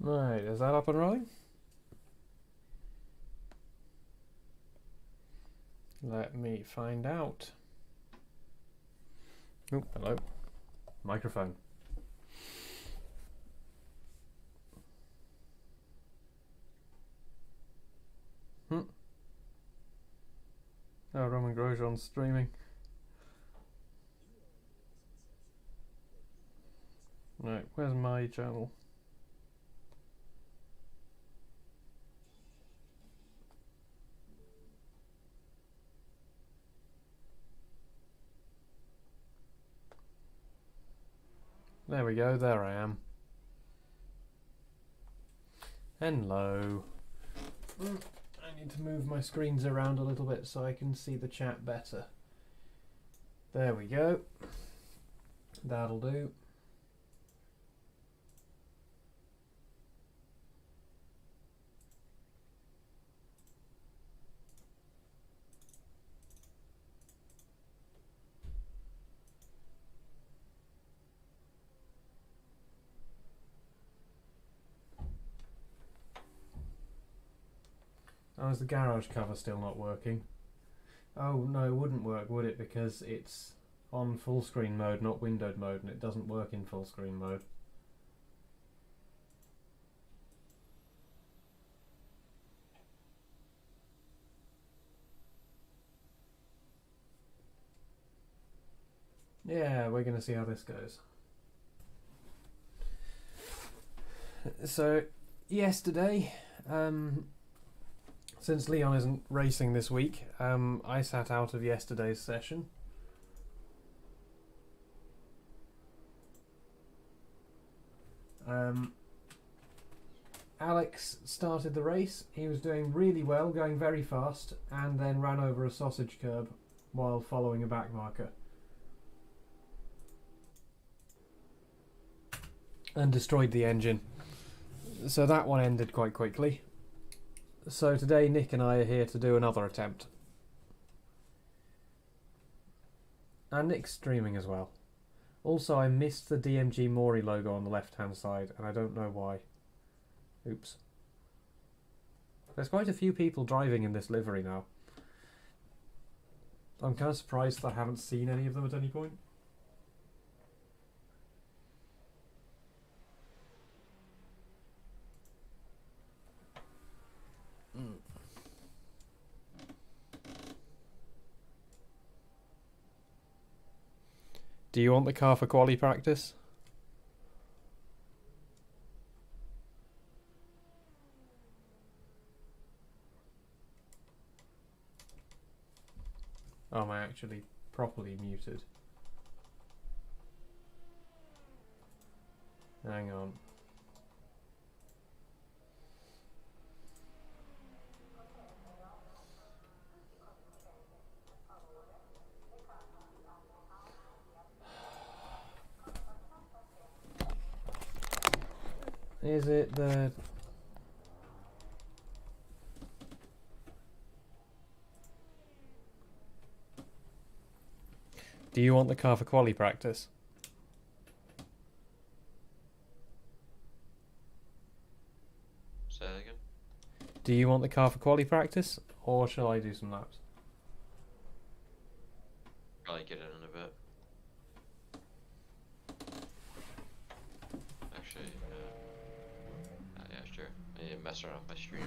Right, is that up and running? Let me find out. Oh, hello. Microphone. Oh, Roman Grosjean's streaming. Right, where's my channel? There we go, there I am. Hello. I need to move my screens around a little bit so I can see the chat better. There we go. That'll do. Oh, is the garage cover still not working? Oh, no, it wouldn't work, would it? Because it's on full screen mode, not windowed mode, and it doesn't work in full screen mode. Yeah, we're going to see how this goes. So, yesterday, since Leon isn't racing this week, I sat out of yesterday's session. Alex started the race. He was doing really well, going very fast, and then ran over a sausage curb while following a back marker. And destroyed the engine. So that one ended quite quickly. So today Nick and I are here to do another attempt. And Nick's streaming as well. Also, I missed the DMG Mori logo on the left hand side, and I don't know why. Oops. There's quite a few people driving in this livery now. I'm kind of surprised that I haven't seen any of them at any point. Do you want the car for quali practice? Oh, am I actually properly muted? Hang on. Is it the... Do you want the car for quali practice? Say that again? Do you want the car for quali practice, or shall I do some laps? Probably get it in a bit. Actually, yeah, sure. I need to mess around with my stream.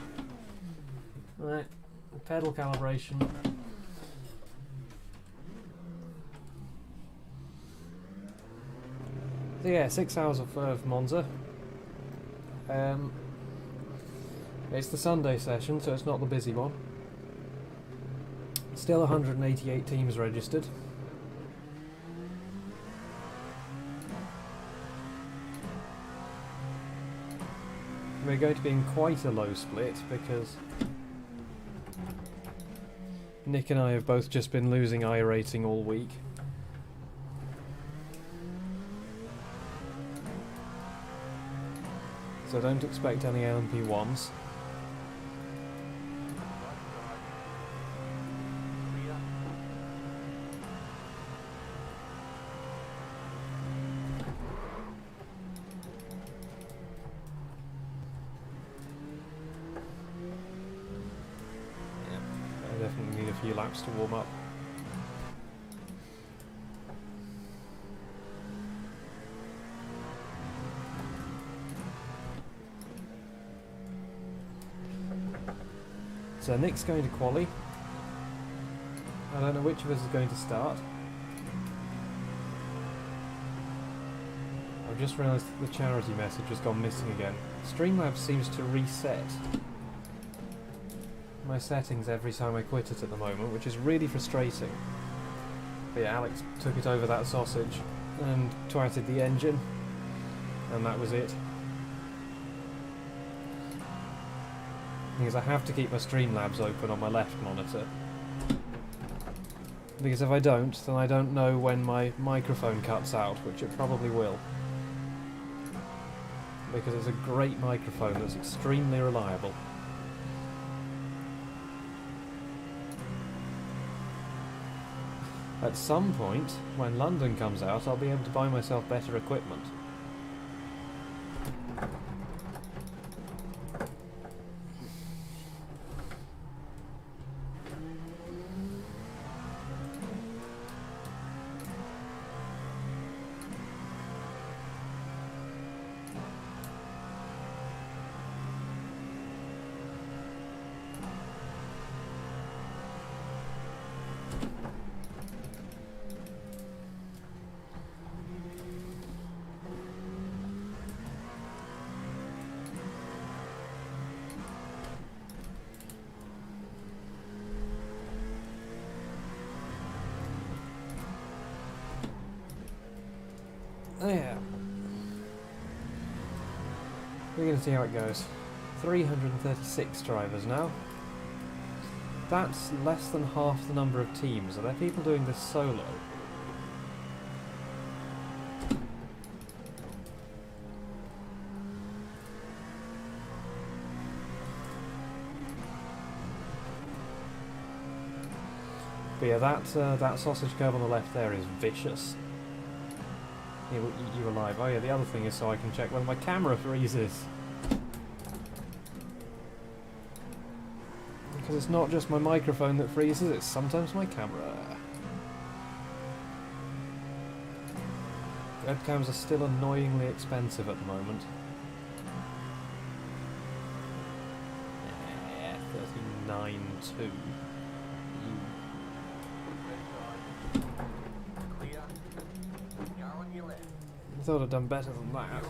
Right, pedal calibration. So yeah, 6 hours of Monza. It's the Sunday session, so it's not the busy one. Still 188 teams registered. We're going to be in quite a low split because Nick and I have both just been losing iRating all week. So don't expect any LMP1s. few laps to warm up. So Nick's going to quali. I don't know which of us is going to start. I've just realised that the charity message has gone missing again. Streamlabs seems to reset my settings every time I quit it at the moment, which is really frustrating. But yeah, Alex took it over that sausage and twatted the engine, and that was it. Because I have to keep my Streamlabs open on my left monitor. Because if I don't, then I don't know when my microphone cuts out, which it probably will. Because it's a great microphone that's extremely reliable. At some point, when London comes out, I'll be able to buy myself better equipment. Yeah. We're going to see how it goes. 336 drivers now. That's less than half the number of teams. Are there people doing this solo? But yeah, that sausage curve on the left there is vicious. You were live. Oh yeah, the other thing is so I can check when my camera freezes. Because it's not just my microphone that freezes, it's sometimes my camera. Webcams are still annoyingly expensive at the moment. Yeah, 39.2. I thought I'd done better than that.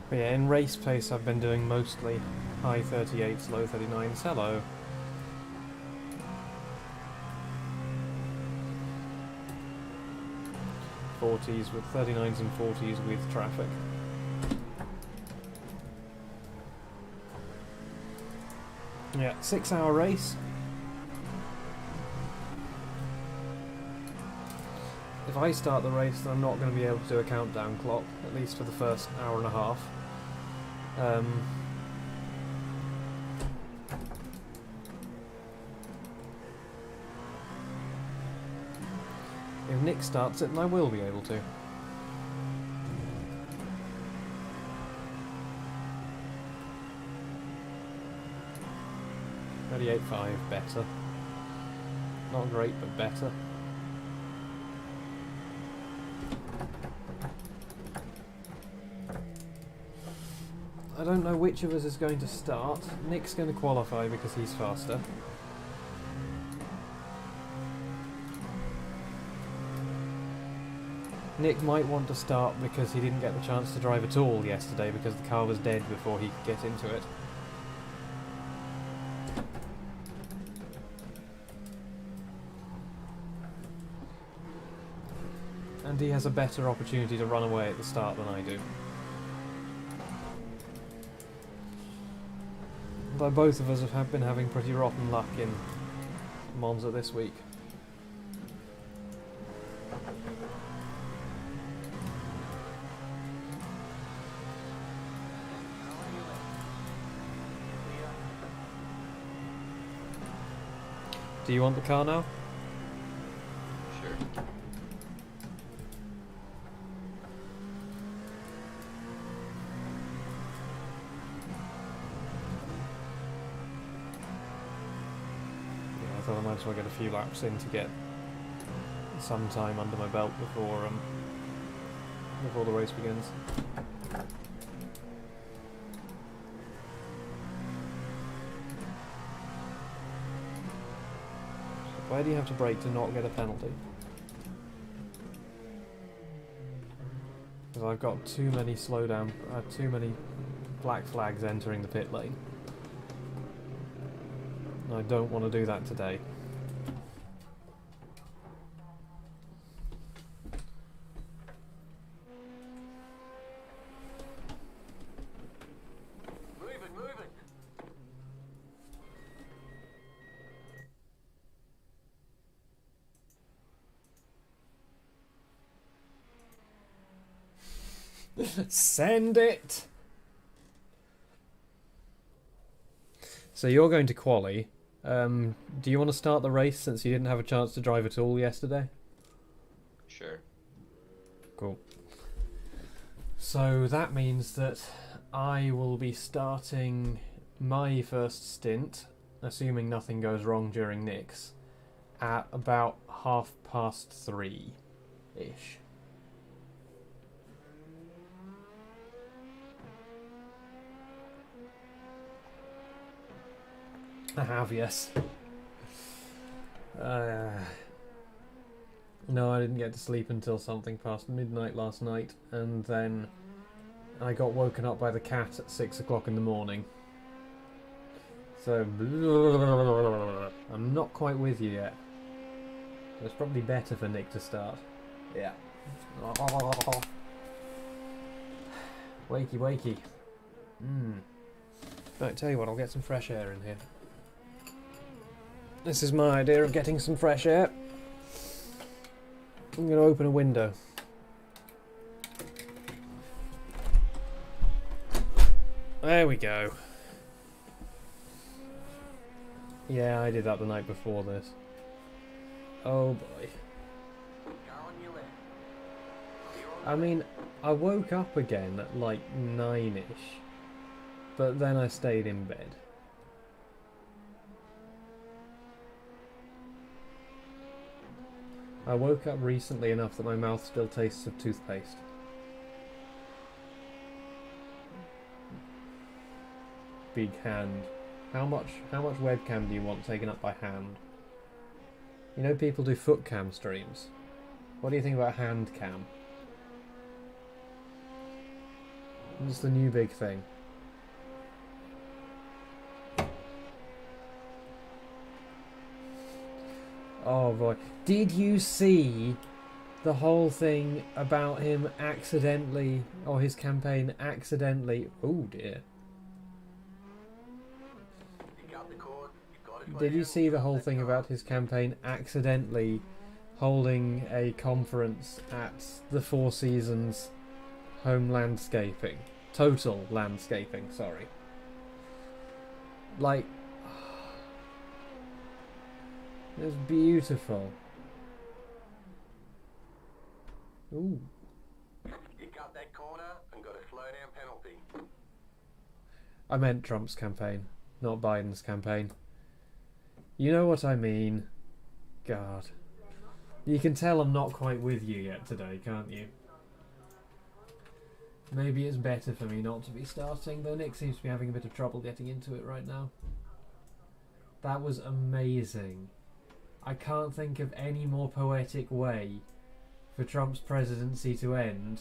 But yeah, in race pace I've been doing mostly high 38s, low 39s. Hello. '40s with 39s and 40s with traffic. Yeah, 6-hour race. If I start the race, then I'm not going to be able to do a countdown clock, at least for the first hour and a half. If Nick starts it, then I will be able to. .38.5, better. Not great, but better. I don't know which of us is going to start. Nick's going to qualify because he's faster. Nick might want to start because he didn't get the chance to drive at all yesterday because the car was dead before he could get into it. And he has a better opportunity to run away at the start than I do. Though both of us have been having pretty rotten luck in Monza this week. Do you want the car now? Sure. Yeah, I thought I might as well get a few laps in to get some time under my belt before the race begins. Where do you have to brake to not get a penalty? Because I've got too many too many black flags entering the pit lane. And I don't want to do that today. Send it! So you're going to quali. Do you want to start the race since you didn't have a chance to drive at all yesterday? Sure. Cool. So that means that I will be starting my first stint, assuming nothing goes wrong during Nick's, at about 3:30-ish. I have, yes. No, I didn't get to sleep until something past midnight last night, and then I got woken up by the cat at 6 o'clock in the morning. So, I'm not quite with you yet. It's probably better for Nick to start. Yeah. Wakey, wakey. Right, tell you what, I'll get some fresh air in here. This is my idea of getting some fresh air. I'm going to open a window. There we go. Yeah, I did that the night before this. Oh boy. I mean, I woke up again at like 9-ish, but then I stayed in bed. I woke up recently enough that my mouth still tastes of toothpaste. Big hand. How much webcam do you want taken up by hand? You know people do foot cam streams. What do you think about hand cam? It's the new big thing. Oh boy. Did you see the whole thing about him accidentally, or his campaign accidentally... Oh dear. Did you see the whole thing about his campaign accidentally holding a conference at the Four Seasons Home Landscaping? Total Landscaping, sorry. Like... It was beautiful. Ooh. You cut that corner and got a slow down penalty. I meant Trump's campaign, not Biden's campaign. You know what I mean. God. You can tell I'm not quite with you yet today, can't you? Maybe it's better for me not to be starting, though Nick seems to be having a bit of trouble getting into it right now. That was amazing. I can't think of any more poetic way for Trump's presidency to end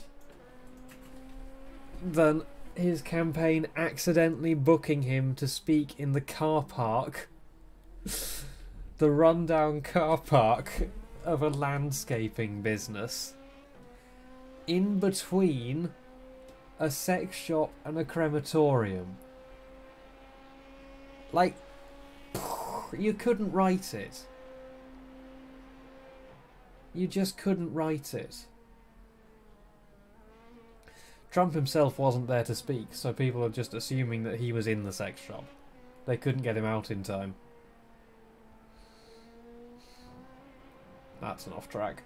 than his campaign accidentally booking him to speak in the car park. The rundown car park of a landscaping business. In between a sex shop and a crematorium. Like, you couldn't write it. You just couldn't write it. Trump himself wasn't there to speak, so people are just assuming that he was in the sex shop. They couldn't get him out in time. That's an off track.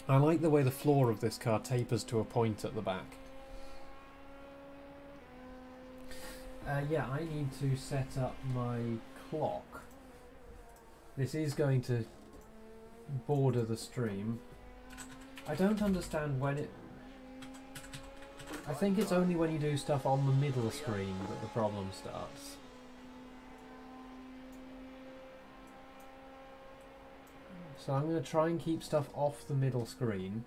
I like the way the floor of this car tapers to a point at the back. Yeah, I need to set up my clock. This is going to border the stream. I don't understand when it... I think it's only when you do stuff on the middle screen that the problem starts. So I'm going to try and keep stuff off the middle screen.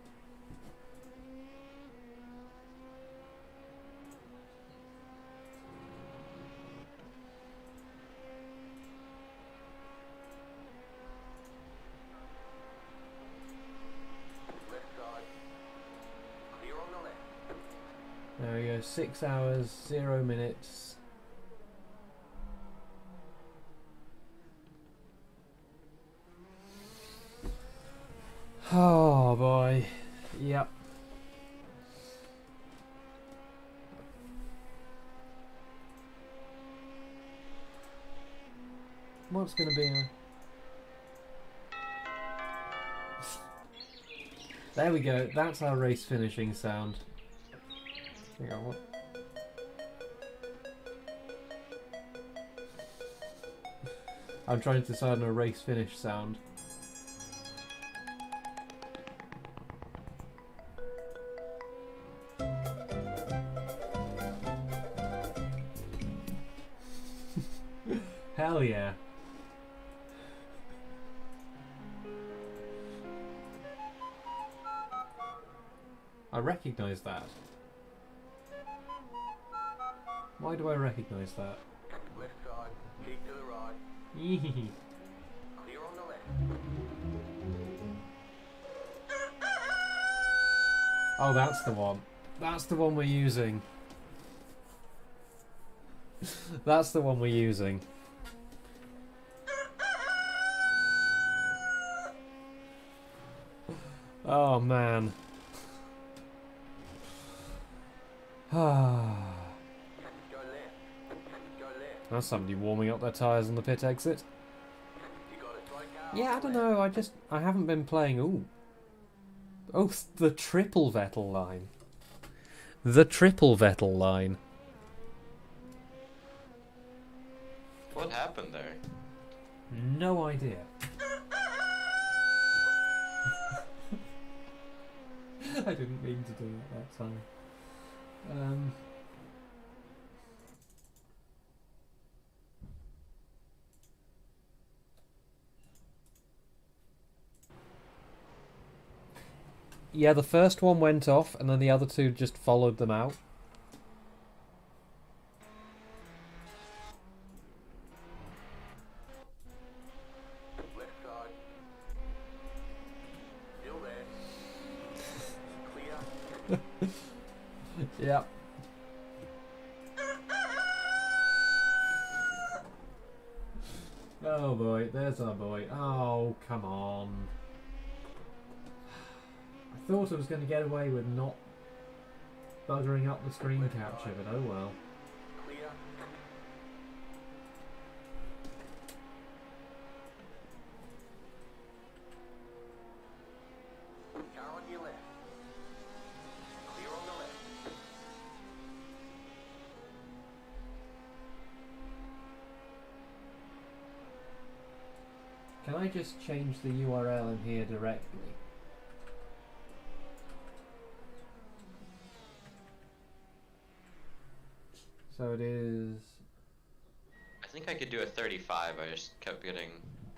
There we go, 6 hours, 0 minutes. Oh boy, yep. What's going to be a... There we go, that's our race finishing sound. Hang on, what? I'm trying to decide on a race finish sound. Hell yeah. I recognise that. Why do I recognise that? Left side, keep to the right. Yee. Clear on the left. Oh, that's the one. That's the one we're using. That's the one we're using. Oh man. Ah. Go left. Go left. That's somebody warming up their tyres on the pit exit. You got a straight car. Yeah, I don't know. I haven't been playing. Ooh. Oh, the triple Vettel line. The triple Vettel line. What happened there? No idea. I didn't mean to do it that time. Yeah, the first one went off and then the other two just followed them out. Left side. Still there. Clear. Yep. Oh boy, there's our boy. Oh, come on. I thought I was going to get away with not buggering up the screen capture, but oh well. Clear. Car on your left. Clear on the left. Can I just change the URL in here directly? So it is... I think I could do a 35, I just kept getting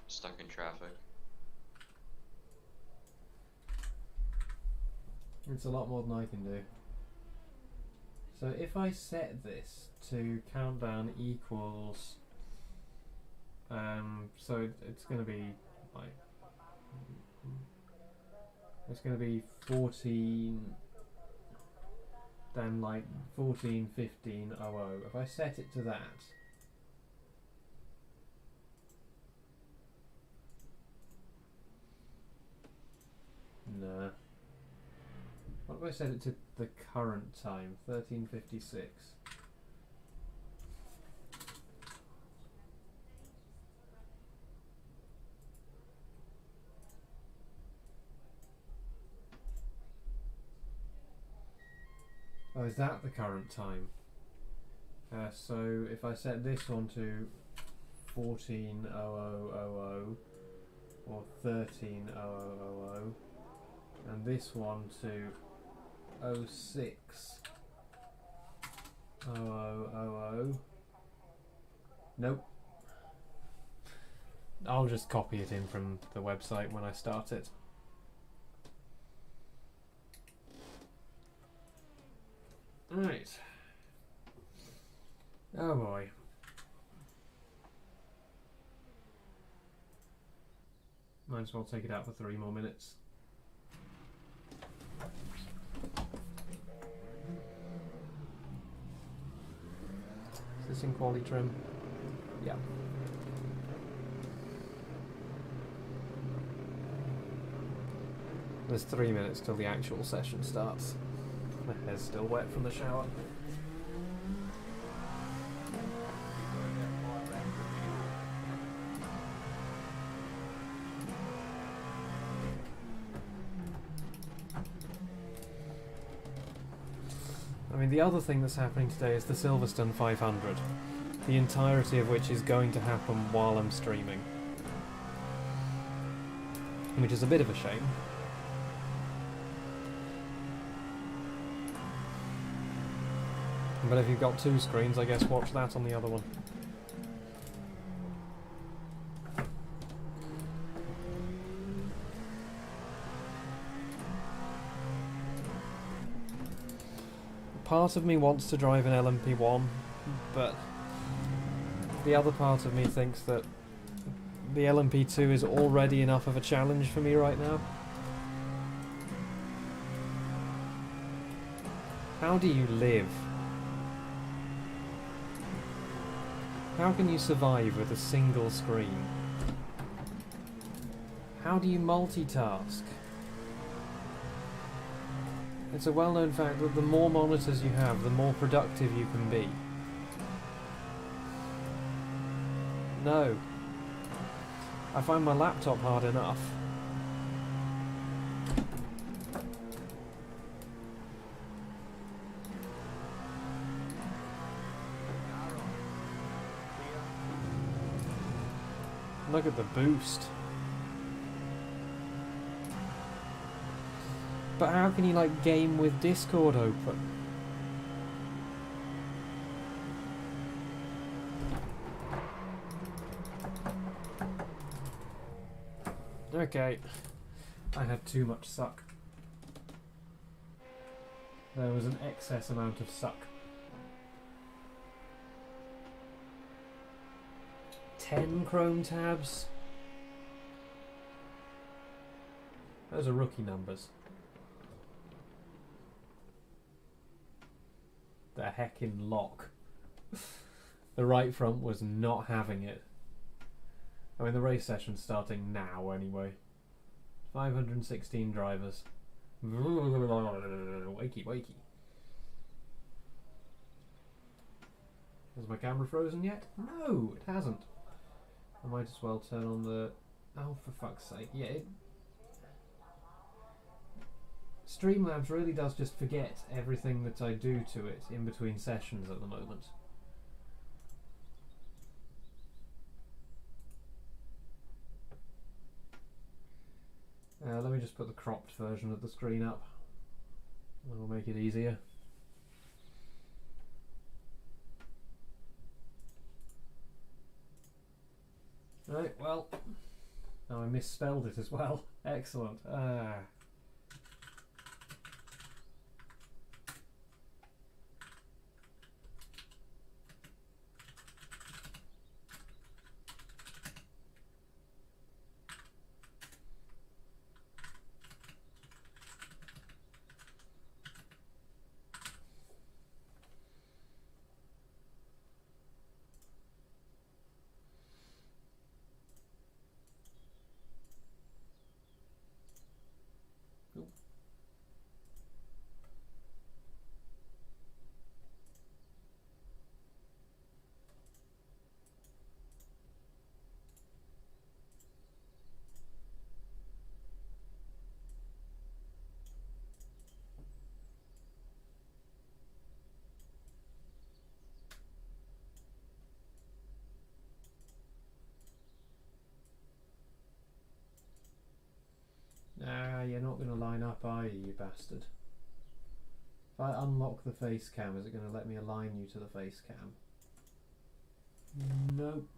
stuck in traffic. It's a lot more than I can do. So if I set this to countdown equals... so it's going to be like... It's going to be 14... then like 14, 15, 00. If I set it to that, nah. What if I set it to the current time, 13:56? Oh, is that the current time? So if I set this one to 14:00:00 or 13:00:00 and this one to 06:00:00. Nope. I'll just copy it in from the website when I start it. Right. Oh boy. Might as well take it out for 3 more minutes. Is this in quality trim? Yeah. There's 3 minutes till the actual session starts. My hair's still wet from the shower. I mean, the other thing that's happening today is the Silverstone 500, the entirety of which is going to happen while I'm streaming, which is a bit of a shame. But if you've got 2 screens, I guess watch that on the other one. Part of me wants to drive an LMP1, but the other part of me thinks that the LMP2 is already enough of a challenge for me right now. How do you live? How can you survive with a single screen? How do you multitask? It's a well-known fact that the more monitors you have, the more productive you can be. No. I find my laptop hard enough. Look at the boost. But how can you like game with Discord open? Okay. I had too much suck. There was an excess amount of suck. 10 Chrome tabs? Those are rookie numbers. The heckin' lock. The right front was not having it. I mean, the race session's starting now anyway. 516 drivers. Wakey, wakey. Has my camera frozen yet? No, it hasn't. I might as well turn on the... Oh, for fuck's sake. Yeah, Streamlabs really does just forget everything that I do to it in between sessions at the moment. Let me just put the cropped version of the screen up. That'll make it easier. Right, well, now I misspelled it as well. Excellent. line up, are you, you bastard? If I unlock the face cam, is it going to let me align you to the face cam? Nope.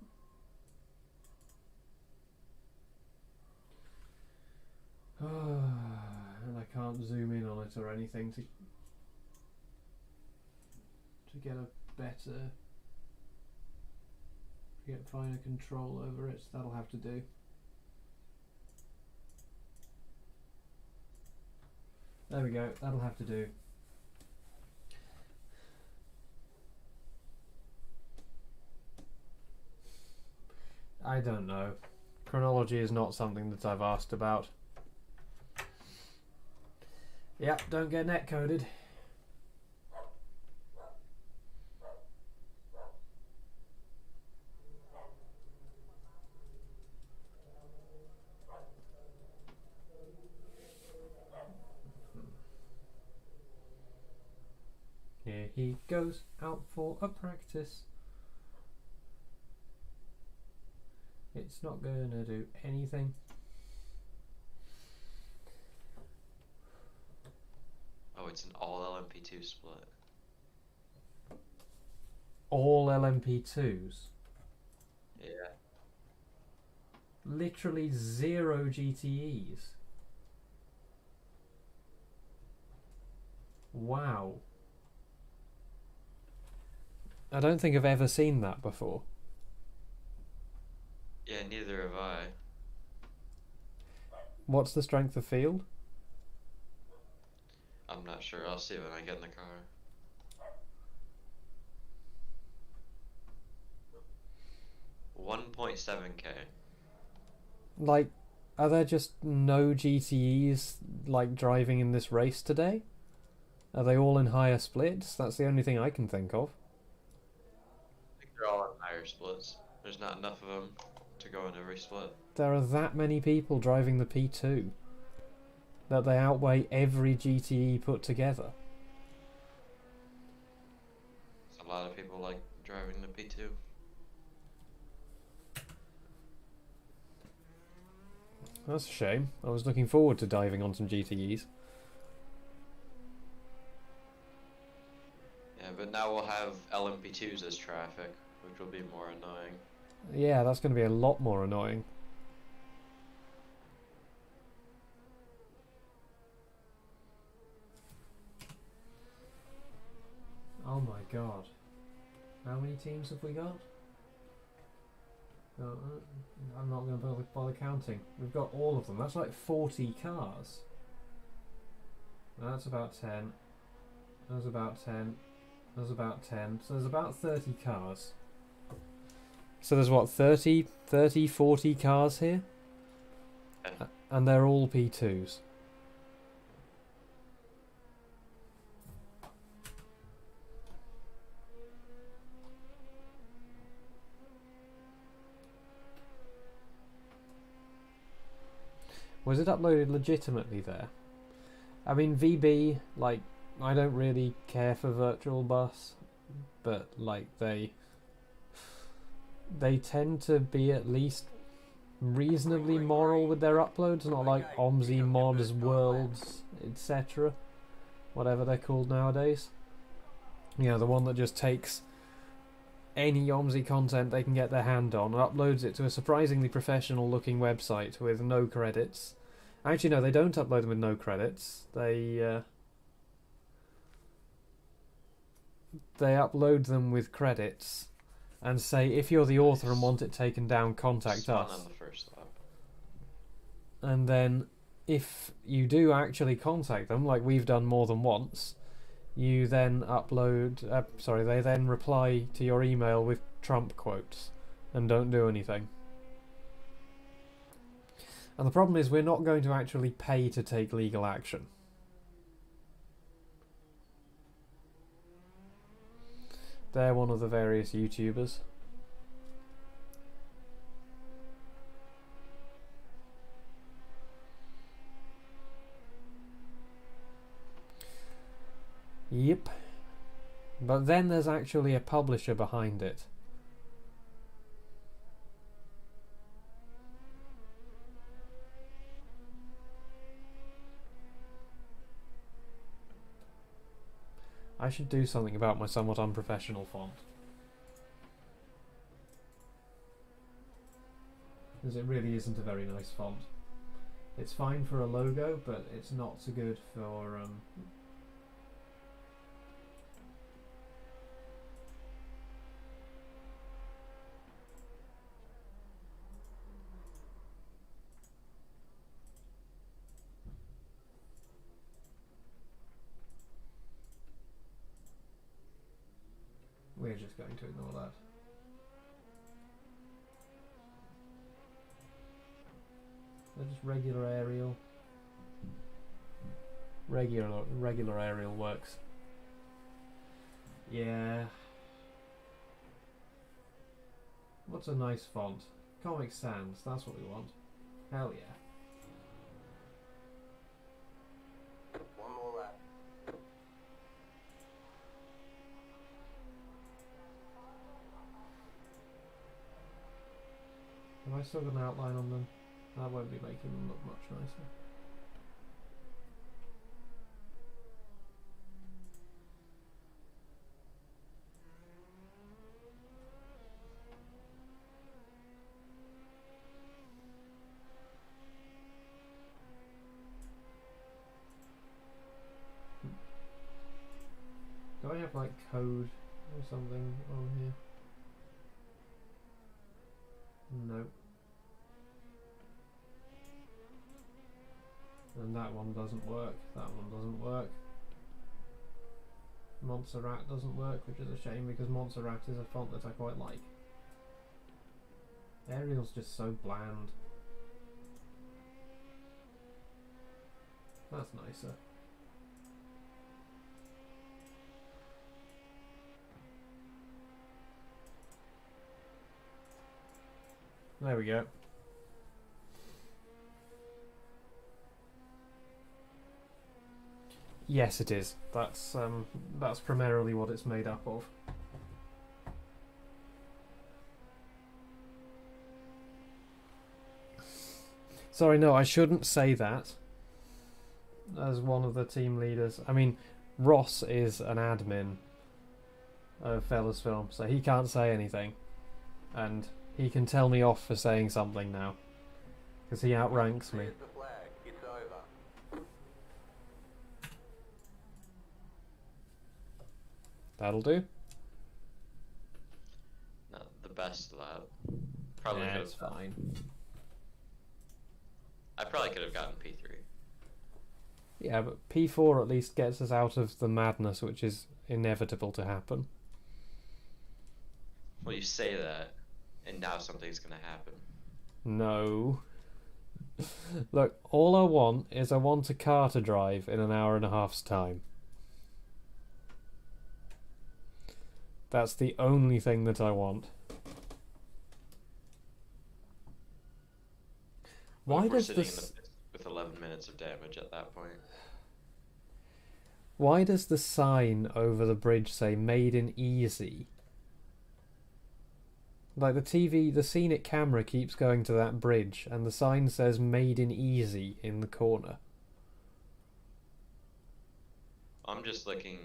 And I can't zoom in on it or anything to get a better, to get finer control over it. That'll have to do. There we go, that'll have to do. I don't know. Chronology is not something that I've asked about. Yep, don't get netcoded. Here he goes out for a practice. It's not gonna do anything. Oh, it's an all LMP2 split. All LMP2s? Yeah. Literally 0 GTEs. Wow. I don't think I've ever seen that before. Yeah, neither have I. What's the strength of field? I'm not sure. I'll see when I get in the car. $1.7K. Like, are there just no GTEs like driving in this race today? Are they all in higher splits? That's the only thing I can think of. I think they're all in higher splits. There's not enough of them to go in every split. There are that many people driving the P2 that they outweigh every GTE put together. A lot of people like driving the P2. That's a shame. I was looking forward to diving on some GTEs. Yeah, but now we'll have LMP2s as traffic, which will be more annoying. Yeah, that's going to be a lot more annoying. Oh my god. How many teams have we got? I'm not going to bother counting. We've got all of them. That's like 40 cars. That's about 10. That's about 10. That's about 10. So there's about 30 cars. So there's what, 30, 40 cars here? And they're all P2s. Was it uploaded legitimately there? I mean, VB, like, I don't really care for Virtual Bus, but, like, they tend to be at least reasonably moral with their uploads, not like OMSI, Mods, Worlds, etc. Whatever they're called nowadays. You know, the one that just takes any OMSI content they can get their hand on and uploads it to a surprisingly professional looking website with no credits. Actually, no, they don't upload them with no credits. They upload them with credits and say, if you're the author and want it taken down, contact us. On the first lap. And then if you do actually contact them, like we've done more than once, you then upload, they then reply to your email with Trump quotes and don't do anything. And the problem is we're not going to actually pay to take legal action. They're one of the various YouTubers. Yep. But then there's actually a publisher behind it. I should do something about my somewhat unprofessional font. Because it really isn't a very nice font. It's fine for a logo, but it's not so good for... We're just going to ignore that. They're just regular Arial. Regular Arial works. Yeah. What's a nice font? Comic Sans, that's what we want. Hell yeah. One more lap. Have I still got an outline on them? That won't be making them look much nicer. Do I have like code or something on here? No. And that one doesn't work. That one doesn't work. Montserrat doesn't work, which is a shame because Montserrat is a font that I quite like. Arial's just so bland. That's nicer. There we go. Yes, it is. That's primarily what it's made up of. Sorry, no, I shouldn't say that. As one of the team leaders, I mean, Ross is an admin of Fellas Film, so he can't say anything, and he can tell me off for saying something now, because he outranks me. Here's the flag. It's over. That'll do. Not the best lap. Probably Yeah, could it's have. fine. I probably could have gotten P3. Yeah, but P4 at least gets us out of the madness which is inevitable to happen. Well, you say that, and now something's gonna happen. No. Look, all I want is I want a car to drive in an hour and a half's time. That's the only thing that I want. What Why if we're does sitting this... in the pits with 11 minutes of damage at that point? Why does the sign over the bridge say "Made in Easy"? Like the scenic camera keeps going to that bridge, and the sign says "Made in Easy" in the corner. I'm just looking,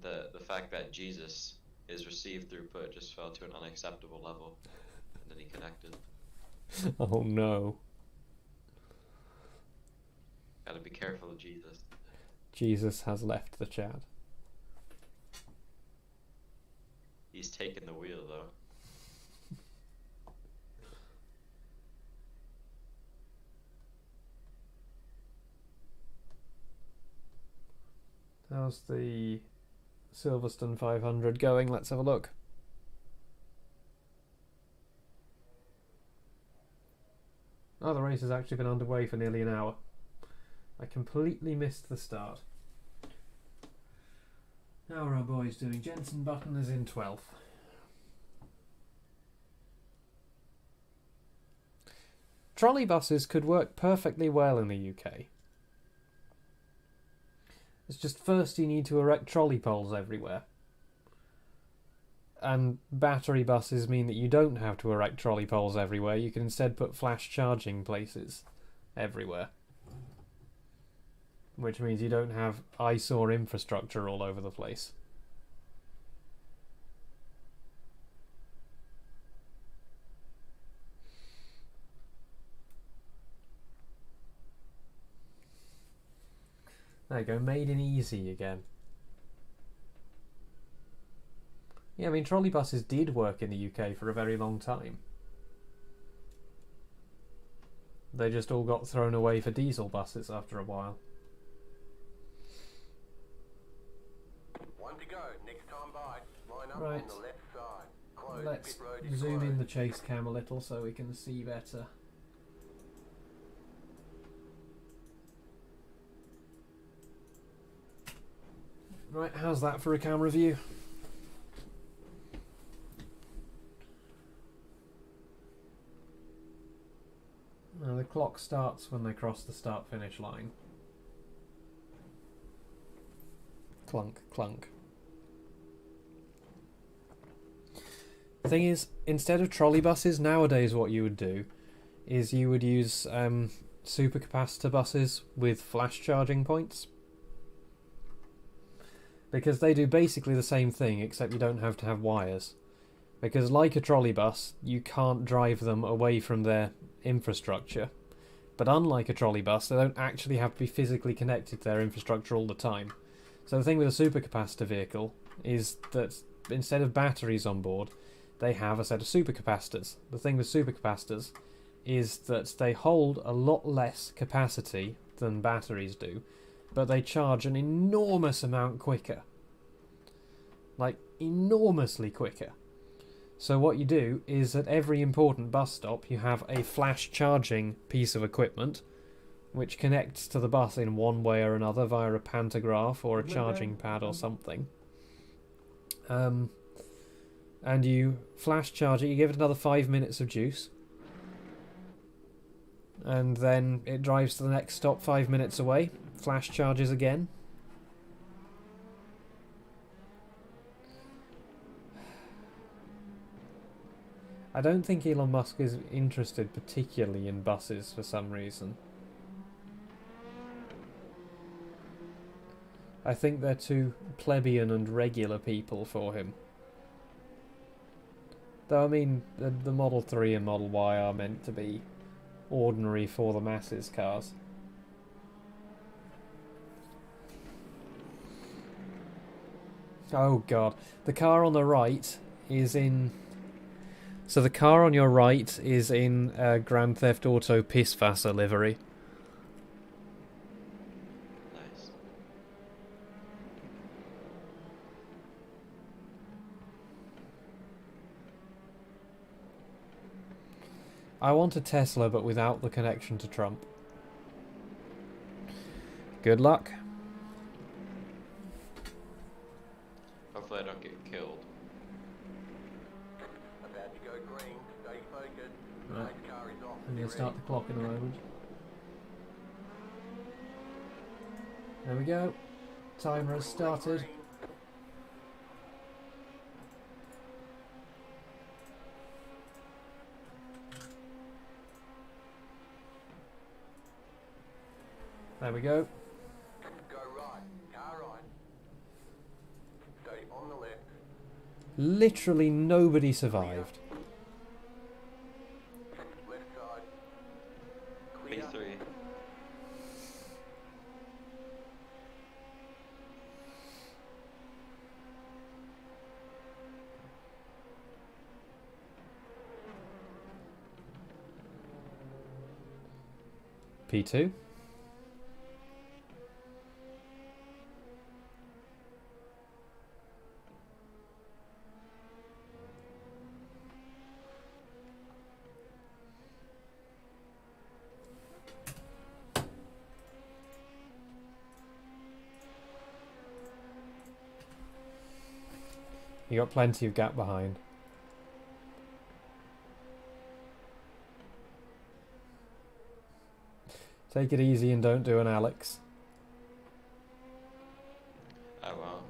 the fact that Jesus, his received throughput just fell to an unacceptable level, and then he connected. Oh no. Gotta be careful of Jesus. Jesus has left the chat. He's taken the wheel though. How's the Silverstone 500 going? Let's have a look. Oh, the race has actually been underway for nearly an hour. I completely missed the start. How are our boys doing? Jensen Button is in 12th. Trolley buses could work perfectly well in the UK. It's just first you need to erect trolley poles everywhere. And battery buses mean that you don't have to erect trolley poles everywhere. You can instead put flash charging places everywhere. Which means you don't have eyesore infrastructure all over the place. There you go, made in easy again. Yeah, I mean, trolley buses did work in the UK for a very long time. They just all got thrown away for diesel buses after a while. One to go. Next time by. Line up Right. on the left side. Close. Let's Pit road is zoom closed. in the chase cam a little so we can see better. Right, how's that for a camera view? Now the clock starts when they cross the start-finish line. Clunk, clunk. The thing is, instead of trolley buses, nowadays what you would do is you would use supercapacitor buses with flash charging points. Because they do basically the same thing, except you don't have to have wires. Because like a trolley bus, you can't drive them away from their infrastructure. But unlike a trolley bus, they don't actually have to be physically connected to their infrastructure all the time. So the thing with a supercapacitor vehicle is that instead of batteries on board, they have a set of supercapacitors. The thing with supercapacitors is that they hold a lot less capacity than batteries do, but they charge an enormous amount quicker. Like, enormously quicker. So what you do is at every important bus stop you have a flash charging piece of equipment which connects to the bus in one way or another via a pantograph or a charging pad or something. And you flash charge it, you give it another 5 minutes of juice, and then it drives to the next stop 5 minutes away, flash charges again. I don't think Elon Musk is interested particularly in buses for some reason. I think they're too plebeian and regular people for him. Though, I mean, the Model 3 and Model Y are meant to be ordinary for the masses cars. Oh god. The car on the right is in... So the car on your right is in Grand Theft Auto Pissfasser livery. Nice. I want a Tesla, but without the connection to Trump. Good luck. Hopefully I don't get killed. About to go green. Stay focused. Right. Race car is off. I'm Be going to start ready. the clock in a moment. There we go. Timer has started. Green. There we go. Go right. Car right. Stay on the left. Literally nobody survived. Left side. Clear. B3. P2. You got plenty of gap behind. Take it easy and don't do an Alex. Oh well.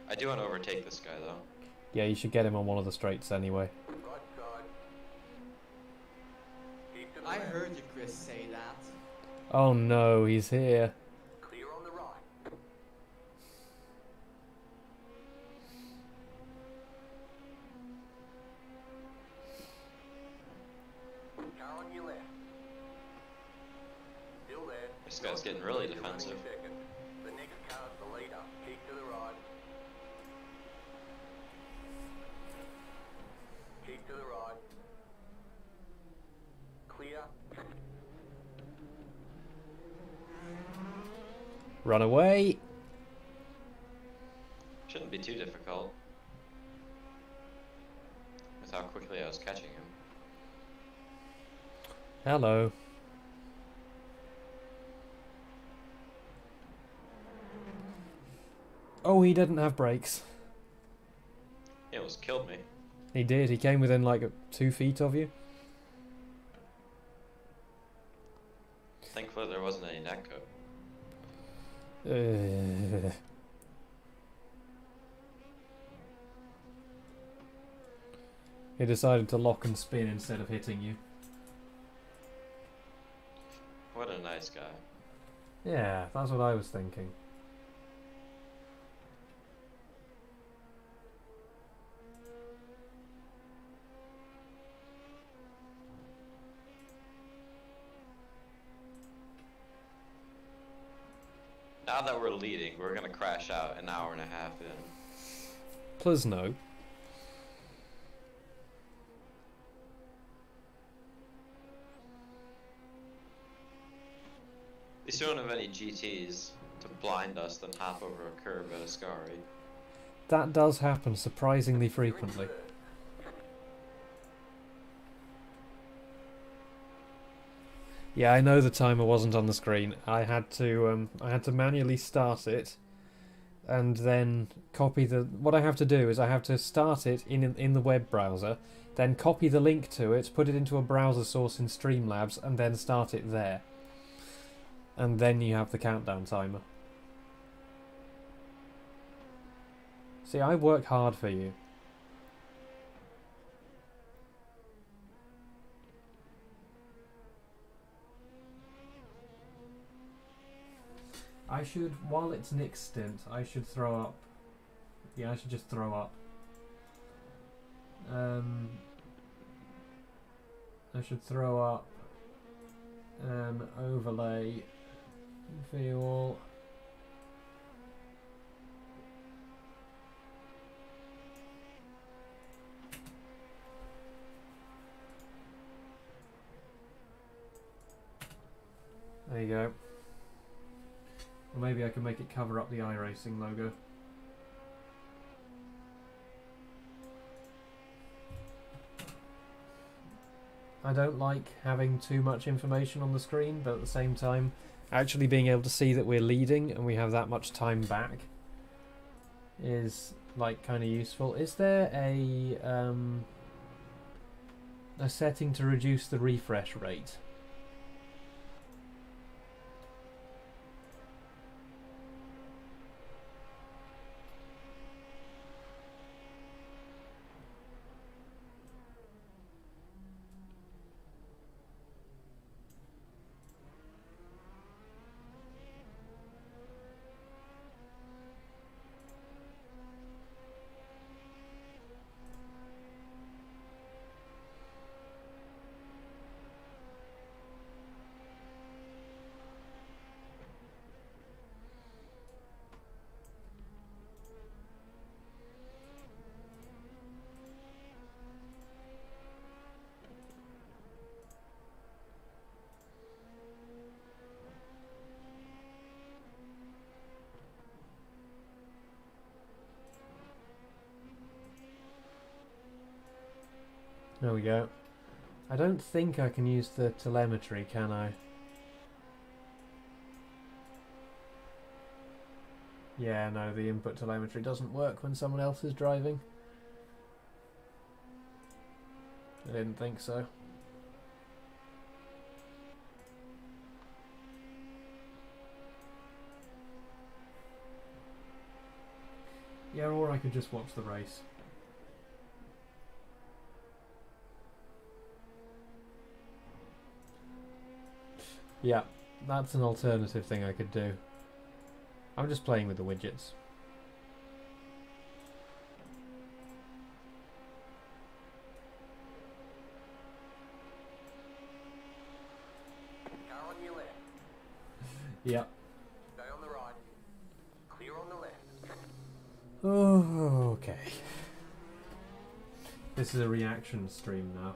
I do want to overtake this guy though. Yeah, you should get him on one of the straights anyway. Right side. Keep to the I left. heard you, Chris, say that. Oh no, he's here. Clear on the right. Car on your left. Still there. This guy's getting really defensive. 20 seconds. Run away! Shouldn't be too difficult. With how quickly I was catching him. Hello. Oh, he didn't have brakes. He almost killed me. He did. He came within like 2 feet of you. Thankfully there wasn't any netcode. He decided to lock and spin instead of hitting you. What a nice guy. Yeah, that's what I was thinking. Now that we're leading, we're gonna crash out an hour and a half in. Please no. At least we don't have any GTs to blind us then hop over a curb at Ascari. That does happen surprisingly frequently. Yeah, I know the timer wasn't on the screen. I had to manually start it, and then copy the. What I have to do is I have to start it in the web browser, then copy the link to it, put it into a browser source in Streamlabs, and then start it there. And then you have the countdown timer. See, I work hard for you. I should, while it's Nick's stint, I should throw up. Yeah, I should just throw up. I should throw up an overlay for you all. There you go. Or maybe I can make it cover up the iRacing logo. I don't like having too much information on the screen, but at the same time, actually being able to see that we're leading and we have that much time back is like kind of useful. Is there a setting to reduce the refresh rate? There we go. I don't think I can use the telemetry, can I? Yeah, no, the input telemetry doesn't work when someone else is driving. I didn't think so. Yeah, or I could just watch the race. Yeah, that's an alternative thing I could do. I'm just playing with the widgets. Car on your left. Yeah. Stay on the right. Clear on the left. Oh, okay. This is a reaction stream now.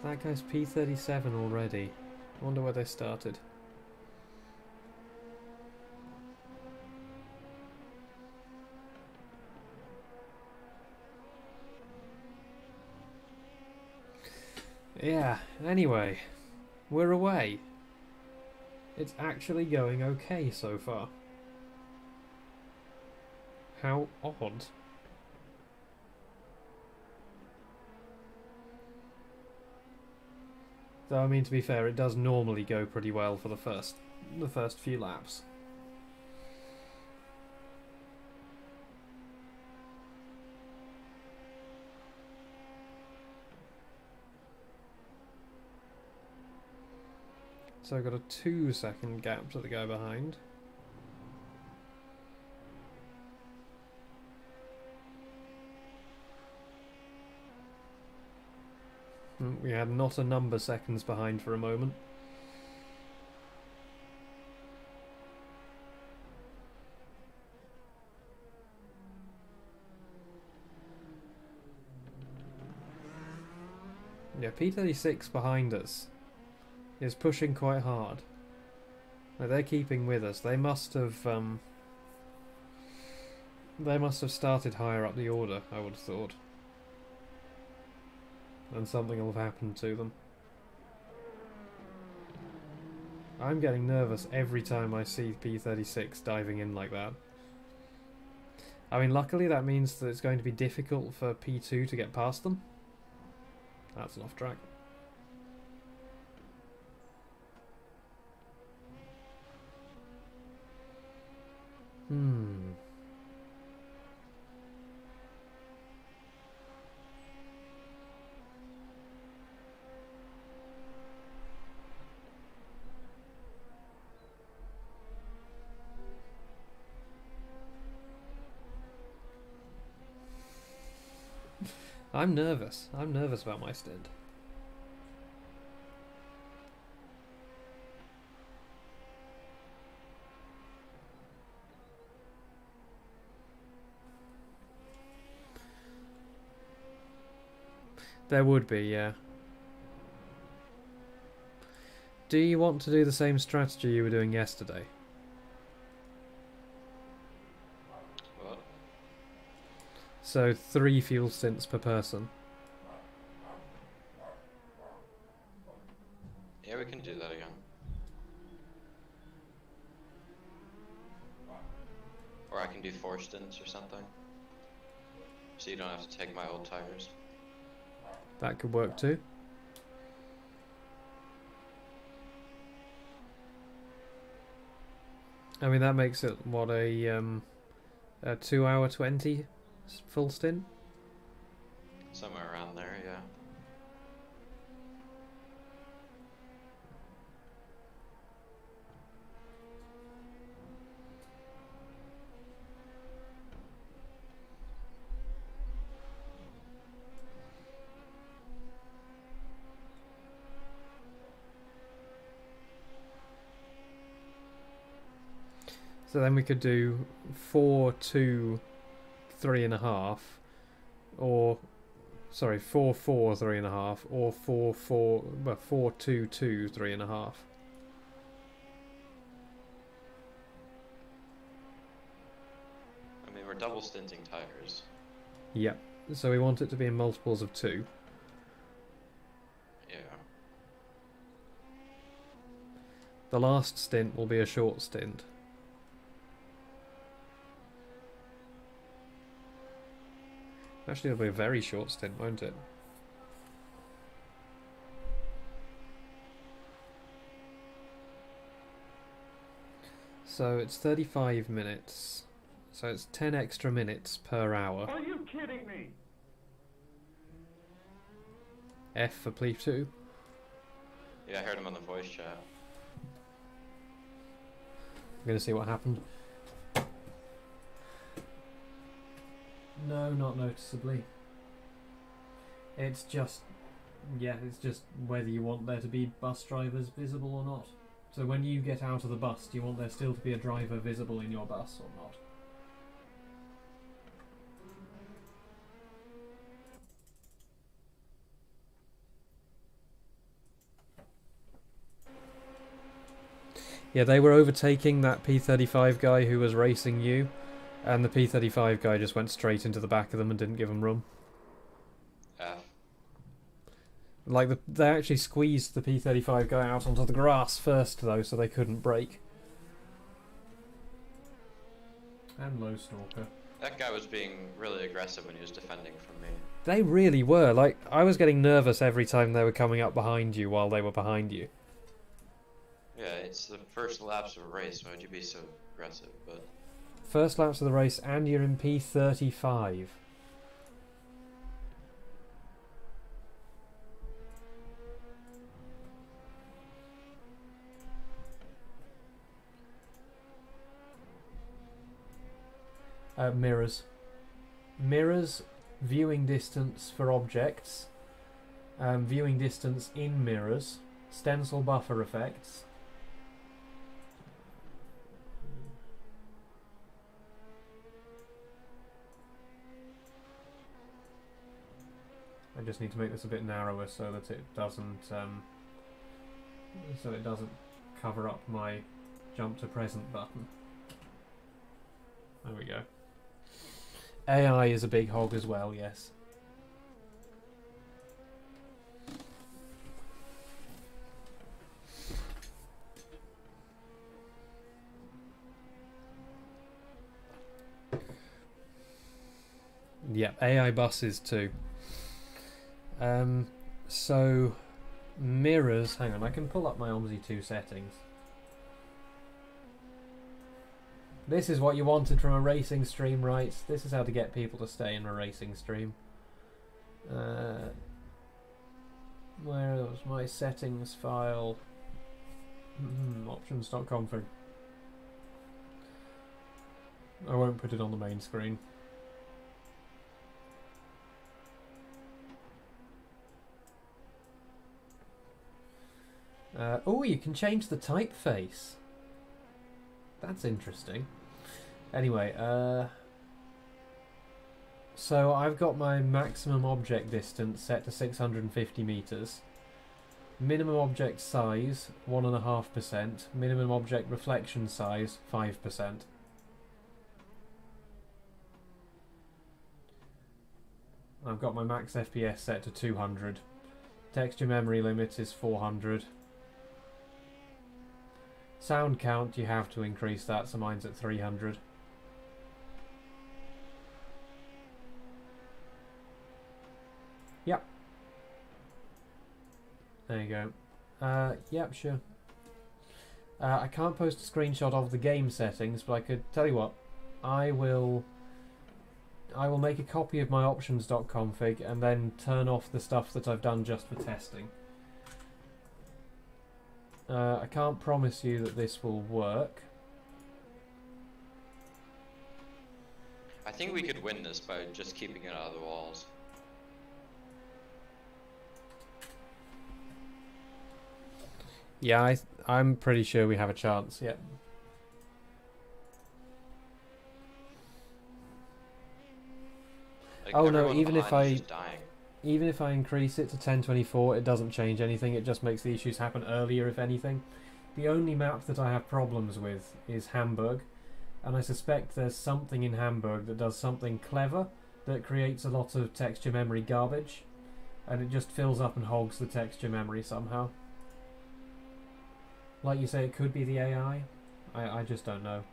That guy's P37 already. I wonder where they started. Yeah, anyway, we're away. It's actually going okay so far. How odd. Though, I mean, to be fair, it does normally go pretty well for the first few laps. So I've got a 2-second gap to the guy behind. We had not a number seconds behind for a moment. Yeah, P36 behind us is pushing quite hard. Now, they're keeping with us. They must have started higher up the order, I would have thought. And something will have happened to them. I'm getting nervous every time I see P36 diving in like that. I mean, luckily that means that it's going to be difficult for P2 to get past them. That's an off track. I'm nervous. I'm nervous about my stint. There would be, yeah. Do you want to do the same strategy you were doing yesterday? What? So 3 fuel stints per person. Yeah, we can do that again. Or I can do 4 stints or something. So you don't have to take my old tires. That could work too. I mean, that makes it, what, a 2 hour 20 full stint? Somewhere around there, yeah. So then we could do 4, 2, 3.5, or sorry, 4, 4, 3.5, or 4, 4, well, 4, 2, 2, 3.5. I mean, we're double stinting tires. Yep. So we want it to be in multiples of 2. Yeah. The last stint will be a short stint. Actually, it'll be a very short stint, won't it? So it's 35 minutes. So it's 10 extra minutes per hour. Are you kidding me? F for P2. Yeah, I heard him on the voice chat. I'm going to see what happened. No, not noticeably. It's just, yeah, it's just whether you want there to be bus drivers visible or not. So when you get out of the bus, do you want there still to be a driver visible in your bus or not? Yeah, they were overtaking that P35 guy who was racing you, and the P35 guy just went straight into the back of them and didn't give them room. F. Like, they actually squeezed the P35 guy out onto the grass first, though, so they couldn't brake. And low stalker. That guy was being really aggressive when he was defending from me. They really were. Like, I was getting nervous every time they were coming up behind you while they were behind you. Yeah, it's the first laps of a race. Why would you be so aggressive? But First laps of the race, and you're in P35. Mirrors. Mirrors, viewing distance for objects, viewing distance in mirrors, stencil buffer effects. I just need to make this a bit narrower so that it doesn't cover up my jump to present button. There we go. AI is a big hog as well, yes. Yep, AI buses too. So mirrors, hang on, I can pull up my OMSI 2 settings. This is what you wanted from a racing stream, right? This is how to get people to stay in a racing stream. Where was my settings file? Options.config. I won't put it on the main screen. Oh, you can change the typeface. That's interesting. Anyway, so I've got my maximum object distance set to 650 meters. Minimum object size 1.5%. Minimum object reflection size 5%. I've got my max FPS set to 200. Texture memory limit is 400. Sound count, you have to increase that, so mine's at 300. Yep. There you go. Yep, sure. I can't post a screenshot of the game settings, but I could tell you what. I will make a copy of my options.config and then turn off the stuff that I've done just for testing. I can't promise you that this will work. I think we could win this by just keeping it out of the walls. Yeah, I'm pretty sure we have a chance, yeah. Like, Oh no, everyone even if behind is just dying. Even if I increase it to 1024, it doesn't change anything. It just makes the issues happen earlier, if anything. The only map that I have problems with is Hamburg, and I suspect there's something in Hamburg that does something clever that creates a lot of texture memory garbage, and it just fills up and hogs the texture memory somehow. Like you say, it could be the AI. I just don't know.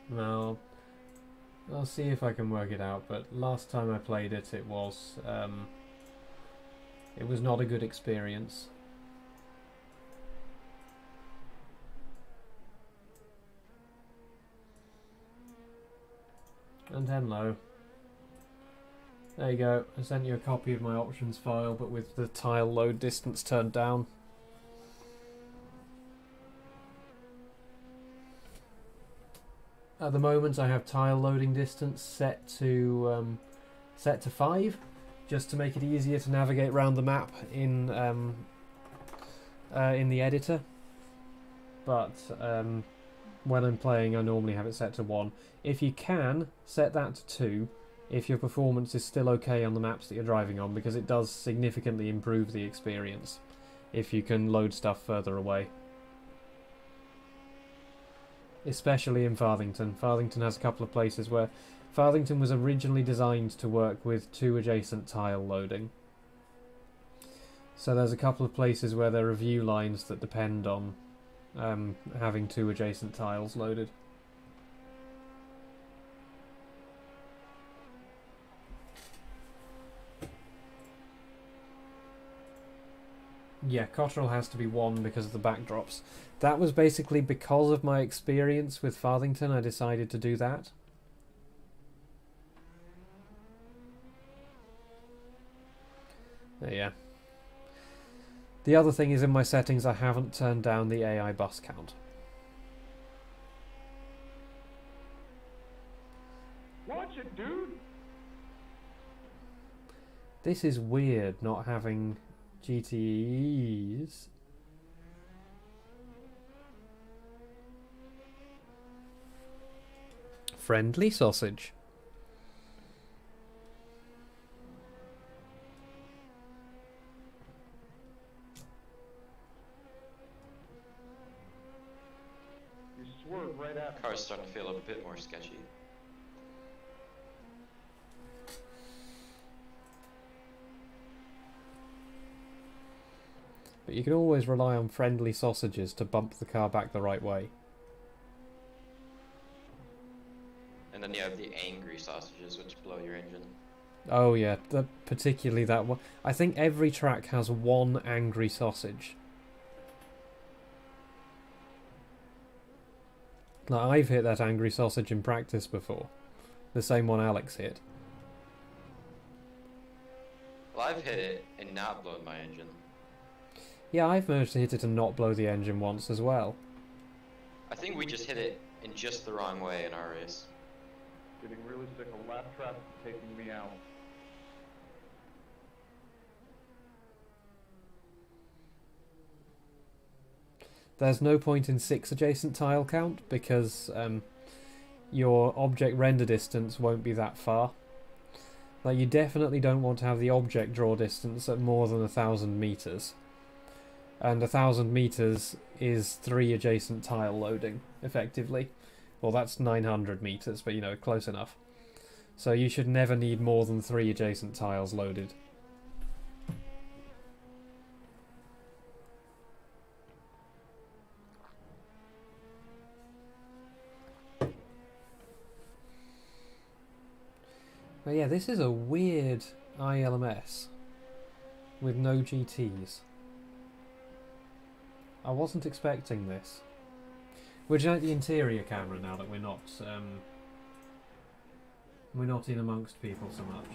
Well, I'll see if I can work it out, but last time I played it, it was not a good experience. And hello. There you go, I sent you a copy of my options file, but with the tile load distance turned down. At the moment I have tile loading distance set to 5, just to make it easier to navigate around the map in in the editor, but when I'm playing I normally have it set to 1. If you can, set that to 2 if your performance is still okay on the maps that you're driving on, because it does significantly improve the experience if you can load stuff further away. Especially in Farthington. Farthington has a couple of places where Farthington was originally designed to work with 2 adjacent tile loading. So there's a couple of places where there are view lines that depend on having 2 adjacent tiles loaded. Yeah, Cotterell has to be 1 because of the backdrops. That was basically because of my experience with Farthington, I decided to do that. Yeah. The other thing is, in my settings I haven't turned down the AI bus count. Watch it, dude! This is weird, not having GTEs. Friendly sausage. You swerve right after. Car's starting to feel a bit more sketchy. But you can always rely on friendly sausages to bump the car back the right way. And then you have the angry sausages, which blow your engine. Oh yeah, particularly that one. I think every track has one angry sausage. Like, I've hit that angry sausage in practice before. The same one Alex hit. Well, I've hit it and not blown my engine. Yeah, I've managed to hit it and not blow the engine once as well. I think we just hit it in just the wrong way in our race. Getting really sick of lap traffic taking me out. There's no point in 6 adjacent tile count because your object render distance won't be that far. Like, you definitely don't want to have the object draw distance at more than 1,000 meters. And 1,000 meters is 3 adjacent tile loading, effectively. Well, that's 900 meters, but you know, close enough. So you should never need more than 3 adjacent tiles loaded. But yeah, this is a weird iELMS with no GTs. I wasn't expecting this. We're just at the interior camera now that we're not in amongst people so much.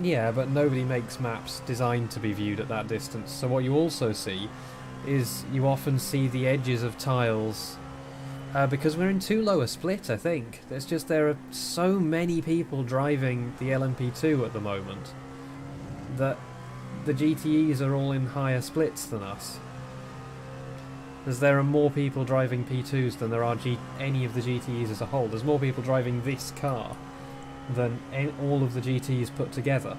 Yeah, but nobody makes maps designed to be viewed at that distance. So what you also see is you often see the edges of tiles because we're in too low a split, I think. There's just, there are so many people driving the LMP2 at the moment that the GTEs are all in higher splits than us. As there are more people driving P2s than there are any of the GTEs as a whole. There's more people driving this car than all of the GTEs put together.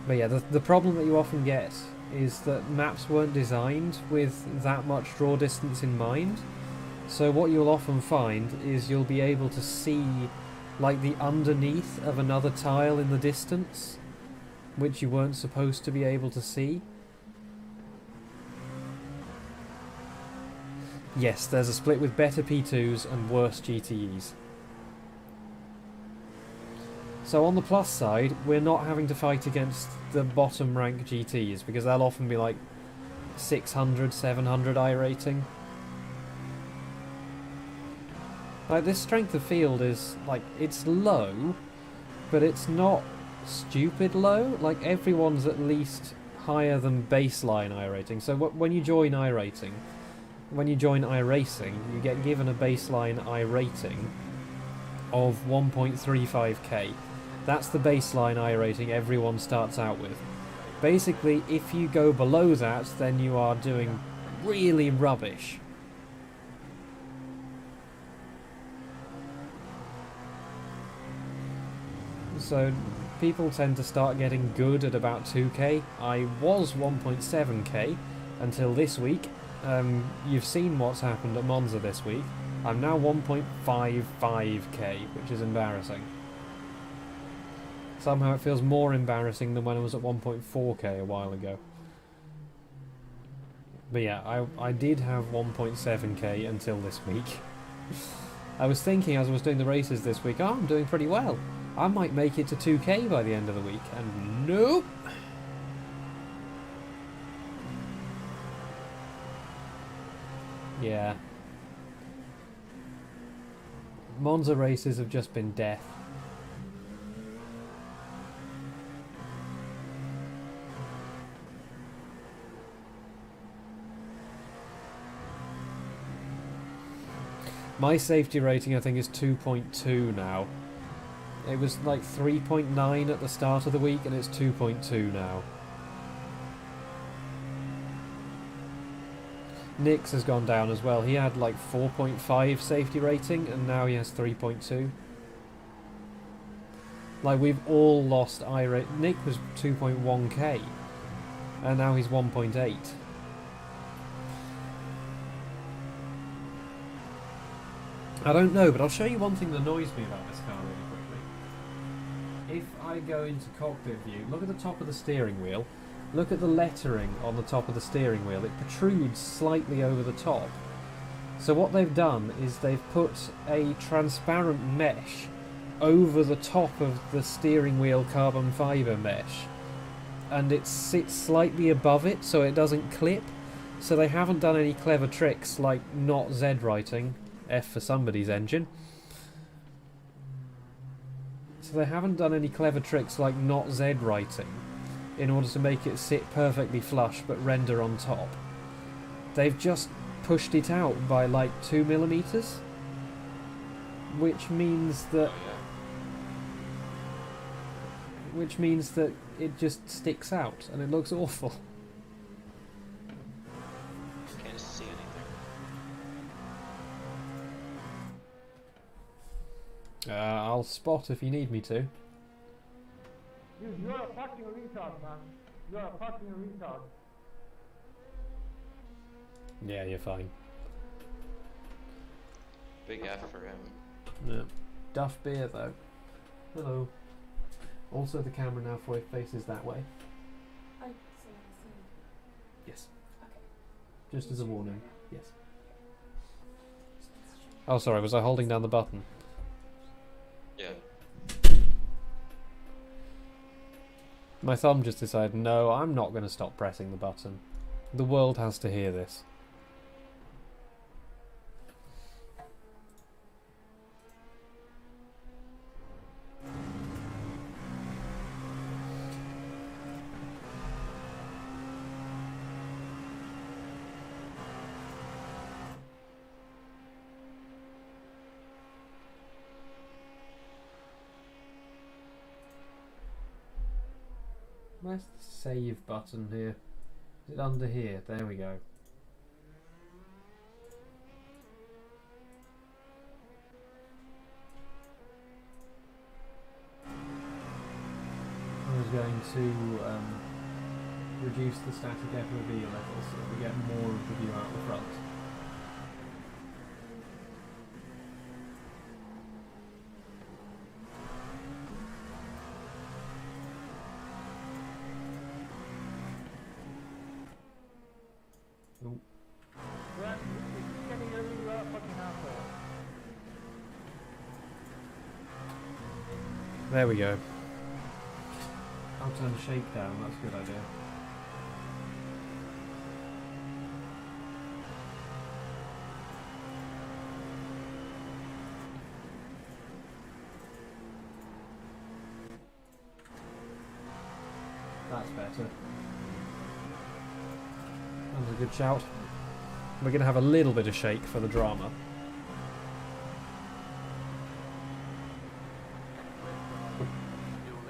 But yeah, the problem that you often get is that maps weren't designed with that much draw distance in mind. So what you'll often find is you'll be able to see like the underneath of another tile in the distance, which you weren't supposed to be able to see. Yes, there's a split with better P2s and worse GTEs. So on the plus side, we're not having to fight against the bottom rank GTs, because they'll often be like 600, 700 I rating. Like, this strength of field is, like, it's low, but it's not stupid low. Like, everyone's at least higher than baseline iRating. So when you join iRating, when you join iRacing, you get given a baseline iRating of 1.35k. That's the baseline iRating everyone starts out with. Basically, if you go below that, then you are doing really rubbish. So people tend to start getting good at about 2k. I was 1.7k until this week. You've seen what's happened at Monza this week. I'm now 1.55k, which is embarrassing. Somehow it feels more embarrassing than when I was at 1.4k a while ago. But yeah, I did have 1.7k until this week. I was thinking as I was doing the races this week, oh, I'm doing pretty well. I might make it to 2k by the end of the week, and nope! Yeah. Monza races have just been death. My safety rating, I think, is 2.2 now. It was like 3.9 at the start of the week, and it's 2.2 now. Nick's has gone down as well. He had like 4.5 safety rating, and now he has 3.2. Like, we've all lost iRate. Nick was 2.1k, and now he's 1.8. I don't know, but I'll show you one thing that annoys me about this car really quickly. If I go into cockpit view, look at the top of the steering wheel. Look at the lettering on the top of the steering wheel. It protrudes slightly over the top. So what they've done is they've put a transparent mesh over the top of the steering wheel carbon fibre mesh. And it sits slightly above it so it doesn't clip. So they haven't done any clever tricks like not Z writing. F for somebody's engine. So they haven't done any clever tricks like not Z writing in order to make it sit perfectly flush but render on top. They've just pushed it out by like 2mm, which means that it just sticks out and it looks awful. Can't see anything. I'll spot if you need me to. You're a fucking retard, man. You're a fucking retard. Yeah, you're fine. Big F for him. Yeah. Duff beer though. Hello. Also the camera now faces that way. Oh, so I see. Yes. Okay. Just as a warning. Yes. Oh, sorry, was I holding down the button? Yeah. My thumb just decided, no, I'm not going to stop pressing the button. The world has to hear this. Where's the save button here? Is it under here? There we go. I was going to reduce the static FOV a little so that we get more of the view out the front. Ooh. Right, you're getting a really fucking asshole. There we go. I'll turn the shakedown, that's a good idea. That's better. was a good shout. We're going to have a little bit of shake for the drama.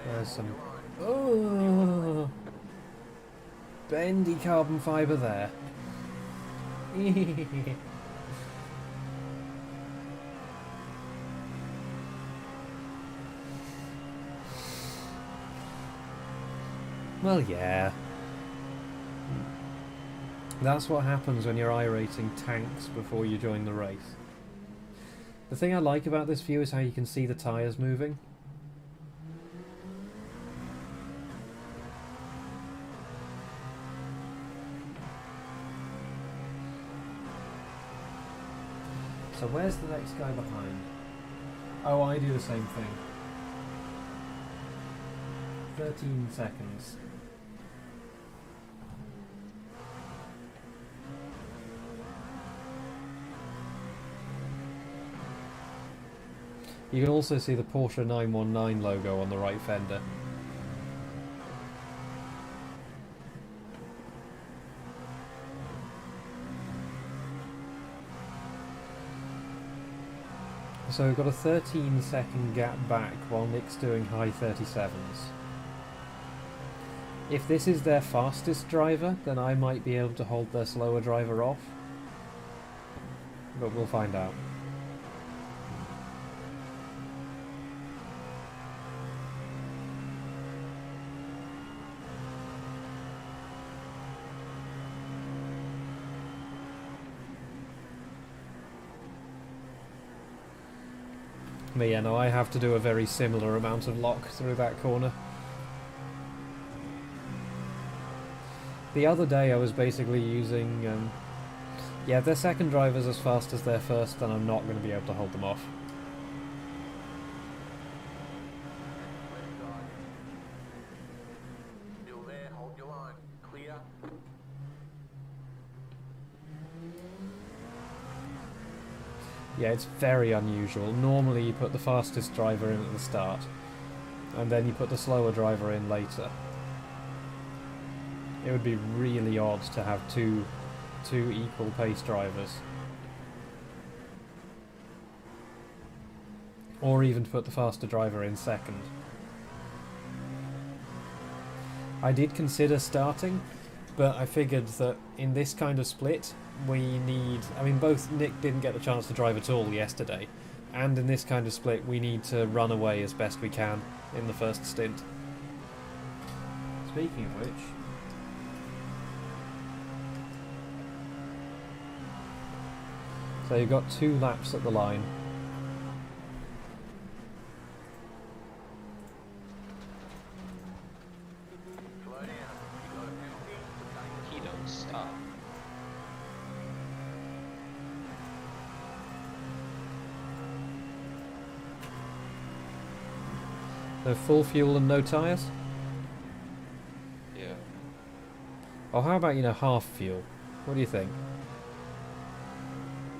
There's some... Oh! Bendy carbon fibre there. Well, yeah. That's what happens when you're I-rating tanks before you join the race. The thing I like about this view is how you can see the tyres moving. So where's the next guy behind? Oh, I do the same thing. 13 seconds. You can also see the Porsche 919 logo on the right fender. So we've got a 13-second gap back while Nick's doing high 37s. If this is their fastest driver, then I might be able to hold their slower driver off. But we'll find out. But yeah, no, I have to do a very similar amount of lock through that corner. The other day I was basically using... yeah, if their second driver's as fast as their first, then I'm not going to be able to hold them off. Still there, hold your line. Clear. Yeah, it's very unusual. Normally you put the fastest driver in at the start, and then you put the slower driver in later. It would be really odd to have two equal pace drivers. Or even to put the faster driver in second. I did consider starting, but I figured that in this kind of split, we need... I mean, both Nick didn't get the chance to drive at all yesterday, and in this kind of split, we need to run away as best we can in the first stint. Speaking of which... So you've got 2 laps at the line. Slow down. You got a penalty for cutting the He don't stop. So full fuel and no tyres? Yeah. Or how about, half fuel? What do you think?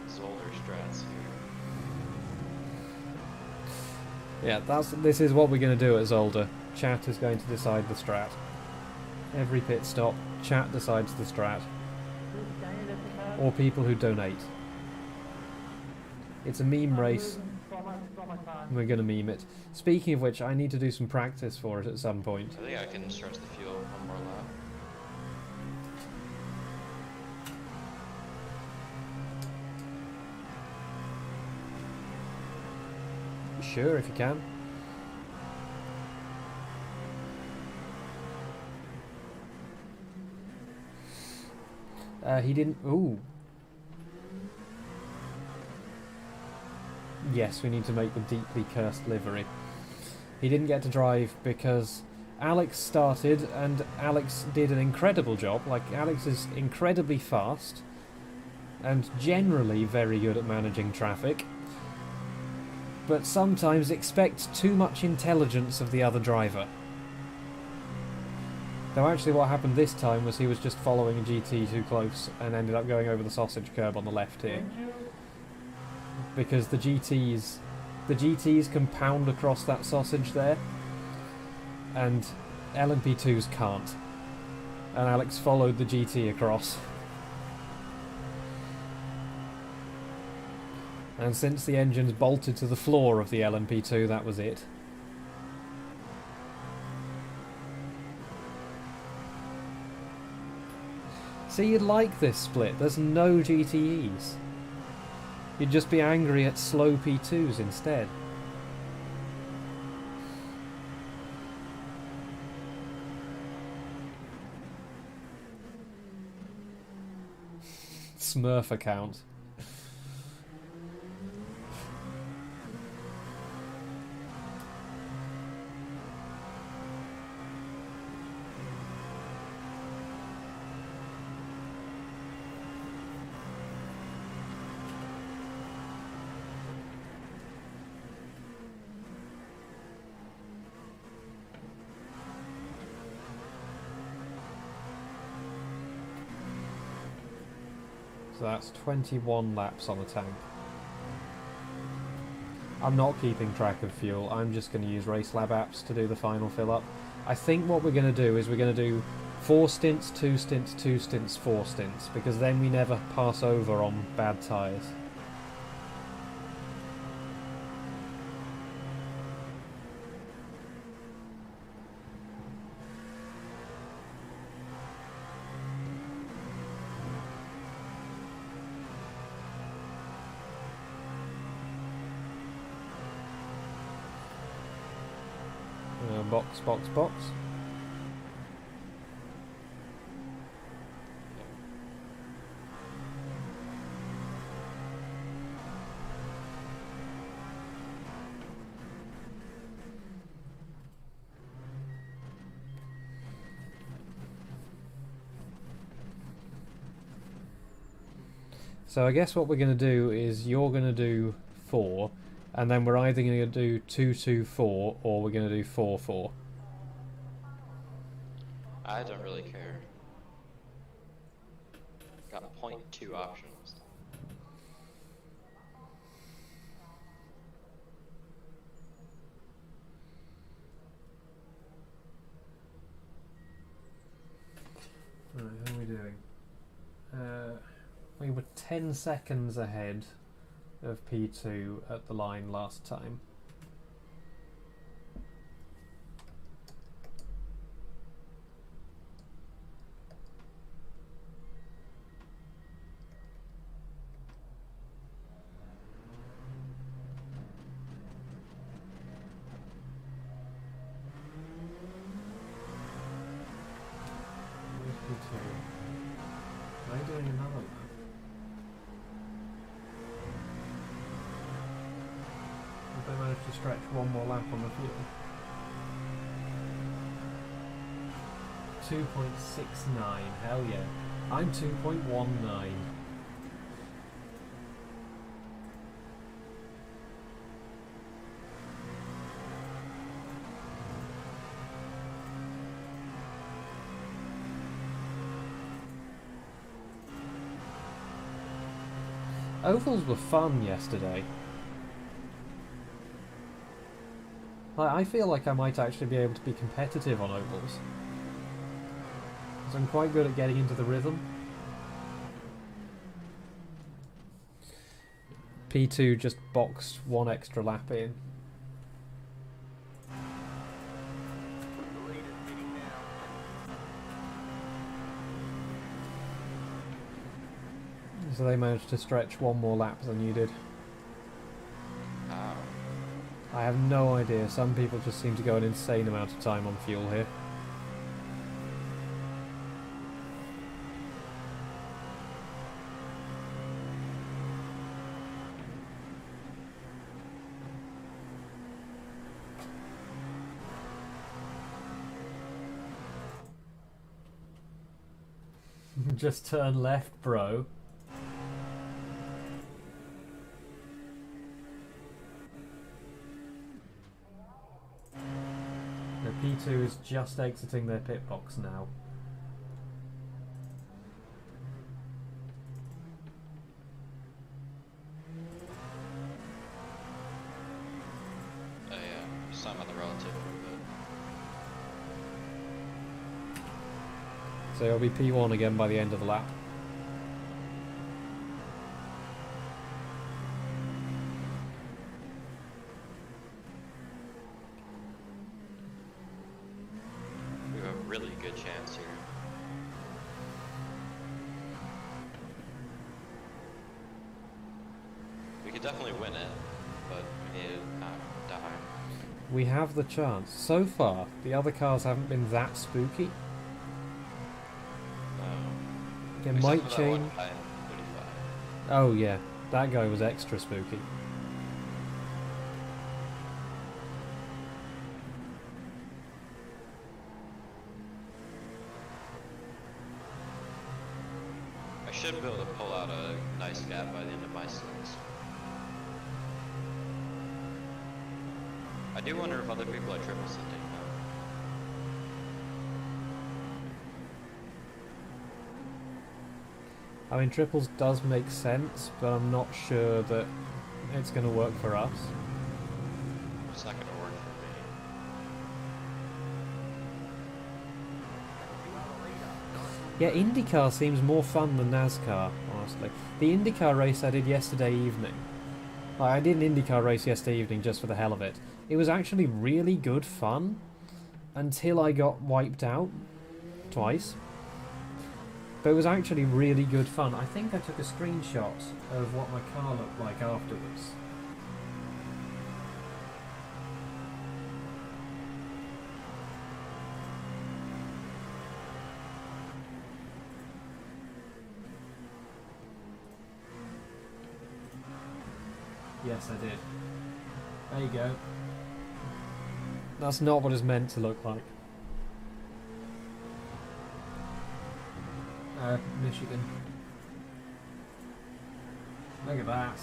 Zolder strats here. Yeah, this is what we're going to do at Zolder. Chat is going to decide the strat. Every pit stop, chat decides the strat. Or people who donate. It's a meme race. We're going to meme it. Speaking of which, I need to do some practice for it at some point. I think I can stretch the fuel one more lap. Sure, if you can. He didn't... Ooh. Yes, we need to make the deeply cursed livery. He didn't get to drive because Alex started and Alex did an incredible job. Like, Alex is incredibly fast and generally very good at managing traffic, but sometimes expect too much intelligence of the other driver. Though actually what happened this time was he was just following a GT too close and ended up going over the sausage curb on the left here. Because the GTs can pound across that sausage there, and LMP2s can't. And Alex followed the GT across. And since the engine's bolted to the floor of the LMP2, that was it. See, you'd like this split. There's no GTEs. You'd just be angry at slow P2s instead. Smurf account. So that's 21 laps on the tank. I'm not keeping track of fuel, I'm just going to use RaceLab apps to do the final fill up. I think what we're going to do is we're going to do 4 stints, 2 stints, 2 stints, 4 stints, because then we never pass over on bad tyres. Box, box, box. So I guess what we're going to do is you're going to do 4, and then we're either going to do 2-2-4 or we're going to do 4-4. I don't really care. Got 0.2 options. Right, how are we doing? We were 10 seconds ahead of P2 at the line last time. Where's P2? Are they doing another lap? Have they managed to stretch one more lap on the fuel? 2.69, hell yeah. I'm 2.19. Ovals were fun yesterday. I feel like I might actually be able to be competitive on ovals. Because I'm quite good at getting into the rhythm. P2 just boxed one extra lap in. The lead is pitting now. So they managed to stretch one more lap than you did. Ow. I have no idea. Some people just seem to go an insane amount of time on fuel here. Just turn left, bro. The P2 is just exiting their pit box now. Oh yeah, some on the relative a little bit. So it'll be P1 again by the end of the lap. really good chance here. We could definitely win it, but we need to not die. We have the chance. So far, the other cars haven't been that spooky. It Except might for that change. one guy in 35. Oh yeah, that guy was extra spooky. I should be able to pull out a nice gap by the end of my stints. I do wonder if other people are triple sitting now. I mean, triples does make sense, but I'm not sure that it's going to work for us. It's not going to work for me. Yeah, IndyCar seems more fun than NASCAR, honestly. The IndyCar race I did yesterday evening, like, I did an IndyCar race yesterday evening just for the hell of it. It was actually really good fun until I got wiped out twice. But it was actually really good fun. I think I took a screenshot of what my car looked like afterwards. Yes, I did. There you go. That's not what it's meant to look like. Michigan. Look at that.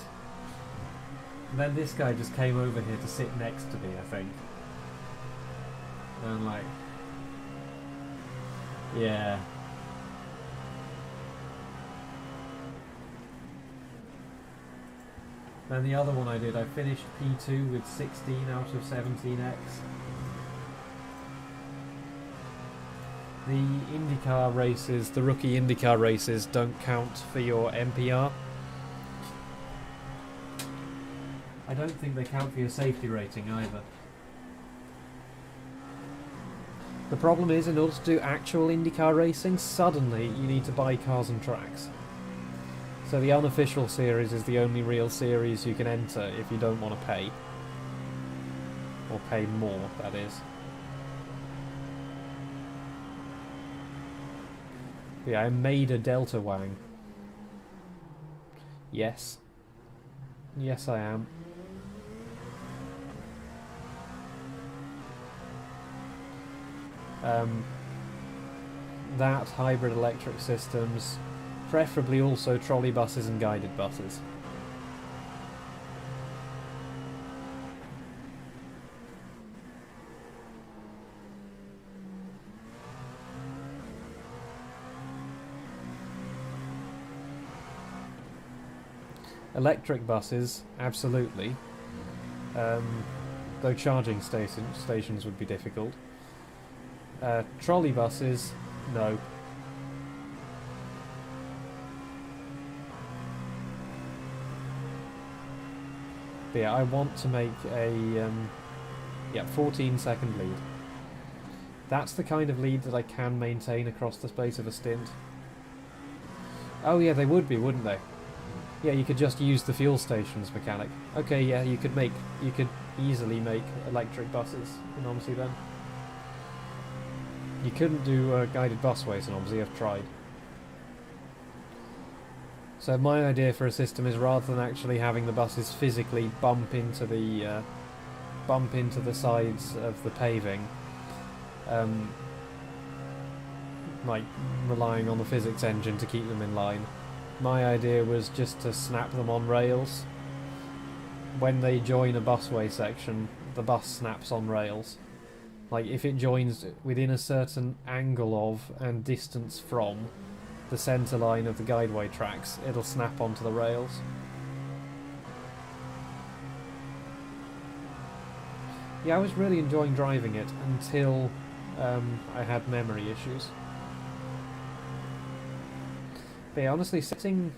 And then this guy just came over here to sit next to me, I think. And I'm like... Yeah. Then the other one I did, I finished P2 with 16 out of 17x. The IndyCar races, the rookie IndyCar races, don't count for your MPR. I don't think they count for your safety rating either. The problem is, in order to do actual IndyCar racing, suddenly you need to buy cars and tracks. So the unofficial series is the only real series you can enter if you don't want to pay. Or pay more, that is. Yeah, I made a Delta Wang. Yes. Yes, I am. That, hybrid electric systems, preferably also trolley buses and guided buses. Electric buses, absolutely. Though charging stations would be difficult. Trolley buses, no. But yeah, I want to make a 14-second lead. That's the kind of lead that I can maintain across the space of a stint. Oh yeah, they would be, wouldn't they? Yeah, you could just use the fuel stations mechanic. Okay, yeah, you could easily make electric buses in OMSI then. You couldn't do guided busways in OMSI, I've tried. So my idea for a system is, rather than actually having the buses physically bump into the sides of the paving, like relying on the physics engine to keep them in line, my idea was just to snap them on rails. When they join a busway section, the bus snaps on rails. Like, if it joins within a certain angle of and distance from the centre line of the guideway tracks, it'll snap onto the rails. Yeah, I was really enjoying driving it until I had memory issues. But yeah, honestly, setting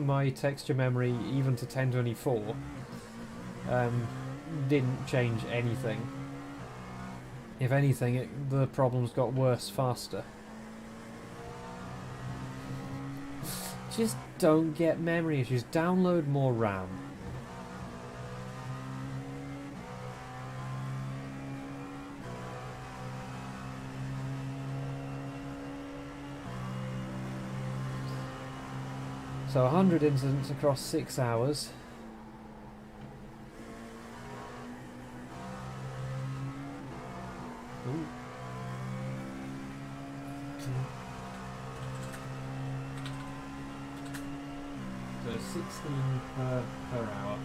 my texture memory even to 1024 didn't change anything. If anything, the problems got worse faster. Just don't get memory issues. Download more RAM. So 100 incidents across 6 hours. Ooh. So 16 per hour.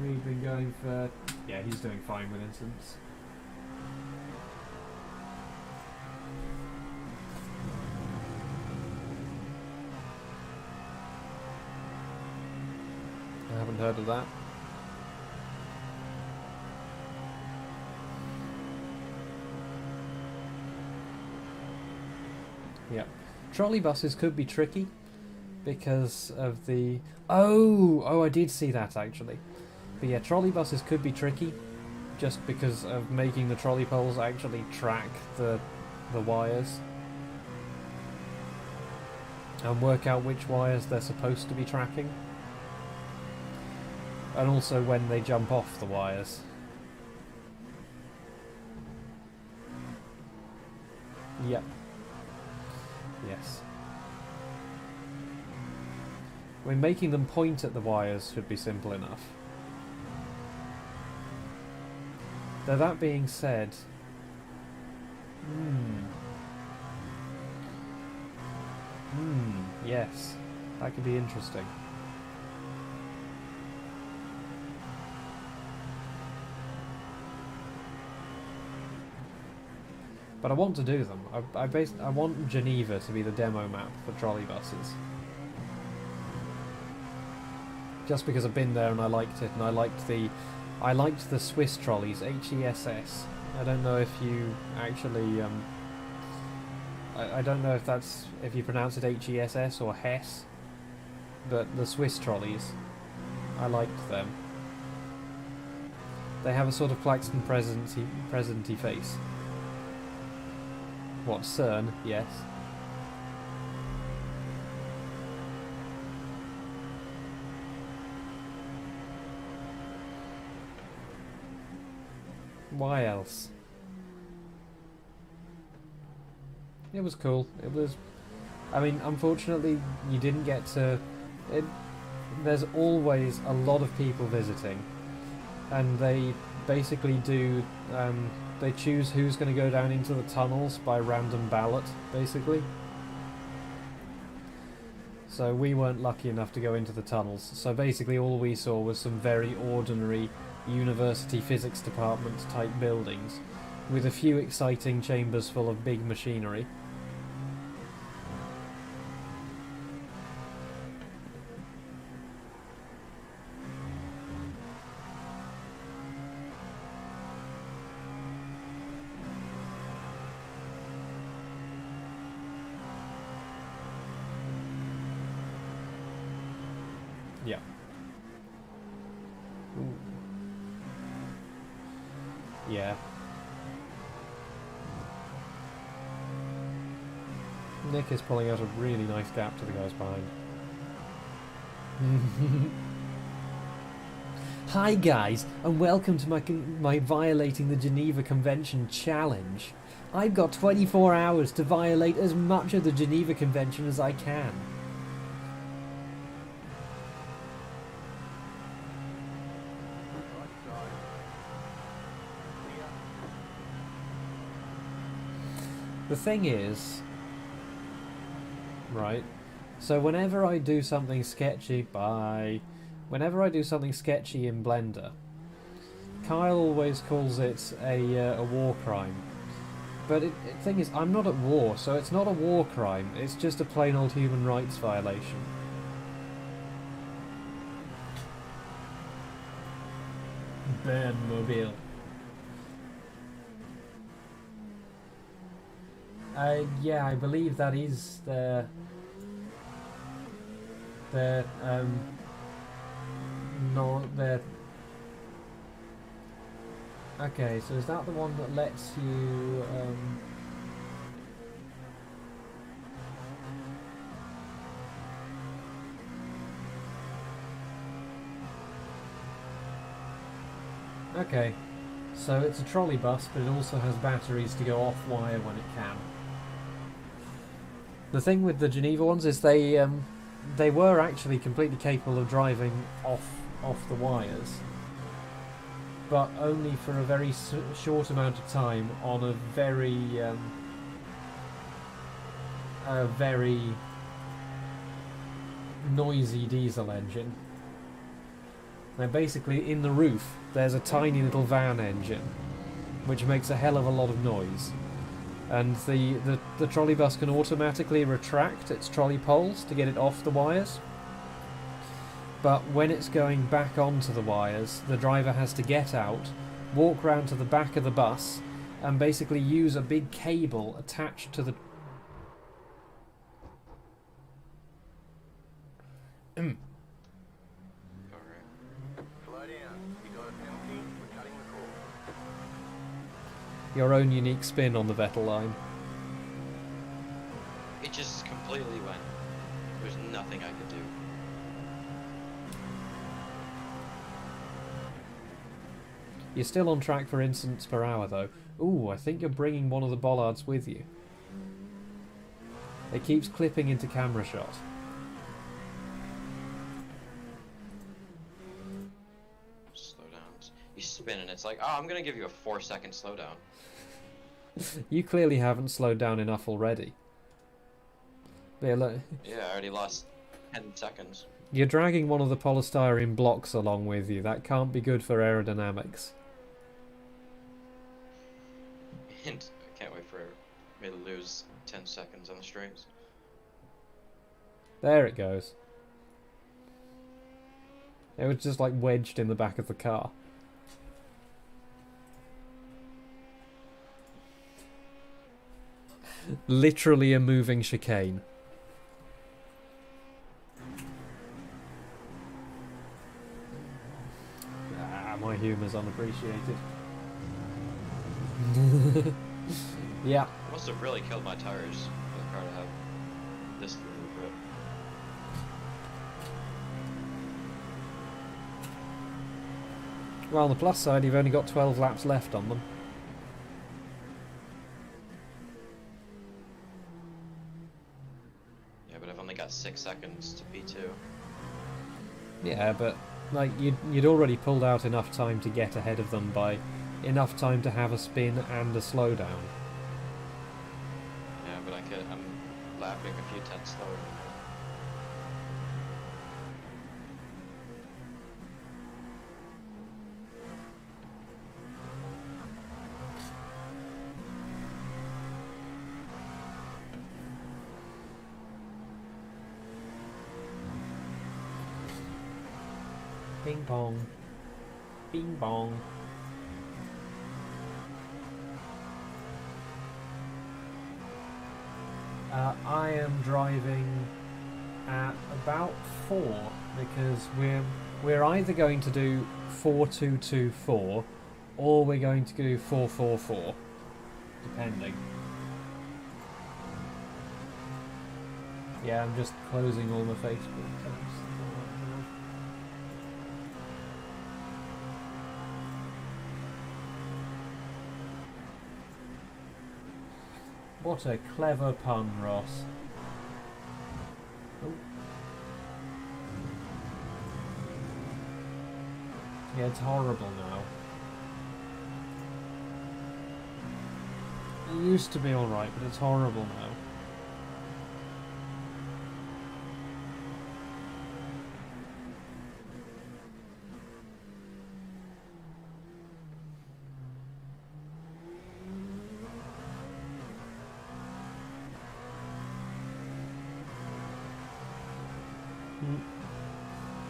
We've been going for... Yeah, he's doing fine with incidents. I haven't heard of that. Yep. Trolley buses could be tricky because of the... Oh, I did see that actually. But yeah, trolley buses could be tricky just because of making the trolley poles actually track the wires and work out which wires they're supposed to be tracking. And also when they jump off the wires. Yep. Yes. I mean, making them point at the wires should be simple enough. Though that being said... yes. That could be interesting. But I want to do them. I want Geneva to be the demo map for trolley buses. Just because I've been there and I liked it, and I liked the Swiss trolleys, HESS. I don't know if you actually I don't know if you pronounce it HESS or Hess, but the Swiss trolleys, I liked them. They have a sort of Claxton presenty face. What, CERN? Yes. Why else? It was cool. It was... I mean, unfortunately, you didn't get to... There's always a lot of people visiting. And they basically do... they choose who's going to go down into the tunnels by random ballot, basically. So we weren't lucky enough to go into the tunnels. So basically all we saw was some very ordinary university physics department type buildings with a few exciting chambers full of big machinery. Yeah. Ooh. Yeah. Nick is pulling out a really nice gap to the guys behind. Hi guys, and welcome to my Violating the Geneva Convention challenge. I've got 24 hours to violate as much of the Geneva Convention as I can. The thing is, right, so whenever I do something sketchy whenever I do something sketchy in Blender, Kyle always calls it a war crime. But the thing is, I'm not at war, so it's not a war crime, it's just a plain old human rights violation. Burnmobile. Yeah, I believe that is their Okay, so is that the one that lets you... Okay, so it's a trolley bus, but it also has batteries to go off-wire when it can. The thing with the Geneva ones is they were actually completely capable of driving off the wires, but only for a very short amount of time on a very noisy diesel engine. Now basically in the roof there's a tiny little van engine which makes a hell of a lot of noise, and the trolley bus can automatically retract its trolley poles to get it off the wires, but when it's going back onto the wires the driver has to get out, walk round to the back of the bus and basically use a big cable attached to the Alright. Slow down. You got a penalty for cutting the cord. your own unique spin on the Vettel line. It just completely went. There's nothing I could do. You're still on track for incidents per hour though. Ooh, I think you're bringing one of the bollards with you. It keeps clipping into camera shot. Slowdowns. You spin and it's like, oh, I'm gonna give you a 4-second slowdown. You clearly haven't slowed down enough already. Yeah, look, Yeah, I already lost 10 seconds. you're dragging one of the polystyrene blocks along with you. That can't be good for aerodynamics. And I can't wait for me to lose 10 seconds on the straights. There it goes. It was just like wedged in the back of the car. Literally a moving chicane. Ah, my humour's unappreciated. Yeah. It must have really killed my tires for the car to have this little grip. Well, on the plus side, you've only got 12 laps left on them. Yeah, but I've only got 6 seconds to P2. Yeah, but like you'd already pulled out enough time to get ahead of them by enough time to have a spin and a slowdown. Yeah, but I'm lapping a few tenths slower. Ping pong. Bing bong. I am driving at about 4 because we're either going to do 4224 or we're going to do 444, depending. Yeah, I'm just closing all my Facebook tabs. What a clever pun, Ross. Oh. Yeah, it's horrible now. It used to be alright, but it's horrible now.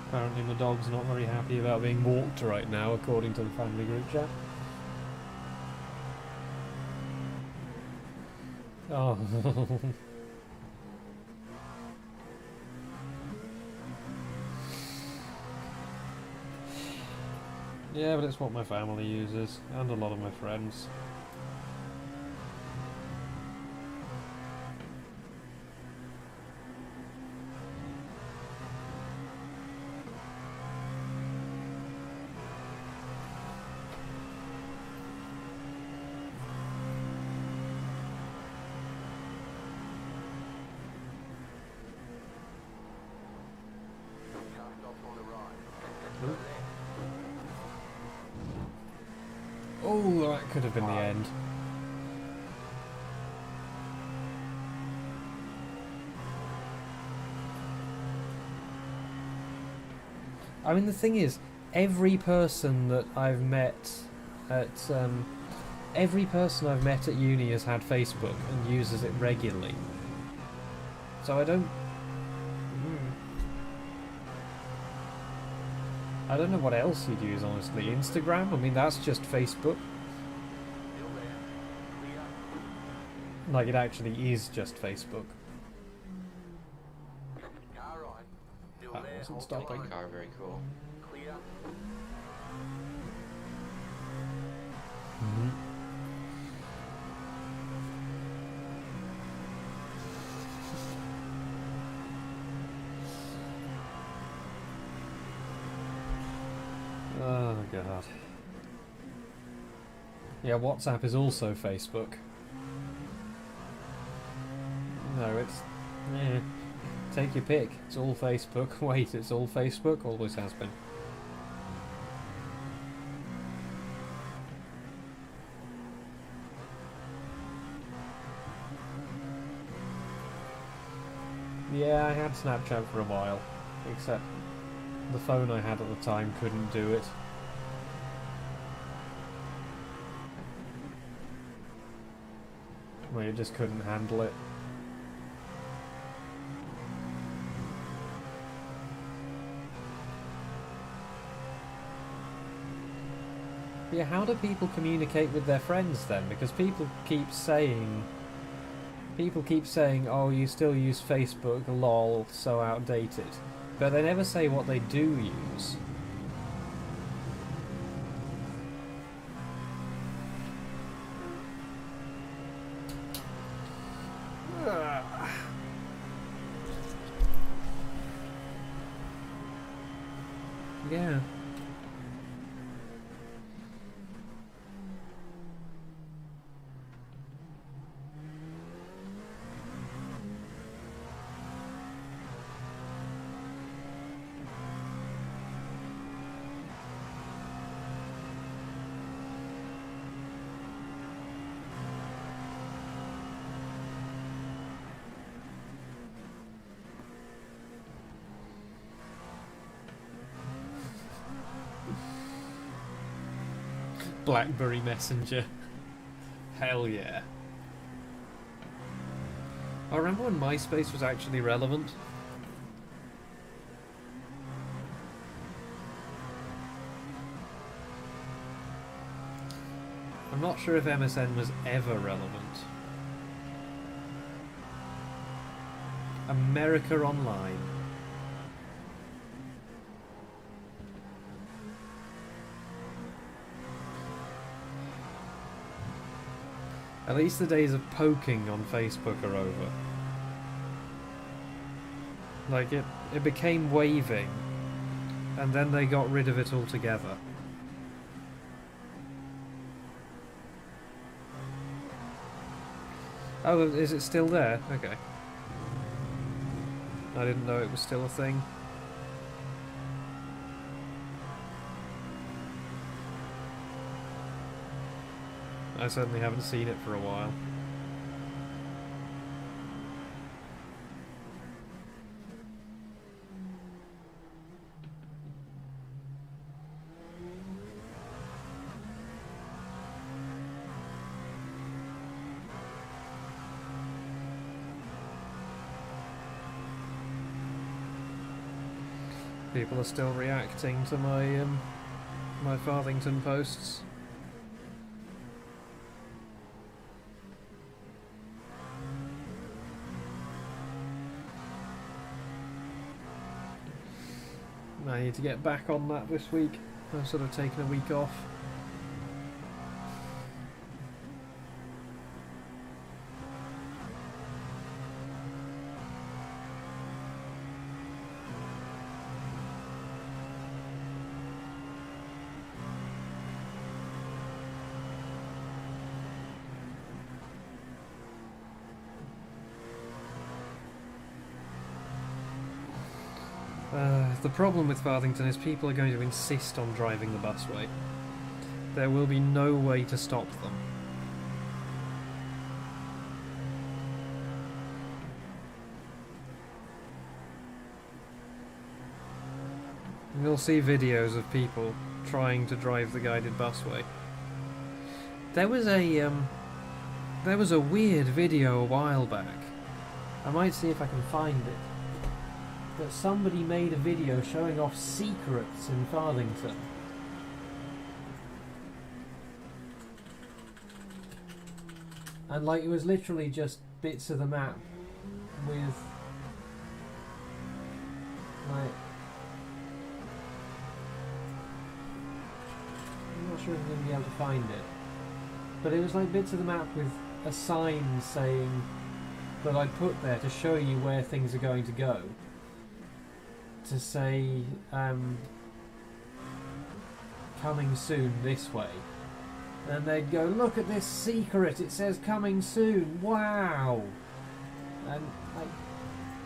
Apparently my dog's not very happy about being walked right now, according to the family group chat. Oh. Yeah, but it's what my family uses, and a lot of my friends. Car stops on the right. Oop. Oh, that could have been the end. I mean, the thing is, every person that I've met at every person I've met at uni has had Facebook and uses it regularly. So I don't. I don't know what else you'd use, honestly. Instagram? I mean, that's just Facebook. Still there. Clear. Like, it actually is just Facebook. Car right. Still That there. wasn't Hold stopping. the line. Car, very cool. Clear. Mm-hmm. Oh, God. Yeah, WhatsApp is also Facebook. No, it's... Yeah. Take your pick. It's all Facebook. Wait, it's all Facebook? Always has been. Yeah, I had Snapchat for a while. Except the phone I had at the time couldn't do it. Well, it just couldn't handle it. Yeah, how do people communicate with their friends then? Because people keep saying, oh, you still use Facebook, lol, so outdated. But they never say what they do use. Yeah. BlackBerry Messenger. Hell yeah. I remember when MySpace was actually relevant. I'm not sure if MSN was ever relevant. America Online. At least the days of poking on Facebook are over. Like, it became waving, and then they got rid of it altogether. Oh, is it still there? Okay. I didn't know it was still a thing. I certainly haven't seen it for a while. People are still reacting to my my Farthington posts. I need to get back on that this week. I've sort of taken a week off. The problem with Farthington is people are going to insist on driving the busway. There will be no way to stop them. You'll see videos of people trying to drive the guided busway. There was a weird video a while back. I might see if I can find it. But somebody made a video showing off secrets in Farthington. And like it was literally just bits of the map with like I'm not sure if I'm going to be able to find it. But it was like bits of the map with a sign saying that I'd put there to show you where things are going to go. To say, coming soon this way. And they'd go, look at this secret, it says coming soon, wow! And, like,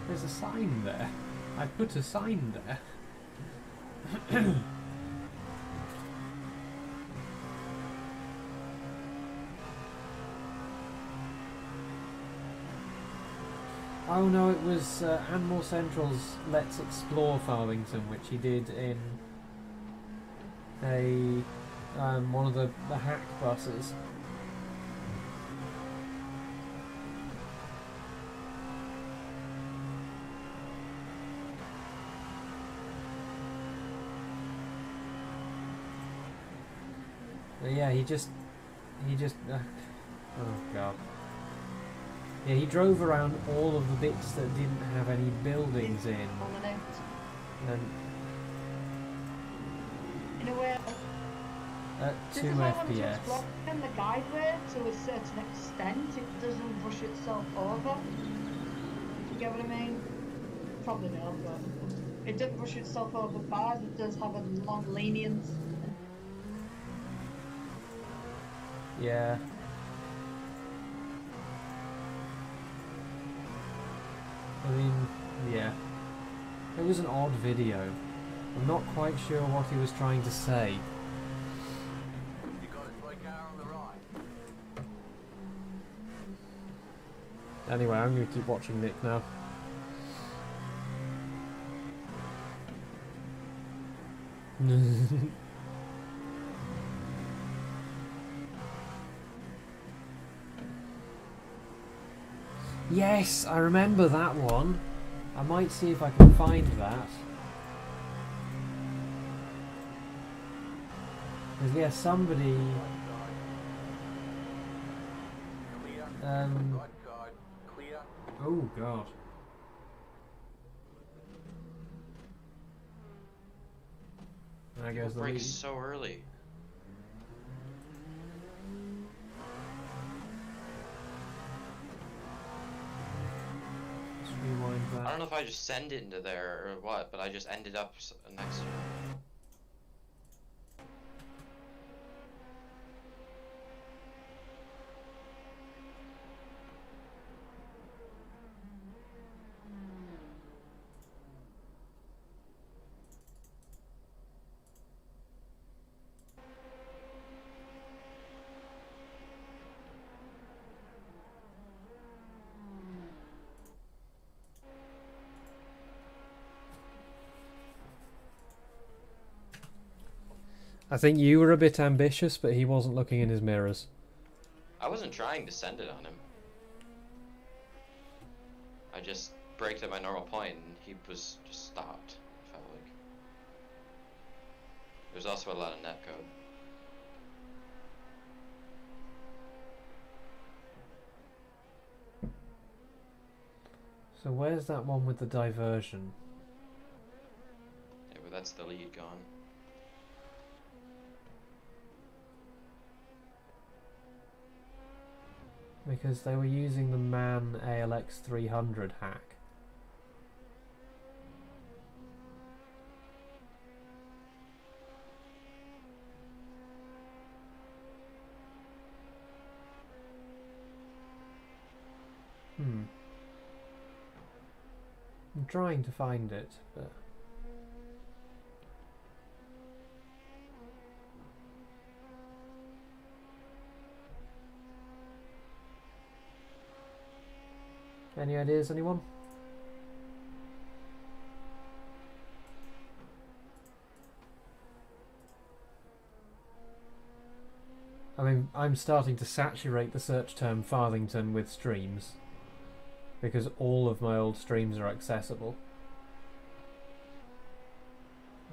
there's a sign there. I put a sign there. Oh no, it was Animal Central's Let's Explore Farthington, which he did in a one of the hack buses. But yeah, he just oh god. Yeah, he drove around all of the bits that didn't have any buildings in. And in a way, at 2 FPS. In the guideway to a certain extent, it doesn't push itself over. If you get what I mean? Probably not, but it doesn't push itself over bars. It does have a long lenience. Yeah. I mean, yeah. It was an odd video. I'm not quite sure what he was trying to say. You got a toy car on the right. Anyway, I'm going to keep watching Nick now. Yes, I remember that one. I might see if I can find that. Because yeah, somebody Clear. oh god. There goes the Break lead. so early. Let's rewind that. I don't know if I just send it into there or what, but I just ended up next to her. I think you were a bit ambitious, but he wasn't looking in his mirrors. I wasn't trying to send it on him. I just braked at my normal point and he was just stopped, it felt like. There's also a lot of netcode. So where's that one with the diversion? Yeah, but that's the lead gone. Because they were using the MAN ALX 300 hack. I'm trying to find it, but... Any ideas, anyone? I mean, I'm starting to saturate the search term Farthington with streams, because all of my old streams are accessible.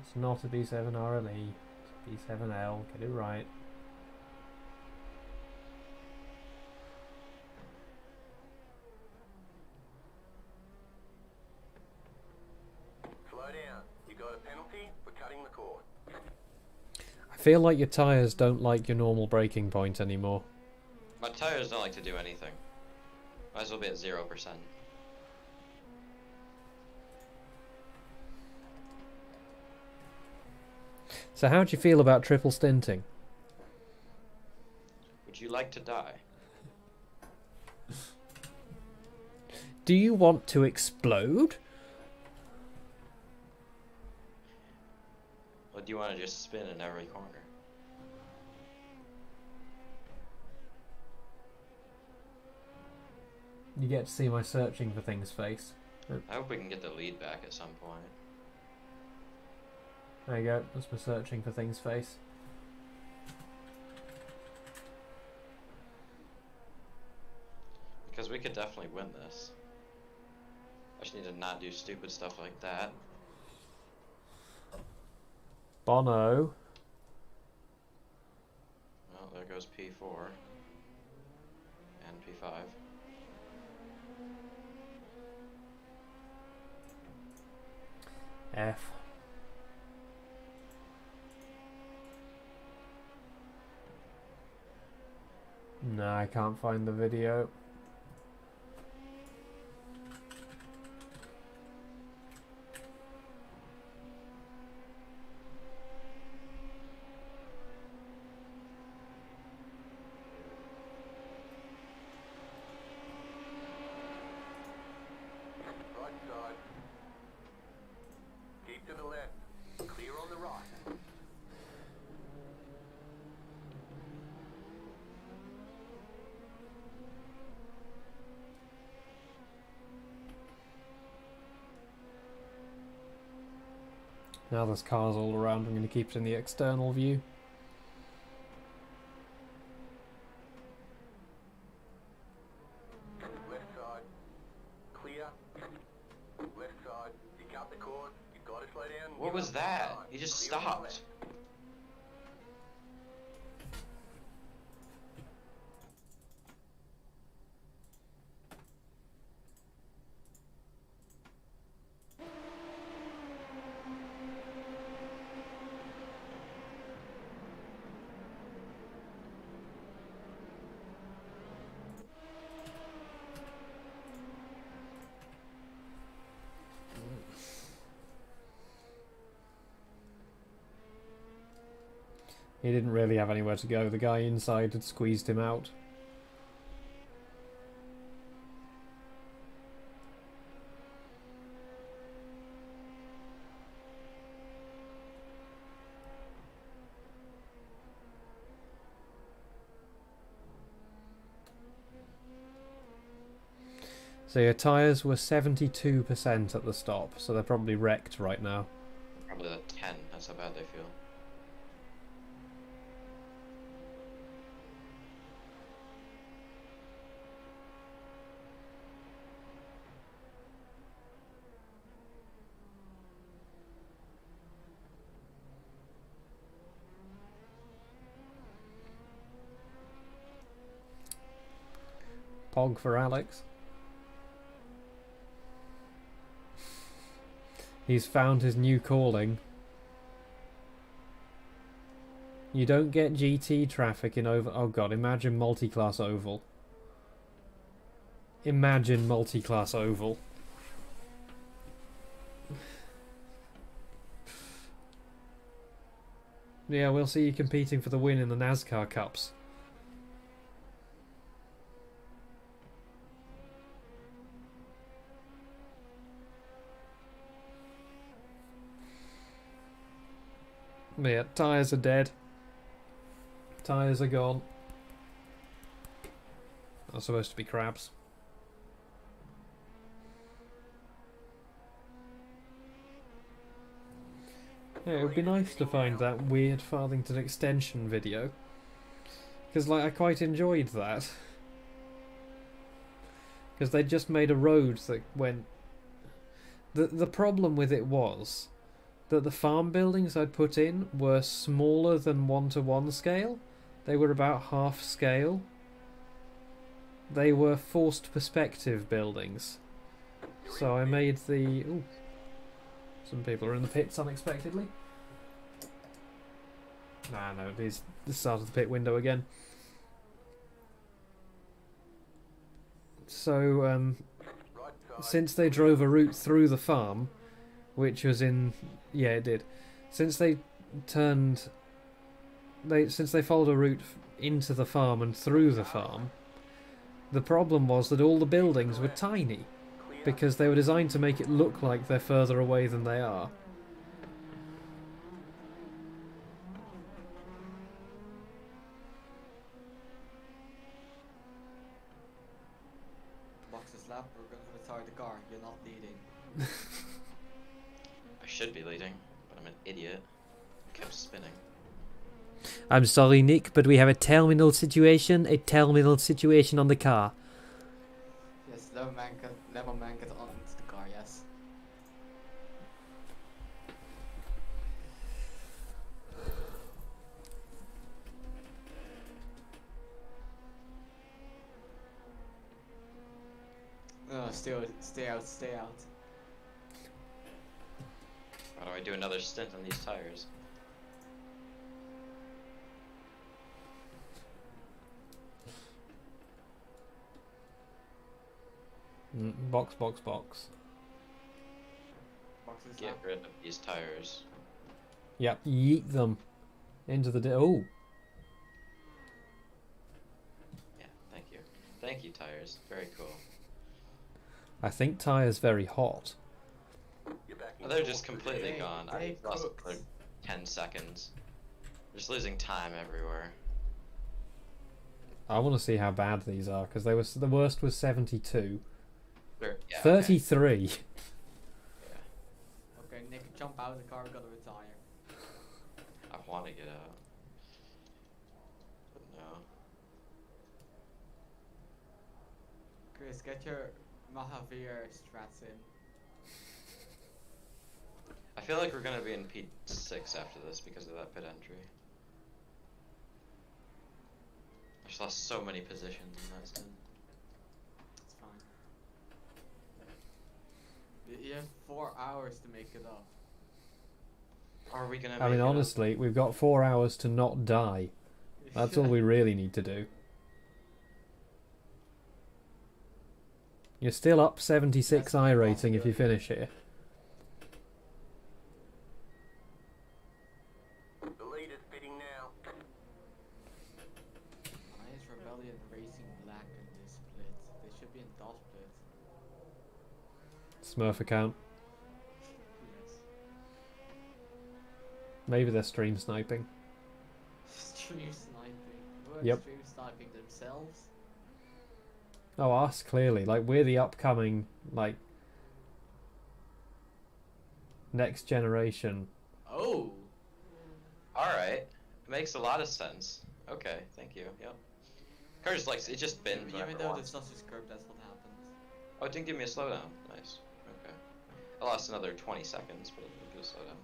It's not a B7 RLE, it's a B7L, get it right. Slow down. You got a penalty for cutting the cord. I feel like your tyres don't like your normal braking point anymore. My tires don't like to do anything. Might as well be at 0%. So how do you feel about triple stinting? Would you like to die? Do you want to explode? Or do you want to just spin in every corner? You get to see my searching for things face. I hope we can get the lead back at some point. There you go, that's my searching for things face. Because we could definitely win this. I just need to not do stupid stuff like that. Bono. Well, there goes P4. And P5. F. No, I can't find the video. Right side. Keep to the left. Clear on the right. Now there's cars all around, I'm going to keep it in the external view. Left side. Clear. Left side. You cut the cord. You gotta slow down. What Give was up that? time. He just Clear on the stopped. left. He didn't really have anywhere to go, the guy inside had squeezed him out. So your tyres were 72% at the stop, so they're probably wrecked right now. Probably like 10. That's how bad they feel. Pog for Alex. He's found his new calling. You don't get GT traffic in over... Oh god, imagine multi-class oval. imagine multi-class oval. Yeah, we'll see you competing for the win in the NASCAR Cups. Yeah, tyres are dead. Tyres are gone. Are supposed to be crabs. Yeah, it would be nice to find that weird Farthington extension video. Because, like, I quite enjoyed that. Because they just made a road that went... The problem with it was that the farm buildings I'd put in were smaller than 1:1 scale. They were about half scale. They were forced perspective buildings. So I made the... Ooh. Some people are in the pits unexpectedly. Nah, no, it is the start of the pit window again. So, since they drove a route through the farm, which was in... Yeah, it did. Since they turned... Since they followed a route into the farm and through the farm, the problem was that all the buildings were tiny, because they were designed to make it look like they're further away than they are. Box is lap, we're going to retire the car. You're not leading. I should be leading, but I'm an idiot. I kept spinning. I'm sorry, Nick, but we have a terminal situation on the car. Yes, level man get on into the car, yes. No, stay out. How do I do another stint on these tires? Box. Box is Get lap. rid of these tires. Yep, yeet them into the... Oh! Yeah, thank you. Thank you, tires. Very cool. I think tyre's very hot. Oh, they're just completely gone. I They lost cooked. like 10 seconds. Just losing time everywhere. I want to see how bad these are, because they were the worst was 72. Yeah, 33. Okay. Okay, Nick, jump out of the car, we gotta retire. I want to get out. But no. Chris, get your Mahavir strats in. I feel like we're gonna be in P6 after this because of that pit entry. I just lost so many positions in that stint. It's fine. You have 4 hours to make it up. Are we gonna? I mean, honestly, we've got 4 hours to not die. That's all we really need to do. You're still up 76 I rating if you finish here. The leader's pitting now. Why is Rebellion racing black in this split? They should be in dot split. Smurf account. Yes. Maybe they're stream sniping. Stream sniping. Who are Yep. stream sniping themselves? Oh, us, clearly. Like, we're the upcoming, like, next generation. Oh! Alright. Makes a lot of sense. Okay, thank you. Yep. Car just like, it just spins Even whenever it though the wants. sausage curve, that's what happens. Oh, it didn't give me a slowdown. Nice. Okay. I lost another 20 seconds, but it didn't slow down.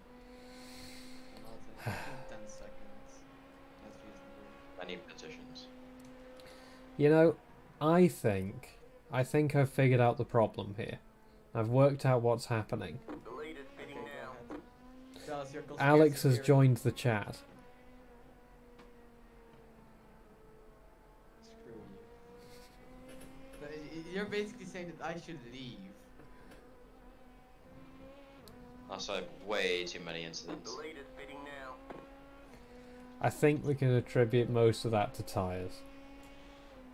About 10 seconds. That's reasonable. Many positions. You know, I think I've figured out the problem here. I've worked out what's happening. The leader's pitting Okay, now. go ahead. Tell us your Alex has conspiracy joined the chat. theory. Screw you. Your you're basically saying that I should leave. Also, I have way too many incidents. The leader's pitting now. I think we can attribute most of that to tyres.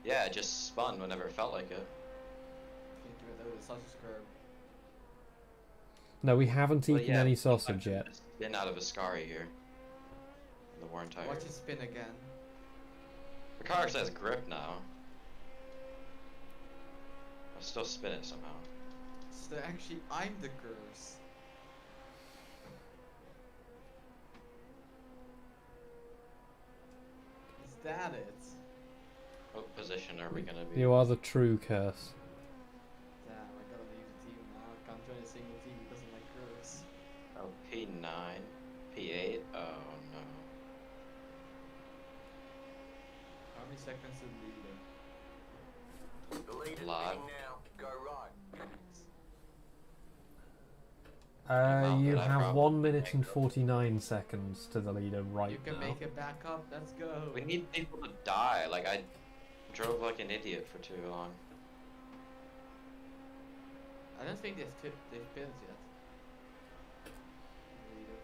Yeah, it just spun whenever it felt like it. Can't give it over the sausage curb. No, we haven't Well, eaten yeah, any sausage I've yet. been out of Ascari here. The worn tire. Watch it spin again. The car actually has grip now. I still spin it somehow. So actually, I'm the curse. Is that it? What position are we gonna be? You are the true curse. Damn, I gotta leave the team now. I can't join a single team because of my curse. Oh, P9, P8. Oh no. How many seconds to the leader? The leader's Lot. pitting now. Go right. You But I have probably 1 minute and make it. 49 seconds to the leader right You can now. make it back up. Let's go. We need people to die. Like, I drove like an idiot for too long. I don't think they've pitted yet. Leader.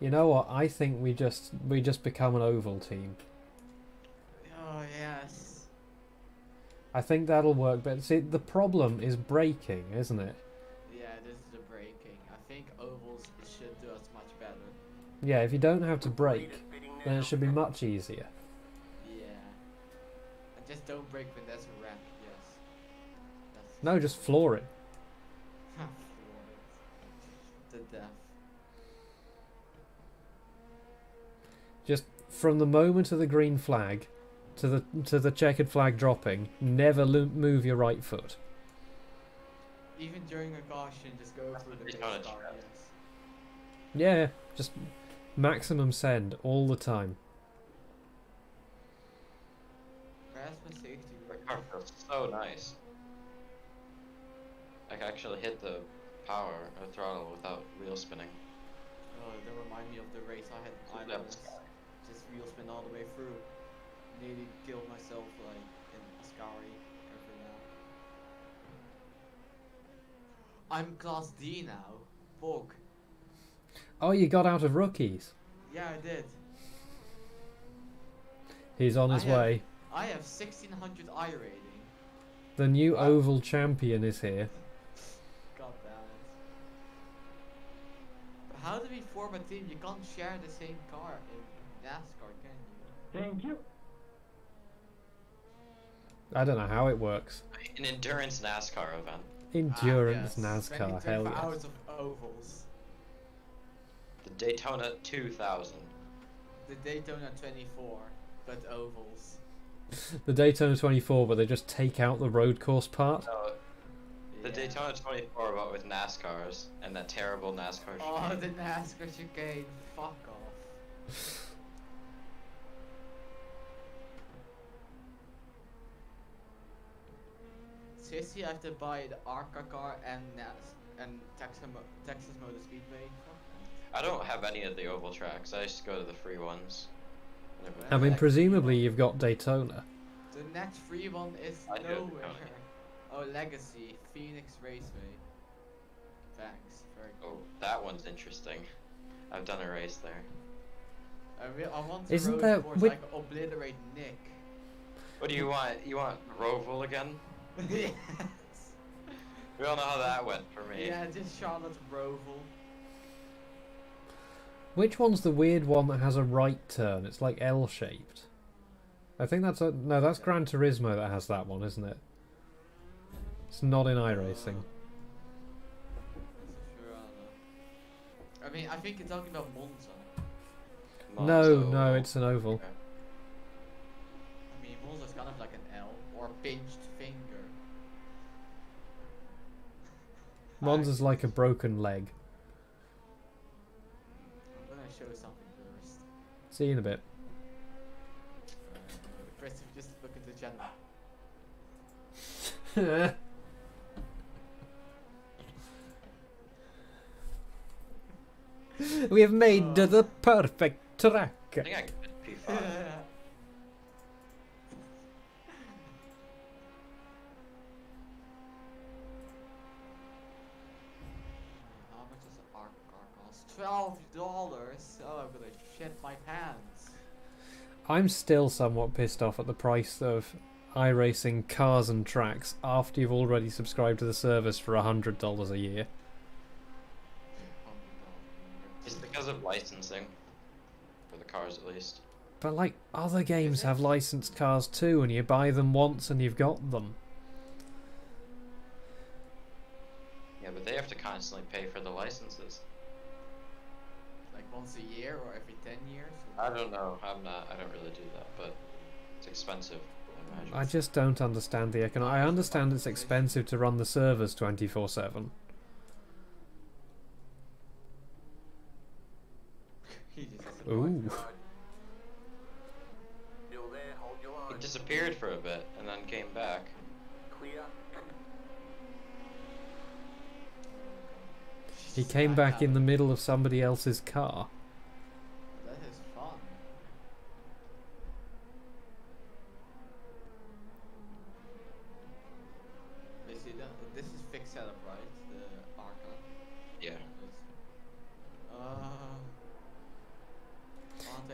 You know what? I think we just become an oval team. Oh yes. I think that'll work. But see, the problem is braking, isn't it? Yeah, this is the braking. I think ovals should do us much better. Yeah, if you don't have to Leader's brake, pitting then now. it should be much easier. Yeah. And just don't brake when there's a ramp. Yes. That's No, just floor it. to death. Just from the moment of the green flag to the checkered flag dropping, never move your right foot. Even during a caution, just go through the It's pit not a stop. trap. Yes. Yeah, just maximum send all the time. Where's my safety The ring? car feels so nice. I can actually hit the power or throttle without wheel spinning. Oh, that remind me of the race I had in Yeah. iELMS. Just wheel spin all the way through. Nearly killed myself like in Ascari every now. I'm class D now. Bog. Oh, you got out of rookies. Yeah, I did. He's on his I have- way. I have 1600 I rating. The new Wow. oval champion is here. God damn it. But how do we form a team? You can't share the same car in NASCAR, can you? Thank you. I don't know how it works. An endurance NASCAR event. Endurance Ah, yes. NASCAR, 20 hell yes. hours of ovals. The Daytona 2000. The Daytona 24, but ovals. The Daytona 24, where they just take out the road course part. No, the Yeah. Daytona 24, but with NASCARs and that terrible NASCAR. Oh, chicane. the NASCAR chicane. Fuck off. Seriously, I have to buy the ARCA car and Texas Motor Speedway. Fuck I don't have any of the oval tracks. I just go to the free ones. I mean, presumably you've got Daytona. that. The next free one is I do have nowhere. Daytona. Oh, Legacy, Phoenix Raceway. Thanks. Very Oh, cool. that one's interesting. I've done a race there. I want to Isn't road there course which- I can obliterate Nick. What do you want? You want Roval again? Yes. We all know how that went for me. Yeah, just Charlotte Roval. Which one's the weird one that has a right turn? It's like L-shaped. I think that's that's Gran Turismo that has that one, isn't it? It's not in iRacing. Sure, I mean, I think you're talking about Monza. No, Monza. no, it's an oval. Okay. I mean, Monza's kind of like an L or a pinched finger. Monza's like a broken leg. I'm gonna show something first. See you in a bit. First, if you just look at the channel. We have made the perfect track. I think I can P5. How much does an art car cost? $12. Oh, I'm gonna shit my pants. I'm still somewhat pissed off at the price of iRacing cars and tracks after you've already subscribed to the service for $100 a year. It's because of licensing. For the cars, at least. But like, other games have licensed cars too, and you buy them once and you've got them. Yeah, but they have to constantly pay for the licenses. Like once a year or every 10 years? I don't know. I don't really do that, but it's expensive, I imagine. I just don't understand the I understand it's expensive to run the servers 24/7. He just has a Ooh. Still there, hold your line. It disappeared for a bit and then came back. Clear. He came back in the middle of somebody else's car. That is fun. Basically, this is fixed setup, right? The Arca. Yeah.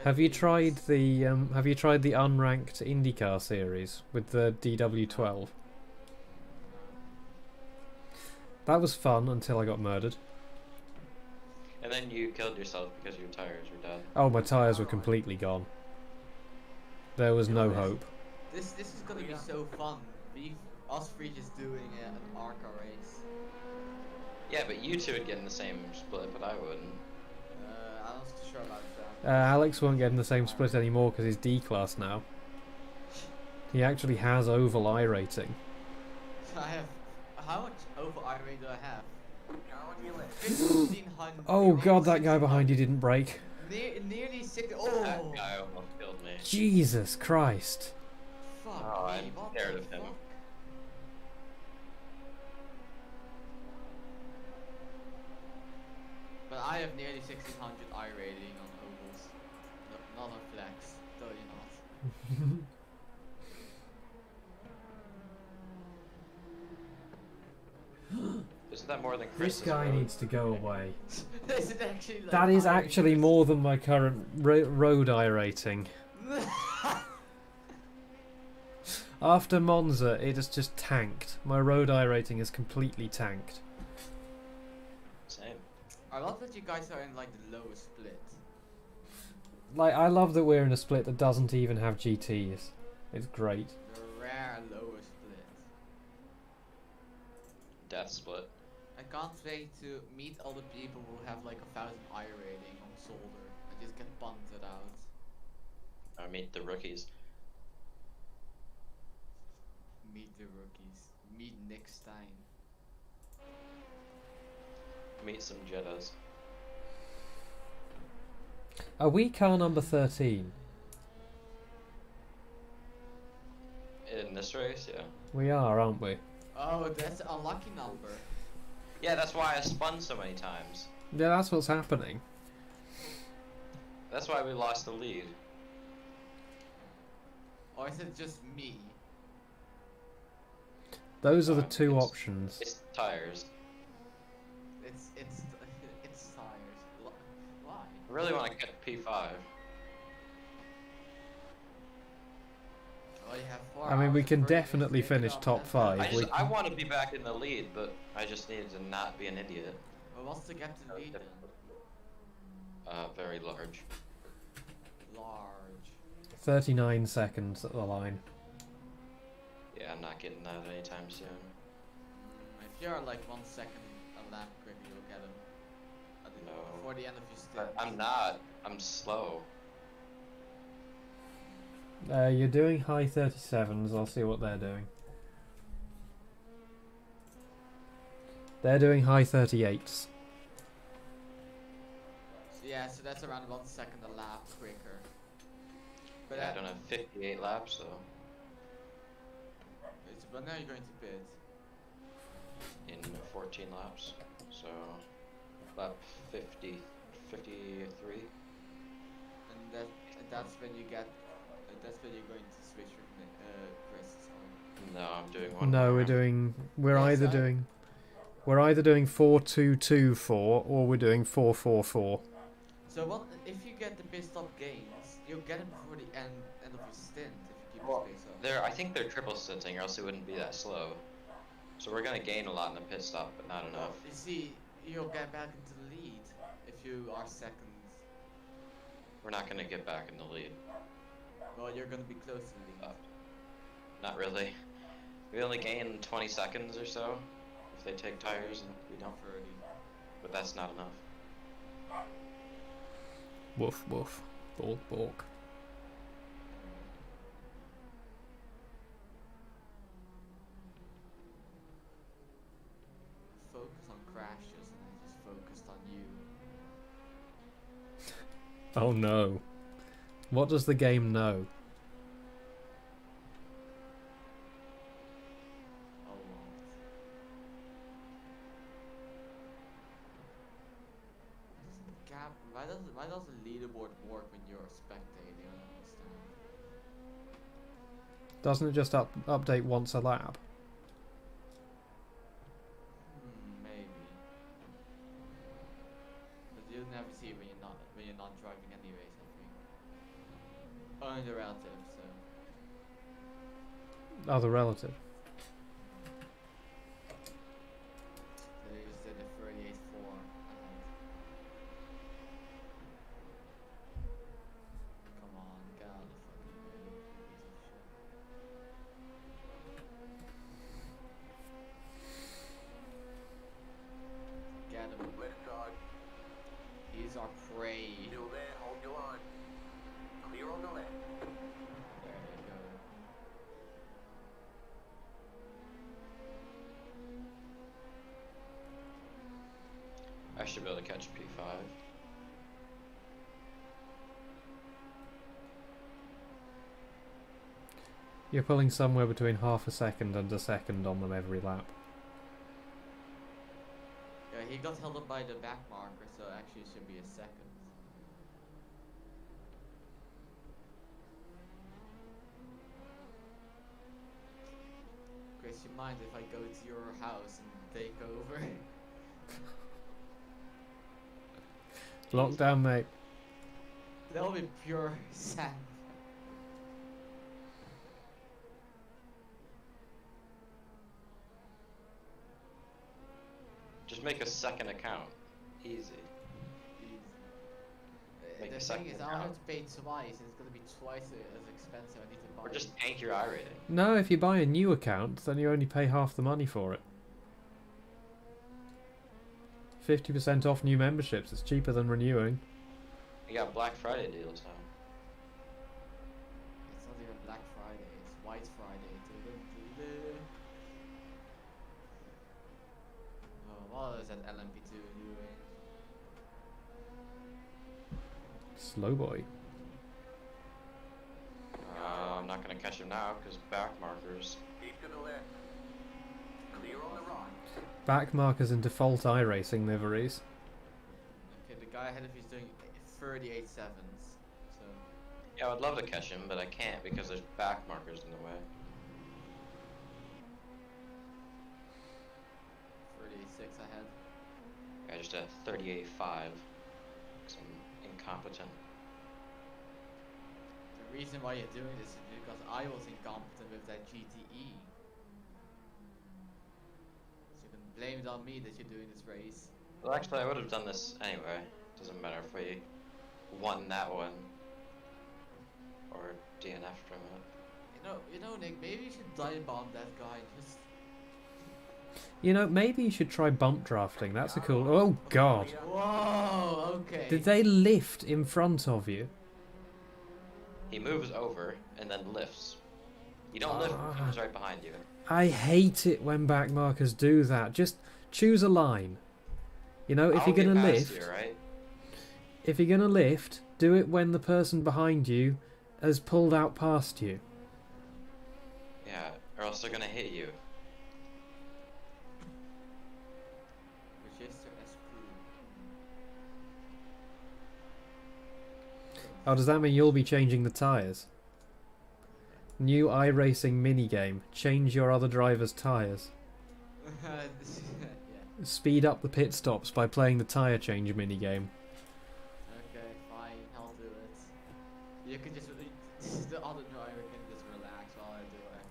Have you tried the unranked IndyCar series with the DW12? That was fun until I got murdered. And then you killed yourself because your tires were dead. Oh, my tyres were completely gone. There was no hope. This is gonna be so fun. Us three just doing an Arca race. Yeah, but you two would get in the same split, but I wouldn't. I'm not sure about that. Alex won't get in the same split anymore because he's D-class now. He actually has oval iRating. I have. How much over iRate do I have? Car on your left. 1500. Oh god, that guy behind you didn't brake. Nearly 60. That Oh! guy almost killed me. Jesus Christ. Fuck Oh, me, I'm what scared the of him. fuck? But I have nearly 1600 I rating on ovals. No, not on flex. Totally not. Isn't that more than Chris? This guy needs to go away. Is it actually like That is I actually rating? more than my current road iRating. After Monza, it has just tanked. My road iRating is completely tanked. Same. I love that you guys are in like the lowest split. Like, I love that we're in a split that doesn't even have GTs. It's great. The rare lowest split. Death split. I can't wait to meet all the people who have like 1000 I rating on Solder and just get punted out. I meet the rookies. Meet the rookies. Meet Nick Stein. Meet some Jeddas. Are we car number 13? In this race, yeah. We are, aren't we? Oh, that's a lucky number. Yeah, that's why I spun so many times. Yeah, that's what's happening. That's why we lost the lead. Or is it just me? Those are the two It's- options. It's tires. It's tires. Why? I really want to get P5. Oh, you have 4 I mean, we hours can before you definitely take it finish off, top that's five. it. I want to be back in the lead, but I just needed to not be an idiot. Well, what's the gap to lead then? Very large. Large. 39 seconds at the line. Yeah, I'm not getting that anytime soon. If you're like 1 second a lap quicker, you'll get him. No. Before the end of your stint. I'm not. I'm slow. You're doing high 37s. I'll see what they're doing. They're doing high 38s. So yeah, so that's around 1 second a lap quicker. But Yeah, I don't have 58 laps though. But now you're going to pit. In 14 laps. So, lap 50, 53. And that And that's when you get. That's when you're going to switch with Chris. No, I'm doing one. No, more. we're Yes, either doing. We're either doing 4-2-2-4 or we're doing 4-4-4. So what if you get the pit stop gains? You'll get it before the end of your stint if you keep Well, the pace up. I think they're triple stinting, or else it wouldn't be that slow. So we're gonna gain a lot in the pit stop, but not enough. You see, you'll get back into the lead if you are second. We're not gonna get back in the lead. Well, you're gonna be close to the lead. Not really. We only gain 20 seconds or so if they take tires, and we don't. 30. But that's not enough. Woof woof. Bork bork. Focus on crashes, and I just focused on you. Oh no. What does the game know? A lot. Gap. Why does the leaderboard work when you're spectating? I don't understand. Doesn't it just update once a lap? Maybe. But you'll never see it when you're not driving anyways, I think. Only the relative, so. Other relative. So they just did a 38.4. Come on, get out of the fucking way, you piece of shit. Get him. Left side. He's our prey. Still there, hold your line. Clear on the left. There you go. I should be able to catch P5. You're pulling somewhere between half a second and a second on them every lap. Yeah, he got held up by the back marker, so actually it should be a second. Chris, you mind if I go to your house and take over? Lockdown, mate. That'll be pure sand. Just make a second account. Easy. Make The a thing second is, I'll account. have to pay twice. It's gonna be twice as expensive. I need to buy. Or just tank your iRating. No, if you buy a new account, then you only pay half the money for it. 50% off new memberships. It's cheaper than renewing. You got Black Friday deals now. It's not even Black Friday. It's White Friday. Oh, what is that LMP2 doing? Slow boy. I'm not gonna catch him now because back markers. Keep to the left. Clear on the right. Back markers and default iRacing liveries. Okay, the guy ahead of you is doing 38 sevens. So Yeah, I would love to catch him, but I can't because there's back markers in the way. 38.6 ahead. I just at 38.5 because I'm incompetent. The reason why you're doing this is because I was incompetent with that GTE. So you can blame it on me that you're doing this race. Well, actually, I would have done this anyway. Doesn't matter if we won that one or DNF from it. You know, Nick. Maybe you should dive bomb that guy. Just You know, maybe you should try bump drafting. That's a cool... Oh, God. whoa. Okay. Did they lift in front of you? He moves over and then lifts. You don't lift when he comes right behind you. I hate it when back markers do that. Just choose a line. You know, if I'll you're going get to past lift... you, right? If you're going to lift, do it when the person behind you has pulled out past you. Yeah, or else they're gonna hit you. Register as crew. Oh, does that mean you'll be changing the tyres? New iRacing minigame. Change your other driver's tyres. Yeah. Speed up the pit stops by playing the tyre change minigame. Okay, fine, I'll do it. You can just the other driver can just relax while I do everything.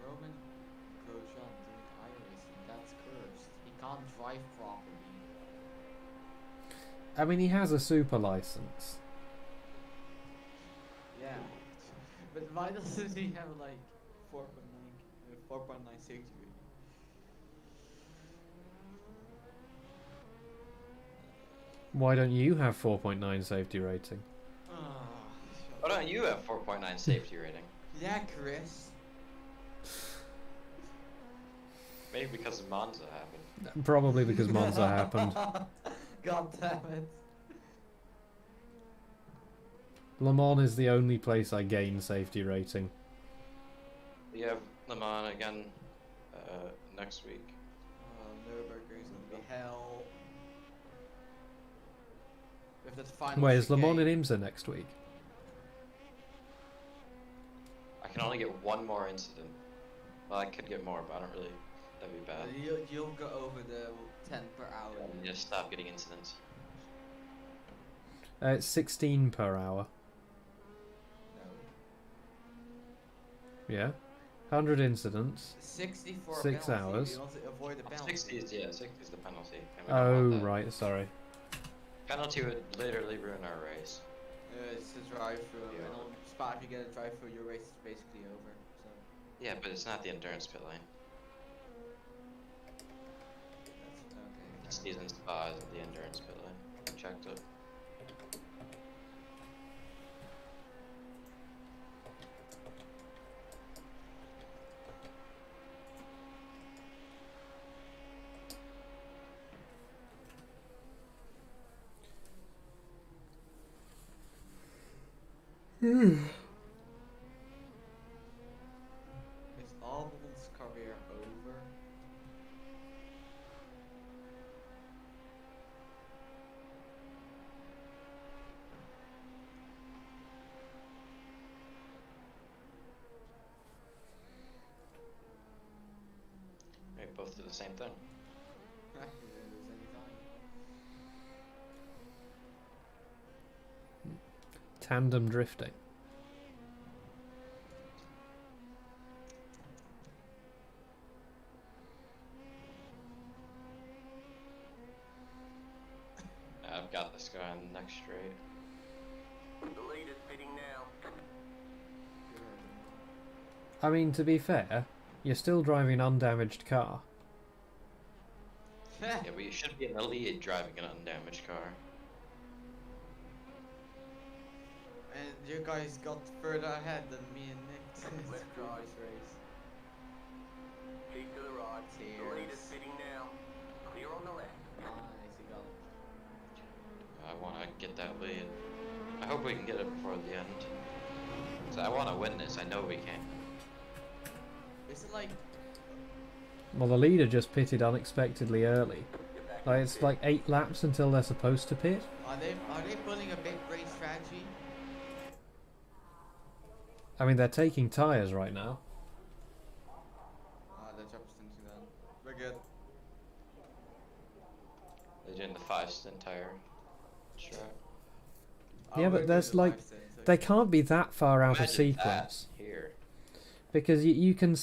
Roman Grosjean doing iRacing, that's cursed. He can't drive properly. I mean, he has a super license. Yeah. But why doesn't he have like 4.9 safety rating? Why don't you have 4.9 safety rating? Why don't you have 4.9 safety rating? Yeah, Chris. Maybe because of Monza happened. Probably because Monza happened. God damn it. Le Mans is the only place I gain safety rating. We have Le Mans again next week. Nürburgring is gonna be hell. If that final Wait, is Le Mans chicane- in IMSA next week? I can only get one more incident. Well, I could get more, but I don't really. That'd be bad. You'll go over the 10 per hour. And just stop getting incidents. It's 16 per hour. No. Yeah. 100 incidents. 64 6 penalty. hours. You want to avoid the penalty. 60 is the penalty. And we don't Oh, want that. right, sorry. Penalty would literally ruin our race. It's a drive through, Yeah. and on spot if you get a drive through, your race is basically over. So Yeah, but it's not the endurance pit lane. that's okay. It's season spa isn't the endurance pit lane. I checked it. Is Albon's career over? They both do the same thing. You didn't lose any time. Tandem drifting. I've got this guy on the next straight. The leader's pitting now. I mean, to be fair, you're still driving an undamaged car. Yeah, but you should be in the lead driving an undamaged car. And you guys got further ahead than me and Nick. Left Previous side. race. Keep to the right. The leader's Cheers. pitting now. Clear on the left. Nice, you got it. I want to get that lead. I hope we can get it before the end. So I want to win this. I know we can. Is it like Well, the leader just pitted unexpectedly early. Get back Like, in it's pit. like 8 laps until they're supposed to pit. are they pulling a big brain strategy? I mean, they're taking tyres right now. That job is into that. We're good. They're doing the 5-stint tire strat. Yeah, but we're there's doing the like- live stream, so They can't be that far out of Imagine sequence. that here. Because you can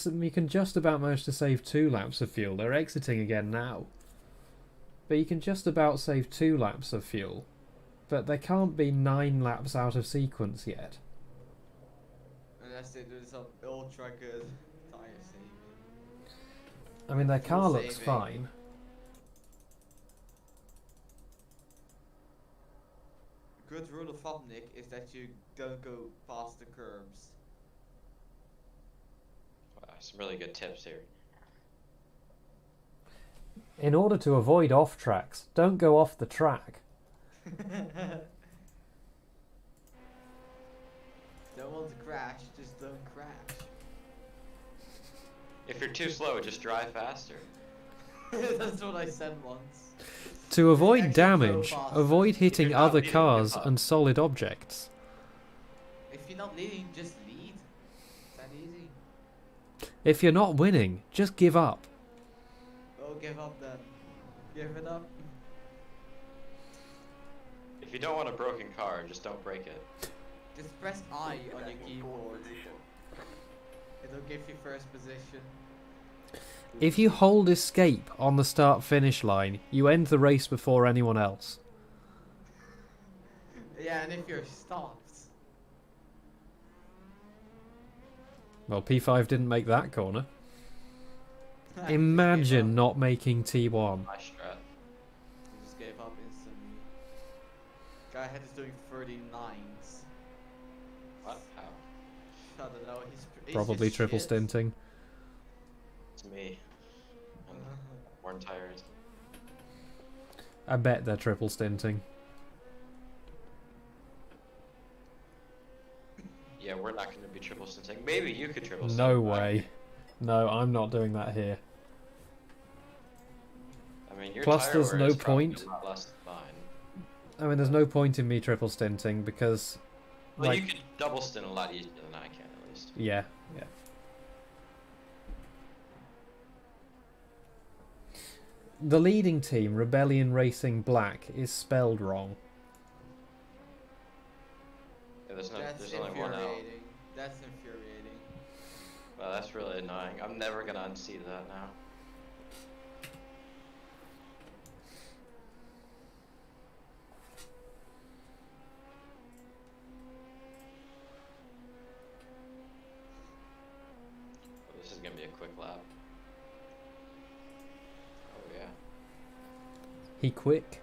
just about manage to save 2 laps of fuel. They're exiting again now. But you can just about save 2 laps of fuel. But they can't be 9 laps out of sequence yet. unless they do some ultra good tire saving. I mean, their car Fuel looks saving. fine. Good rule of thumb, Nick, is that you don't go past the curbs. Wow, some really good tips here. In order to avoid off tracks, don't go off the track. Don't want to crash, just don't crash. If you're too slow, just drive faster. That's what I said once. To avoid Actually, go damage, faster. avoid hitting you're not other leading, cars give up. and solid objects. If you're not leading, just lead. It's that easy. If you're not winning, just give up. Oh, give up then. Give it up. If you don't want a broken car, just don't break it. Just press I on your Fourth keyboard. position. It'll give you first position. If you hold escape on the start-finish line, you end the race before anyone else. Yeah, and if you're stopped. Well, P5 didn't make that corner. Imagine not making T1. My strat. He just gave up instantly. Guy ahead is doing 39s. What? How? I don't know. He's Probably just triple shit. stinting. It's me. And worn tires. I bet they're triple stinting. Yeah, we're not going to be triple stinting. Maybe you could triple stint. No but way. No, I'm not doing that here. I mean, your Plus, tire there's wear no is probably point. a lot less than mine. I mean, there's no point in me triple stinting because, Well, like, you could double stint a lot easier than I can, at least. yeah. The leading team, Rebellion Racing Black, is spelled wrong. Yeah, there's That's only one out. infuriating. That's infuriating. Well, that's really annoying. I'm never gonna unsee that now. Well, this is gonna be a quick lap. Oh yeah. He quick.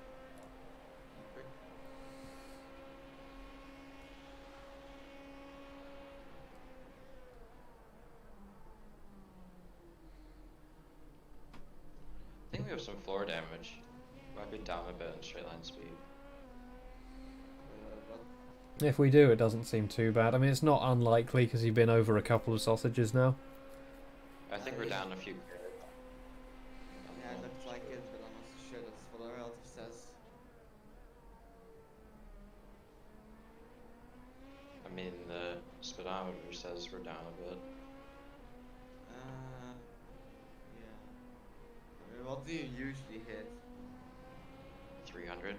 I think we have some floor damage. Might be down a bit in straight line speed. If we do, it doesn't seem too bad. I mean, it's not unlikely because you've been over a couple of sausages now. I think we're down a few. Yeah, it looks like it, but I'm not so sure that's what our relative says. I mean, the speedometer says we're down a bit. Yeah. I mean, what do you usually hit? 300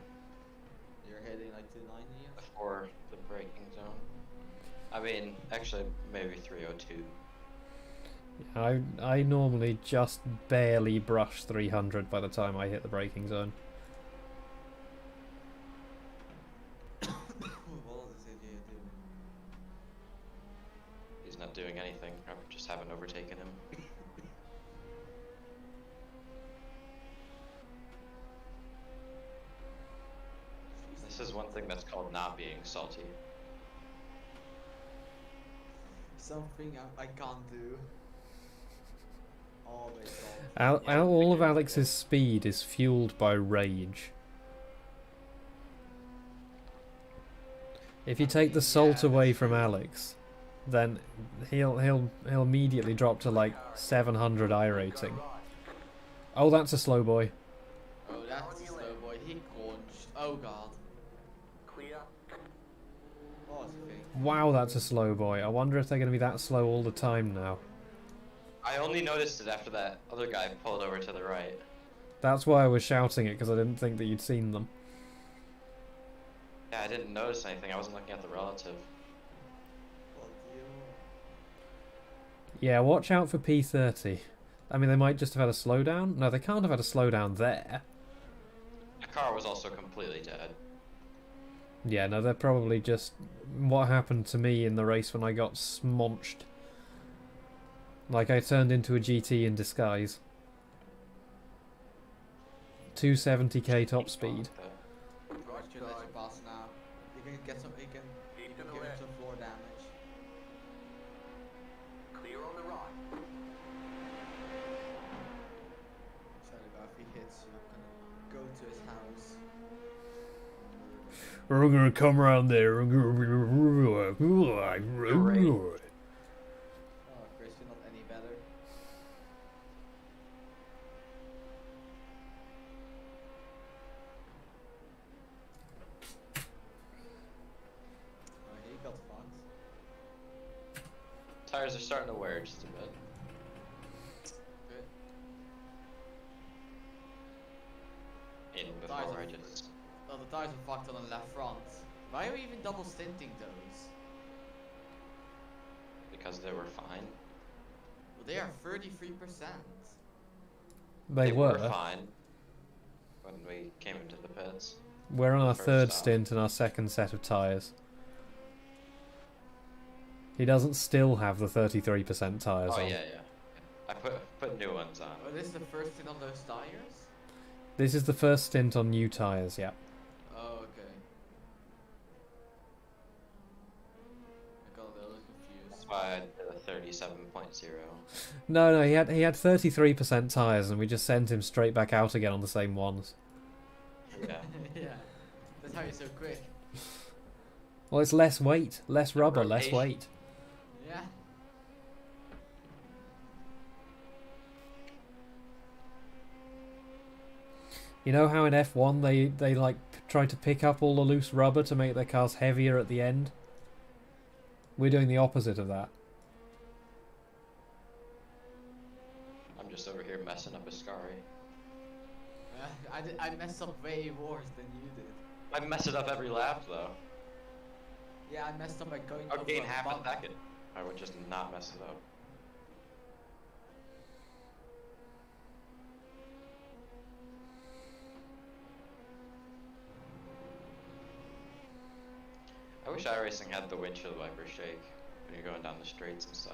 You're hitting like 290? before the braking zone. I mean, actually, maybe 302. I normally just barely brush 300 by the time I hit the braking zone. What does this idiot do? He's not doing anything. I just haven't overtaken him. This is one thing that's called not being salty. Something I can't do. Always salty. All of Alex's speed is fueled by rage. If you take the salt away from Alex, then he'll immediately drop to like 700 I rating. Oh, that's a slow boy. Oh, that's a slow boy. He crunched. Oh god. Clear. What was the thing? Wow, that's a slow boy. I wonder if they're going to be that slow all the time now. I only noticed it after that other guy pulled over to the right. That's why I was shouting it, because I didn't think that you'd seen them. Yeah, I didn't notice anything. I wasn't looking at the relative. What do you... Yeah, watch out for P30. I mean, they might just have had a slowdown. No, they can't have had a slowdown there. The car was also completely dead. Yeah, no, they're probably just what happened to me in the race when I got smonched. Like, I turned into a GT in disguise. 270k top speed. Right, should let you pass now. You can get some. You can Keep to give the him left. some floor damage. Clear on the right. Sorry, but if he hits you, I'm gonna go to his house. We're gonna come around there. Oh, Chris, you're not any better. Tires are starting to wear just a bit. Good. In Tires before are- I just. Oh, the tires are fucked on the left front. Why are we even double stinting those? Because they were fine. Well, they are 33%. They were. fine when we came into the pits. We're on our First third stop. stint and our second set of tyres. He doesn't still have the 33% tyres Oh on. yeah. I put new ones on. Oh, this is the first thing on those tires? This is the first stint on new tyres, yeah. Oh, okay. I got a little confused. That's why I did a 37.0. No, he had 33% tyres and we just sent him straight back out again on the same ones. Yeah. Yeah. That's how you're so quick. Well, it's less weight, less rubber, less Rotation. weight. Yeah. You know how in F1 they like try to pick up all the loose rubber to make their cars heavier at the end? We're doing the opposite of that. I'm just over here messing up a Scari. I messed up way worse than you did. I mess it up every lap though. Yeah, I messed up by going I'll over gain a half a bump. second. I would just not mess it up. I wish iRacing had the windshield wiper shake when you're going down the streets and stuff.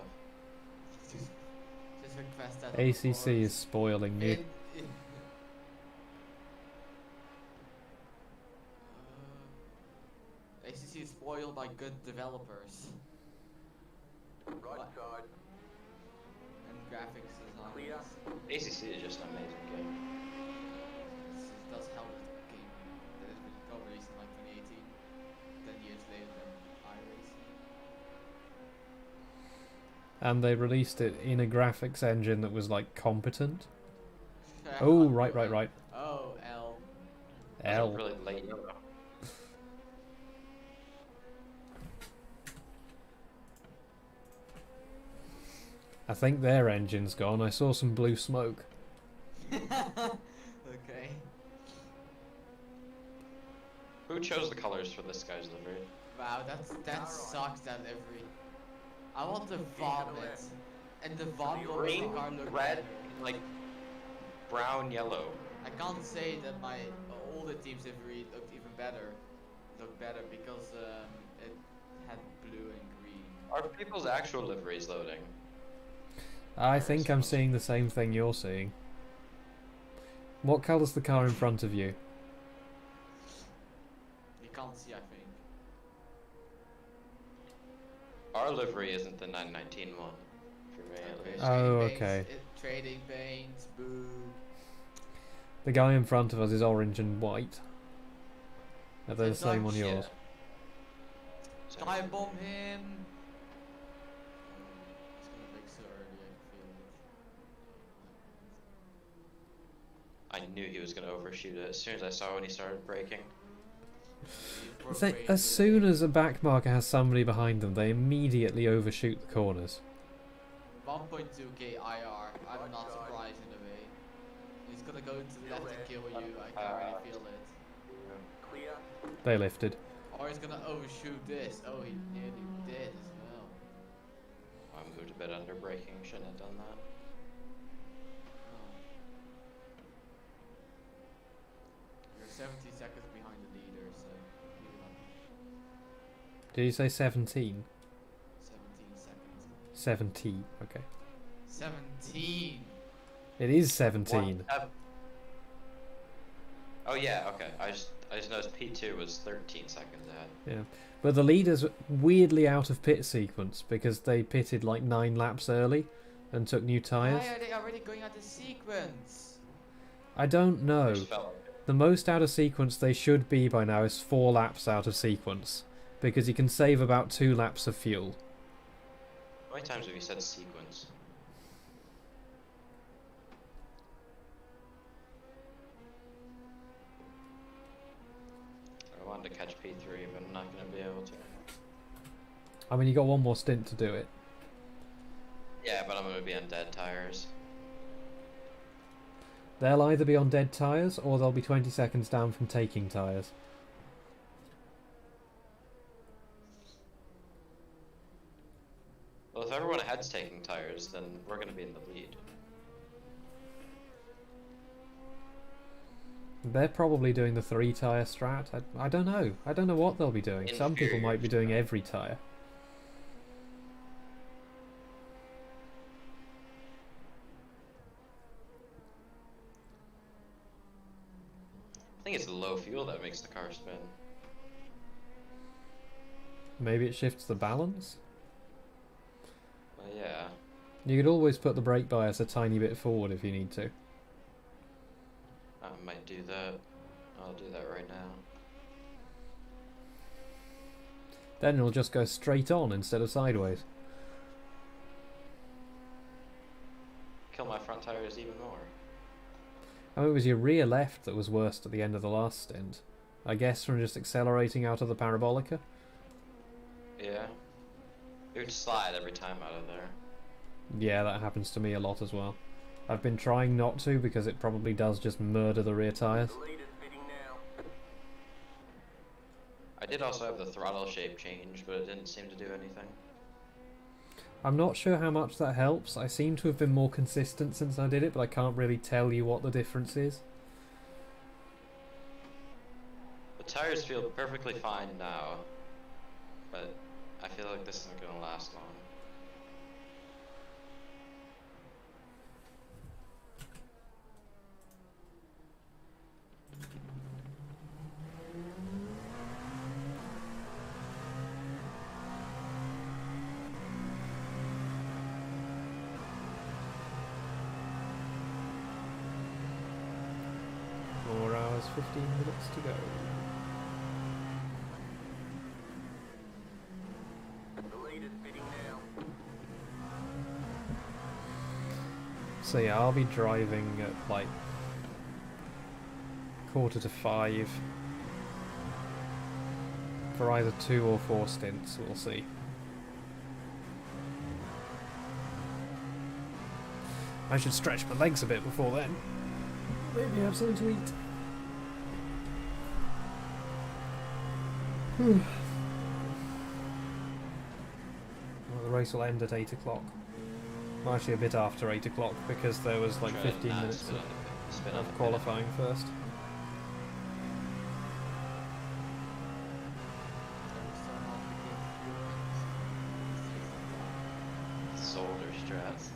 Just request that. on the ACC forums. is spoiling you. ACC is spoiled by good developers Right side. and graphics Clear. designers. ACC is just an amazing game. It does help with the game that has been released in like 2018, 10 years later than iRacing. And they released it in a graphics engine that was like competent. Oh, right. Oh, L. That's a L. really late yellow. I think their engine's gone. I saw some blue smoke. Okay. Who chose the colors for this guy's livery? Wow, that sucks. That every. I want to vomit, and the vomit will make Green, the car look red, better. like brown, yellow. I can't say that my all the teams livery looked even better. Looked better because it had blue and green. Are people's actual liveries loading? I think I'm seeing the same thing you're seeing. What colour's the car in front of you? You can't see, I think. Our livery isn't the 919 one, for me at least. Oh, Trading okay. paints, trading paints, boo. The guy in front of us is orange and white. Are they the It's same like on yours? So- Time bomb him. It's gonna break so early, I feel it. I knew he was going to overshoot it as soon as I saw when he started braking. He broke So, way as into soon it. as a backmarker has somebody behind them, they immediately overshoot the corners. 1.2k IR. I'm not surprised in a way. He's gonna go to the left and kill you. I can already feel it. Clear. They lifted. Or he's gonna overshoot this. Oh, he nearly did as well. I moved a bit under braking, shouldn't have done that. Oh. You're 70 seconds behind the leader, so keep it up. Did you say 17? 17 seconds. 70. Okay. 17. It is 17. Oh yeah, okay. I just noticed P2 was 13 seconds ahead. Yeah. But the leader's weirdly out of pit sequence because they pitted like 9 laps early and took new tyres. Why are they already going out of sequence? I don't know. Just felt The most out of sequence they should be by now is 4 laps out of sequence because you can save about 2 laps of fuel. How many times have you said sequence? I wanted to catch P3, but I'm not going to be able to. I mean, you got one more stint to do it. Yeah, but I'm gonna be on dead tires. They'll either be on dead tyres or they'll be 20 seconds down from taking tyres. Well, if everyone ahead's taking tires, then we're gonna be in the lead. They're probably doing the 3-tyre strat. I don't know. I don't know what they'll be doing. Some people might be doing every tyre. I think it's the low fuel that makes the car spin. Maybe it shifts the balance? Well, yeah. You could always put the brake bias a tiny bit forward if you need to. I might do that. I'll do that right now. Then it'll just go straight on instead of sideways. Kill my front tires even more. Oh, it was your rear left that was worst at the end of the last stint. I guess from just accelerating out of the parabolica? Yeah. It would slide every time out of there. Yeah, that happens to me a lot as well. I've been trying not to because it probably does just murder the rear tyres. The lead is pitting now. I did also have the throttle shape change, but it didn't seem to do anything. I'm not sure how much that helps. I seem to have been more consistent since I did it, but I can't really tell you what the difference is. The tires feel perfectly fine now, but I feel like this isn't going to last long. Four hours, 15 minutes to go. The lead is pitting now. So yeah, I'll be driving at like 4:45 for either 2 or 4 stints, we'll see. I should stretch my legs a bit before then. Maybe have something to eat. Well, the race will end at 8 o'clock. Well, actually a bit after 8 o'clock because there was like Try 15 not to minutes spin on of the pit. qualifying first. Sold or strats.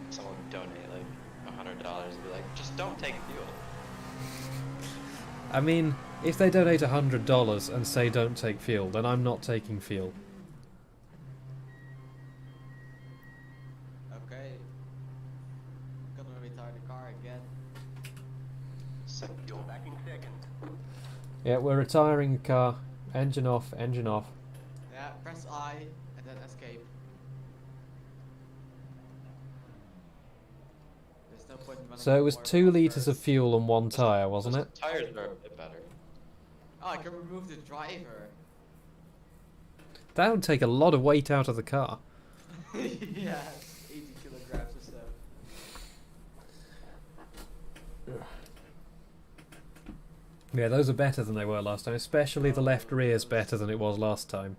Someone donate like $100 and be like, just don't take fuel. I mean, if they donate $100 and say don't take fuel, then I'm not taking fuel. Okay. I'm gonna retire the car again. You're back in second. Yeah, we're retiring the car. Engine off, engine off. Yeah, press I and then escape. There's no point in running So it was forward 2 litres first. of fuel on 1 tyre, wasn't Those it? tires are a bit better. Oh, I can remove the driver. That would take a lot of weight out of the car. Yeah, 80 kilograms or so. Yeah, those are better than they were last time, especially the left rear is better than it was last time.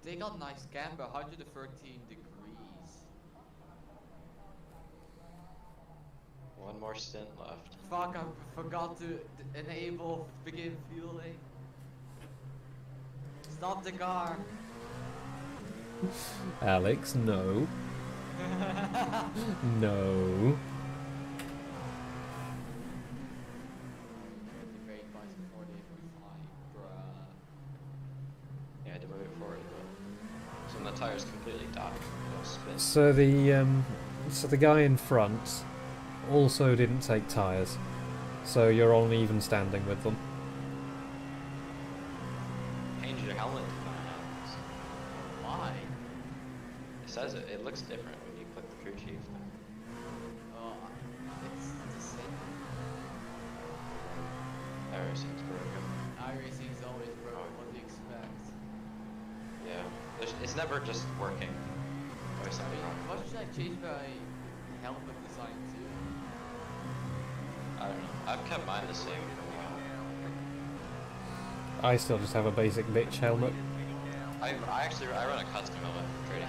They got nice camber, 113 degrees. One more stint left. Fuck, I forgot to enable begin fueling. Stop the car. Alex, no. No. Brake bias before they even fly, bruh. Yeah, I had to move it forward a bit. So when the tires completely die, they'll spin. So the guy in front also didn't take tyres, so you're on even standing with them. Change your helmet to finance. Why? It says it. It looks different when you click the crew chief. Oh, it's the same. Everything's broken. iRacing is always broken, what do you expect? Yeah. It's never just working. Always something wrong. Why should I change my helmet design too? I don't know. I've kept mine the same for a while. I still just have a basic bitch helmet. I run a custom helmet for trading.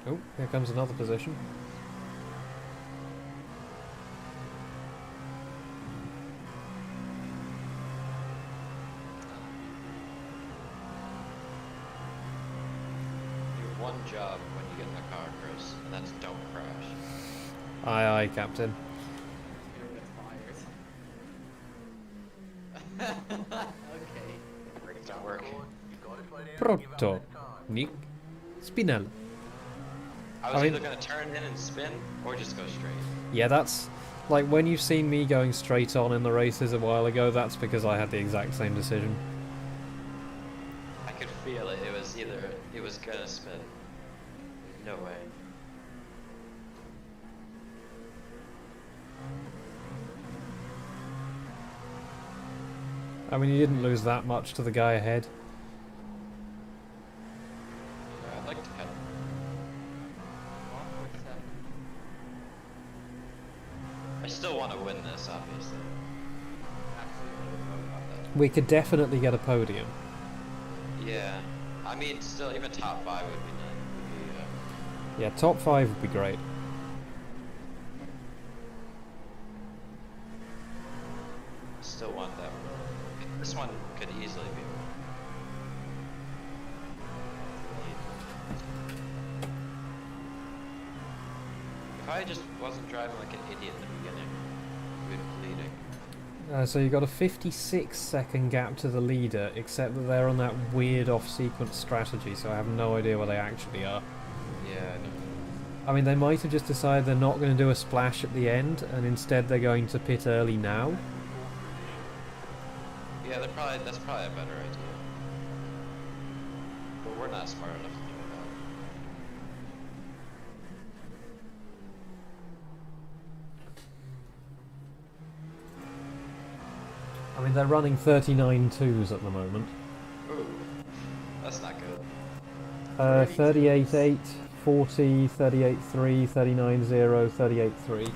Oh, here comes another position. You have one job when you get in the car, Chris, and that's don't crash. Aye, aye, Captain. You're a bit fired. Okay. Brakes don't work. Pronto, Nick Spinella. I was either going to turn in and spin, or just go straight. Yeah, that's like when you've seen me going straight on in the races a while ago, that's because I had the exact same decision. I could feel it. It was going to spin. No way. I mean, you didn't lose that much to the guy ahead. Yeah, I'd like to cut. 1.7. I still want to win this, obviously. Absolutely. We could definitely get a podium. Yeah. I mean, still, even top 5 would be nice. Yeah, top 5 would be great. Still want that one. This one could easily be one. If I just wasn't driving like an idiot in the beginning, we'd be bleeding. So you got a 56-second gap to the leader, except that they're on that weird off-sequence strategy, so I have no idea where they actually are. Yeah, I know. I mean, they might have just decided they're not going to do a splash at the end, and instead they're going to pit early now. Yeah, that's probably a better idea. But we're not smart enough to do I mean, they're running 39.2s at the moment. that. Ooh, that's not good. 38.8, 40, 38.3, 39.0, 38.3.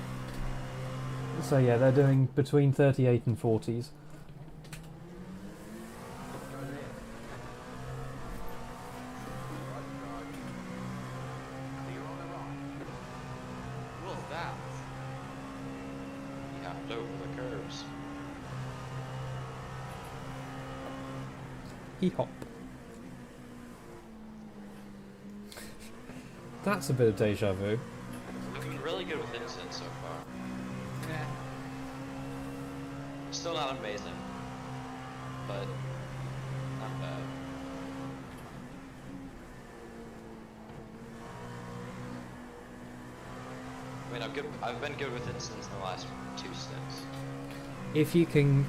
So yeah, they're doing between 38 and 40s. What was that? He hopped over the curves. Hee-hop. That's a bit of deja vu. Looking really good with incidents so far. Yeah. Still not amazing, but not bad. I mean, I've been good with incidents in the last 2 stints. If you can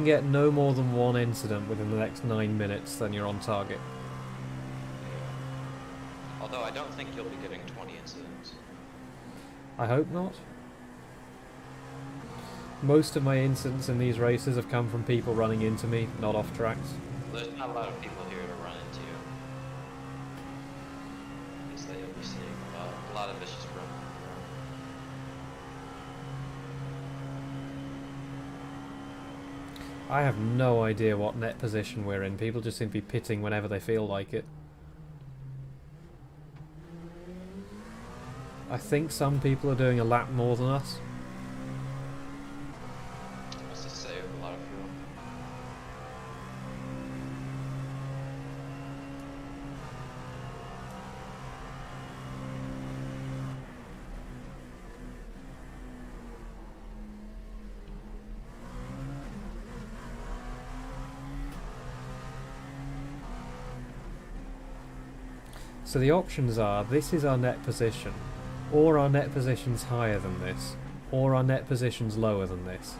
get no more than one incident within the next 9 minutes, then you're on target. Yeah. Although I don't think you'll be getting 20 incidents. I hope not. Most of my incidents in these races have come from people running into me, not off tracks. There's not a lot of people here to run into you. At least that you'll be seeing a lot of it's just running. I have no idea what net position we're in. People just seem to be pitting whenever they feel like it. I think some people are doing a lap more than us. Must have saved a lot of fuel. So the options are, this is our net position, or our net position's higher than this, or our net position's lower than this.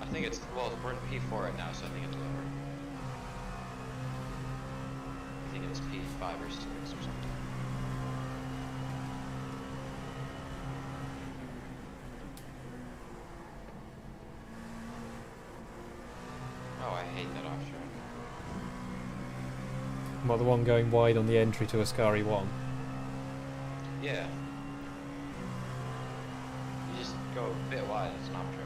I think it's, well, we're in P4 right now, so I think it's lower. I think it's P5 or 6 or something. Oh, I hate that off track. Well, the one going wide on the entry to Ascari 1. Yeah. You just go a bit wide, it's an off track.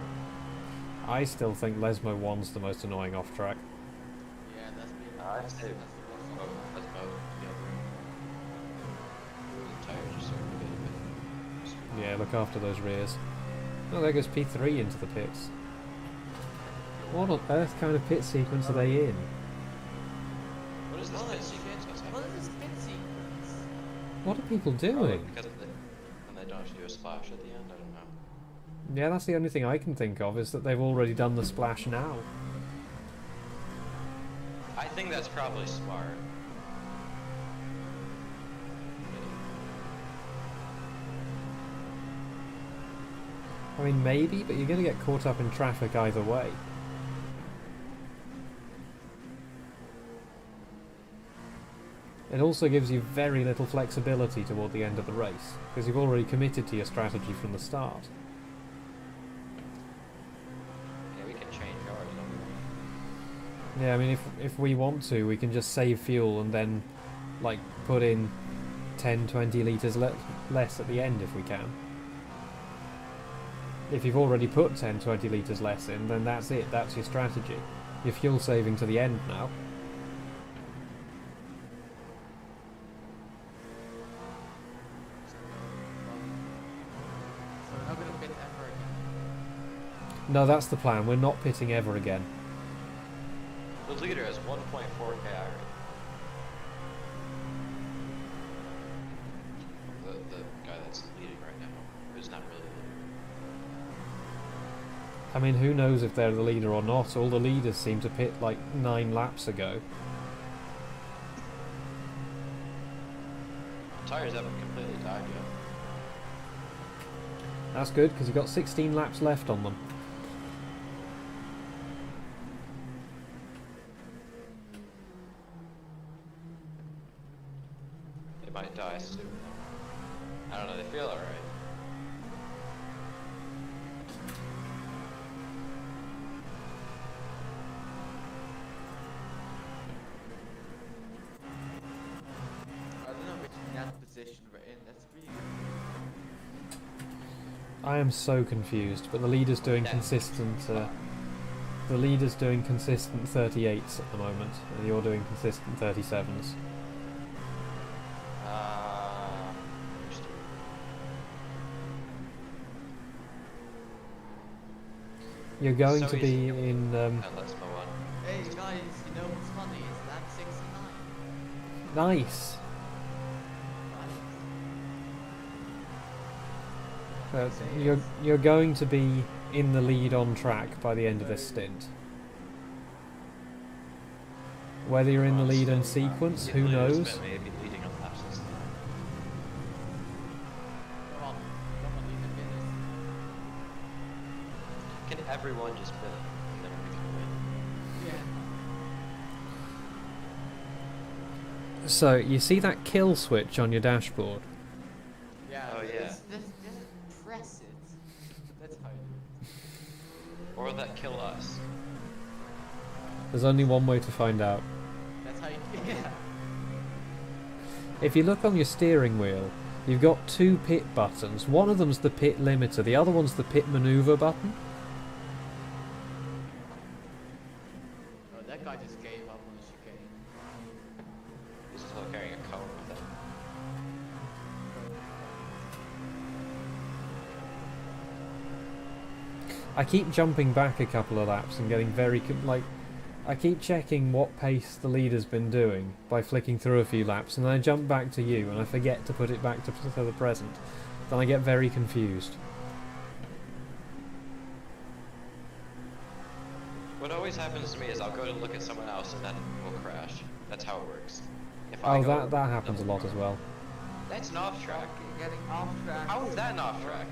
I still think Lesmo 1's the most annoying off track. Yeah, that's the I'd that's say the worst both. one. That's both. The tires are so good. Yeah, look after those rears. Oh, there goes P3 into the pits. What on earth kind of pit sequence are they in? What is this Holy pit shit. sequence? What's What happening? is this pit sequence? What are people Probably doing? because of the, and they don't have to do a splash at the end, I don't know. Yeah, that's the only thing I can think of, is that they've already done the splash now. I think that's probably smart. I mean, maybe, but you're going to get caught up in traffic either way. It also gives you very little flexibility toward the end of the race, because you've already committed to your strategy from the start. Yeah, we can change ours, don't we? Yeah, I mean, if we want to, we can just save fuel and then, like, put in 10-20 litres less at the end if we can. If you've already put 10-20 litres less in, then that's it, that's your strategy. You're fuel saving to the end now. So we're not gonna pit ever again. No, that's the plan, we're not pitting ever again. The leader has 1.4 KI rate. The guy that's leading right now, who's not really leading. I mean, who knows if they're the leader or not? All the leaders seem to pit like 9 laps ago. Tires haven't completely died yet. That's good, because you've got 16 laps left on them. They might die soon. I don't know, they feel alright. I don't know which net position we're in. That's really I am so confused, but the leader's doing Yeah. consistent. The leader's doing consistent 38s at the moment, and you're doing consistent 37s. Understood. You're going So to easy. be in. Let's move on. Hey guys, you know what's funny? Is lap 69. Nice. You're going to be in the lead on track by the end of this stint. Whether you're in the lead in sequence, who knows? Maybe leading on laps and stuff. Come on, leave the finish. Can everyone just win? And then we can win. Yeah. So you see that kill switch on your dashboard? Yeah. Oh, yeah. Just press it. That's how you do it. Or that kill us. There's only one way to find out. That's how you. Yeah. If you look on your steering wheel, you've got 2 pit buttons. One of them's the pit limiter, the other one's the pit maneuver button. Oh, that guy just gave up on the chicane. He's still carrying a cone with him. I keep jumping back a couple of laps and getting very I keep checking what pace the leader's been doing by flicking through a few laps, and then I jump back to you and I forget to put it back to the present. Then I get very confused. What always happens to me is I'll go to look at someone else and then we'll crash. That's how it works. If Oh, go- that happens a lot as well. That's an off track. You're getting off track. How is that an off track?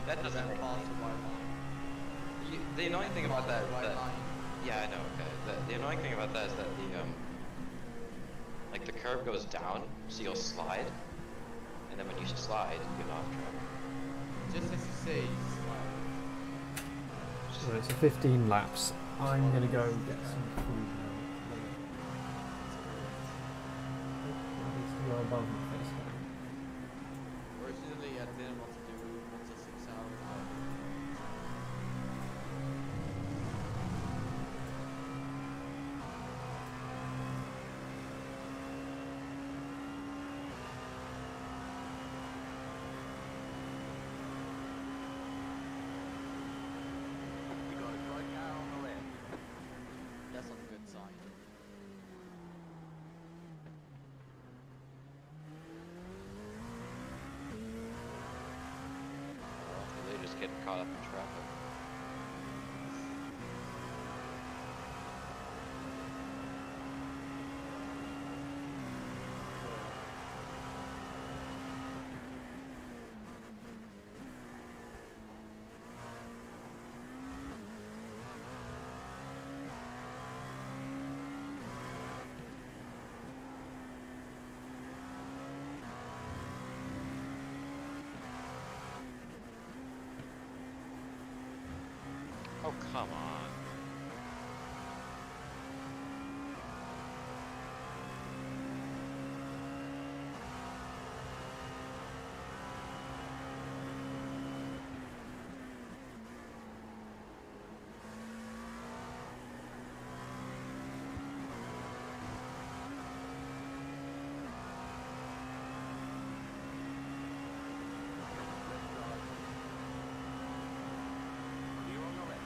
That doesn't That make falls sense. to my mind. The annoying thing about that, Right line. yeah, I know. Okay. The annoying thing about that is that like the curve goes down, so you'll slide, and then when you slide, you get off track. Just as you say, slide. So it's a 15 laps. I'm gonna go get some food now. At least you're above me this time. Originally, I didn't want to do Monza 6 hours, but You got a dry car on the left. that's not a good sign. They just get caught up in traffic. Oh, come on. Clear on the left.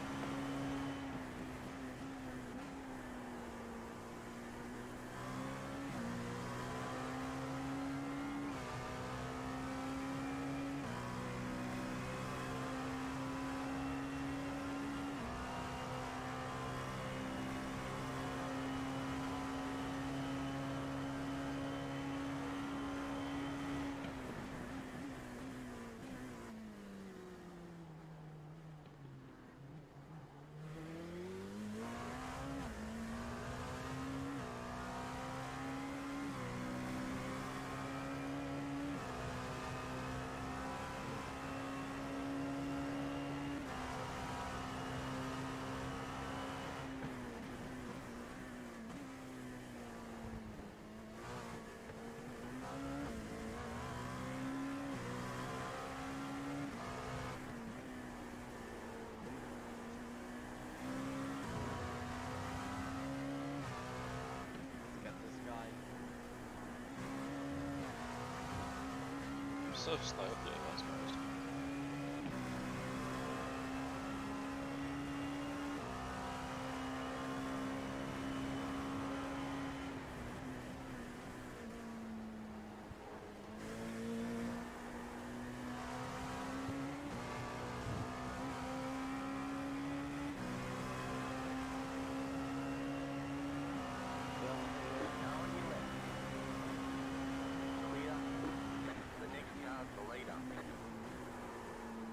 Let's get this guy. I'm so slow doing those guys. Car on your left. Clear. The next car's the leader.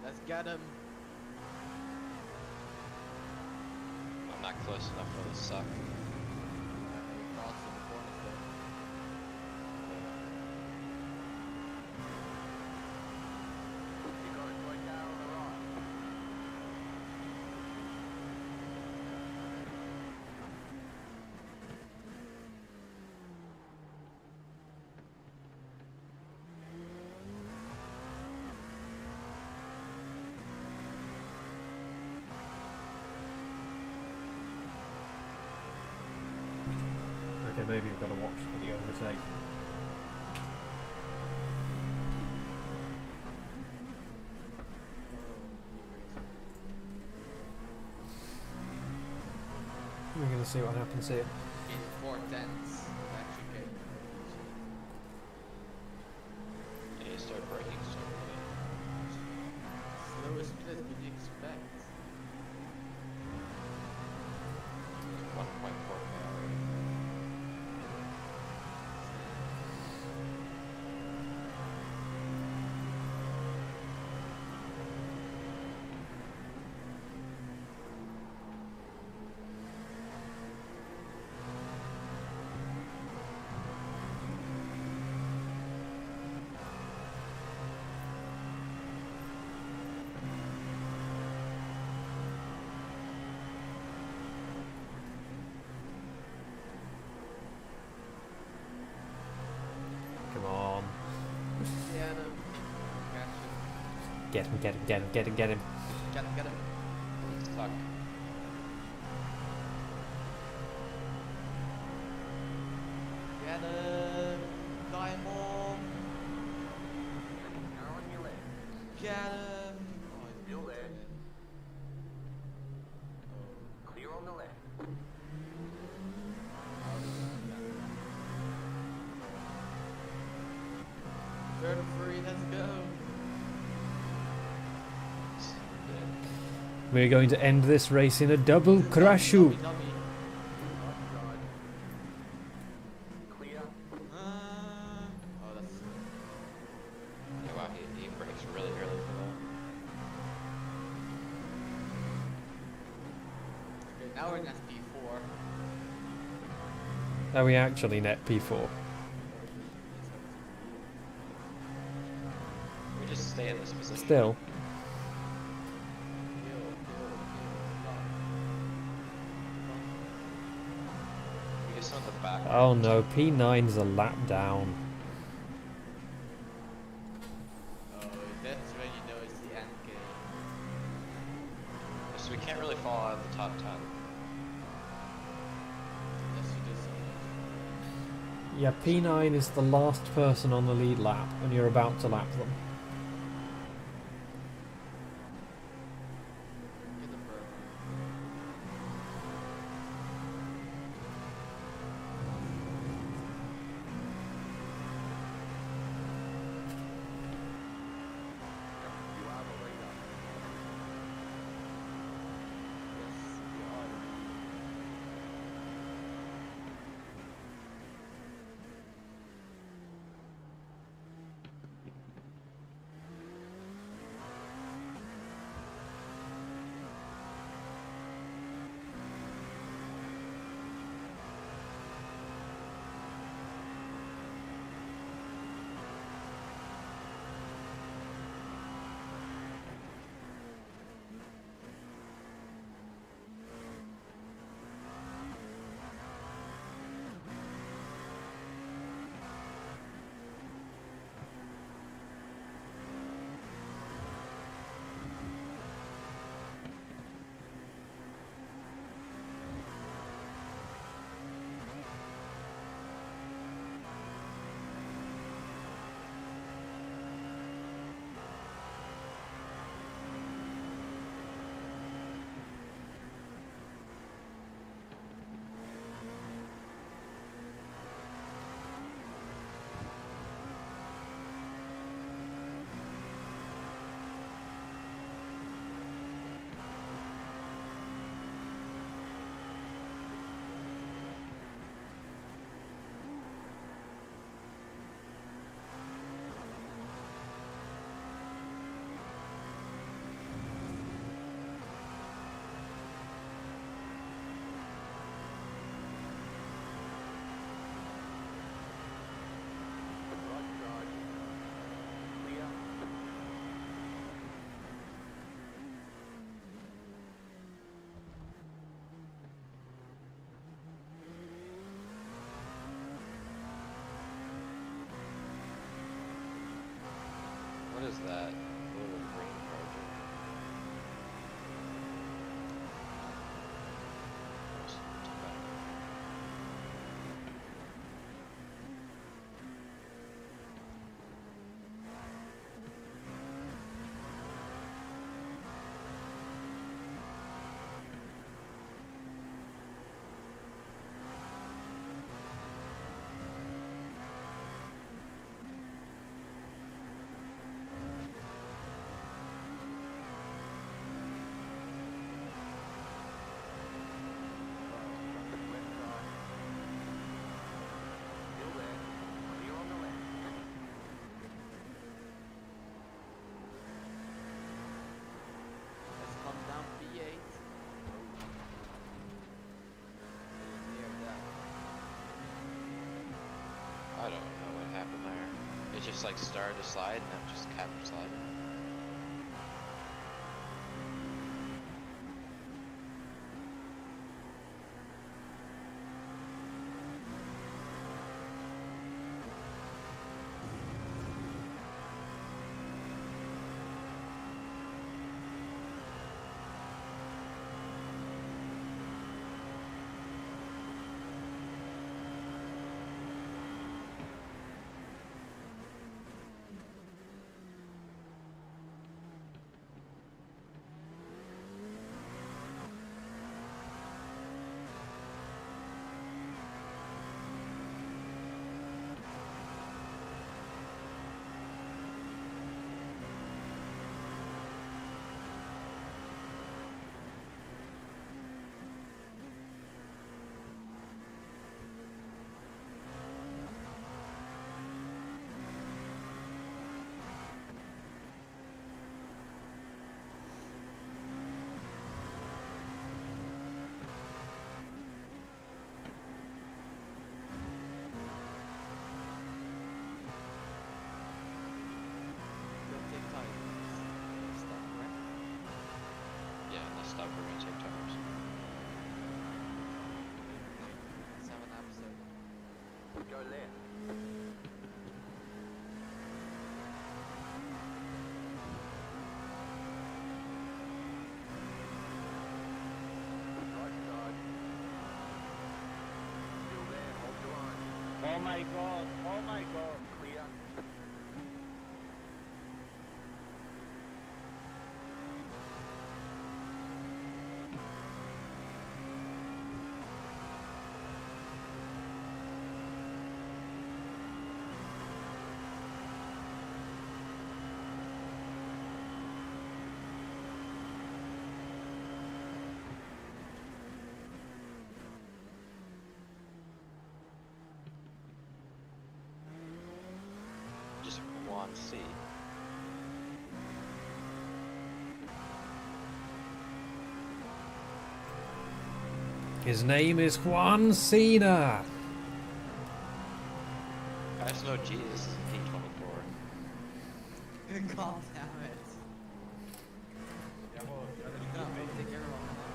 Let's get him. I'm not close enough for this suck. Cross in the corners there. You got a dry car on the right. Okay, maybe we've got to watch for the overtake. We're going to see what happens here. In 4/10ths, actually came. Yeah, you start braking so early. Slowest split would you expect? 1.4 power. Get him, get him, get him, get him, get him. Get him. He's stuck. Get him. Diamond. Now on your left. Get him. Oh, he's Still there. dead. Clear on the left. Turn free, let's go. We're going to end this race in a double crashu. Dummy. Outside. Clear. Oh, that's. Oh, wow, he breaks really early for that. Okay, now we're in SP4. Are we actually net P4? We just stay in this position. Still. We get some of the back. Oh no, P9's a lap down. Oh, that's when you know it's the end game. So we can't really fall out of the top 10. Unless you do something. Yeah, P9 is the last person on the lead lap, and you're about to lap them. Get the bird. You are the leader. Yes, we are. Right side. Clear. What is that little green margin? Left side. Still there. Clear on the left. Let's come down P8. Near that. I don't know what happened there. It just like started to slide and then just kept sliding. go left. Right side. Still there, hold your line. Oh my god, oh my god. Clear. Just one C. His name is Juan Cena. I just know Jesus is P24. God damn it. Yeah, well, You cannot take everyone now.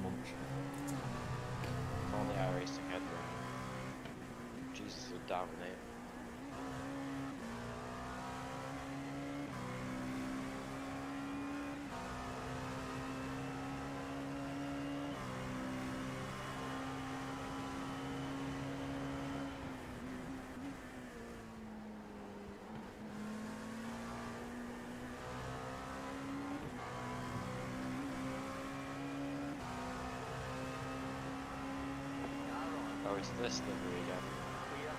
Munch. If only I racing headroom. Jesus would dominate. Oh, it's this livery again. Clear.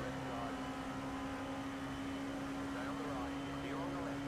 Left side. Stay on the right. Clear on the left.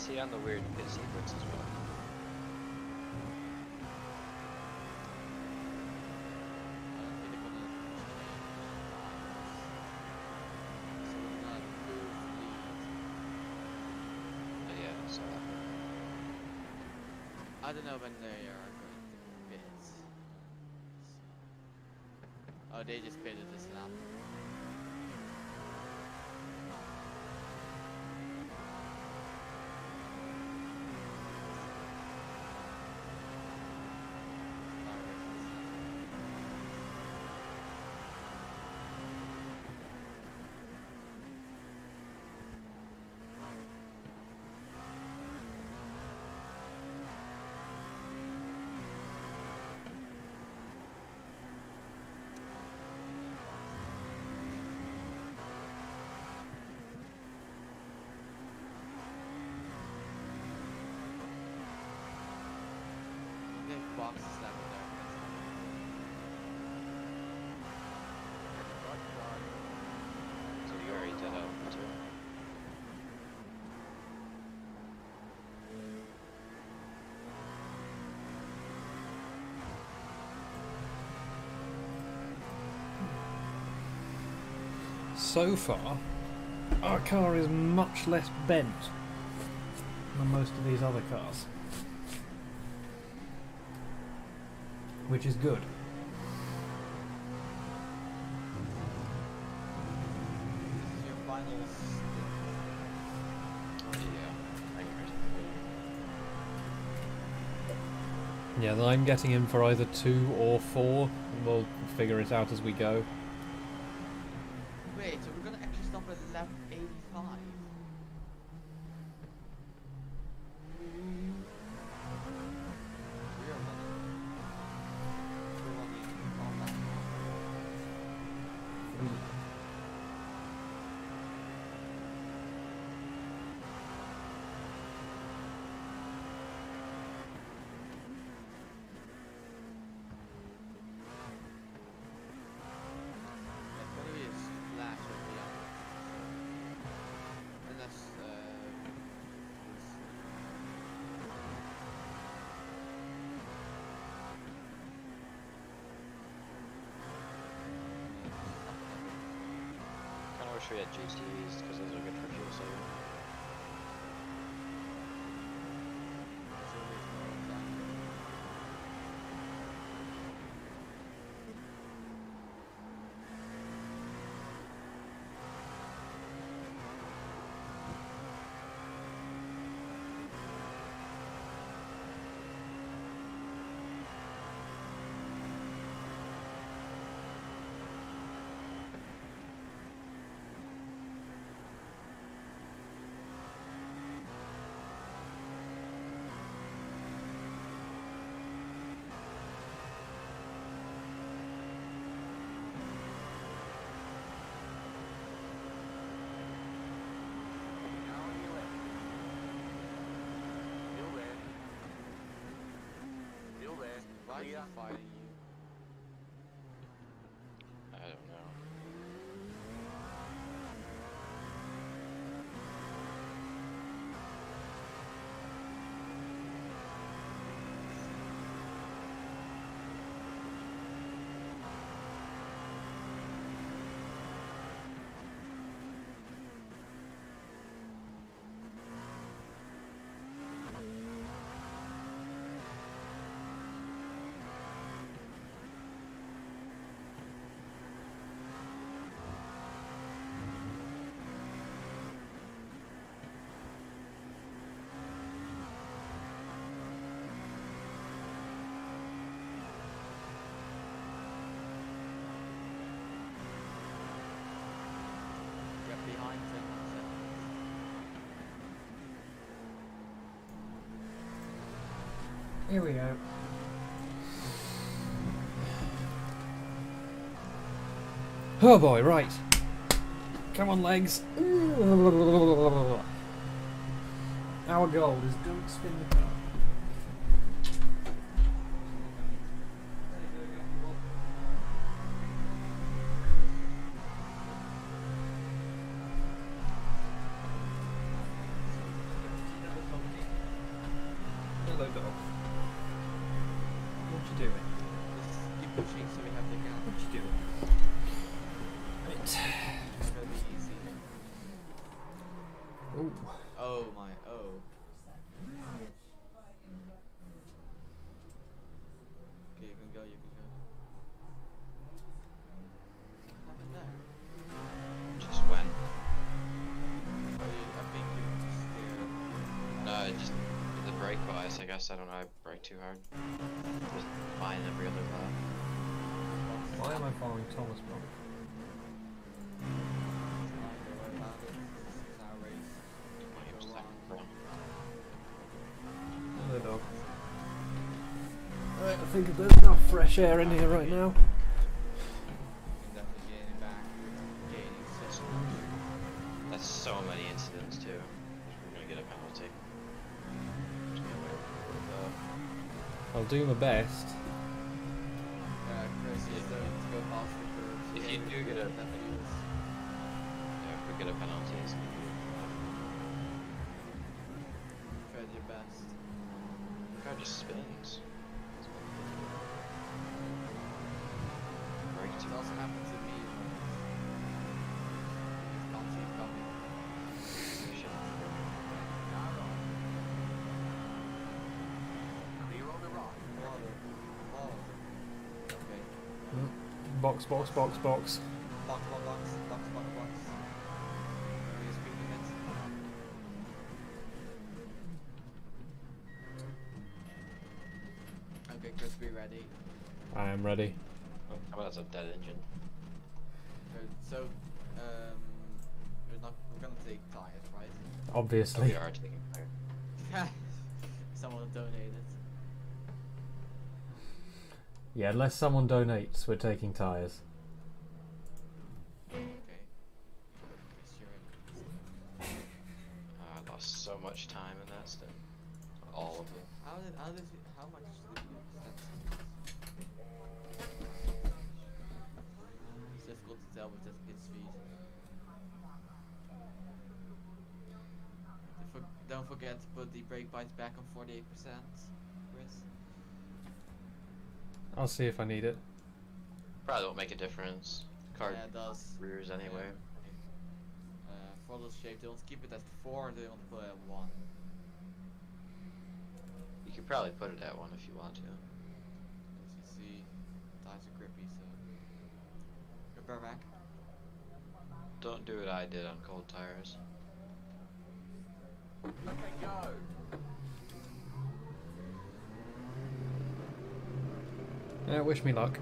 Is he on the weird pit sequence as well? I don't think they're gonna change times. So we're not both lead. Oh, yeah, I saw that. I don't know when they are going to pit. Oh, they just pitted this lap. Box is left there. So you already did that too. So far, our car is much less bent than most of these other cars, which is good. This is your final stint. Yeah, I'm ready. Yeah, then I'm getting in for either 2 or 4, and we'll figure it out as we go. Wait, so we're gonna actually stop at lap 85? We are running on that. It's gonna be a splash at the end. Unless, Kind of wish we had GTs because those are good for fuel saving. so there's more time. Now on your left. Still there. Still there. Why is he Clear. fighting you? I don't know. Get behind 10 seconds. Here we go. Oh boy, right. Come on, legs. Our goal is don't spin the car. so we have the count. What you doing? Right. It's gonna be easy. Ooh. Oh my, oh. Okay, you can go, you can go. What happened there? Just when? Oh, I think you steered. No, it just the brake bias. I guess I don't know. I brake too hard. Just fine every other lap. Why am I following Thomas Brown? Hello, dog. Alright, I think there's enough fresh air in here right now. Definitely gaining back. Gaining so much. That's so many incidents too. We're gonna get a penalty. Just gonna wait for I'll do my best. Chris is going to go past the curves. If you do get a- definitely is. yeah, if we get a penalty, it's gonna be. Try your best. The car just spins. Brake It too also hard. happened to me. Can't see it coming. Clear on the right. Okay. Box, box, box, box. Box. Are you speaking it? Okay, Chris, be ready. I am ready. How about that's a dead engine? So, we're gonna take tires, right? Oh, Obviously. we are taking fire. Someone donated. Yeah, unless someone donates, we're taking tyres. Okay. Chris, you're in. I lost so much time in that stint. All of it. How much did you use that? It's difficult to tell with that hit speed. Don't forget to put the brake bites back on 48%, Chris. I'll see if I need it. Probably won't make a difference. Car Yeah, it does. rears anyway. Throttle shape, they want to keep it at 4 or they want to put it at 1. You could probably put it at 1 if you want to. As you see, tires are grippy, so. Repair back. Don't do what I did on cold tires. Okay, go. Wish me luck.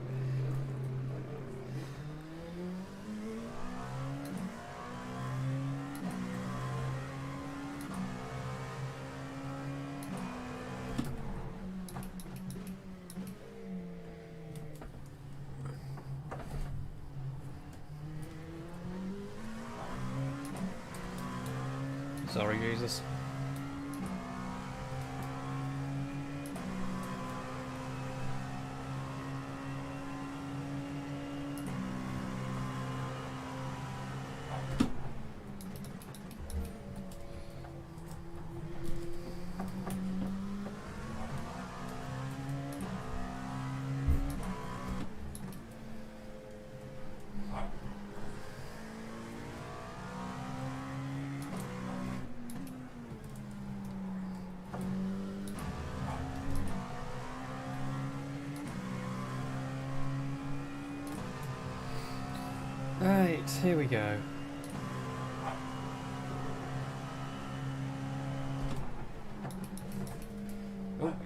Sorry, Jesus. Right, here we go.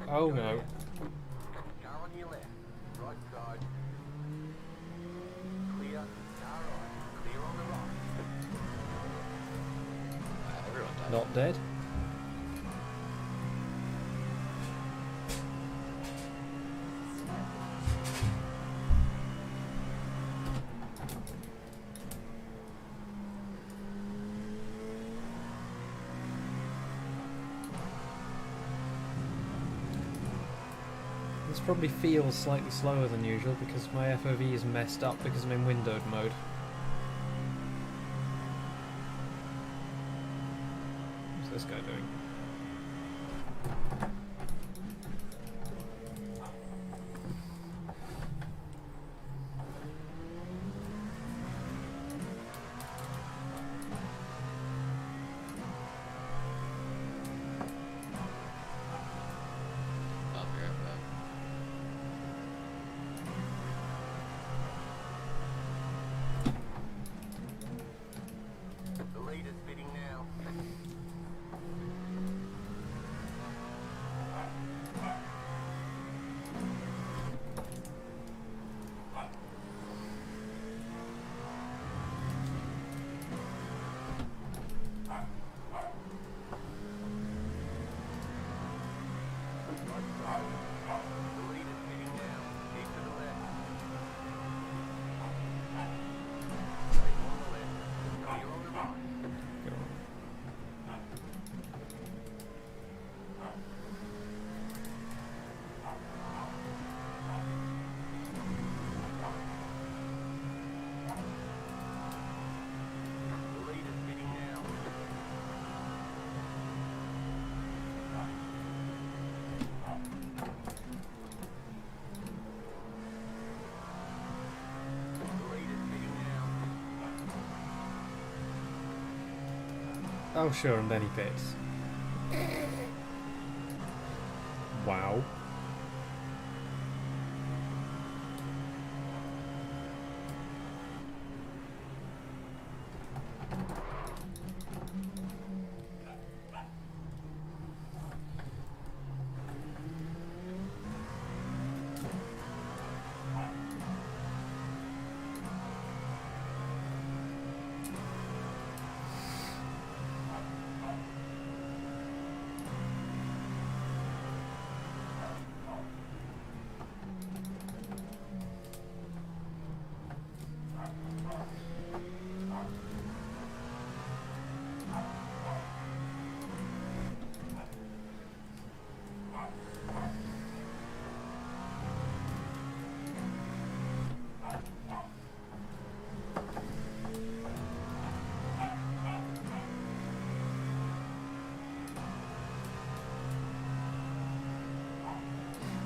Oh no. Car on your left. Right side. Clear. Car right. Clear on the right. Everyone died. Not dead. This probably feels slightly slower than usual because my FOV is messed up because I'm in windowed mode. What's this guy doing? Oh sure, and then he pits. Wow.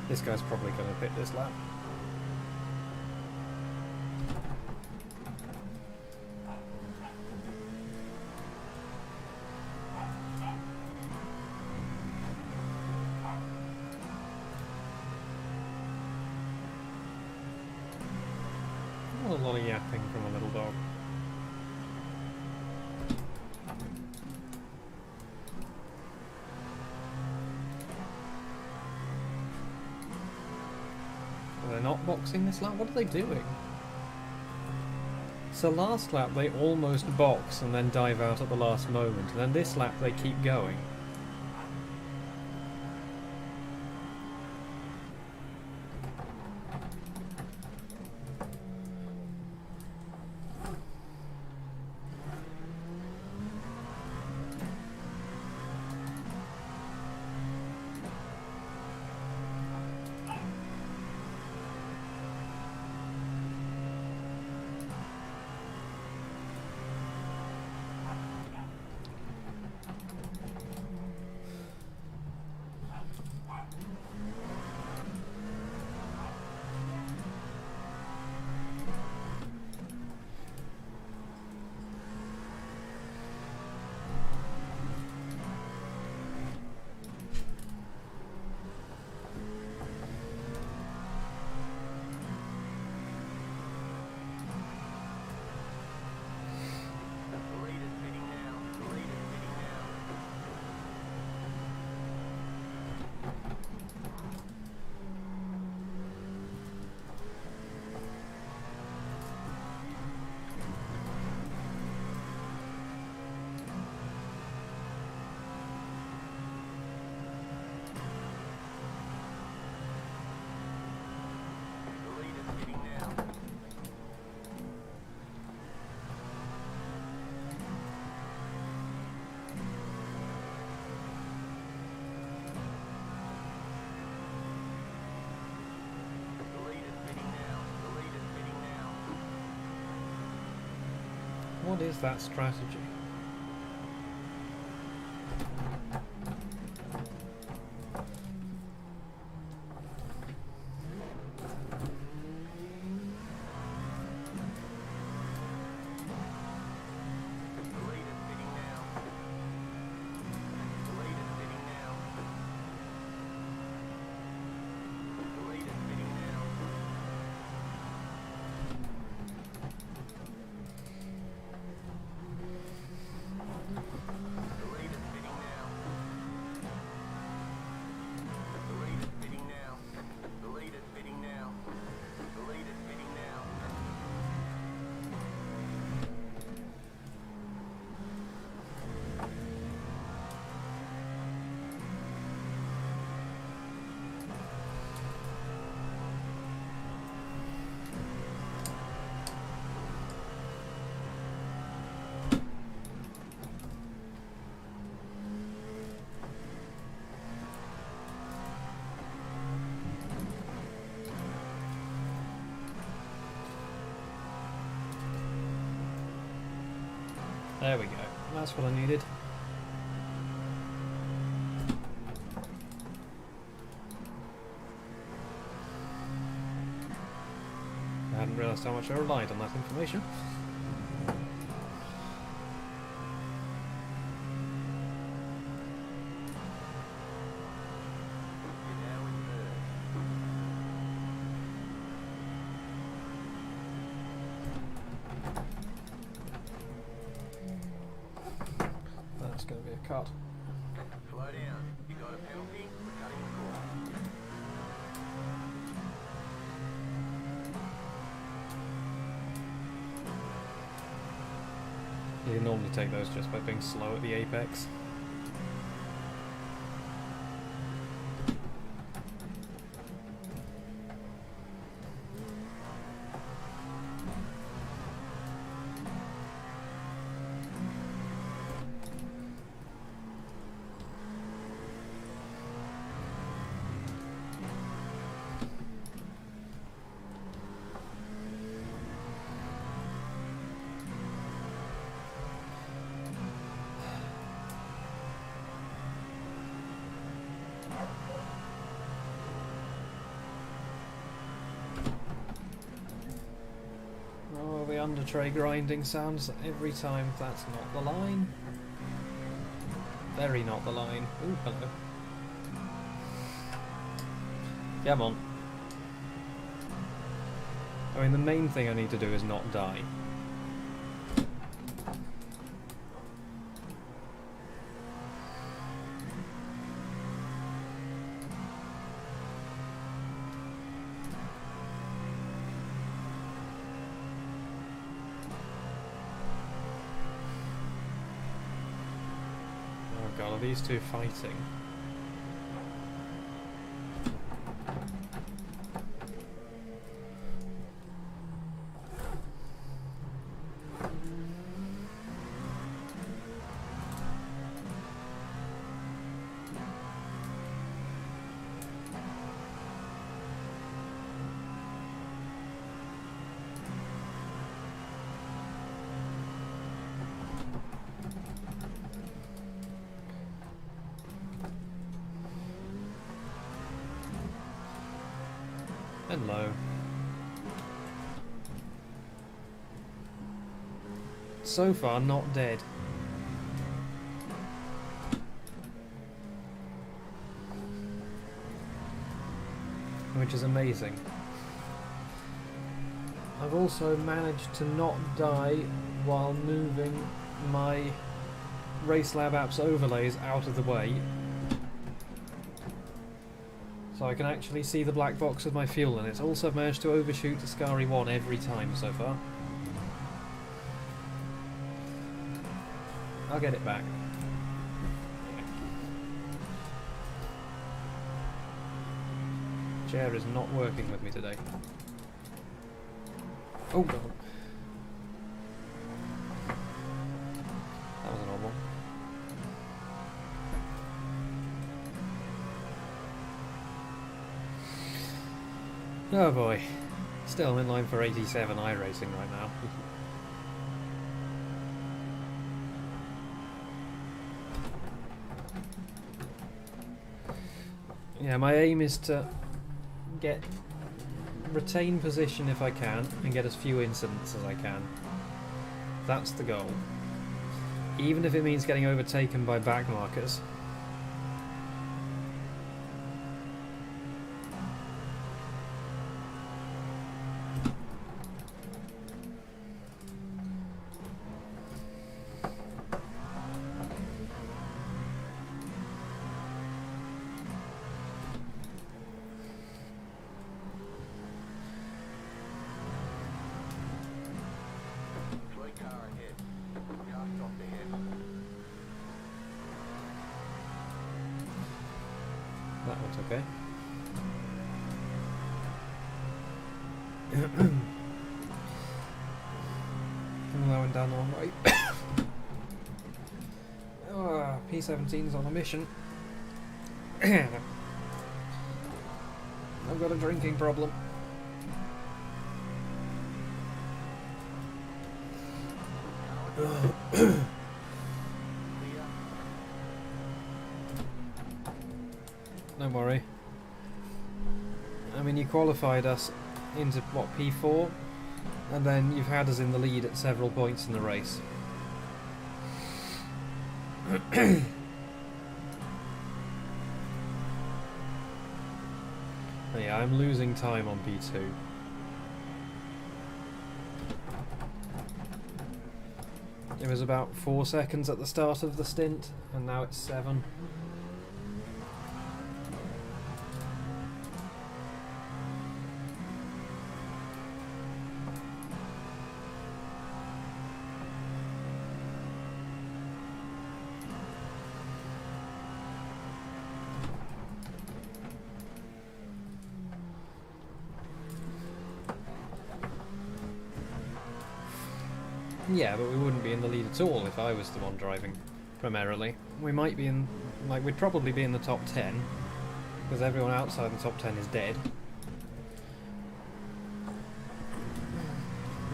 This guy's probably going to pit this lap. Not a lot of yapping from a little dog. They're not boxing this lap? What are they doing? So last lap they almost box and then dive out at the last moment, and then this lap they keep going. What is that strategy? There we go. That's what I needed. I hadn't realised how much I relied on that information. cut. Slow down. You got a penalty. We're cutting the course. You can normally take those just by being slow at the apex. Oh, the under tray grinding sounds every time. That's not the line. Very not the line. Ooh, hello. Come on. I mean, the main thing I need to do is not die. Oh god, are these two fighting? Hello. So far, not dead. Which is amazing. I've also managed to not die while moving my RaceLab apps overlays out of the way. So I can actually see the black box with my fuel in it. Also managed to overshoot the Scary 1 every time so far. I'll get it back. Chair is not working with me today. Oh god. That was an odd one. Oh boy. Still I'm in line for 87 iRacing right now. Yeah, my aim is to retain position if I can and get as few incidents as I can. That's the goal. Even if it means getting overtaken by backmarkers. That looks okay. Allowing down the wrong way. P17's on a mission. I've got a drinking problem. Don't worry. I mean, you qualified us into, what, P4? And then you've had us in the lead at several points in the race. Yeah, I'm losing time on P2. It was about 4 seconds at the start of the stint, and now it's 7. Yeah, but we wouldn't be in the lead at all if I was the one driving, primarily. We might be in, like, we'd probably be in the top 10, because everyone outside the top 10 is dead.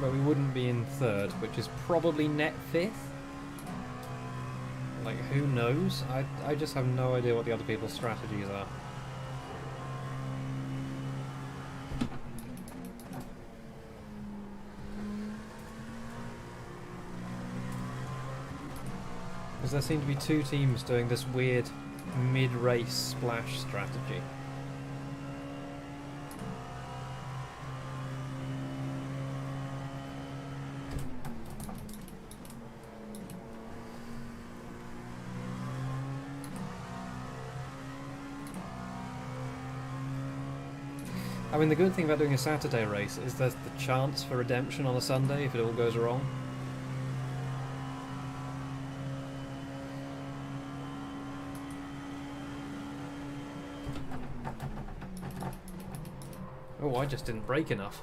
But we wouldn't be in 3rd, which is probably net 5th? Like, who knows? I just have no idea what the other people's strategies are. Because there seem to be 2 teams doing this weird mid-race splash strategy. I mean, the good thing about doing a Saturday race is there's the chance for redemption on a Sunday if it all goes wrong. Oh, I just didn't brake enough.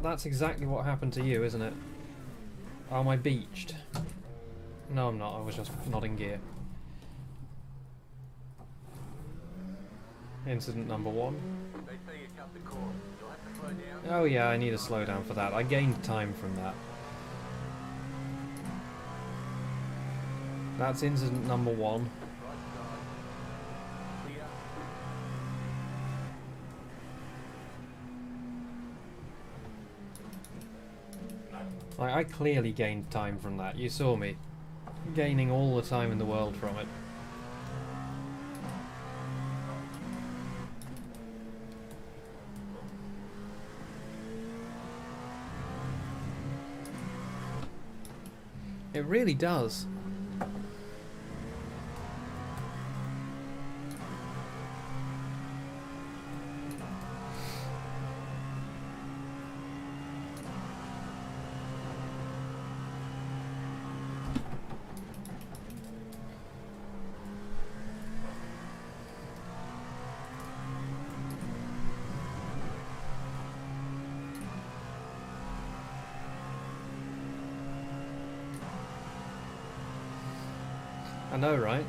That's exactly what happened to you, isn't it? Oh, am I beached? No, I'm not. I was just not in gear. Incident number 1. They say you cut the course. You'll have to slow down. Oh yeah, I need a slowdown for that. I gained time from that. That's incident number 1. Right side. Clear. Like, I clearly gained time from that. You saw me gaining all the time in the world from it. It really does. I know, right?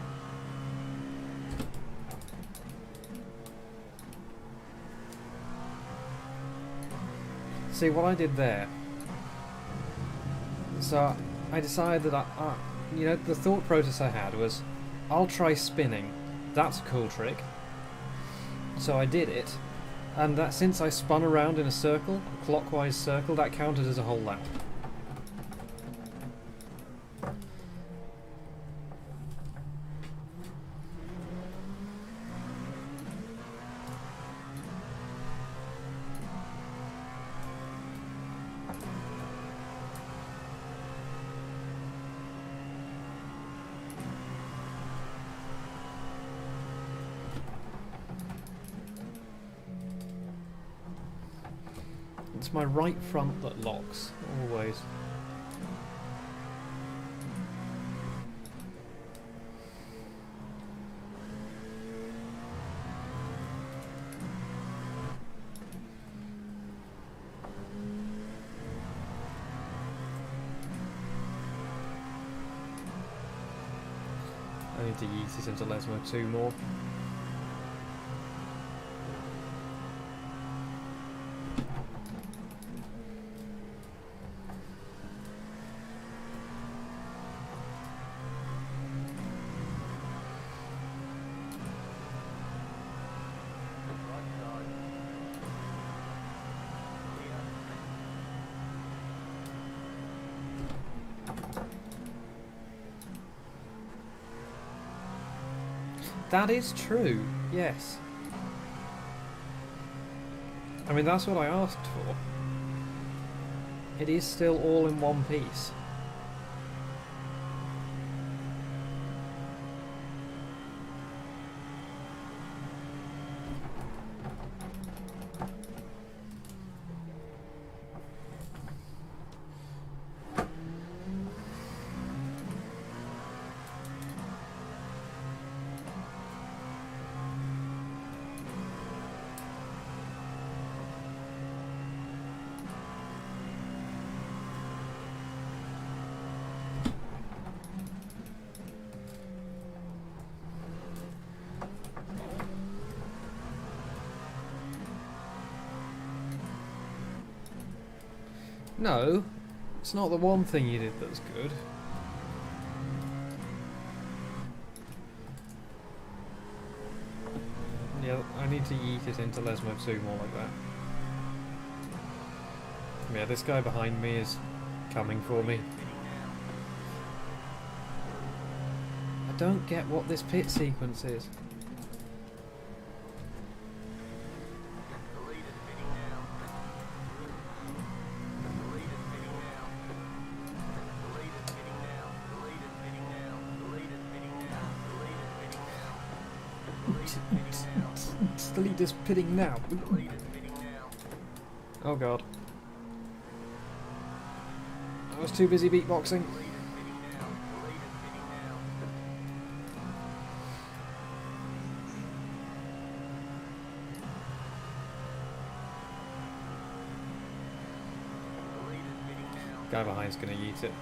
See, what I did there... So, I decided that you know, the thought process I had was, I'll try spinning. That's a cool trick. So I did it. And that, since I spun around in a circle, a clockwise circle, that counted as a whole lap. It's my right front that locks, always. I need to yeet this into Lesmo 2 more. That is true, yes. I mean, that's what I asked for. It is still all in one piece. No, it's not the one thing you did that's good. Yeah, I need to yeet it into Les Mob 2 more like that. Yeah, this guy behind me is coming for me. I don't get what this pit sequence is. The lead is pitting now. The lead is pitting now. The lead is pitting now. The lead is pitting now. The lead is pitting now. The lead is pitting now. The lead is pitting now. The lead is pitting now. The lead is pitting now. Oh god. I was too busy beatboxing. The lead is pitting now. The lead is pitting now. The lead is pitting now. Guy behind's gonna yeet it.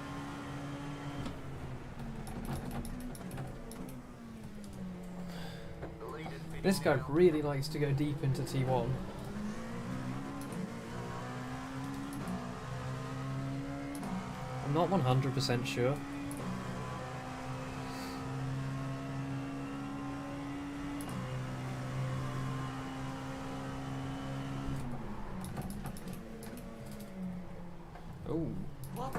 The lead is pitting This guy now. really likes to go deep into T1. I'm not 100% sure. Oh, What?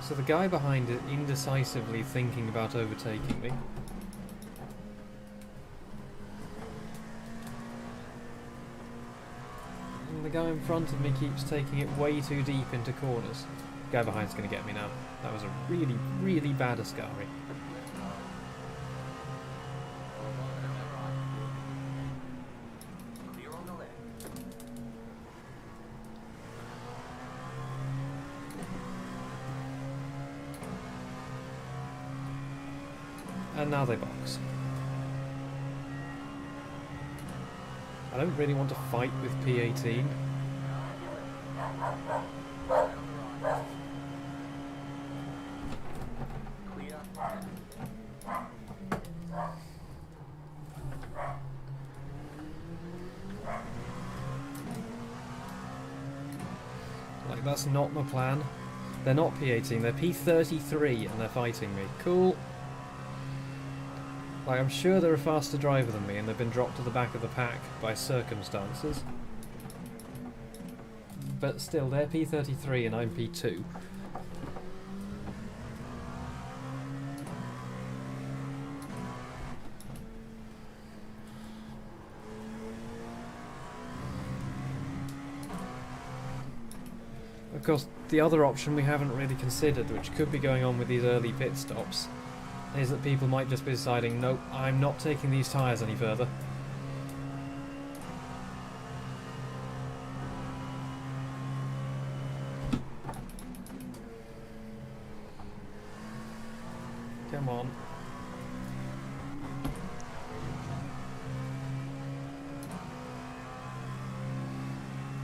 so the guy behind it indecisively thinking about overtaking me. And the guy in front of me keeps taking it way too deep into corners. The guy behind's going to get me now. That was a really, really bad Ascari. Clear on the left. And now they box. I don't really want to fight with P18. Clear. Like, that's not my plan. They're not P18, they're P33 and they're fighting me. Cool. Like, I'm sure they're a faster driver than me and they've been dropped to the back of the pack by circumstances. But still, they're P33 and I'm P2. Of course, the other option we haven't really considered, which could be going on with these early pit stops, is that people might just be deciding, nope, I'm not taking these tyres any further. Come on.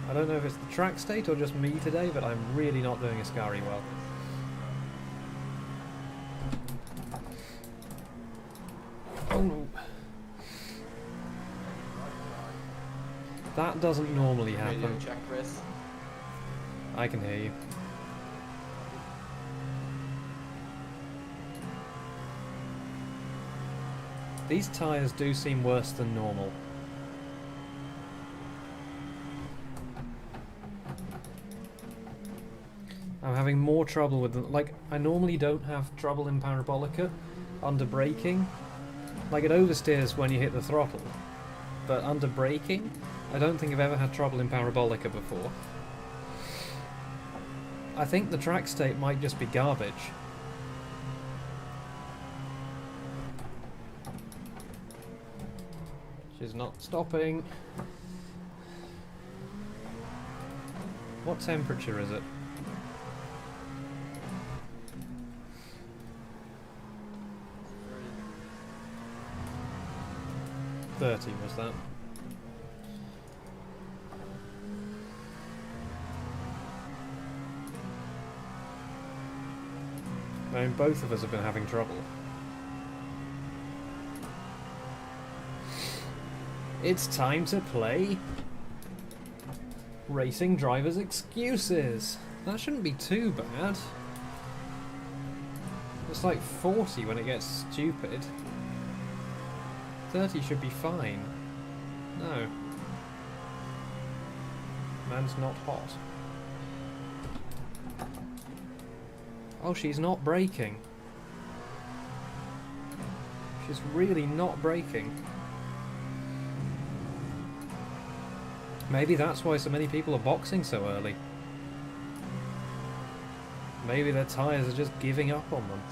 I don't know if it's the track state or just me today, but I'm really not doing Ascari well. Oh no. That doesn't normally Radio happen. check, Chris. I can hear you. These tyres do seem worse than normal. I'm having more trouble with them. Like, I normally don't have trouble in Parabolica under braking. Like, it oversteers when you hit the throttle. But under braking, I don't think I've ever had trouble in Parabolica before. I think the track state might just be garbage. She's not stopping. What temperature is it? 30 was that. I mean, both of us have been having trouble. It's time to play Racing Drivers Excuses. That shouldn't be too bad. It's like 40 when it gets stupid. 30 should be fine. No. Man's not hot. Oh, she's not braking. She's really not braking. Maybe that's why so many people are boxing so early. Maybe their tyres are just giving up on them.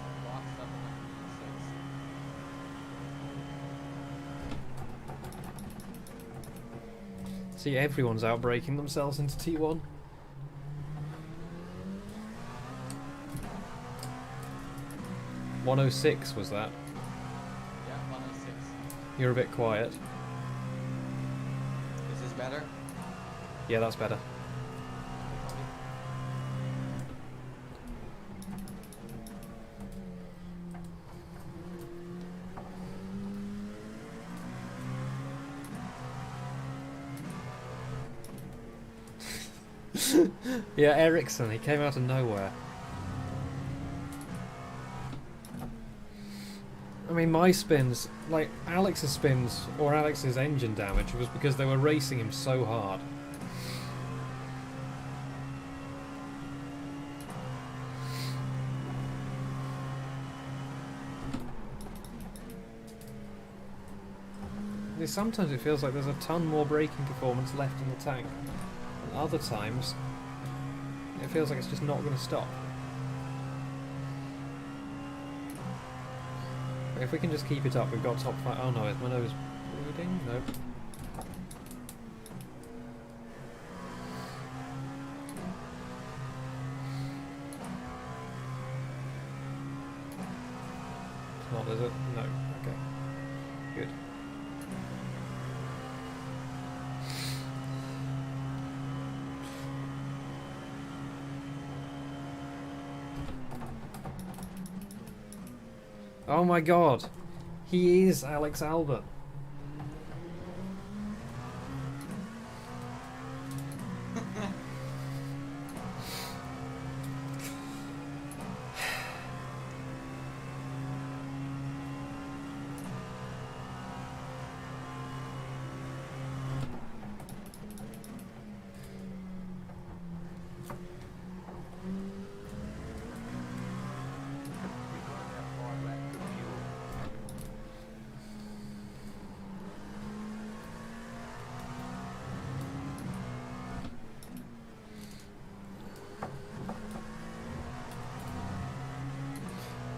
See, everyone's out braking themselves into T1. .106 was that? Yeah, 106. You're a bit quiet. Is this better? Yeah, that's better. Yeah, Ericsson, he came out of nowhere. I mean, my spins, like Alex's spins or Alex's engine damage, was because they were racing him so hard. Sometimes it feels like there's a ton more braking performance left in the tank. And other times, it feels like it's just not going to stop. But if we can just keep it up, we've got top 5. Oh no, is my nose bleeding? Nope. It's not, is it? No. Okay. Good. Oh my god, he is Alex Albert.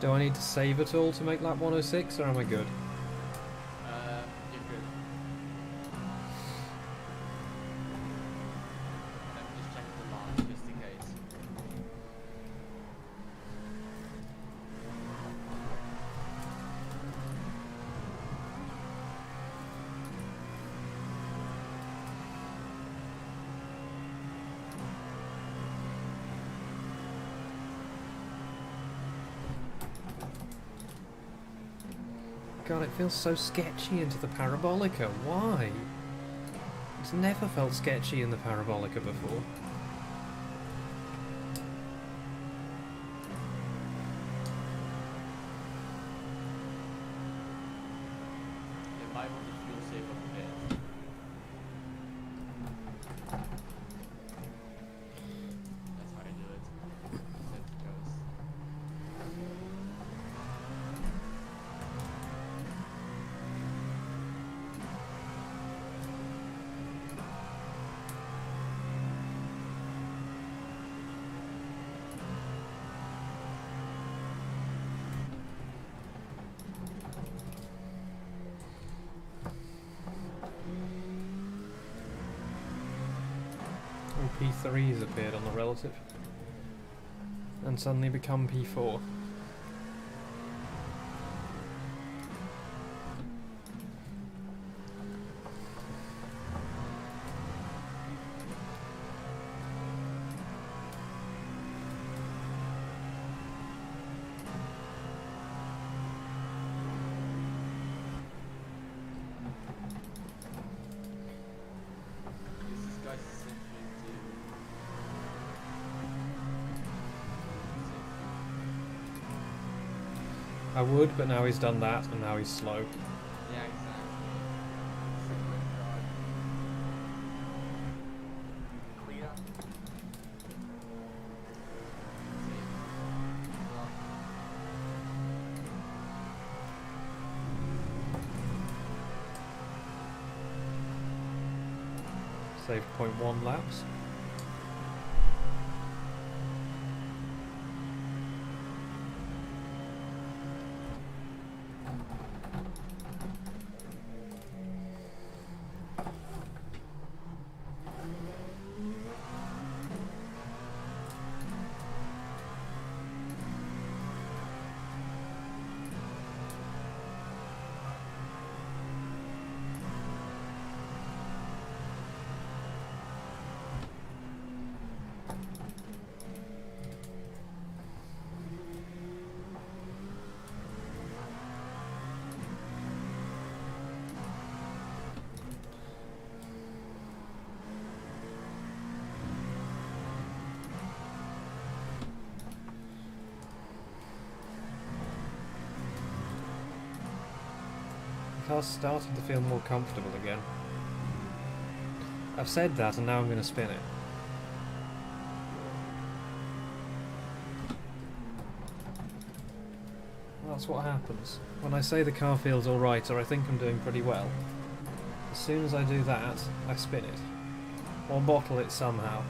Do I need to save at all to make lap 106, or am I good? You're good. Let me just check the launch just in case. God, it feels so sketchy into the Parabolica. Why? It's never felt sketchy in the Parabolica before. It might want to fuel save up a bit. That's how I do it. There it goes. P3's appeared on the relative and suddenly become P4. I would, but now he's done that, and now he's slow. Yeah, exactly. Clear. Saved 0.1 laps. The car's starting to feel more comfortable again. I've said that and now I'm going to spin it. That's what happens. When I say the car feels alright or I think I'm doing pretty well, as soon as I do that, I spin it. Or bottle it somehow.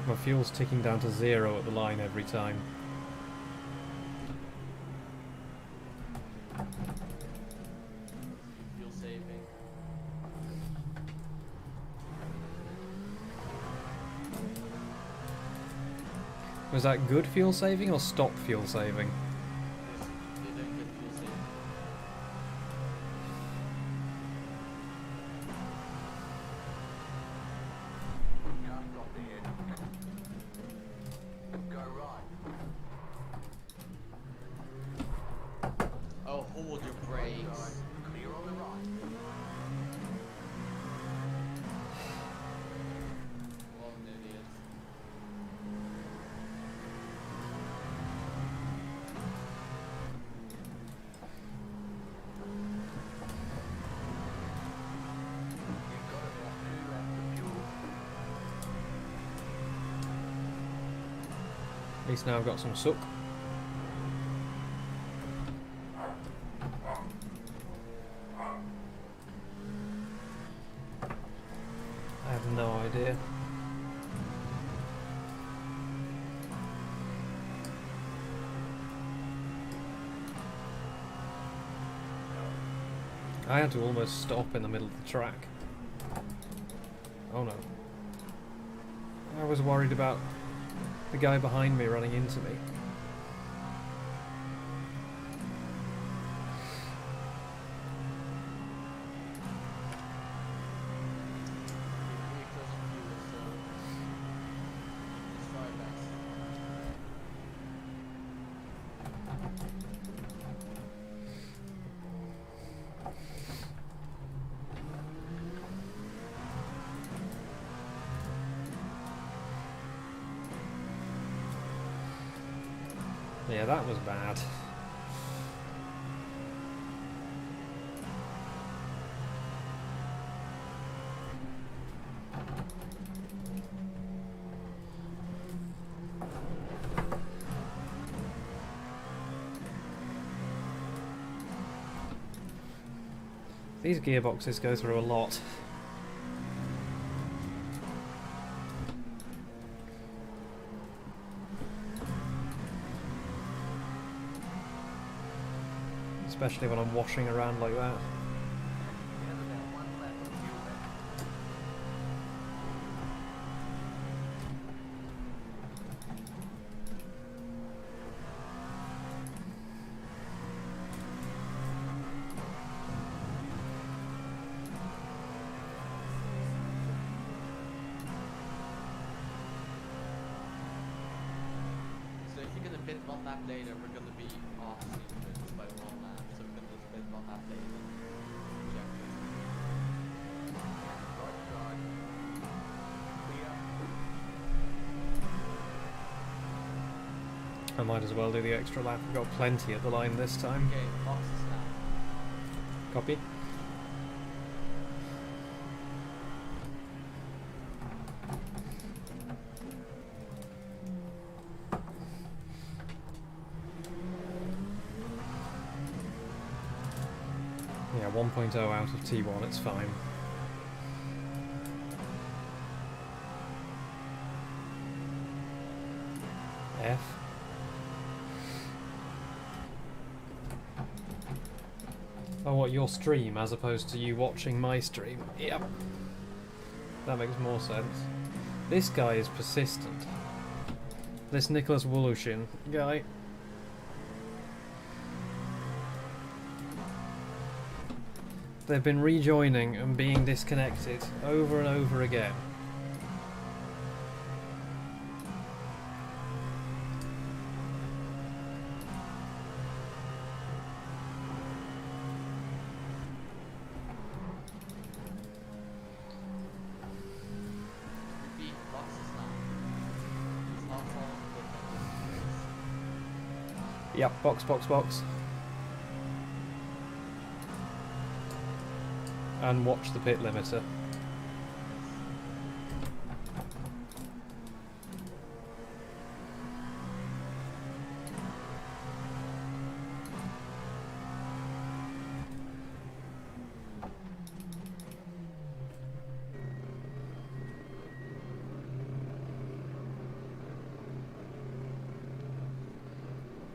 My fuel's ticking down to 0 at the line every time. Fuel saving. Was that good fuel saving or stop fuel saving? You're doing good fuel saving. Just off the edge. Go right. Oh, hold your brakes. Side. Clear on the right. What an idiot. You've got about 2 laps of fuel. At least now I've got some suck. I have no idea. I had to almost stop in the middle of the track. Oh no. I was worried about the guy behind me running into me. Really close to fuel, so let's try our best. Yeah, that was bad. These gearboxes go through a lot. Especially when I'm washing around like that. You have about 1 lap of fuel left. we're gonna pit one lap later, we're gonna be off sequence by one lap, so we're gonna pit one lap later. Check it. Right side. Clear. I might as well do the extra lap. We've got plenty at the line this time. Okay, boxes now. Copy. Yeah, 1.0 out of T1, it's fine. F. Oh, what, your stream as opposed to you watching my stream? Yep. That makes more sense. This guy is persistent. This Nicholas Wolushin guy. They've been rejoining and being disconnected over and over again. Repeat, boxes now. It's not following the Yep, box, box, box. And watch the pit limiter.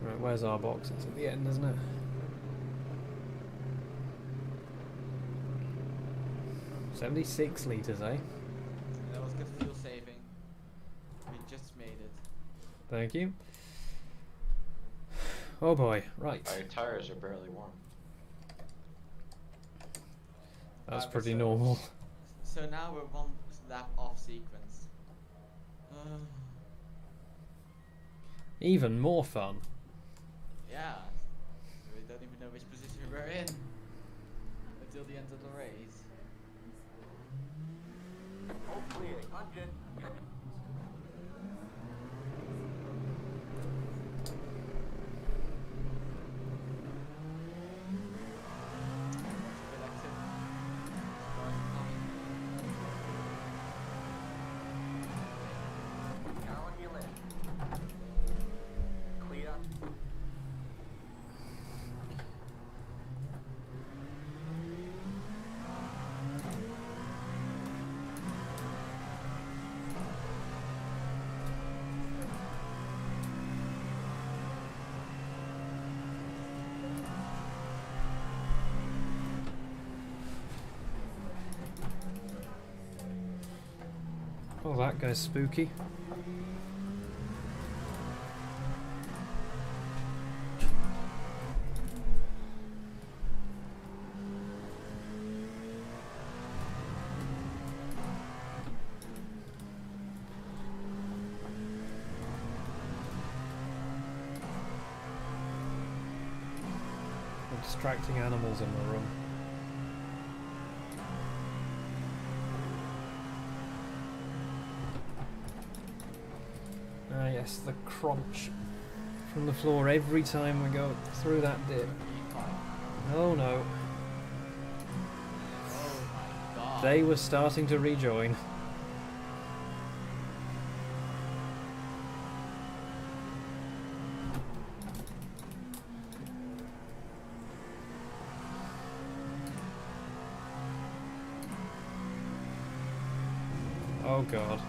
Right, where's our box? It's at the end, isn't it? $76 litres, eh? That was good fuel saving. We just made it. Thank you. Oh boy, right. Our tires are barely warm. That's Right, pretty so- normal. So now we're one lap off sequence. Even more fun. Yeah. We don't even know which position we're in until the end of the race. All clear. Punch it. Good exit. Stars coming. Car on your left. Clear. Oh, that guy's spooky. Distracting animals in the room. Ah yes, the crunch from the floor every time we go through that dip. Oh no. Oh my god. They were starting to rejoin. Oh god.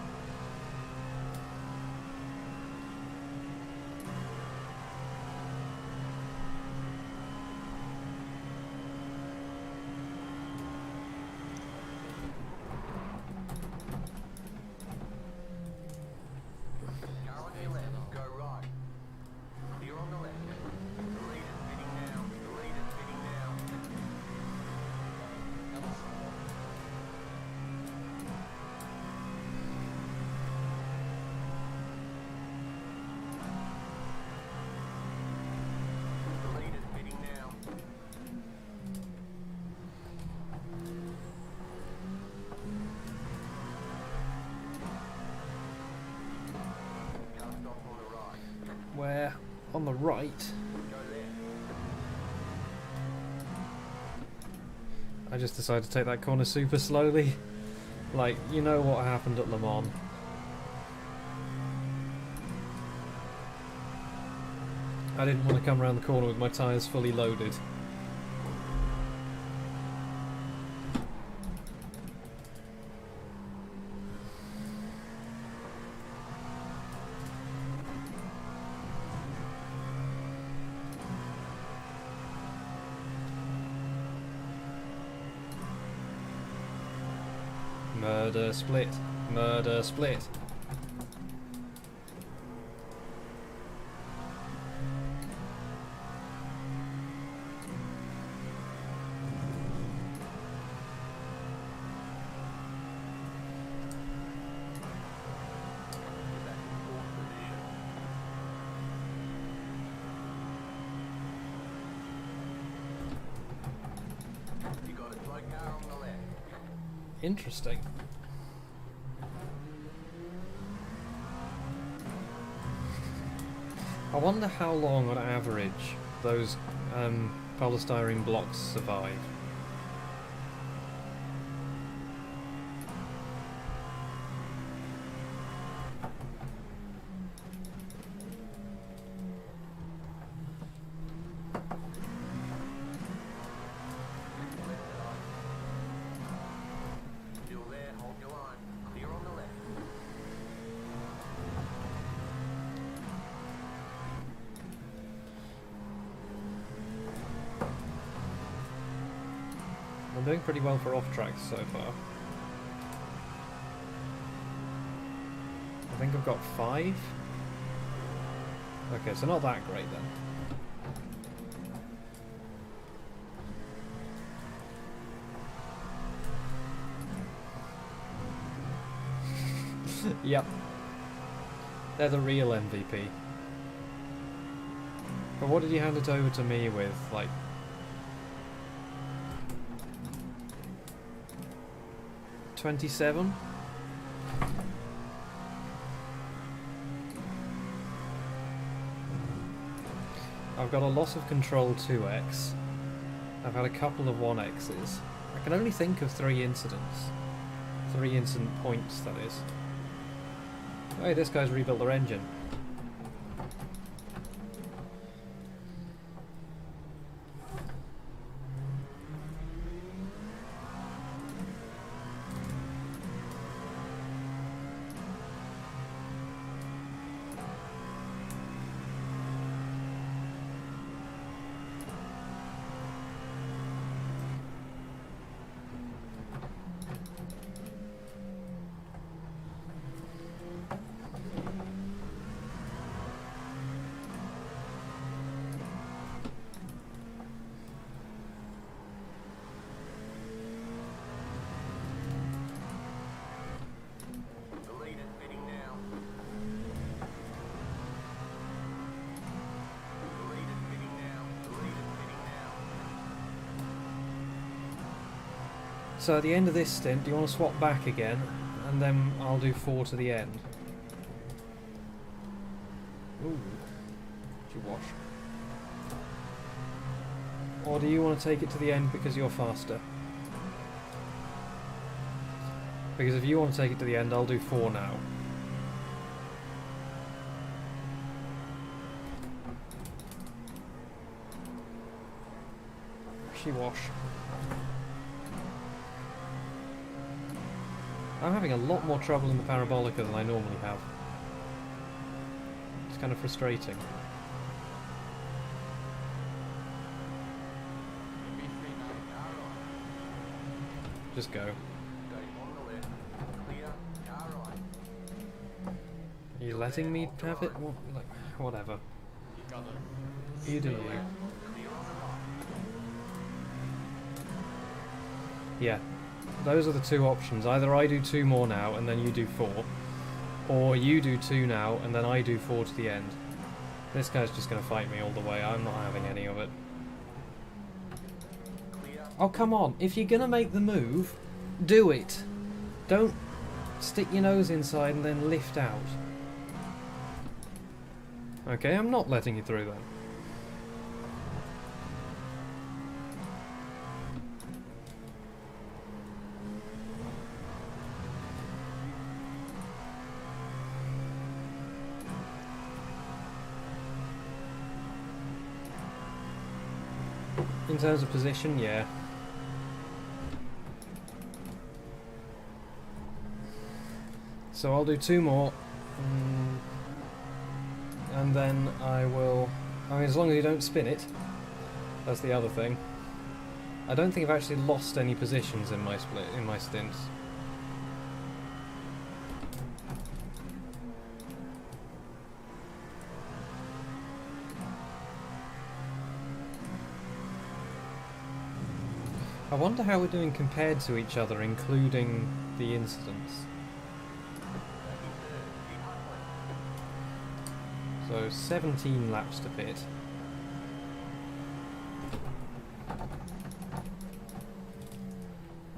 Car on your left. Go right. Clear on the left. The leader's pitting now. The leader's pitting now. That was on the right. Go left. I just decided to take that corner super slowly. Like, you know what happened at Le Mans. I didn't want to come around the corner with my tyres fully loaded. Murder split. Murder split. Get back in fourth position. You got a slow car on the left. Interesting. I wonder how long on average those polystyrene blocks survive. Still there, hold your line. Clear on the left. I'm doing pretty well for off tracks so far. I think I've got 5. Okay, so not that great then. Yep. They're the real MVP. But what did you hand it over to me with? Like... 27? I've got a loss of control 2x. I've had a couple of 1x's. I can only think of 3 incidents. 3 incident points, that is. Hey, this guy's rebuilt their engine. The leader's pitting now. The leader's pitting now. The leader's pitting now. So at the end of this stint, do you want to swap back again? And then I'll do 4 to the end. Ooh. Did you wash? Or do you want to take it to the end because you're faster? Because if you want to take it to the end, I'll do 4 now. She wash. I'm having a lot more trouble in the Parabolica than I normally have. It's kind of frustrating. Just go. Got him on the left. Clear. Car right. Are you letting me have it? What, like, whatever. You gotta. You do you. Clear on the right. Yeah. Those are the 2 options. Either I do 2 more now and then you do 4. Or you do 2 now and then I do 4 to the end. This guy's just going to fight me all the way. I'm not having any of it. Clear. Oh, come on. If you're going to make the move, do it. Don't stick your nose inside and then lift out. Okay, I'm not letting you through then. In terms of position, yeah. So I'll do 2 more. And then I will... I mean, as long as you don't spin it. That's the other thing. I don't think I've actually lost any positions in my stints. I wonder how we're doing compared to each other, including the incidents. So 17 laps to pit.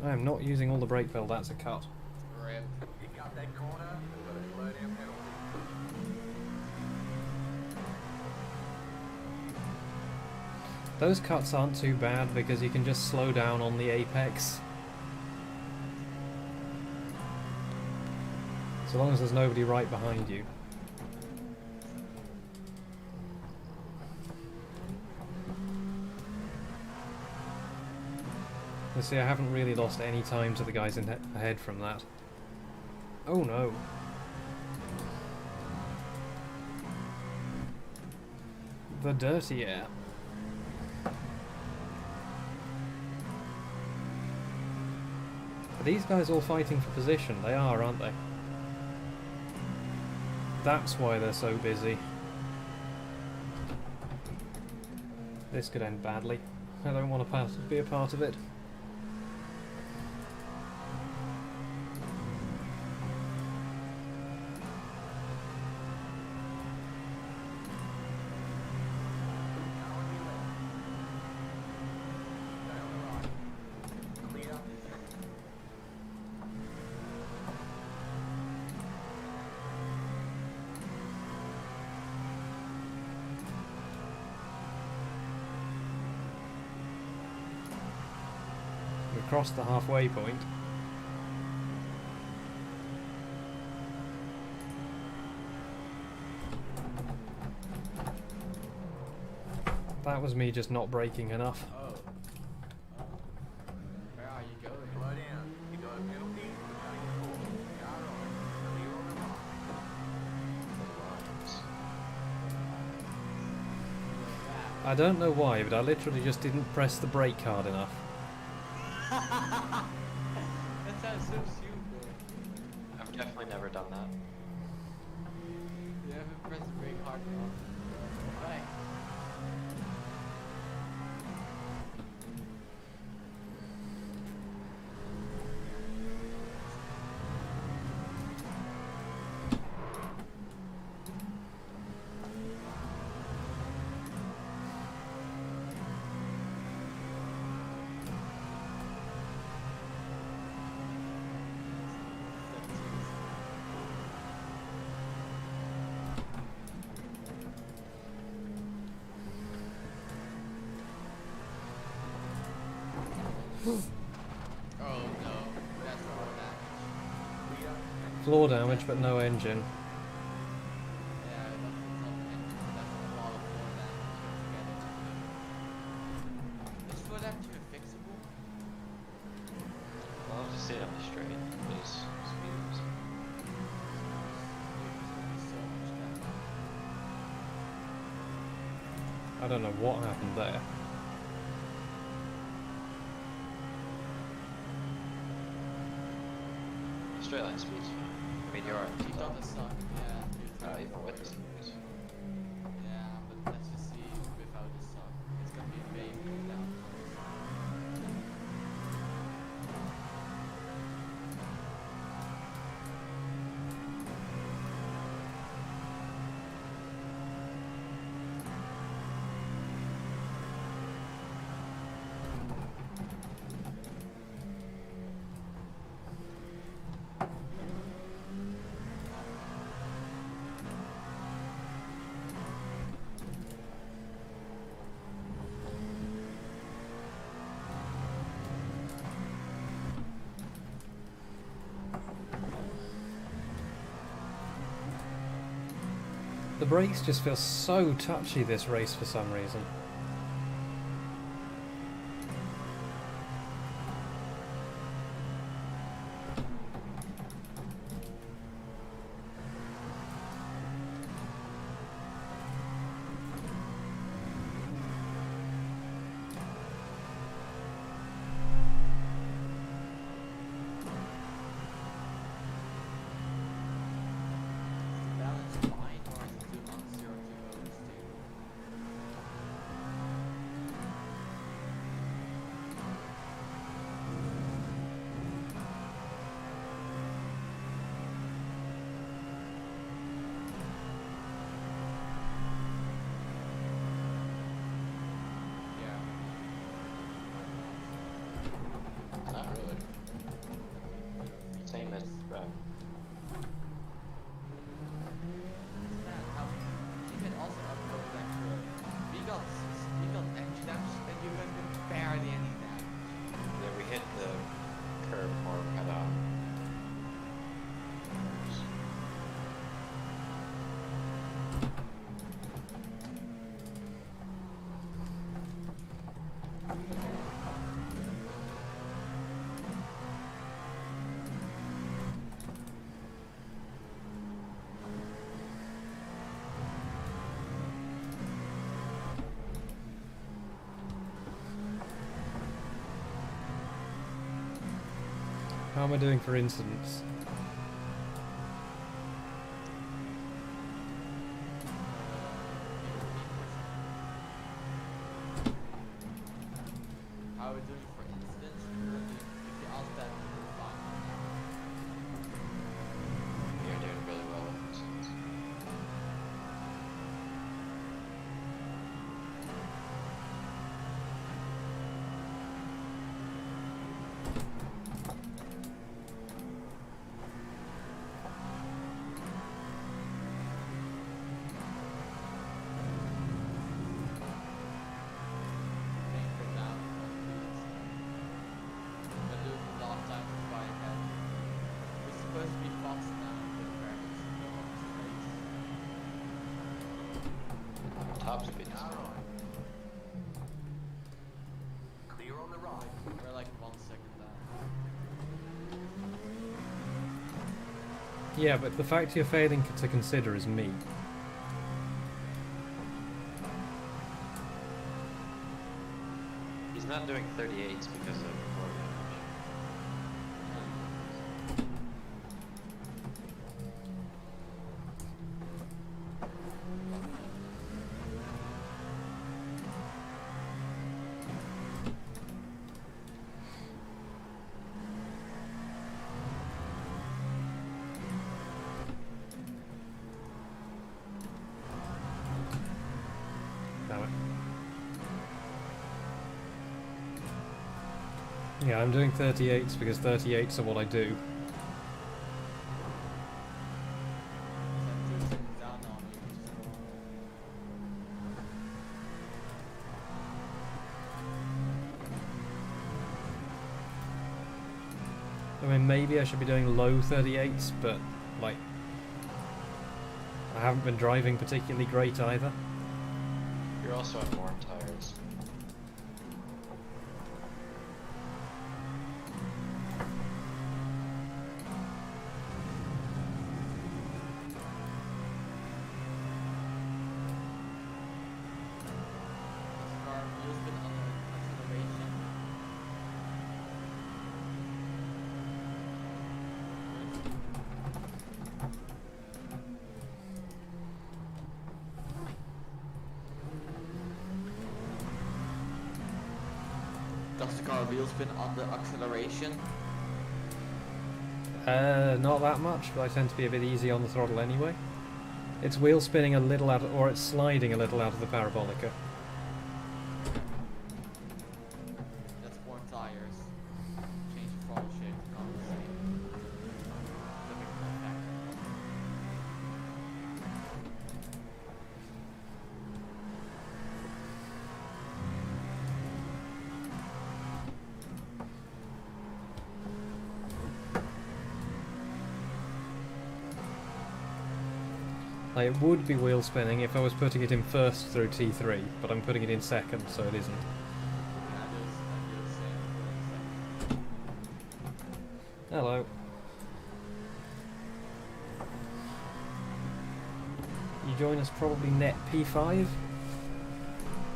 I am not using all the brake pedal, that's a cut. Rip. You got that corner, we've got a slow down penalty. Those cuts aren't too bad because you can just slow down on the apex. So long as there's nobody right behind you. You see, I haven't really lost any time to the guys ahead from that. Oh no. The dirty air. Are these guys all fighting for position? They are, aren't they? That's why they're so busy. This could end badly. I don't want to be a part of it. We crossed the halfway point. That was me just not braking enough. Oh. Oh. Where are you going? Slow down. You got a penalty, we're cutting the ball. Car on. Clear on the line. I don't know why, but I literally just didn't press the brake hard enough. That sounds so stupid. I've definitely never done that. You haven't pressed the brake hard enough. Right. Oh no, that's all damage. Floor damage, but no engine. Yeah, that's a lot of floor damage altogether. Is floor damage even fixable? I'll have to see it on the straight. Those speeds. So much damage. I don't know what happened there. Straight line speeds. I mean, you're on It doesn't suck, yeah. even with the speeds. Yeah, but let's just see without the suck. It's gonna be way more down. The brakes just feel so touchy this race for some reason. Balance fine, or is it too unzero to oversteer? Yeah. Not really. Same as Man, how you can also upload that curve. We got engine damage and you guys got barely any damage. yeah, we hit the curve more head on. How am I doing for incidents? How are we doing for instance? If you ask that, we're fine. You're doing really well with this. Paying for down been doing a long time to buy ahead. We're supposed to be fast now with practice. Top speed is All fine. right. Clear on the right. We're like 1 second down. Yeah, but the fact you're failing to consider is me. He's not doing 38s because of floor damage. Damn it. Yeah, I'm doing 38s because 38s are what I do. Is that 2 seconds down now? I mean, maybe I should be doing low 38s, but, like, I haven't been driving particularly great either. You're also on more tires. This car wheels been under acceleration. Does the car wheel spin under acceleration? Not that much, but I tend to be a bit easy on the throttle anyway. It's wheel spinning a little out of, or it's sliding a little out of the parabolica. That's more tires. Change the throttle shape to compensate. The big effect. Like, it would be wheel spinning if I was putting it in first through T3, but I'm putting it in second, so it isn't. I do the same. Hello. You join us probably net P5.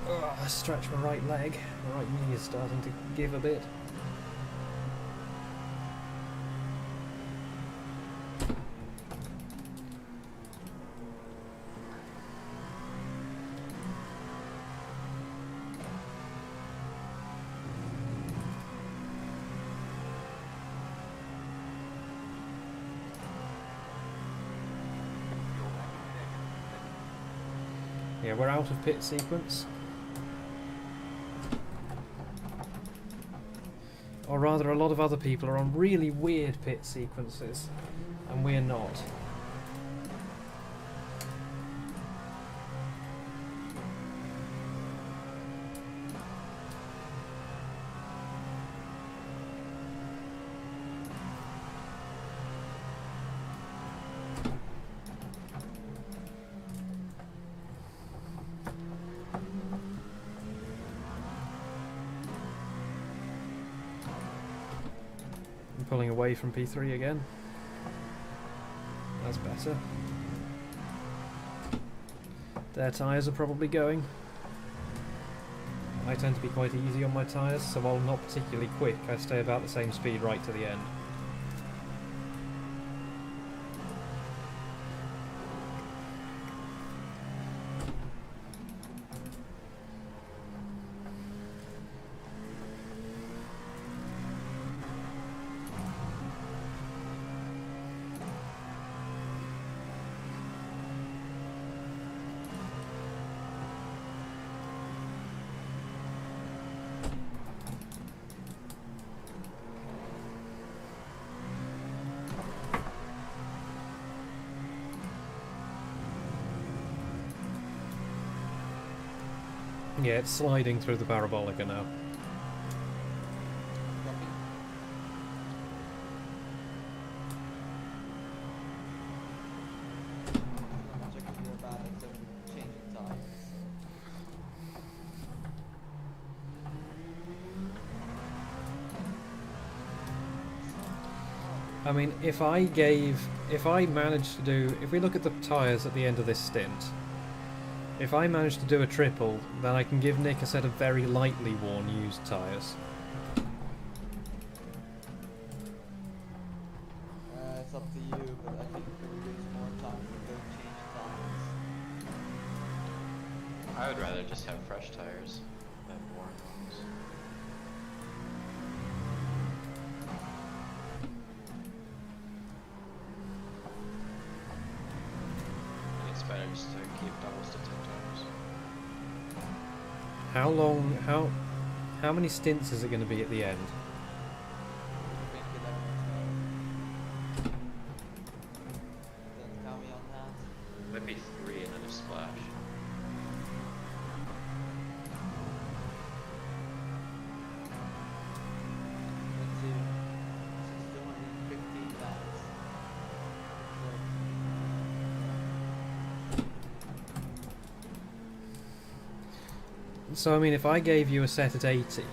Oh, I stretch my right leg. My right knee is starting to give a bit. Yeah, we're out of pit sequence. Or rather, a lot of other people are on really weird pit sequences, and we're not. I'm pulling away from P3 again. That's better. Their tyres are probably going. I tend to be quite easy on my tyres, so while not particularly quick, I stay about the same speed right to the end. Yeah, it's sliding through the parabolica now. I mean, if we look at the tyres at the end of this stint, if I manage to do a triple, then I can give Nick a set of very lightly worn used tyres. It's up to you, but I think we lose more time if we don't change tires. I would rather just have fresh tires than worn ones. I think it's better just to keep double stick tires. How long, how many stints is it going to be at the end? I think 11 or 12. Don't count me on that. Might be 3 and then a splash. Let's see. This is 215 laps. So I mean, if I gave you a set at 80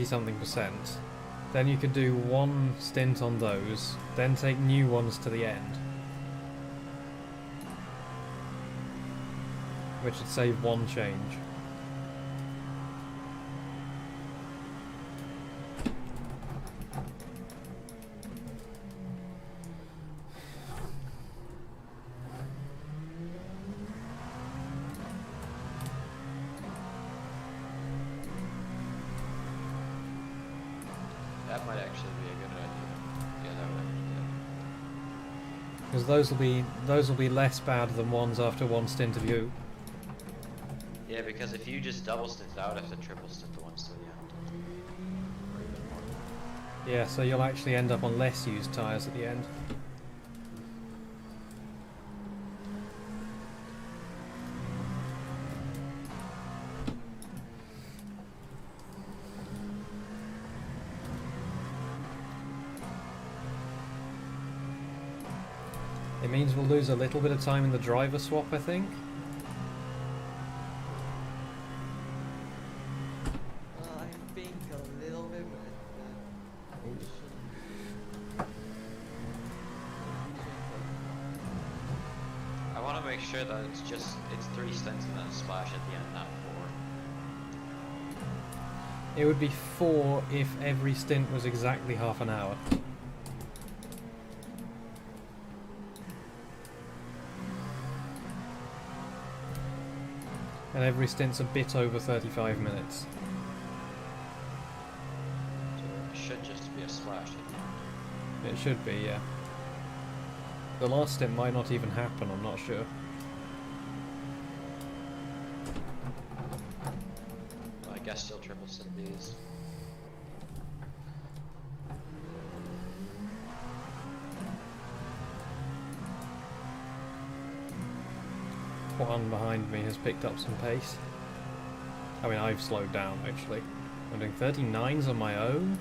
something percent, then you could do one stint on those, then take new ones to the end, which would save one change. That might actually be a good idea. Yeah, that would actually be Because those will be less bad than ones after one stint of you. good. Yeah, because if you just double stint out, I have to triple stint the ones to the end. Or even more. Yeah, so you'll actually end up on less used tyres at the end. It means we'll lose a little bit of time in the driver swap, I think. I think a little bit, but it shouldn't. I want to make sure that it's 3 stints and then a splash at the end, not 4. It would be 4 if every stint was exactly half an hour. And every stint's a bit over 35 minutes. So it should just be a splash at the end. It should be, yeah. The last stint might not even happen, I'm not sure. Well, I guess still triple stint these. One behind me has picked up some pace. I mean, I've slowed down, actually. I'm doing 39s on my own.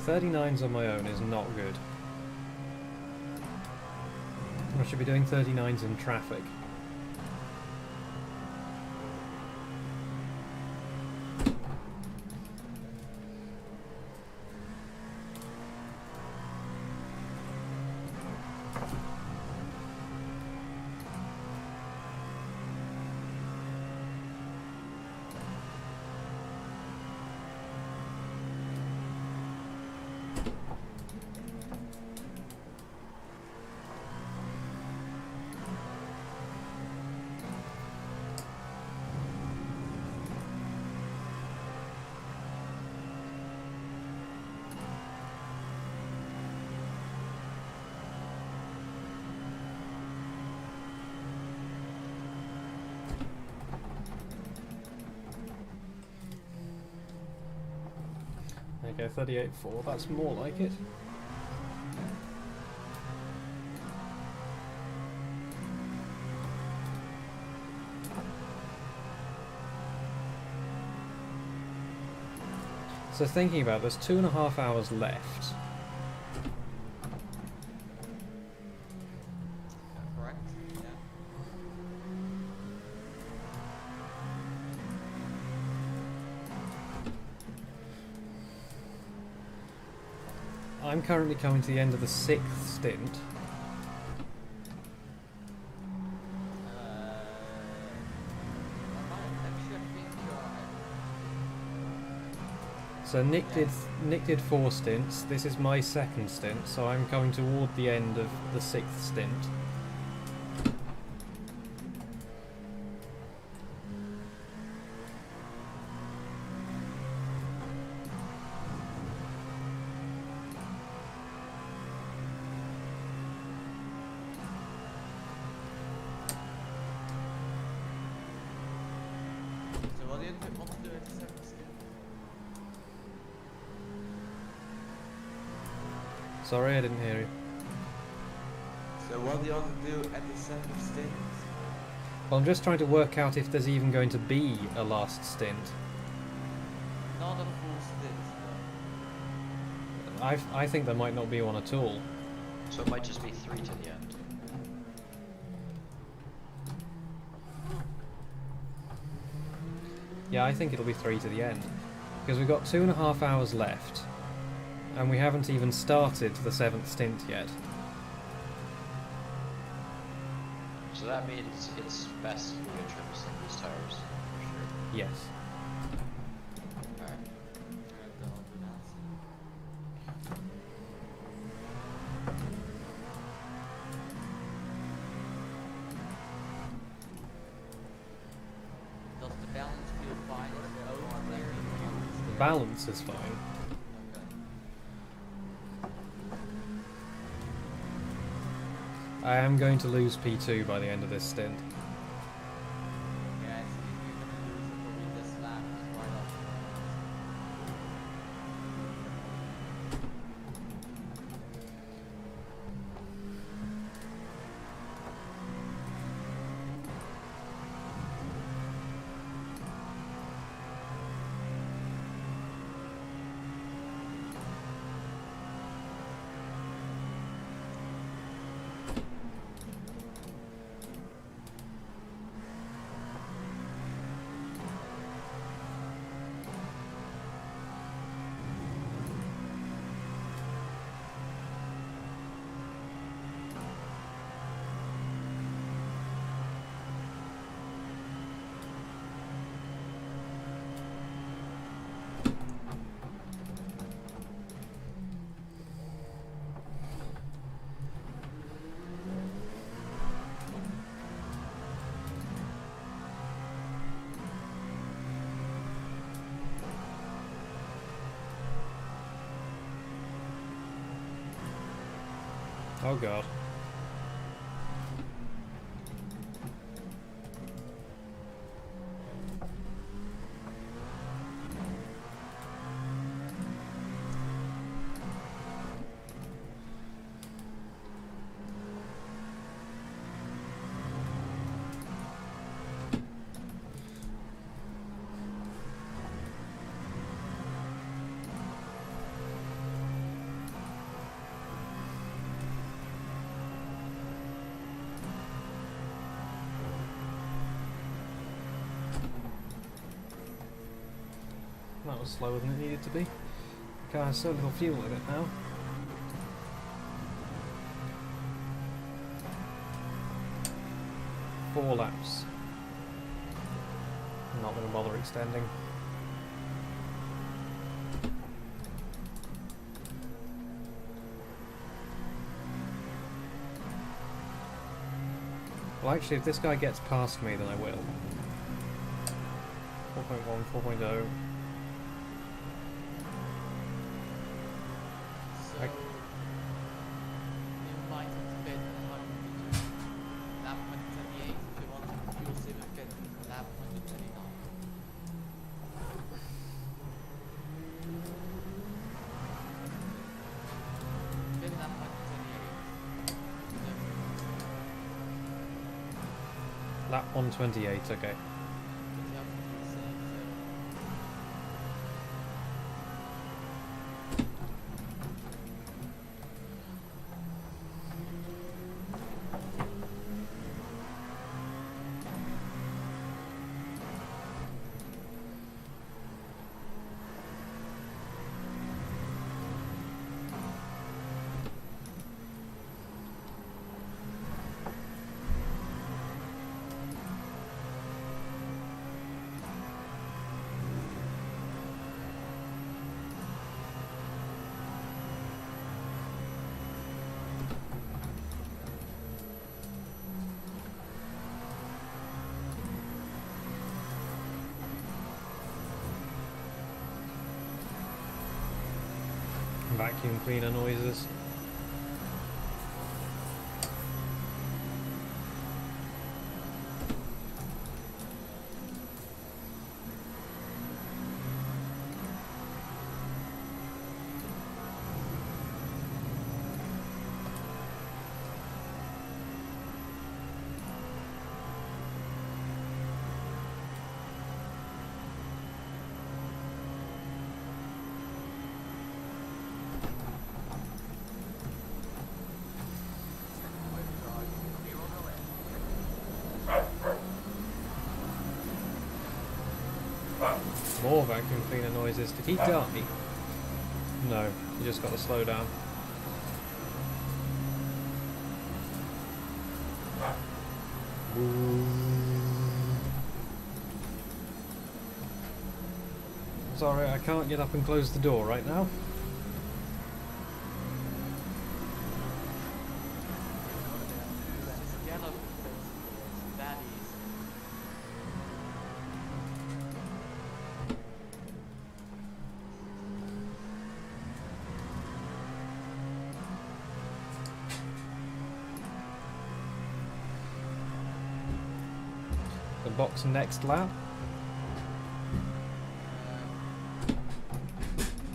.39s on my own is not good. I should be doing 39s in traffic. Okay, 38.4, that's more like it. So thinking about this, 2.5 hours left. Correct? Yeah. I'm currently coming to the end of the 6th stint. So Nick did 4 stints. This is my 2nd stint, so I'm coming toward the end of the 6th stint. So what do you want to do at the 7th stint? Sorry, I didn't hear you. So what do you want to do at the 7th stint? Well, I'm just trying to work out if there's even going to be a last stint. Not a full stint, though. I think there might not be one at all. So it might just be 3 to the end. Yeah, I think it'll be 3 to the end. Because we've got 2.5 hours left. And we haven't even started the 7th stint yet. So that means it's best to do a triple stint these tires, for sure. Yes. Alright. Then I'll do that. Does the balance feel fine? Is it over there? The balance is fine. I am going to lose P2 by the end of this stint. Yeah, I think you're gonna lose it probably this Oh god. That was slower than it needed to be. The car has so little fuel in it now. Four laps. I'm not going to bother extending. Well, actually, if this guy gets past me, then I will. 4.1, 4.0. So you might have to bid lap 128 if you want to fuel save and get lap 129. Bid lap 128. Lap 128, okay. But you have to fuel save, Vacuum cleaner noises. More vacuum cleaner noises. Did he die? No, he just got to slow down. Sorry, I can't get up and close the door right now. Just yellow it's that easy. The box next lap.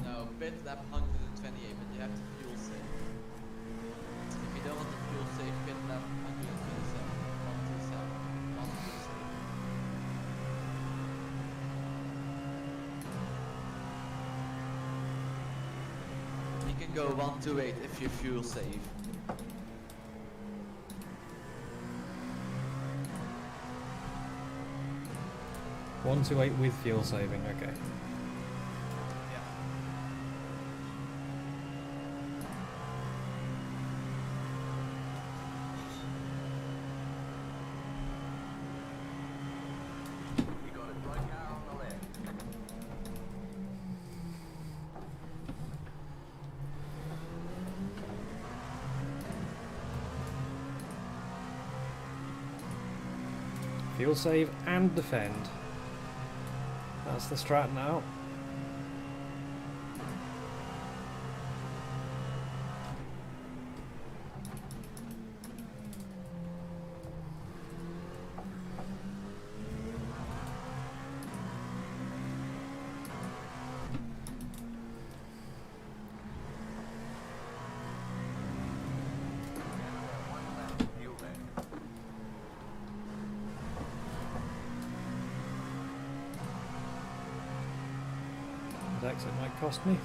No, bid lap 128, but you have to fuel save. If you don't want to fuel save, bid lap 127, 127, 127. You can go 128 if you fuel save. One to 8 with fuel saving, okay. Yeah. You got a dry car on the left. Fuel save and defend. That's the strat now. That exit might cost me.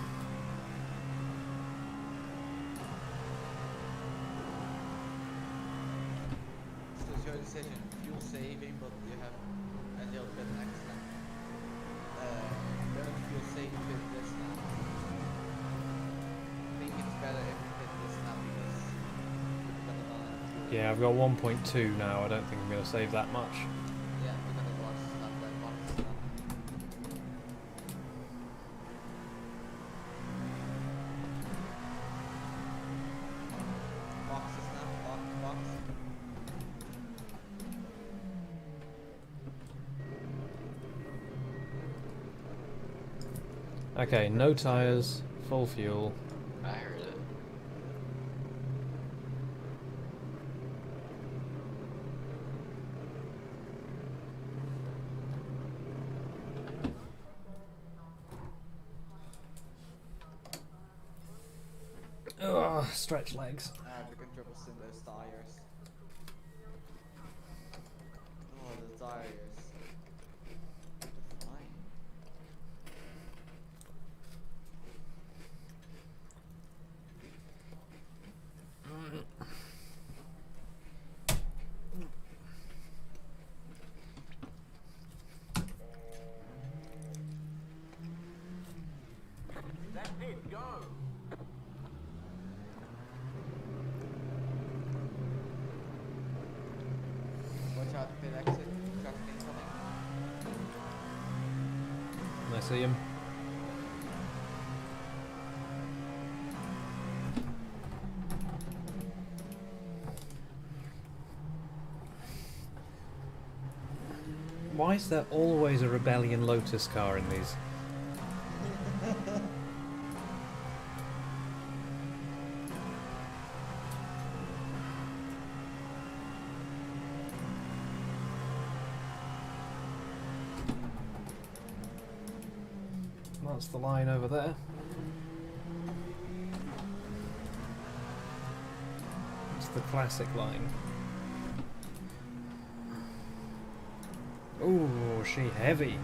So it's your decision. Fuel saving, but you have a little bit extra. Don't fuel saving with this now. I think it's better if you hit this now because you're gonna run out of fuel. Yeah, I've got 1.2 now. I don't think I'm going to save that much. Yeah, we're gonna watch stuff that box stuff. Boxes now, box. Okay, no tyres, full fuel. I heard it. Ugh, stretch legs. We can triple sim those tires. Oh, the tires. They're fine. That's it, go! Watch out, pit exit. Truck incoming. I see him. Why is there always a Rebellion Lotus car in these? That's the line over there. It's the classic line. Ooh, she heavy.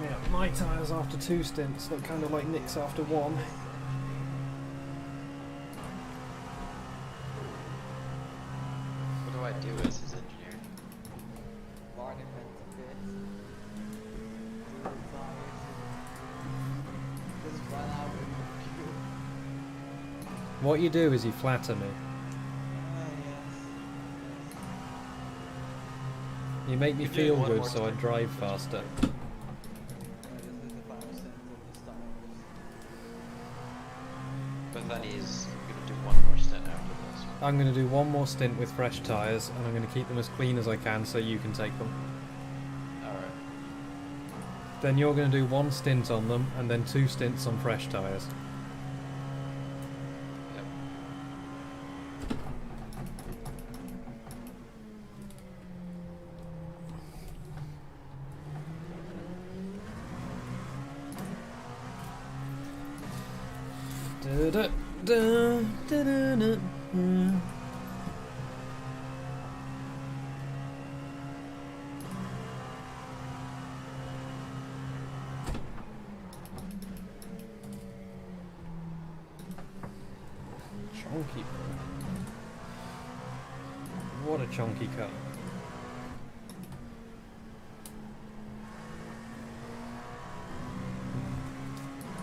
Yeah, my tyres after 2 stints look kind of like Nick's after 1. What do I do as his engineer? Barn event pit. Do the tires. Just run out with the fuel. What you do is you flatter me. Yes. You make me You do feel one good more so I time. drive faster. This is the 5% of the tires. But then he's gonna do one more stint after this. I'm going to do 1 more stint with fresh tyres and I'm going to keep them as clean as I can so you can take them. Alright. Then you're going to do 1 stint on them and then 2 stints on fresh tyres. Yep. Chonky. What a chonky car.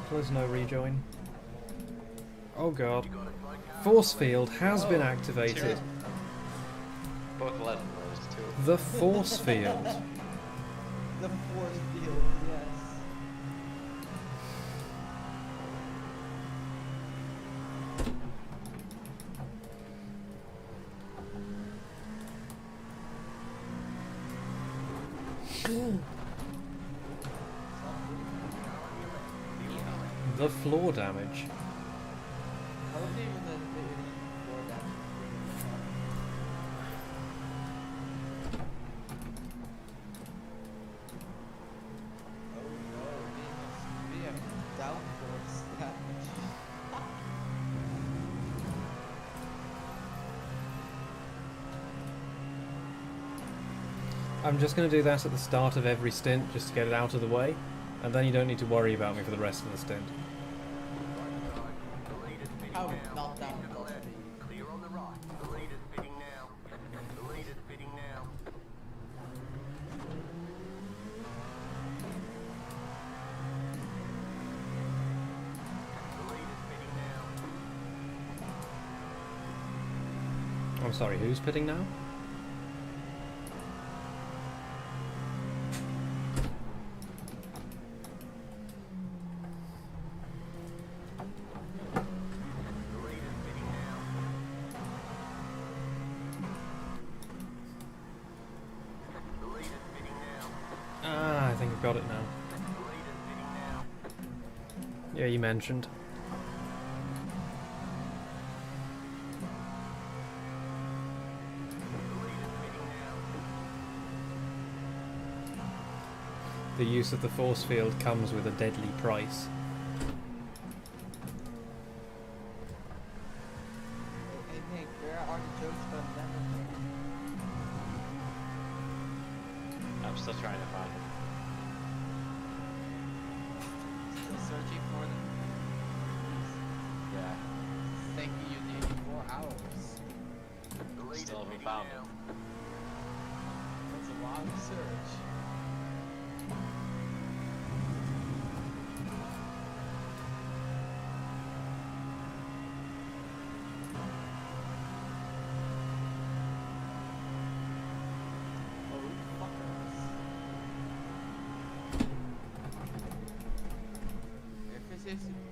There's no rejoin. Oh god. Force field has been activated. Both led in those two. The force field. The force field, yes. The floor damage. I wasn't even the floor damage. Oh no, we have downforce damage. I'm just going to do that at the start of every stint, just to get it out of the way, and then you don't need to worry about me for the rest of the stint. Right side, the leader's pitting Oh, now. not down. Keep to the left, clear on the right. The leader's pitting now. The leader's pitting now. The leader's pitting now. I'm sorry, who's pitting now? The leader's pitting now. The leader's pitting now. Ah, I think I've got it now. The leader's pitting now. Yeah, you mentioned. The leader's pitting now. The use of the force field comes with a deadly price. Hey Nick, where are the jokes from Denver? I'm still trying to find it. Still searching for them? Yeah. Thinking you need 4 hours. The leader's Still haven't pitting found now. That's a lot of search. Oh, fuckers.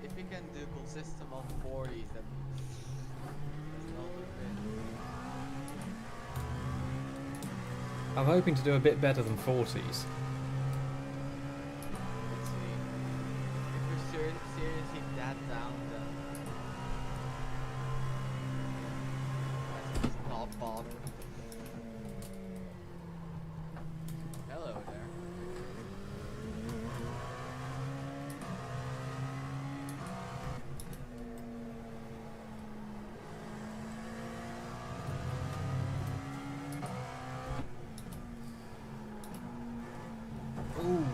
If we can do a system of 40s, that's not a bit. I'm hoping to do a bit better than 40s. Let's see. If we're seriously that down, then let's just not bother. Hello there. Ooh.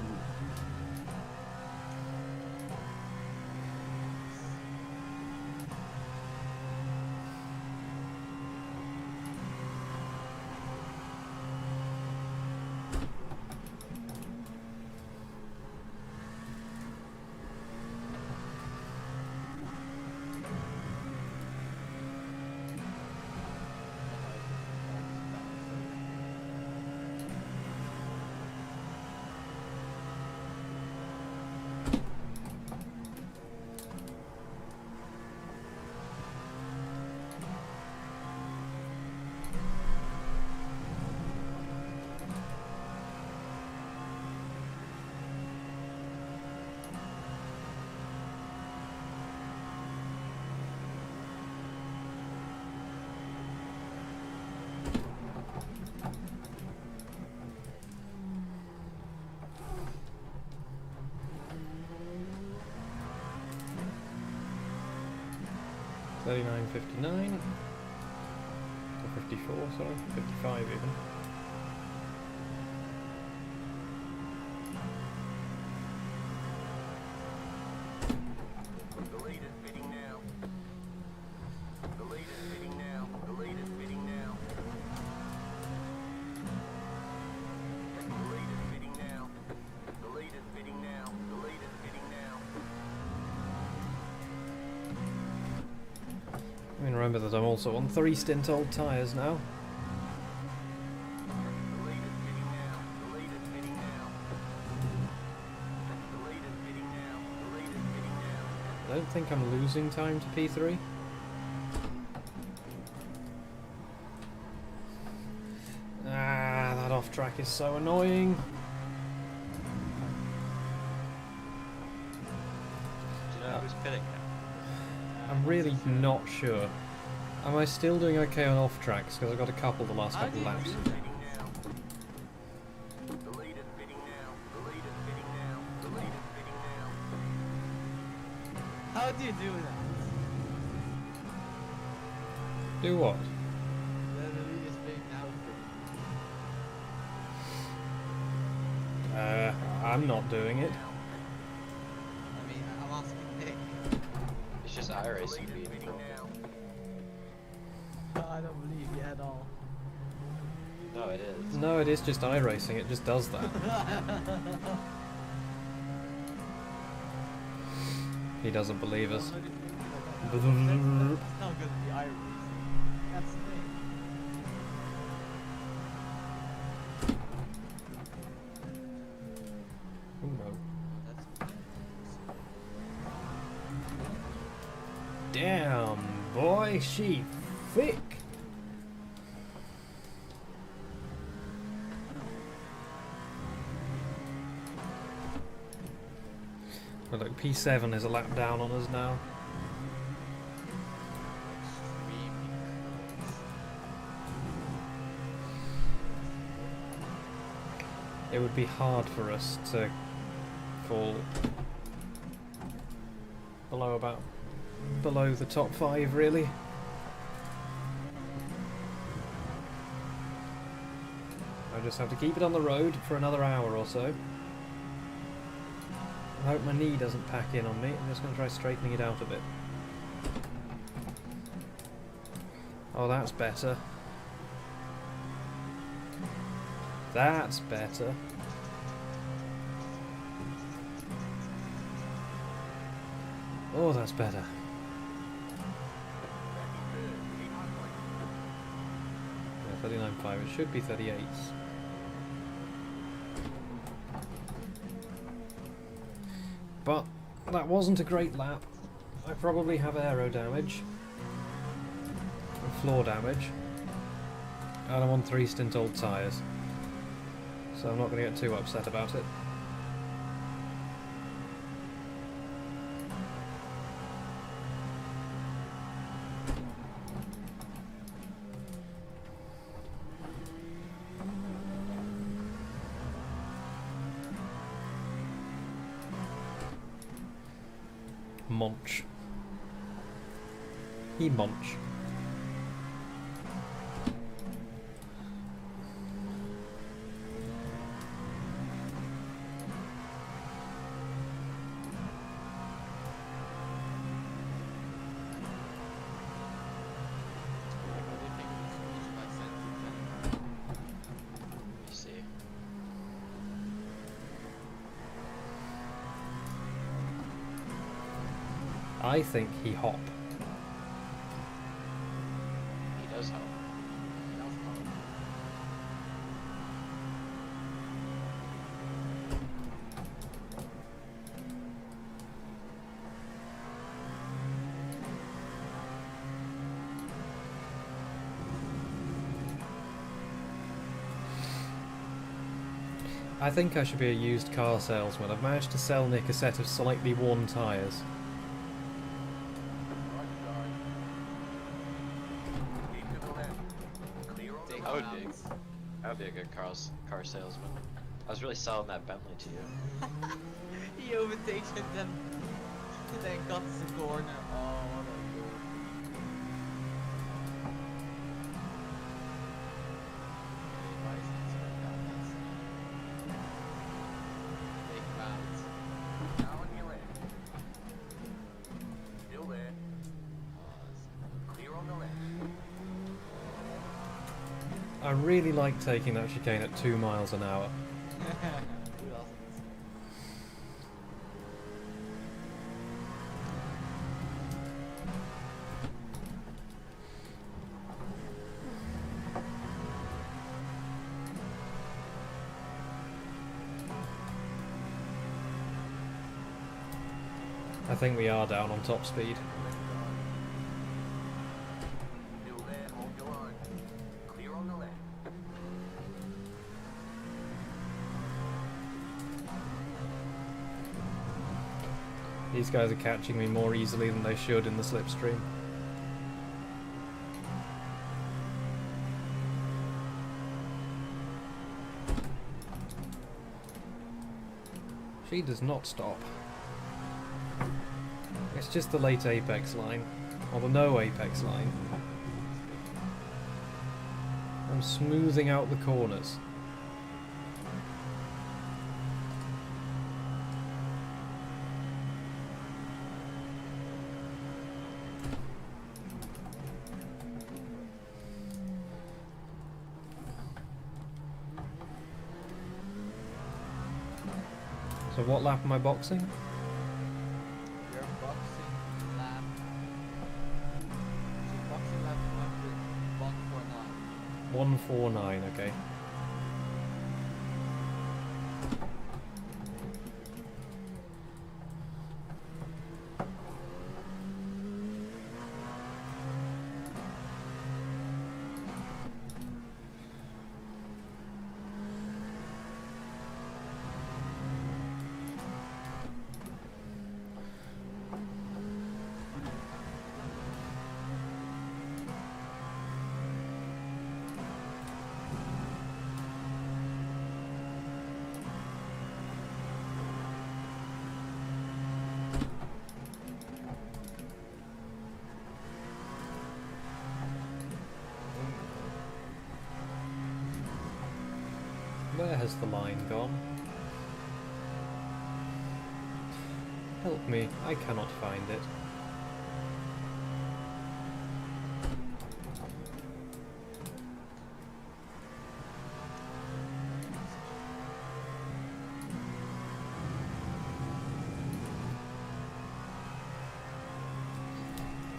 $39.59 or 54, sorry, 55 even. The leader's pitting now. The leader's pitting now. The leader's pitting now. The leader's pitting now. The leader's pitting now. The leader's pitting now. I mean, remember that I'm also on 3 stint old tyres now. The leader's pitting now. The leader's pitting now. The leader's pitting now. The leader's pitting now. I don't think I'm losing time to P3. Ah, that off track is so annoying. Do you know who's pitting now? I'm really not sure. Am I still doing okay on off tracks? Because I've got a couple the last couple of laps. Pitting now. The leader's pitting now. The leader's pitting now. The leader's pitting now. How do you do that? Do what? The lead is being now. I'm not doing it. I mean, I'm asking Nick. It's just iRacing being Admitting broken. now. I don't believe you at all. No, it is. No, it is just iRacing. It just does that. He doesn't believe us. That's not good to be iRacing. That's the thing. Oh no. That's Damn, boy, she thick. Well, look, P7 is a lap down on us now. It would be hard for us to fall below the top 5, really. I just have to keep it on the road for another hour or so. I hope my knee doesn't pack in on me. I'm just going to try straightening it out a bit. Oh, that's better. That's better. Oh, that's better. Yeah, 39.5. It should be 38. But that wasn't a great lap. I probably have aero damage and floor damage, and I'm on 3 stint old tyres, so I'm not going to get too upset about it. Munch. He munch. You see. I think he hop. He does help. I think I should be a used car salesman. I've managed to sell Nick a set of slightly worn tyres. Keep to the left. Clear on the I would left. be. I would be a good car salesman. I was really selling that Bentley to you. He overtakes it then cuts the corner. Oh, what a goal. Why is it so bad? Big bounce. Now on your left. Still there. Clear on the left. I really like taking that chicane at 2 miles an hour. Who doesn't? I think we are down on top speed. Still there. Hold your line. Clear on the left. These guys are catching me more easily than they should in the slipstream. She does not stop. It's just the late apex line, or the no apex line. I'm smoothing out the corners. So what lap am I boxing? Your boxing lap. So boxing lap 149. 149, okay. Where has the line gone? Help me, I cannot find it.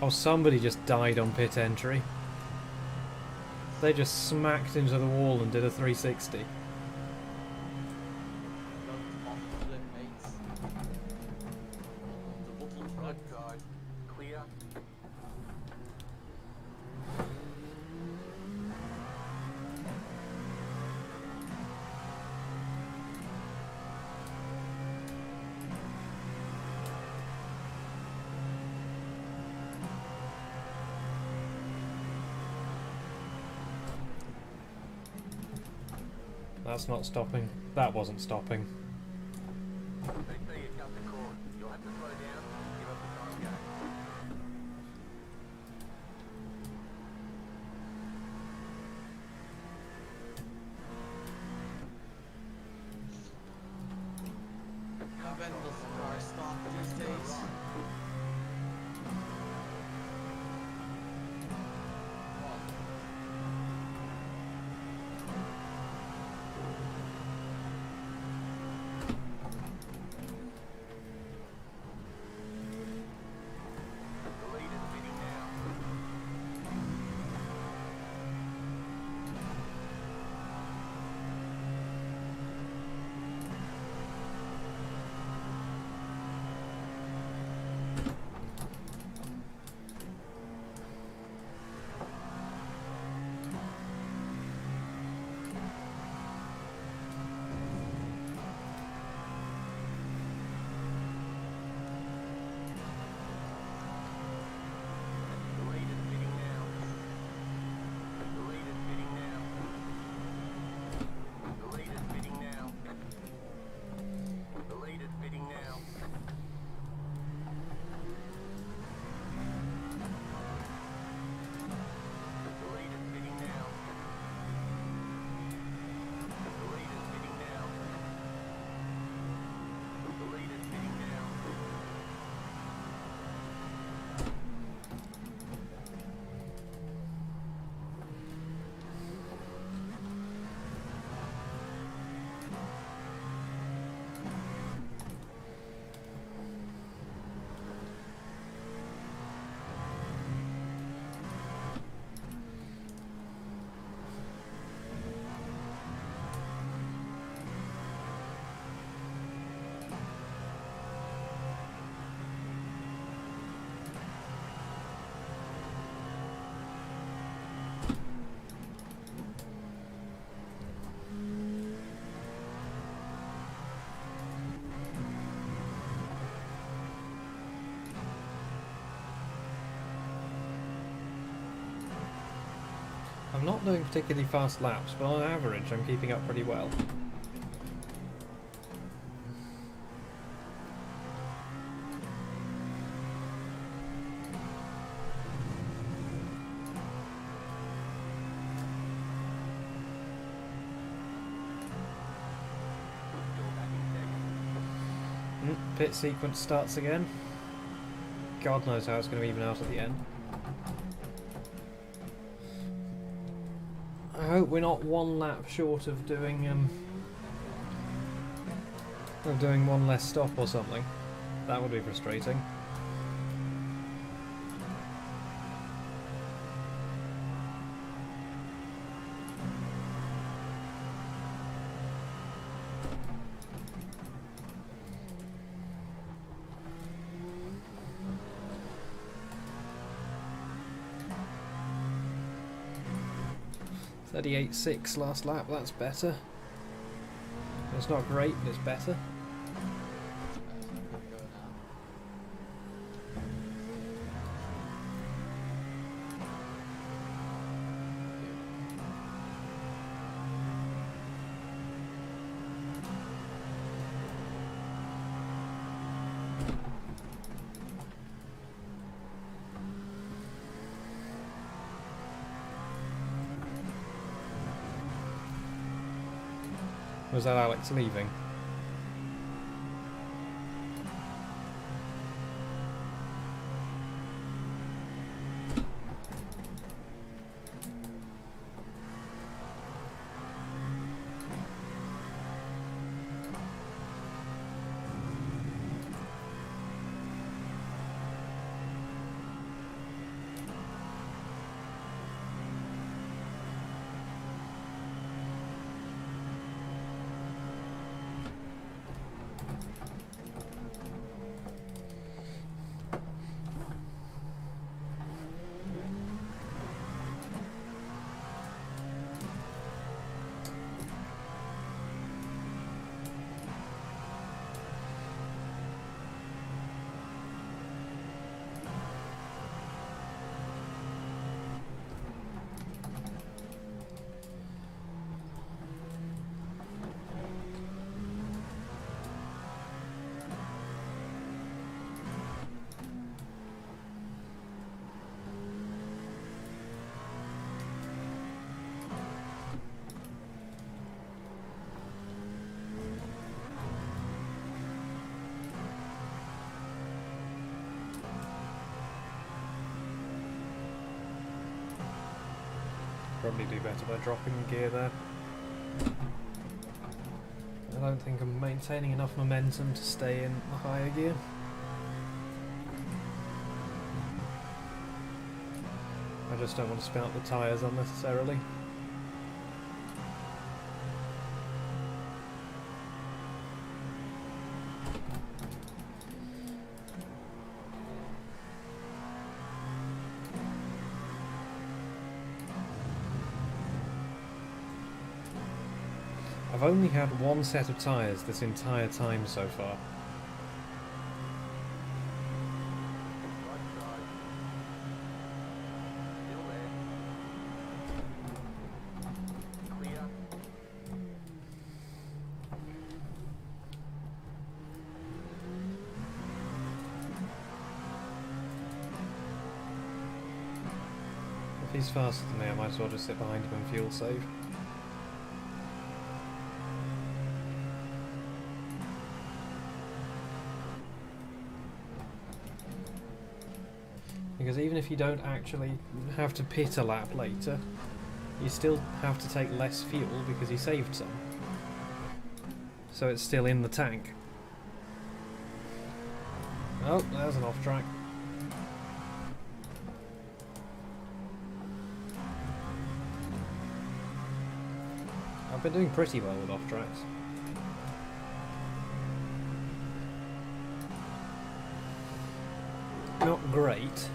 Oh, somebody just died on pit entry. They just smacked into the wall and did a 360. Right side, clear. That's not stopping. That wasn't stopping. They say you cut the cord. You'll have to slow down and give up the time game. When does the car stop these days? The lead is winning now. The lead is winning now. The lead is winning now. The lead is winning now. The lead is winning now. The lead is winning now. The lead is winning now. The lead is winning now. I'm not doing particularly fast laps, but on average I'm keeping up pretty well. Pit sequence starts again. God knows how it's going to even out at the end. I hope we're not one lap short of doing Of doing one less stop or something. That would be frustrating. .38.6 last lap, that's better. It's not great, but it's better. Was that Alex leaving? Probably do better by dropping the gear there. I don't think I'm maintaining enough momentum to stay in the higher gear. I just don't want to spin up the tyres unnecessarily. I've only had one set of tyres this entire time so far. Right side. Still there. Clear. If he's faster than me, I might as well just sit behind him and fuel save. Because even if you don't actually have to pit a lap later, you still have to take less fuel because you saved some. So it's still in the tank. Oh, there's an off track. I've been doing pretty well with off tracks. Not great.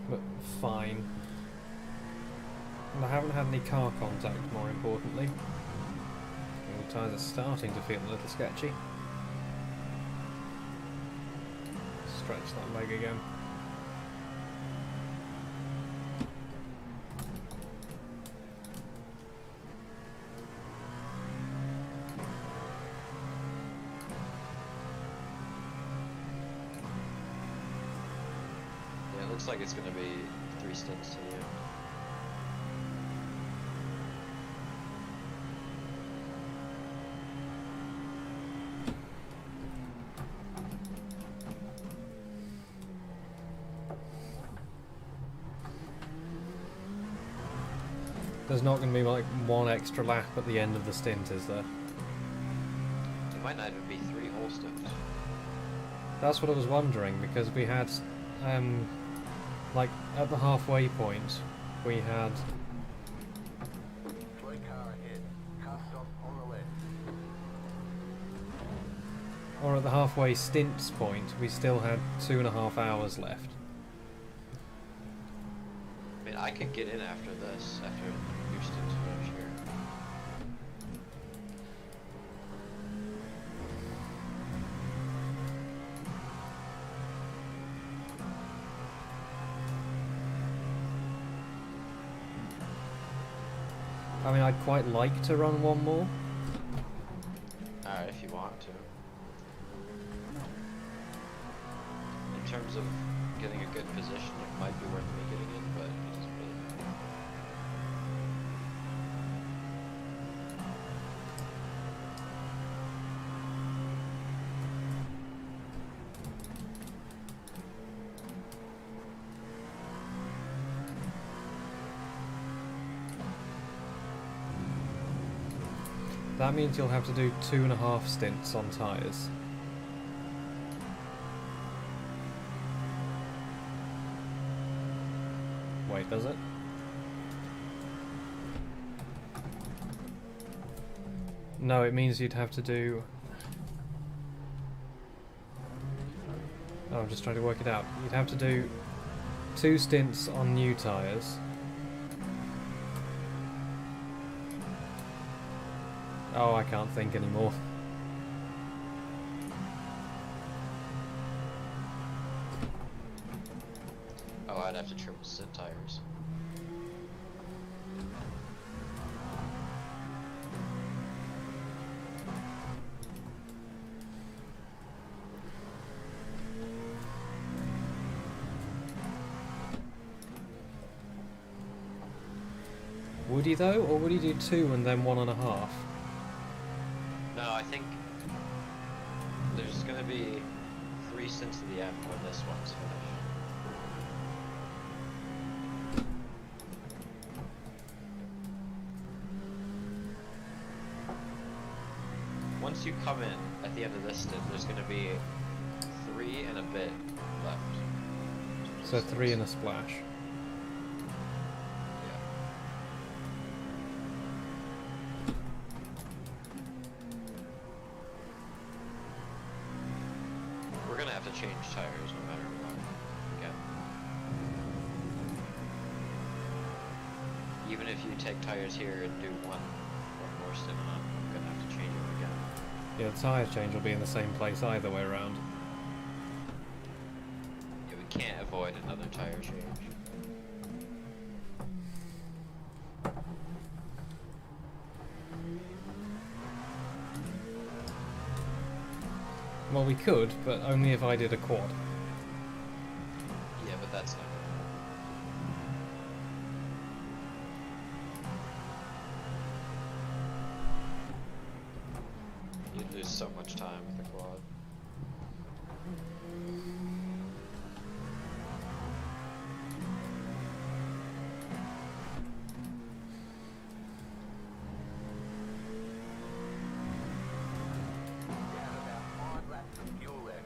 But fine. And I haven't had any car contact, more importantly. The tyres are starting to feel a little sketchy. Stretch that leg again. Yeah, it looks like it's going to be 3 stints to the end. There's not going to be like one extra lap at the end of the stint, is there? It might not even be 3 whole stints. That's what I was wondering, because we had, like, at the halfway point, we had... Slow car ahead. Car stop on the left. Or at the halfway stints point, we still had 2.5 hours left. I mean, I could get in after this, after your stint's finished here. I mean, I'd quite like to run one more. Alright, if you want to. In terms of getting a good position, it might be worth me getting in, but it doesn't really matter. That means you'll have to do 2.5 stints on tyres. Wait, does it? No, it means you'd have to do... Oh, I'm just trying to work it out. You'd have to do 2 stints on new tyres. Oh, I can't think anymore. Oh, I'd have to triple stint tires. Would he though, or would he do 2 and then 1.5? No, I think there's gonna be 3 stints to the end when this one's finished. Once you come in at the end of this stint, there's gonna be 3 and a bit left. So 3 and a splash. We're gonna have to change tires no matter what. Again. Even if you take tires here and do one more stint on, I'm gonna have to change them again. Yeah, the tyre change will be in the same place either way around. Yeah, we can't avoid another tire change. Well, we could, but only if I did a quad. Yeah, but that's not gonna happen. You'd lose so much time with the quad. Down about 5 laps of fuel left.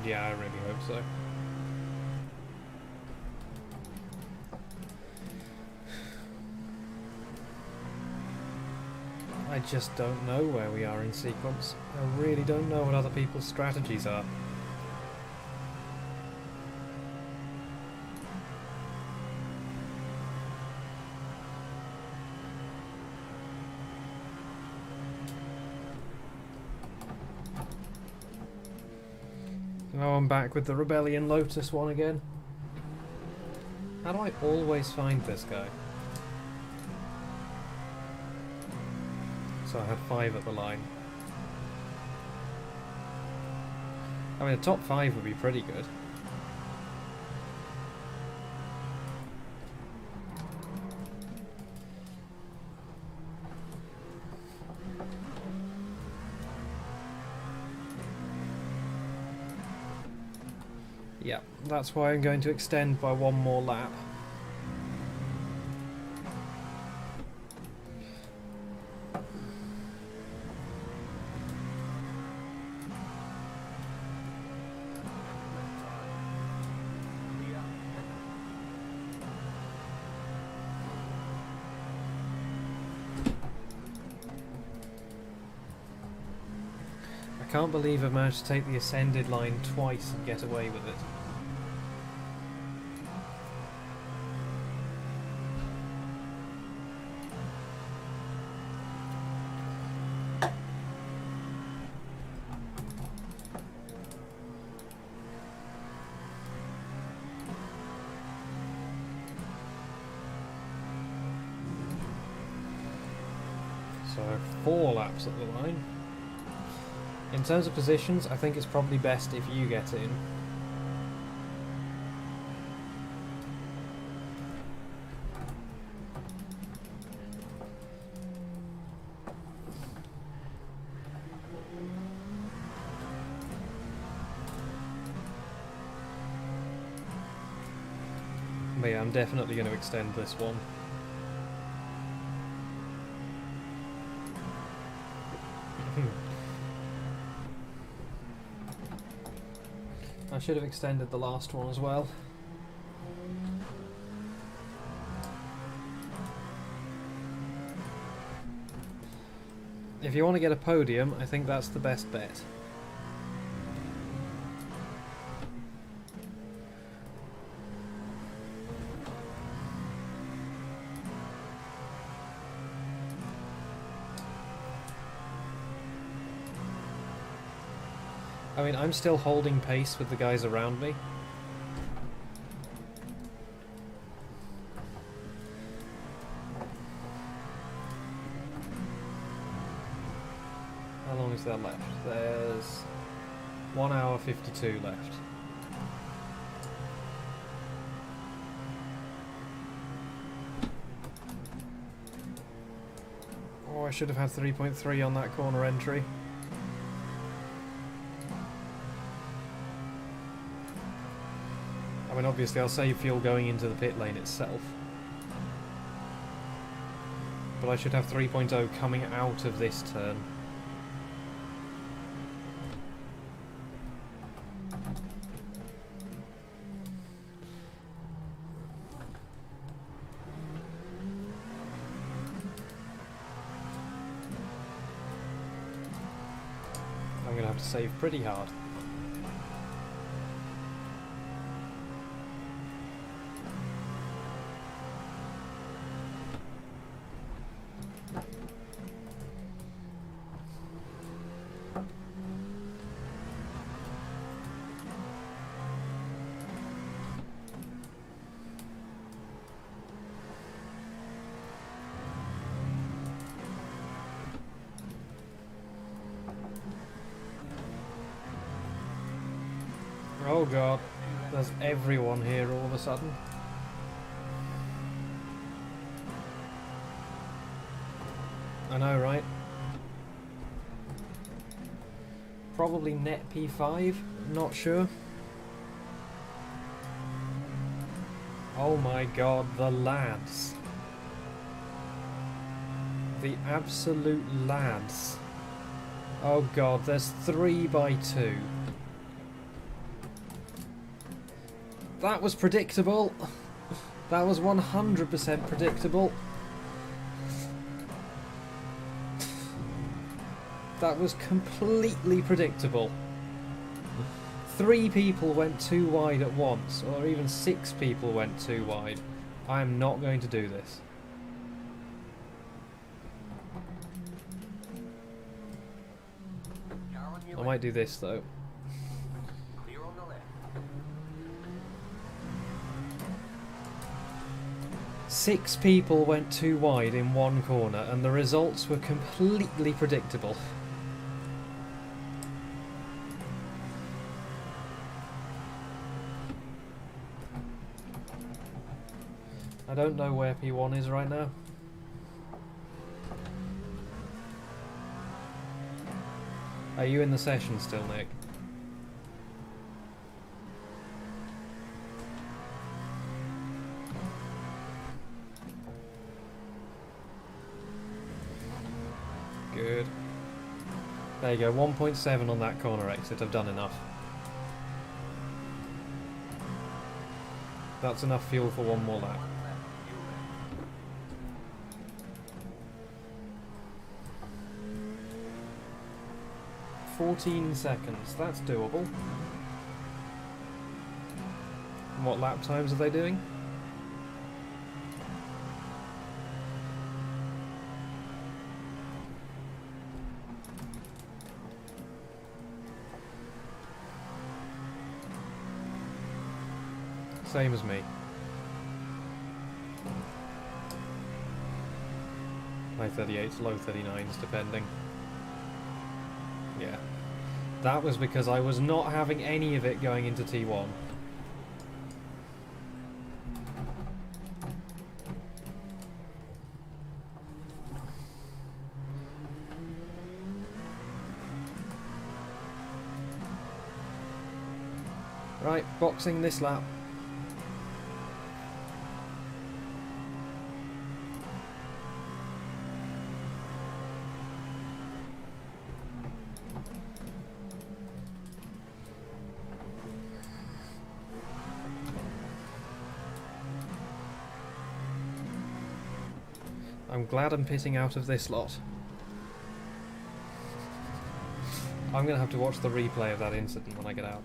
Yeah, I really hope so. I just don't know where we are in sequence. I really don't know what other people's strategies are. Oh, I'm back with the Rebellion Lotus one again. How do I always find this guy? So I had 5 at the line. I mean, a top 5 would be pretty good. Yeah, that's why I'm going to extend by 1 more lap. I can't believe I've managed to take the ascended line twice and get away with it. So 4 laps at the line. In terms of positions, I think it's probably best if you get in. But yeah, I'm definitely going to extend this one. I should have extended the last one as well. If you want to get a podium, I think that's the best bet. I mean, I'm still holding pace with the guys around me. How long is there left? There's 1 hour 52 left. Oh, I should have had 3.3 on that corner entry. I mean, obviously I'll save fuel going into the pit lane itself. But I should have 3.0 coming out of this turn. I'm going to have to save pretty hard. Oh god, there's everyone here all of a sudden. I know, right? Probably net P5, not sure. Oh my god, the lads. The absolute lads. Oh god, there's 3 by 2. That was predictable. That was 100% predictable. That was completely predictable. 3 people went too wide at once, or even 6 people went too wide. I am not going to do this. I might do this though. Clear on the left. 6 people went too wide in one corner, and the results were completely predictable. I don't know where P1 is right now. Are you in the session still, Nick? Good. There you go, 1.7 on that corner exit. I've done enough. That's enough fuel for one more lap. 14 seconds, that's doable. And what lap times are they doing? Same as me. High 38s, low 39s, depending. Yeah. That was because I was not having any of it going into T1. Right, boxing this lap. I'm glad I'm pitting out of this lot. I'm going to have to watch the replay of that incident when I get out.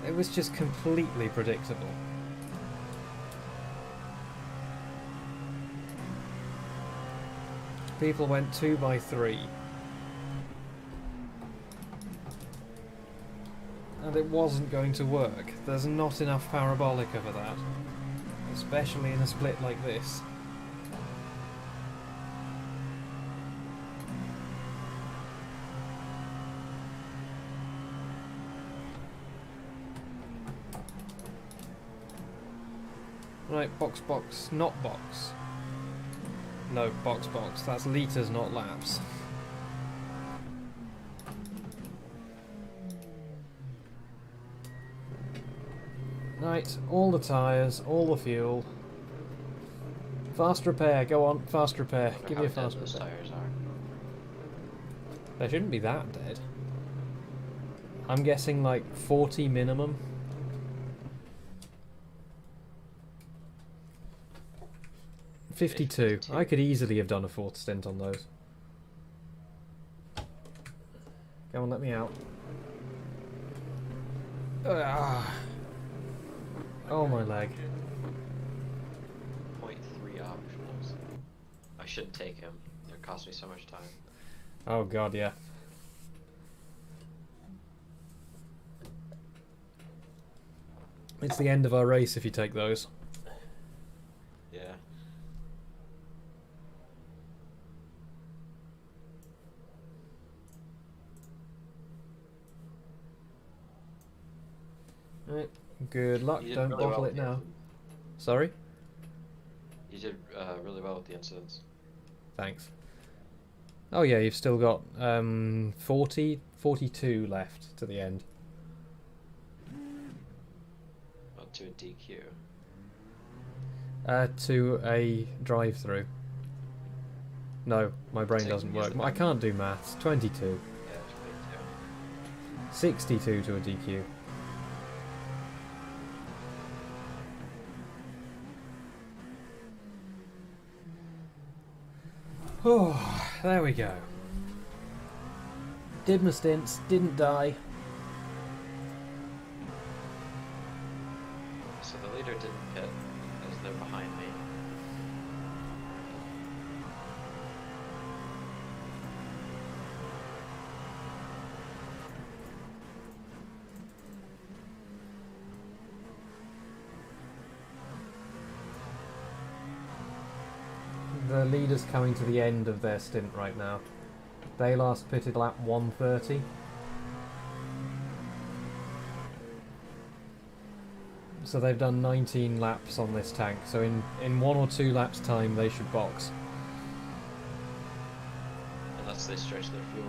It was just completely predictable. People went 2 by 3. And it wasn't going to work. There's not enough parabolic over that. Especially in a split like this. Right, box, box, not box. No, box, box. That's litres, not laps. Right, all the tyres, all the fuel. Fast repair, go on, fast repair. Give me a fast those repair. tires are. They shouldn't be that dead. I'm guessing like 40 minimum. $52. I could easily have done a 4th stint on those. Come on, let me out. Oh, my leg. 0.3 optionals. I shouldn't take him. It cost me so much time. Oh god, yeah. It's the end of our race if you take those. Yeah. Right, good luck. You did Don't really well bottle with it the now. incidents. Sorry? You did really well with the incidents. Thanks. Oh yeah, you've still got 42 left to the end. Well, to a DQ. To a drive-through. No, my brain So doesn't use work. the I can't do maths. 22. Yeah, it's 62 to a DQ. Oh, there we go. Did my stints, didn't die. So the leader didn't pit as they're behind me. the leaders coming to the end of their stint right now. They last pitted lap 130. So they've done 19 laps on this tank, so in 1 or 2 laps time they should box. Unless they stretch their fuel.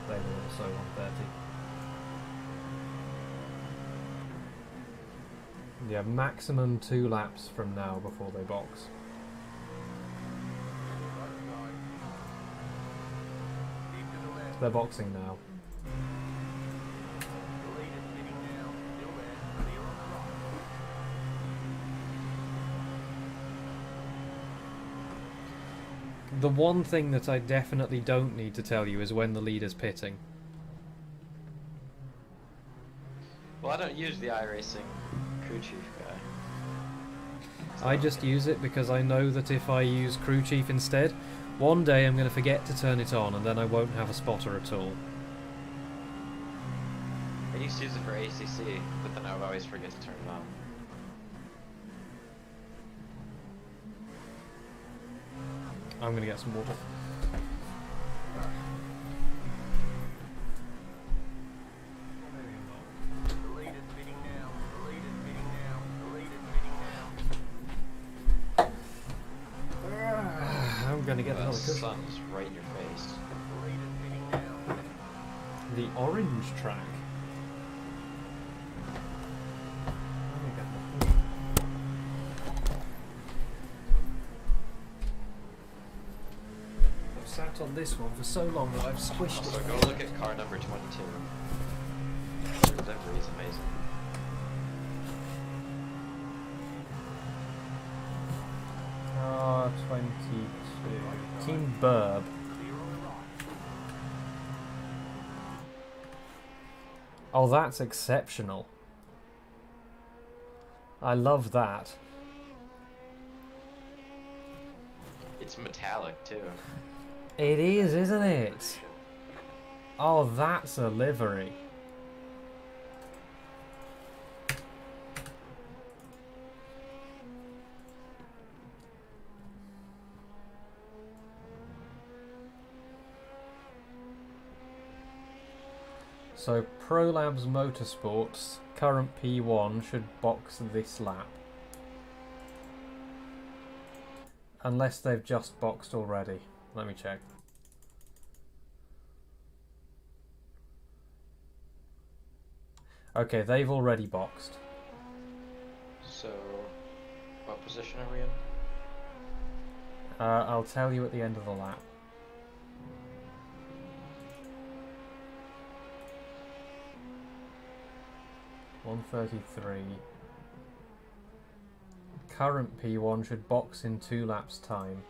They were also 130. Yeah, maximum 2 laps from now before they box. Deep to the left. They're boxing now. The leader's pitting now. Still there. Clear on the right. The one thing that I definitely don't need to tell you is when the leader's pitting. Well, I don't use the iRacing crew chief guy. I just use it because I know that if I use crew chief instead, one day I'm going to forget to turn it on and then I won't have a spotter at all. I used to use it for ACC, but then I would always forget to turn it on. I'm going to get some water. The leader's pitting now. The leader's pitting now. The leader's pitting now. I'm going to get The another cushion. sun's right in your face. The leader's pitting now. The orange track. Let me get the cushion. I've sat on this one for so long that I've squished Also, it. go look at car number 22. The delivery is amazing. Ah, 22. Team Burb. Oh, that's exceptional. I love that. It's metallic too. It is, isn't it? Oh, that's a livery. So, ProLabs Motorsports, current P1, should box this lap. Unless they've just boxed already. Let me check. Okay, they've already boxed. So, what position are we in? I'll tell you at the end of the lap. .133. Current P1 should box in 2 laps time.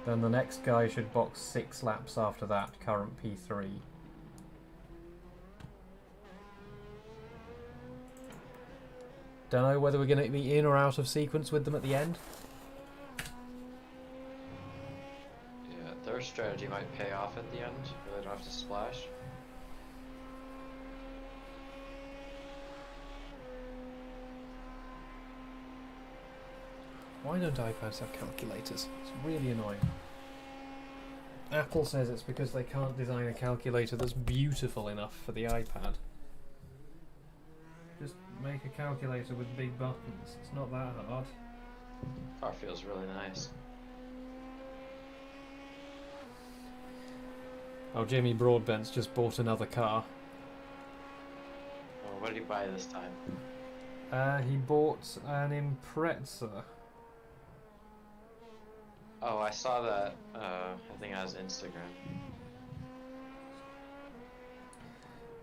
Then the next guy should box 6 laps after that, current P3. Don't know whether we're going to be in or out of sequence with them at the end. Yeah, their strategy might pay off at the end, where they don't have to splash. Why don't iPads have calculators? It's really annoying. Apple says it's because they can't design a calculator that's beautiful enough for the iPad. Just make a calculator with big buttons. It's not that hard. Car feels really nice. Oh, Jimmy Broadbent's just bought another car. Oh, what did he buy this time? He bought an Impreza. Oh, I saw that. I think on his Instagram.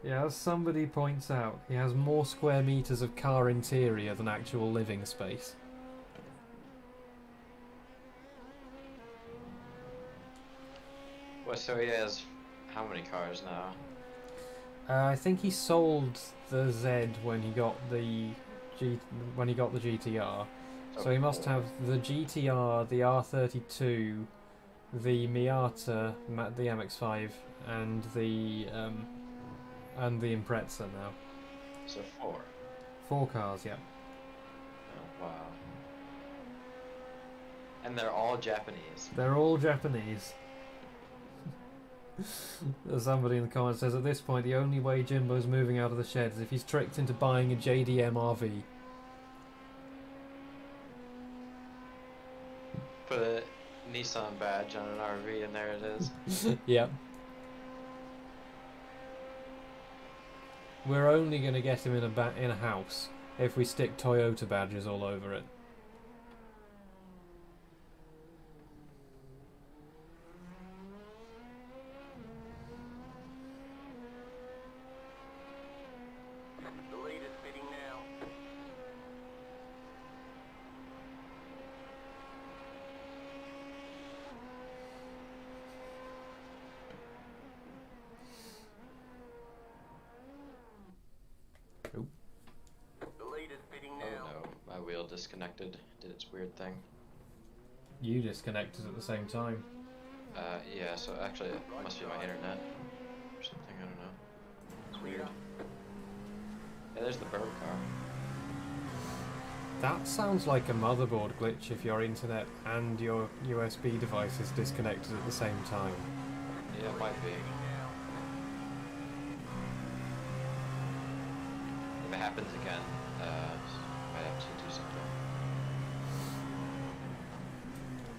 Yeah, as somebody points out, he has more square meters of car interior than actual living space. Well, so he has how many cars now? I think he sold the Z when he got the GTR. So he must have the GTR, the R32, the Miata, the MX-5, and the Impreza now. So 4. 4 cars, yeah. Oh, wow. And they're all Japanese. They're all Japanese. Somebody in the comments says at this point the only way Jimbo's moving out of the shed is if he's tricked into buying a JDM RV. Put a Nissan badge on an RV and there it is. Yep. We're only going to get him in a house if we stick Toyota badges all over it. The lead is bidding now. Oop. The lead is bidding Oh now. no, my wheel disconnected. Did its weird thing. You disconnected at the same time. Yeah, so actually it must be my internet or something, I don't know. It's weird. Yeah, there's the bird car. That sounds like a motherboard glitch if your internet and your USB device is disconnected at the same time. Yeah, it might be. If it happens again, I have to do something.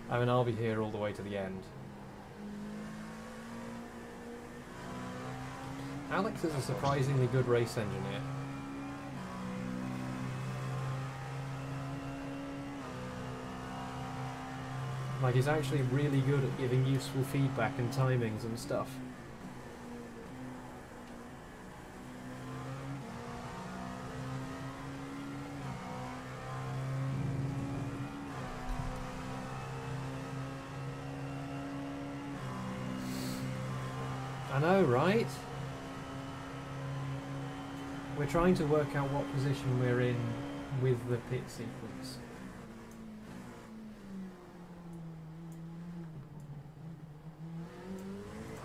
I mean, I'll be here all the way to the end. Alex is a surprisingly good race engineer. Like, he's actually really good at giving useful feedback and timings and stuff. I know, right? We're trying to work out what position we're in with the pit sequence.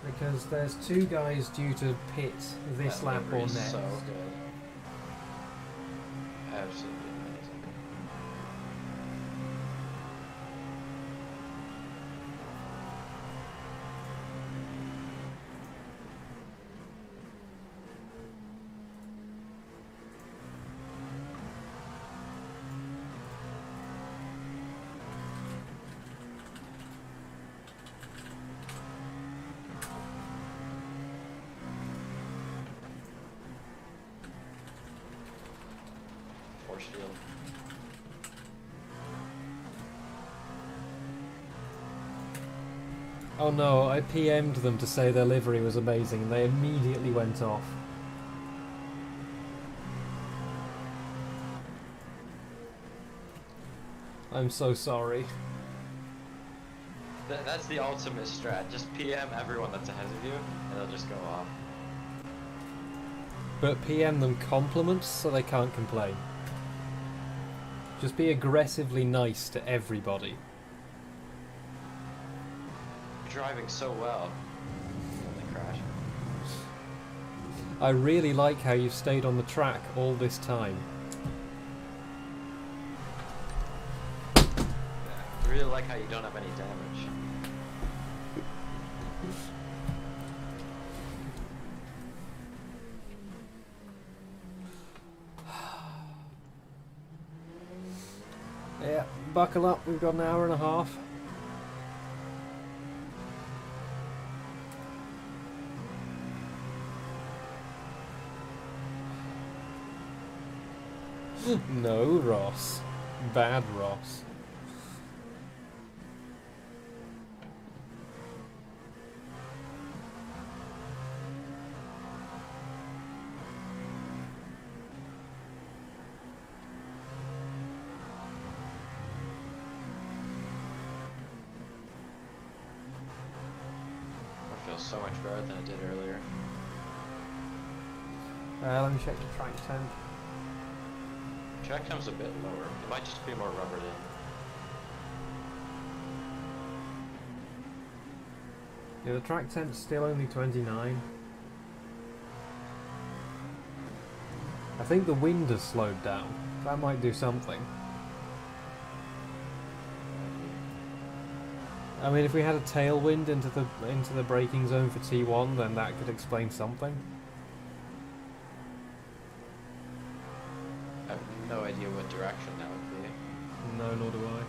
Because there's 2 guys due to pit this That lap or livery's next. so good. Absolutely amazing. Force field. Oh no, I PM'd them to say their livery was amazing and they immediately went off. I'm so sorry. That's the ultimate strat. Just PM everyone that's ahead of you, and they'll just go off. But PM them compliments so they can't complain. Just be aggressively nice to everybody. You're driving so well. And they crash. I really like how you've stayed on the track all this time. I really like how you don't have any damage. Yeah, buckle up, we've got an hour and a half. No, Ross. Bad Ross. so much better than it did earlier. Let me check the track temp. Track time's a bit lower. It might just be more rubbered in. Yeah, the track temp's still only 29. I think the wind has slowed down. That might do something. I mean, if we had a tailwind into the braking zone for T1, then that could explain something. I have no idea what direction that would be. No, nor do I.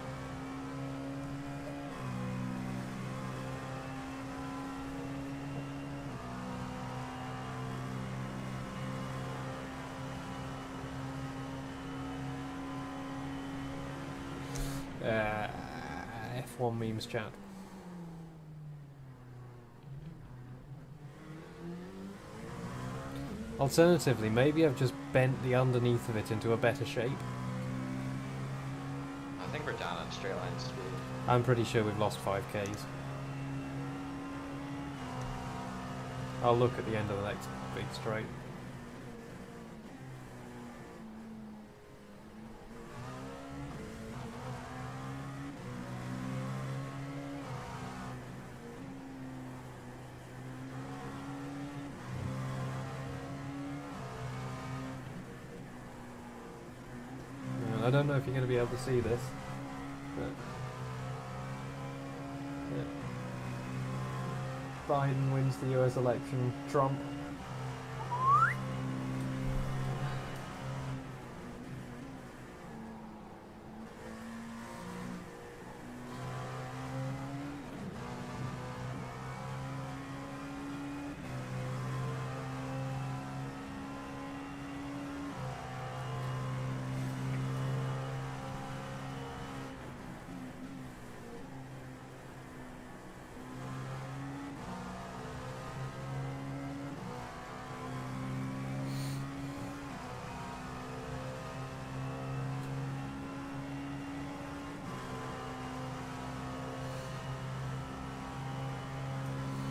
F1 memes chat. Alternatively, maybe I've just bent the underneath of it into a better shape. I think we're down at straight line speed. I'm pretty sure we've lost 5Ks. I'll look at the end of the next big straight. I don't know if you're going to be able to see this, but yeah. Biden wins the US election. Trump.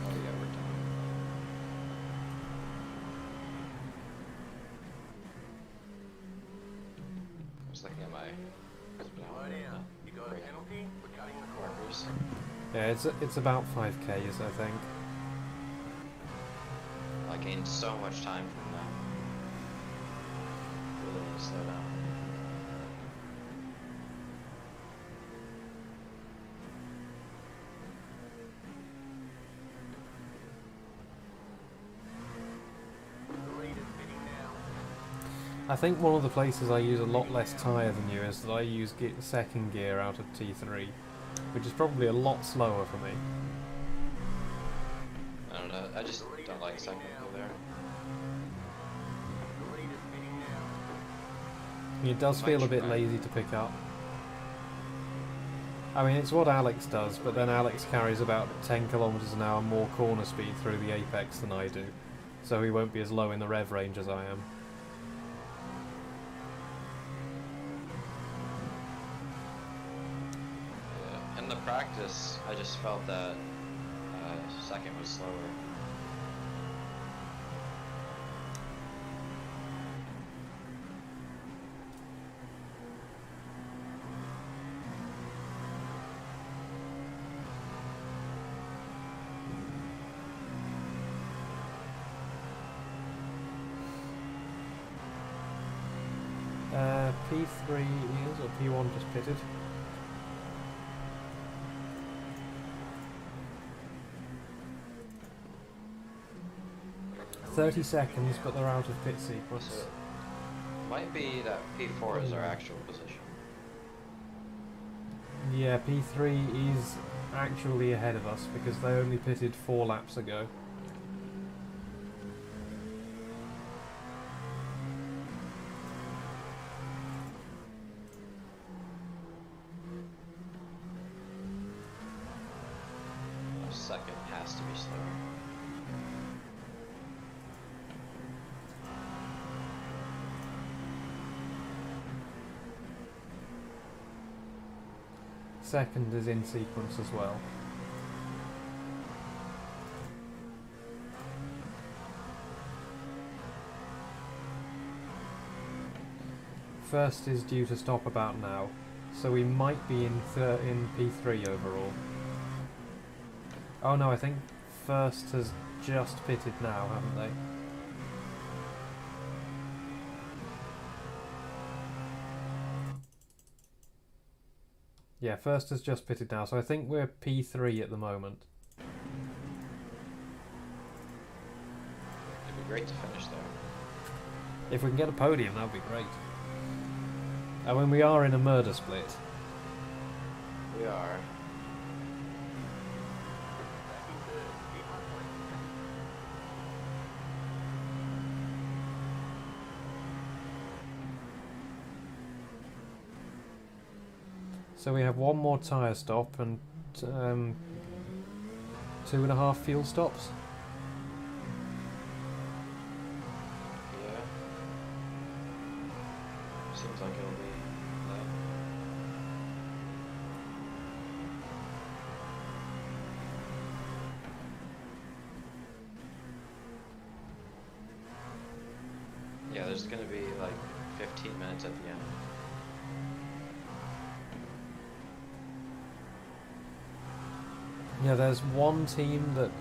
Oh yeah, we're done. I was looking at my Slow down. You got a penalty for cutting the corner. markers. Yeah, it's about 5Ks, I think. I gained so much time from that. Really need to slow down. The lead is pitting now. I think one of the places I use a lot less tyre than you is that I use second gear out of T3, which is probably a lot slower for me. I don't know. I just don't like second gear there. The lead is pitting now. It does feel a bit lazy to pick up. I mean, it's what Alex does, but then Alex carries about 10 kilometers an hour more corner speed through the apex than I do, so he won't be as low in the rev range as I am. Yeah. In the practice, I just felt that second was slower. P3 is, or P1 just pitted. "30 seconds, but they're out of pit sequence." So it might be that P4 is our actual position. Yeah, P3 is actually ahead of us because they only pitted 4 laps ago. Second has to be slower. Second is in sequence as well. first is due to stop about now, so we might be in P3 overall. Oh no, I think first has just pitted now, haven't they? Yeah, first has just pitted now, so I think we're P3 at the moment. It'd be great to finish there. If we can get a podium, that would be great. I mean, we are in a murder split. We are. So we have one more tyre stop and 2.5 fuel stops. Yeah. Seems like it'll be that. Yeah, there's gonna be like 15 minutes at the end. Yeah, there's one team that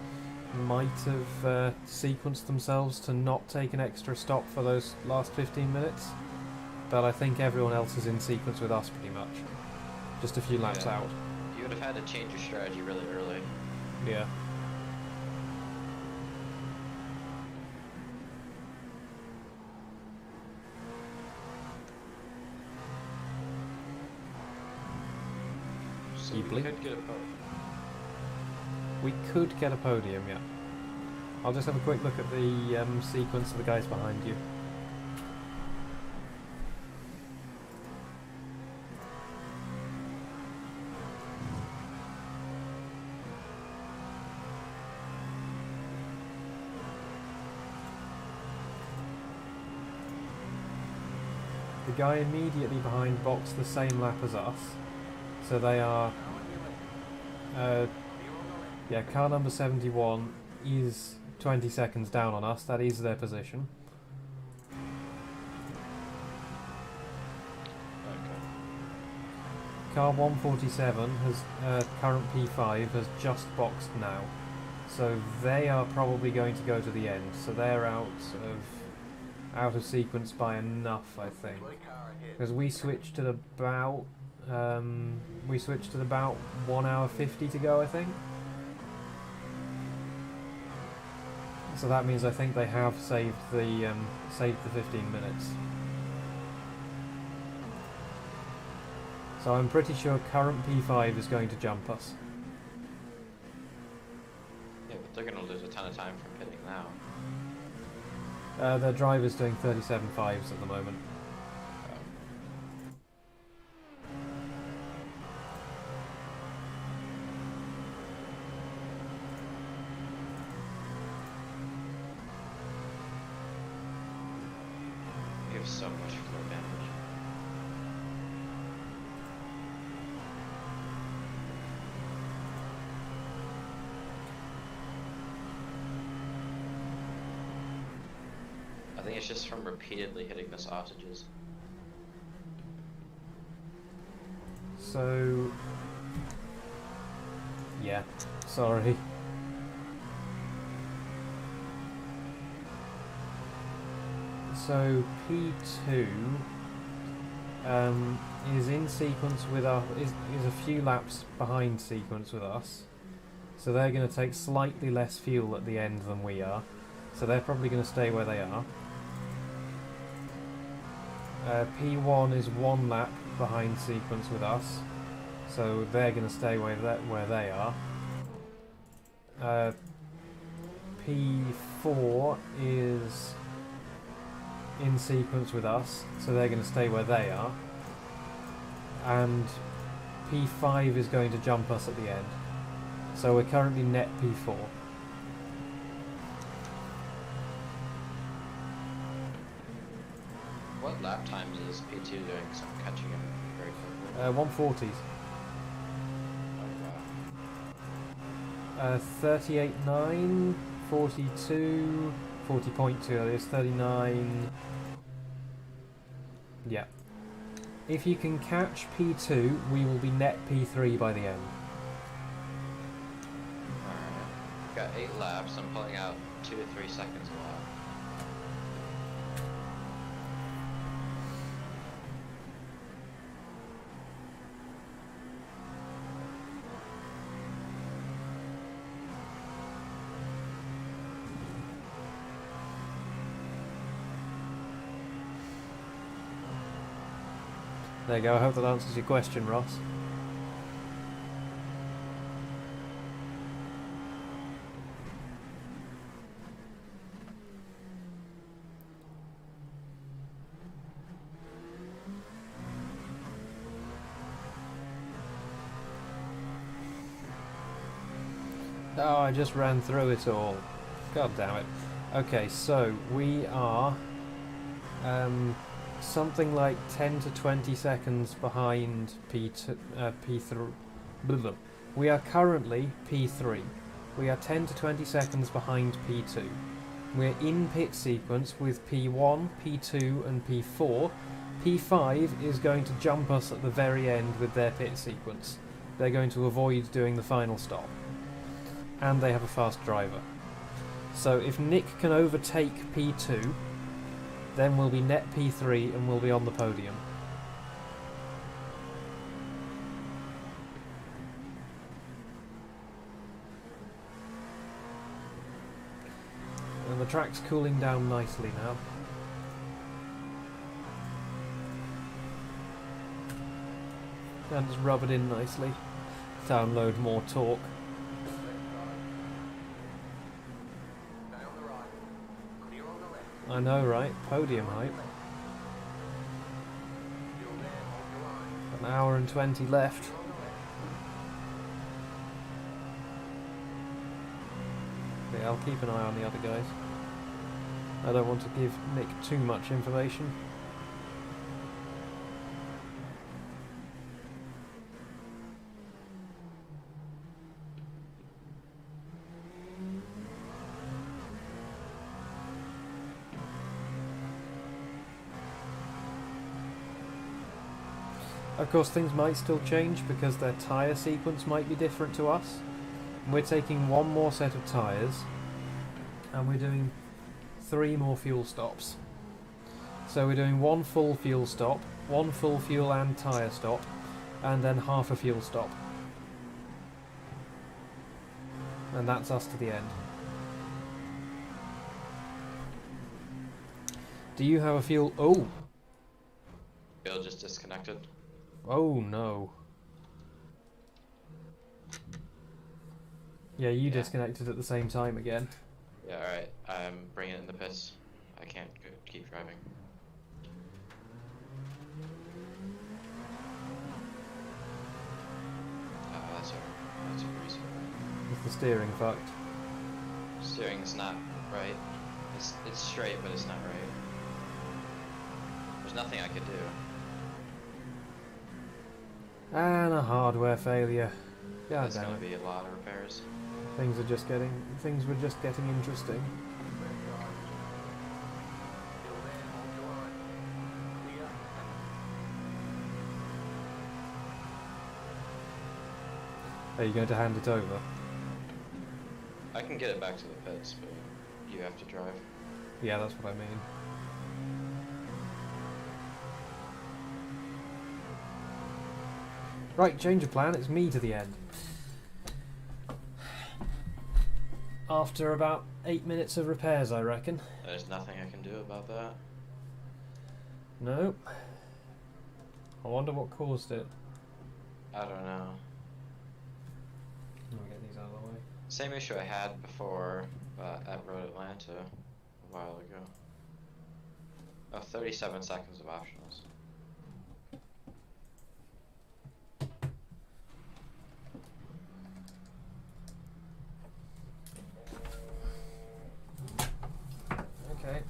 might have sequenced themselves to not take an extra stop for those last 15 minutes, but I think everyone else is in sequence with us pretty much. Just a few laps Yeah. out. You would have had to change your strategy really early. Yeah. So You we blink. could get a podium. We could get a podium, yeah. I'll just have a quick look at the sequence of the guys behind you. The guy immediately behind boxed the same lap as us, so they are... yeah, car number 71 is 20 seconds down on us. That is their position. Okay. Car 147 has current P5 has just boxed now, so they are probably going to go to the end. So they're out of sequence by enough, I think, because we switched at about 1 hour 50 to go, I think. So that means I think they have saved the 15 minutes. So I'm pretty sure current P5 is going to jump us. Yeah, but they're gonna lose a ton of time from pitting now. Their driver's doing 37.5s at the moment. We have so much floor damage. I think it's just from repeatedly hitting the sausages. So... yeah, sorry. So P2 is in sequence with us, is a few laps behind sequence with us. So they're going to take slightly less fuel at the end than we are. So they're probably going to stay where they are. P1 is 1 lap behind sequence with us. So they're going to stay where they are. P4 is in sequence with us, so they're going to stay where they are. And P5 is going to jump us at the end. So we're currently net P4. What lap times is P2 doing? Because I'm catching him very quickly. 140s. Oh, wow. 38.9, 42, 40.2, it's 39. Yeah. If you can catch P2, we will be net P3 by the end. Alright. Got 8 laps. I'm pulling out 2 to 3 seconds a lap. There you go, I hope that answers your question, Ross. Oh, I just ran through it all. God damn it. Okay, so we are something like 10 to 20 seconds behind P2, P3. Blah, blah. We are currently P3. We are 10 to 20 seconds behind P2. We're in pit sequence with P1, P2 and P4. P5 is going to jump us at the very end with their pit sequence. They're going to avoid doing the final stop. And they have a fast driver. So if Nick can overtake P2, then we'll be net P3 and we'll be on the podium. And the track's cooling down nicely now. And just rub it in nicely. Download more torque. Stay on the right. Clear on the left. I know, right? Podium hype. Still there, hold your line. An hour and 20 left. Clear on the left. Yeah, I'll keep an eye on the other guys. I don't want to give Nick too much information. Of course, things might still change because their tyre sequence might be different to us. We're taking one more set of tyres and we're doing 3 more fuel stops. So we're doing 1 full fuel stop, 1 full fuel and tyre stop, and then half a fuel stop. And that's us to the end. Do you have a fuel... Oh! Bill just disconnected. Oh no. Yeah, you Yeah. disconnected at the same time again. Yeah, alright. I'm bringing it in the pits. I can't keep driving. That's a reason. Is the steering fucked? Steering's not right. It's straight, but it's not right. There's nothing I could do. And a hardware failure. God There's damn gonna it. be a lot of repairs. Things were just getting interesting. Left guard. Still there, hold your line. Clear. Are you going to hand it over? I can get it back to the pits, but you have to drive. Yeah, that's what I mean. Right, change of plan, it's me to the end. After about 8 minutes of repairs, I reckon. There's nothing I can do about that. Nope. I wonder what caused it. I don't know. Let me get these out of the way. Same issue I had before at Road Atlanta a while ago. Oh, 37 seconds of optionals. Okay.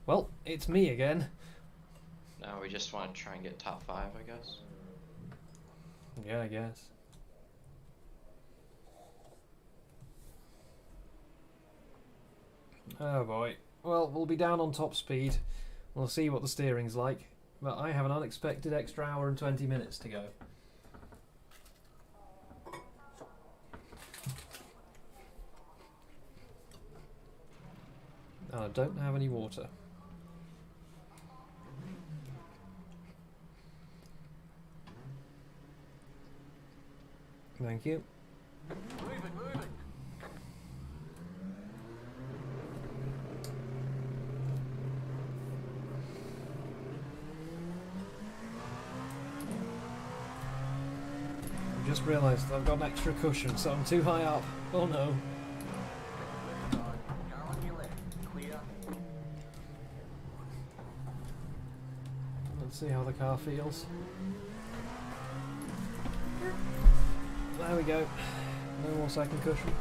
Well, it's me again. Now we just want to try and get top 5, I guess. Yeah, I guess. Oh boy. Well, we'll be down on top speed. We'll see what the steering's like. But I have an unexpected extra hour and 20 minutes to go. And I don't have any water. Thank you. Move it, move it. I've just realised that I've got an extra cushion, so I'm too high up. Oh no. Left side. Car on your left. Clear. Let's see how the car feels. There we go. No more second cushion.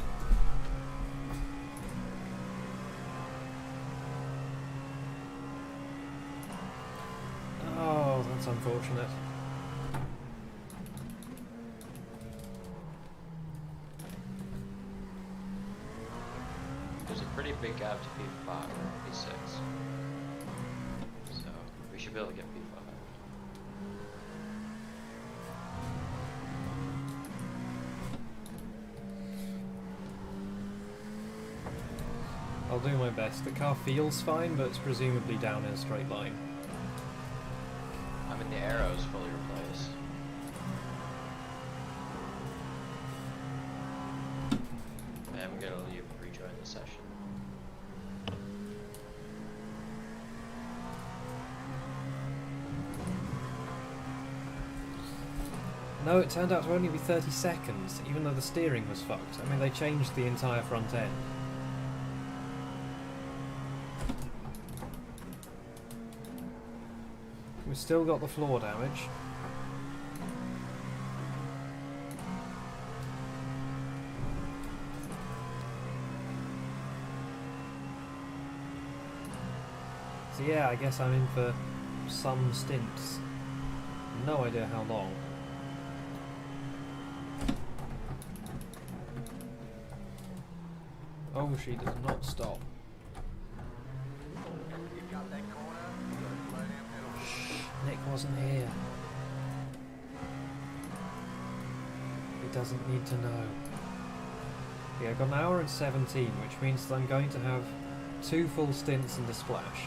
Oh, that's unfortunate. There's a pretty big gap to P5 or P6. So we should be able to get P5. I'll do my best. The car feels fine, but it's presumably down in a straight line. I mean, the arrow's fully replaced. I'm gonna leave and rejoin the session. No, it turned out to only be 30 seconds, even though the steering was fucked. I mean, they changed the entire front end. We've still got the floor damage. So yeah, I guess I'm in for some stints. No idea how long. Oh, she does not stop. You got that corner. You got to slow down pedal. Nick wasn't here. He doesn't need to know. Yeah, I've got an hour and 17, which means that I'm going to have 2 full stints and a splash.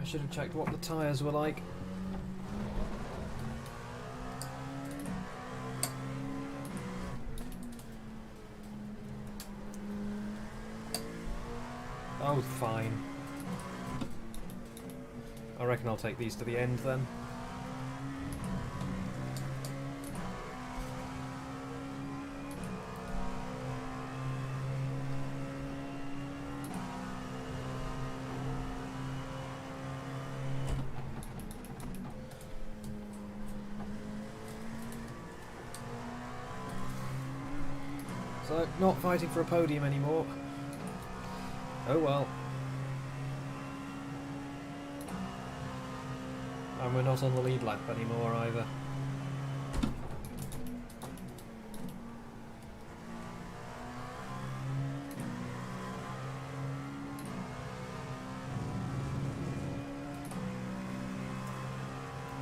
I should have checked what the tyres were like. Oh, fine. I reckon I'll take these to the end then. So, not fighting for a podium anymore. Oh well. And we're not on the lead lap anymore either.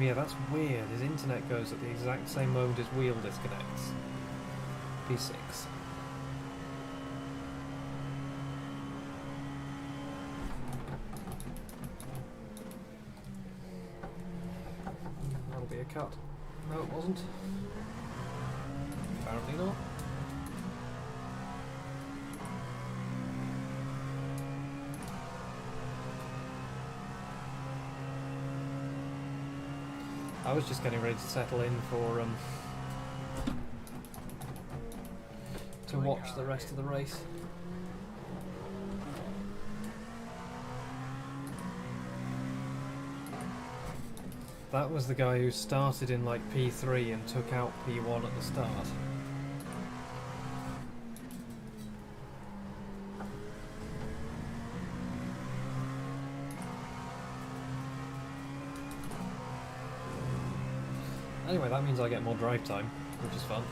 Yeah, that's weird. His internet goes at the exact same moment his wheel disconnects. P6. That'll be a cut. No, it wasn't. Apparently not. I was just getting ready to settle in for to watch the rest of the race. That was the guy who started in like P3 and took out P1 at the start. Anyway, that means I get more drive time, which is fun.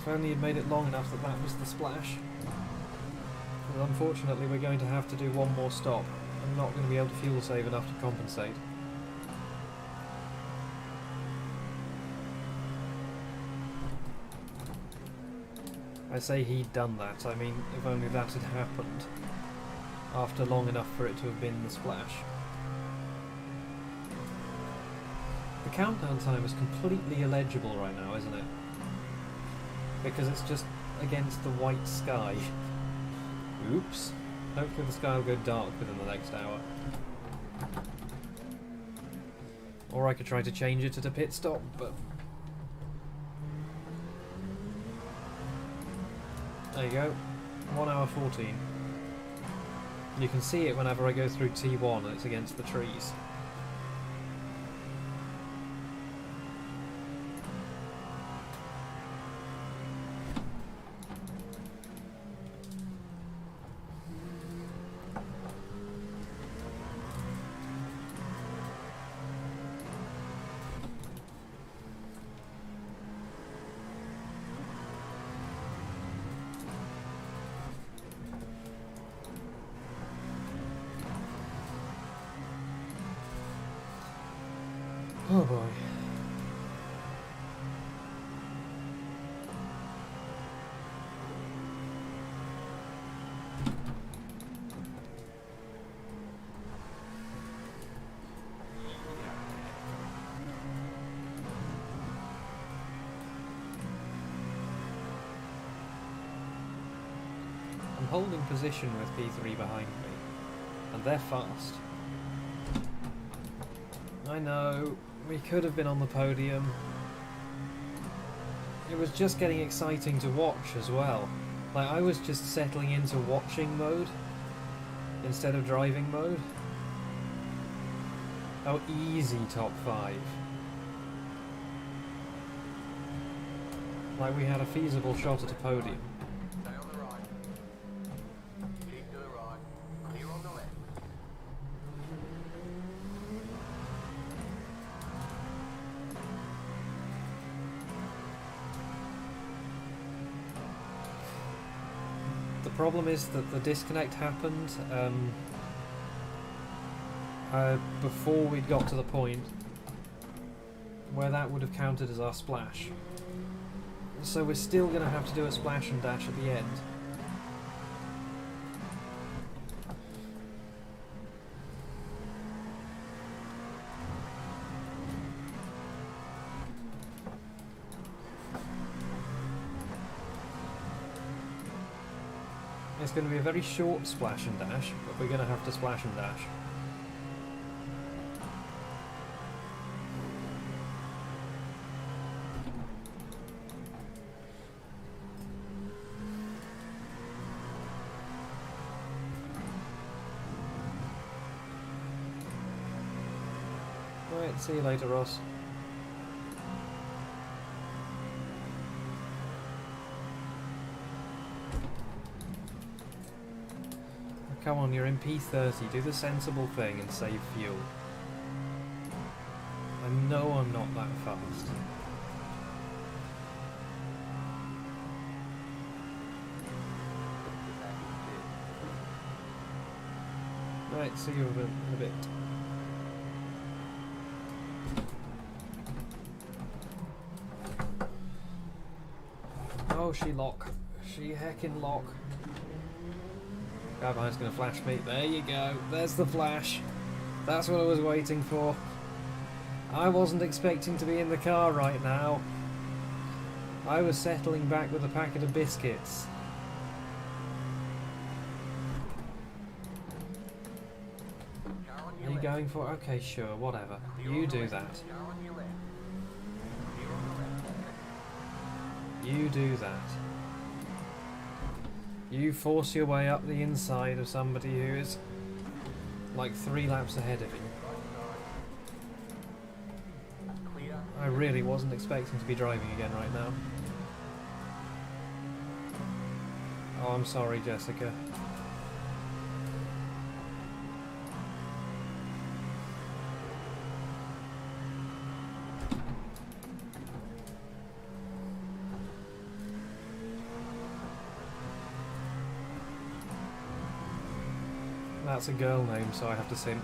If only you'd made it long enough that that was the splash. But unfortunately we're going to have to do one more stop. I'm not going to be able to fuel save enough to compensate. I say he'd done that, I mean if only that had happened after long enough for it to have been the splash. The countdown time is completely illegible right now, isn't it? Because it's just against the white sky. Oops. Hopefully the sky will go dark within the next hour. Or I could try to change it at a pit stop, but... There you go. 1 hour 14. You can see it whenever I go through T1 and it's against the trees. Oh boy. I'm holding position with P3 behind me, and they're fast. I know, we could have been on the podium. It was just getting exciting to watch as well. Like, I was just settling into watching mode instead of driving mode. Oh, easy top 5. Like, we had a feasible shot at a podium. Stay on the right. Keep to the right. Clear on the left. The problem is that the disconnect happened before we'd got to the point where that would have counted as our splash. So we're still going to have to do a splash and dash at the end. It's going to be a very short splash and dash, but we're going to have to splash and dash. Right, see you later, Ross. Come on, you're in P30, do the sensible thing and save fuel. I know I'm not that fast. Right, see you in a bit. Oh, she lock. She heckin' lock. Guy behind's gonna flash me. There you go. There's the flash. That's what I was waiting for. I wasn't expecting to be in the car right now. I was settling back with a packet of biscuits. Are you going for? Okay, sure, whatever. You do that. You do that. You force your way up the inside of somebody who is like 3 laps ahead of you. I really wasn't expecting to be driving again right now. Oh, I'm sorry, Jessica. That's a girl name, so I have to simp.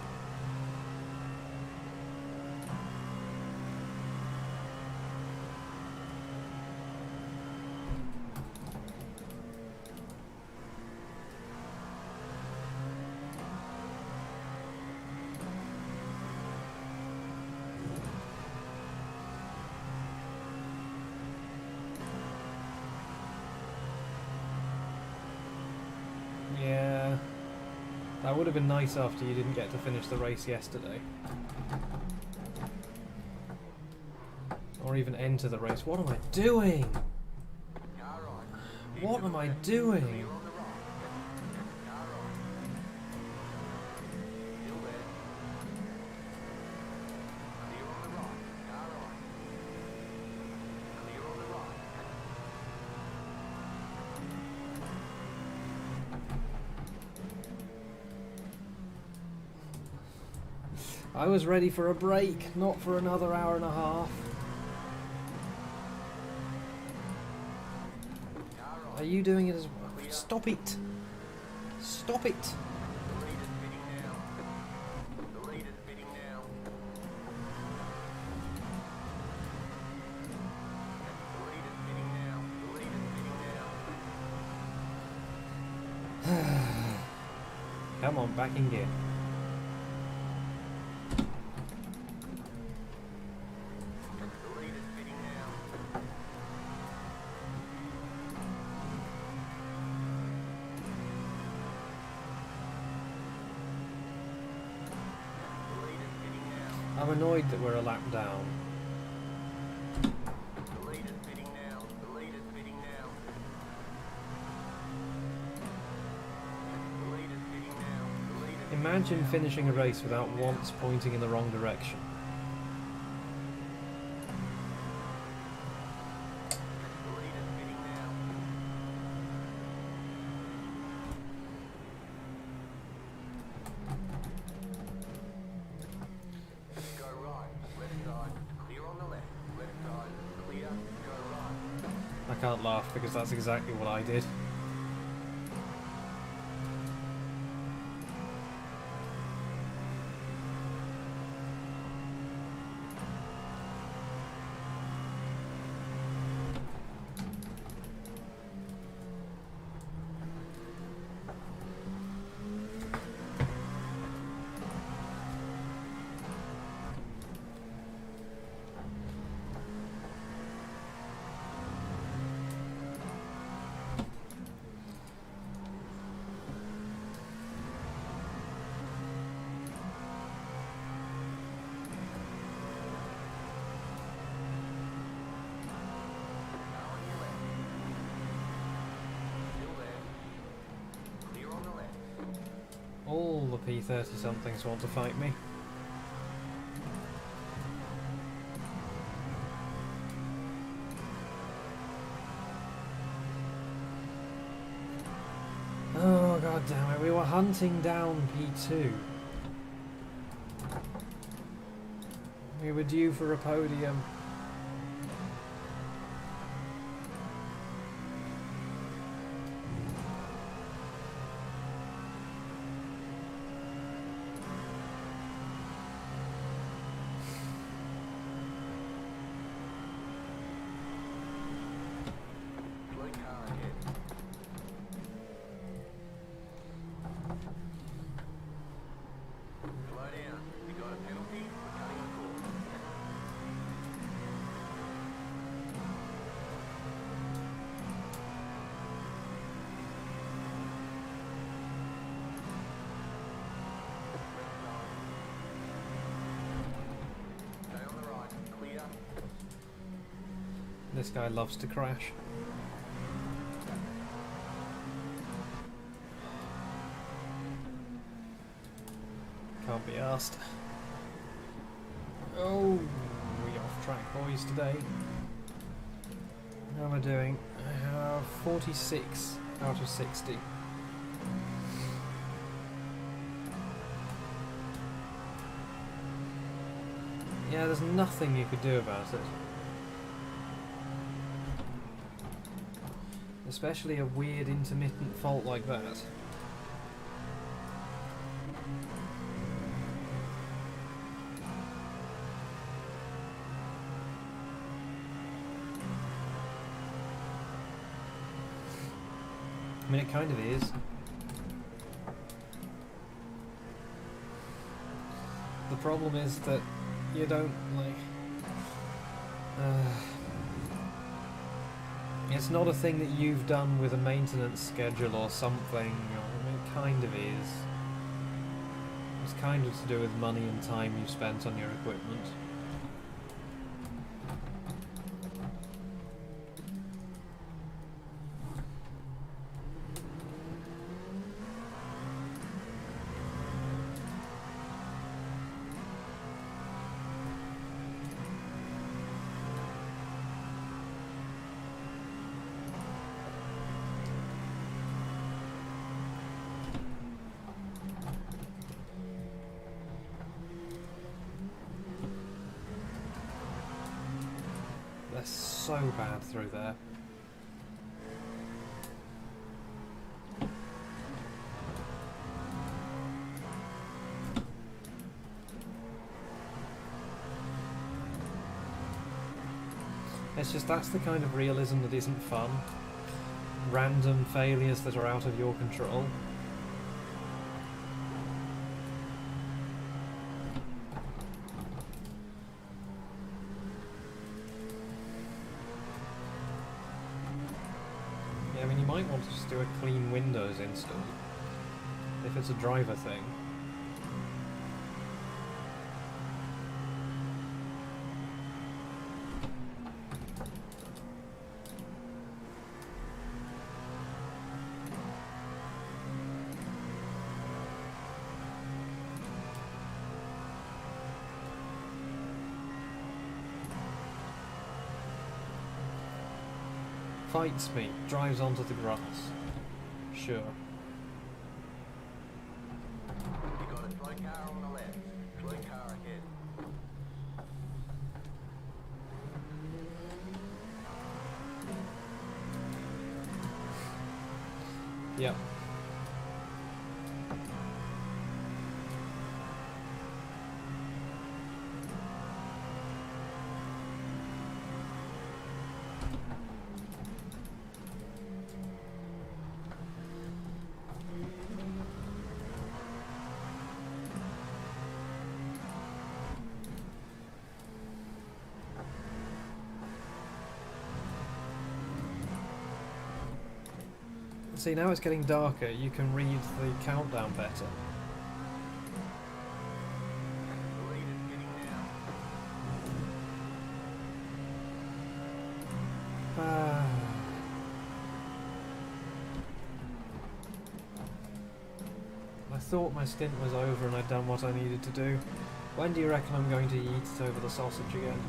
Yeah, that would have been nice after you didn't get to finish the race yesterday. Or even enter the race. What am I doing? Car on. What am I doing? Clear on the right. Car on. Still there. Clear on the right. Car on. Clear on the right. I was ready for a break, not for another hour and a half. Car on. Are you doing it as well? Stop it! Stop it! The leader's bidding now. The leader's bidding now. The leader's bidding now. The leader's bidding now. Come on, back in gear. The leader's bidding now. The leader's bidding now. I'm annoyed that we're a lap down. The leader's bidding now. The leader's bidding now. The leader's bidding now. The leader's Imagine finishing a race without once pointing in the wrong direction. The leader's bidding now. Go right. Left side. Clear on the left. Left side. Clear. Go right. I can't laugh because that's exactly what I did. Now on your left. Still there. Clear on the left. All the P30 somethings want to fight me. Oh god damn it, we were hunting down P2. We were due for a podium. Blue car ahead. Slow down. You got a penalty for cutting a course. Left side. Stay on the right. Clear. This guy loves to crash. Can't be asked. Oh, we off track boys today. How am I doing? I have 46 out of 60. Yeah, there's nothing you could do about it. Especially a weird intermittent fault like that. I mean, it kind of is. The problem is that you don't, like... it's not a thing that you've done with a maintenance schedule or something. I mean, it kind of is. It's kind of to do with money and time you've spent on your equipment. They're so bad through there. It's just that's the kind of realism that isn't fun. Random failures that are out of your control. Yeah, I mean, you might want to just do a clean Windows install if it's a driver thing. Fights me, drives onto the grass. Sure. You got a slow car on the left. Slow car ahead. Yep. See, now it's getting darker, you can read the countdown better. The lead is getting down. Ah. I thought my stint was over and I'd done what I needed to do. When do you reckon I'm going to yeet it over the sausage again?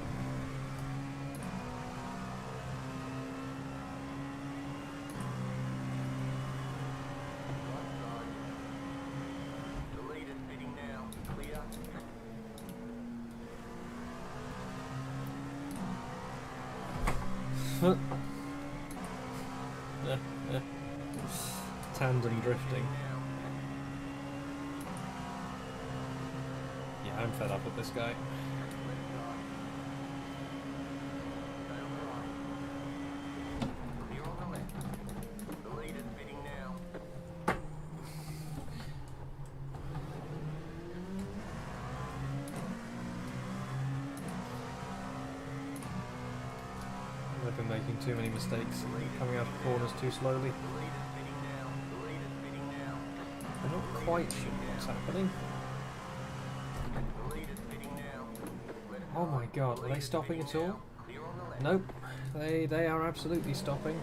The lead is heading now. Clear. Tandem drifting. Yeah, I'm fed up with this guy. Clear on the left. The lead is heading now. I've been making too many mistakes, coming out of corners too slowly. The lead is heading now. The lead is heading now. I'm not quite sure what's happening. The lead is heading now. Let it Oh my god, The are lead they is stopping heading at all? now. Clear on the left. Nope, they are absolutely stopping.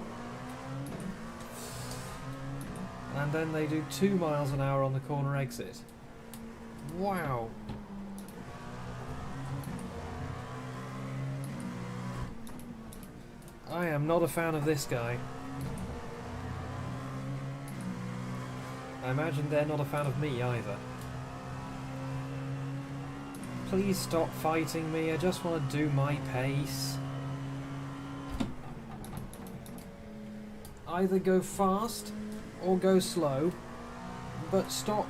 And then they do 2 miles an hour on the corner exit. Wow. I am not a fan of this guy. I imagine they're not a fan of me either. Please stop fighting me, I just want to do my pace. Either go fast or go slow, but stop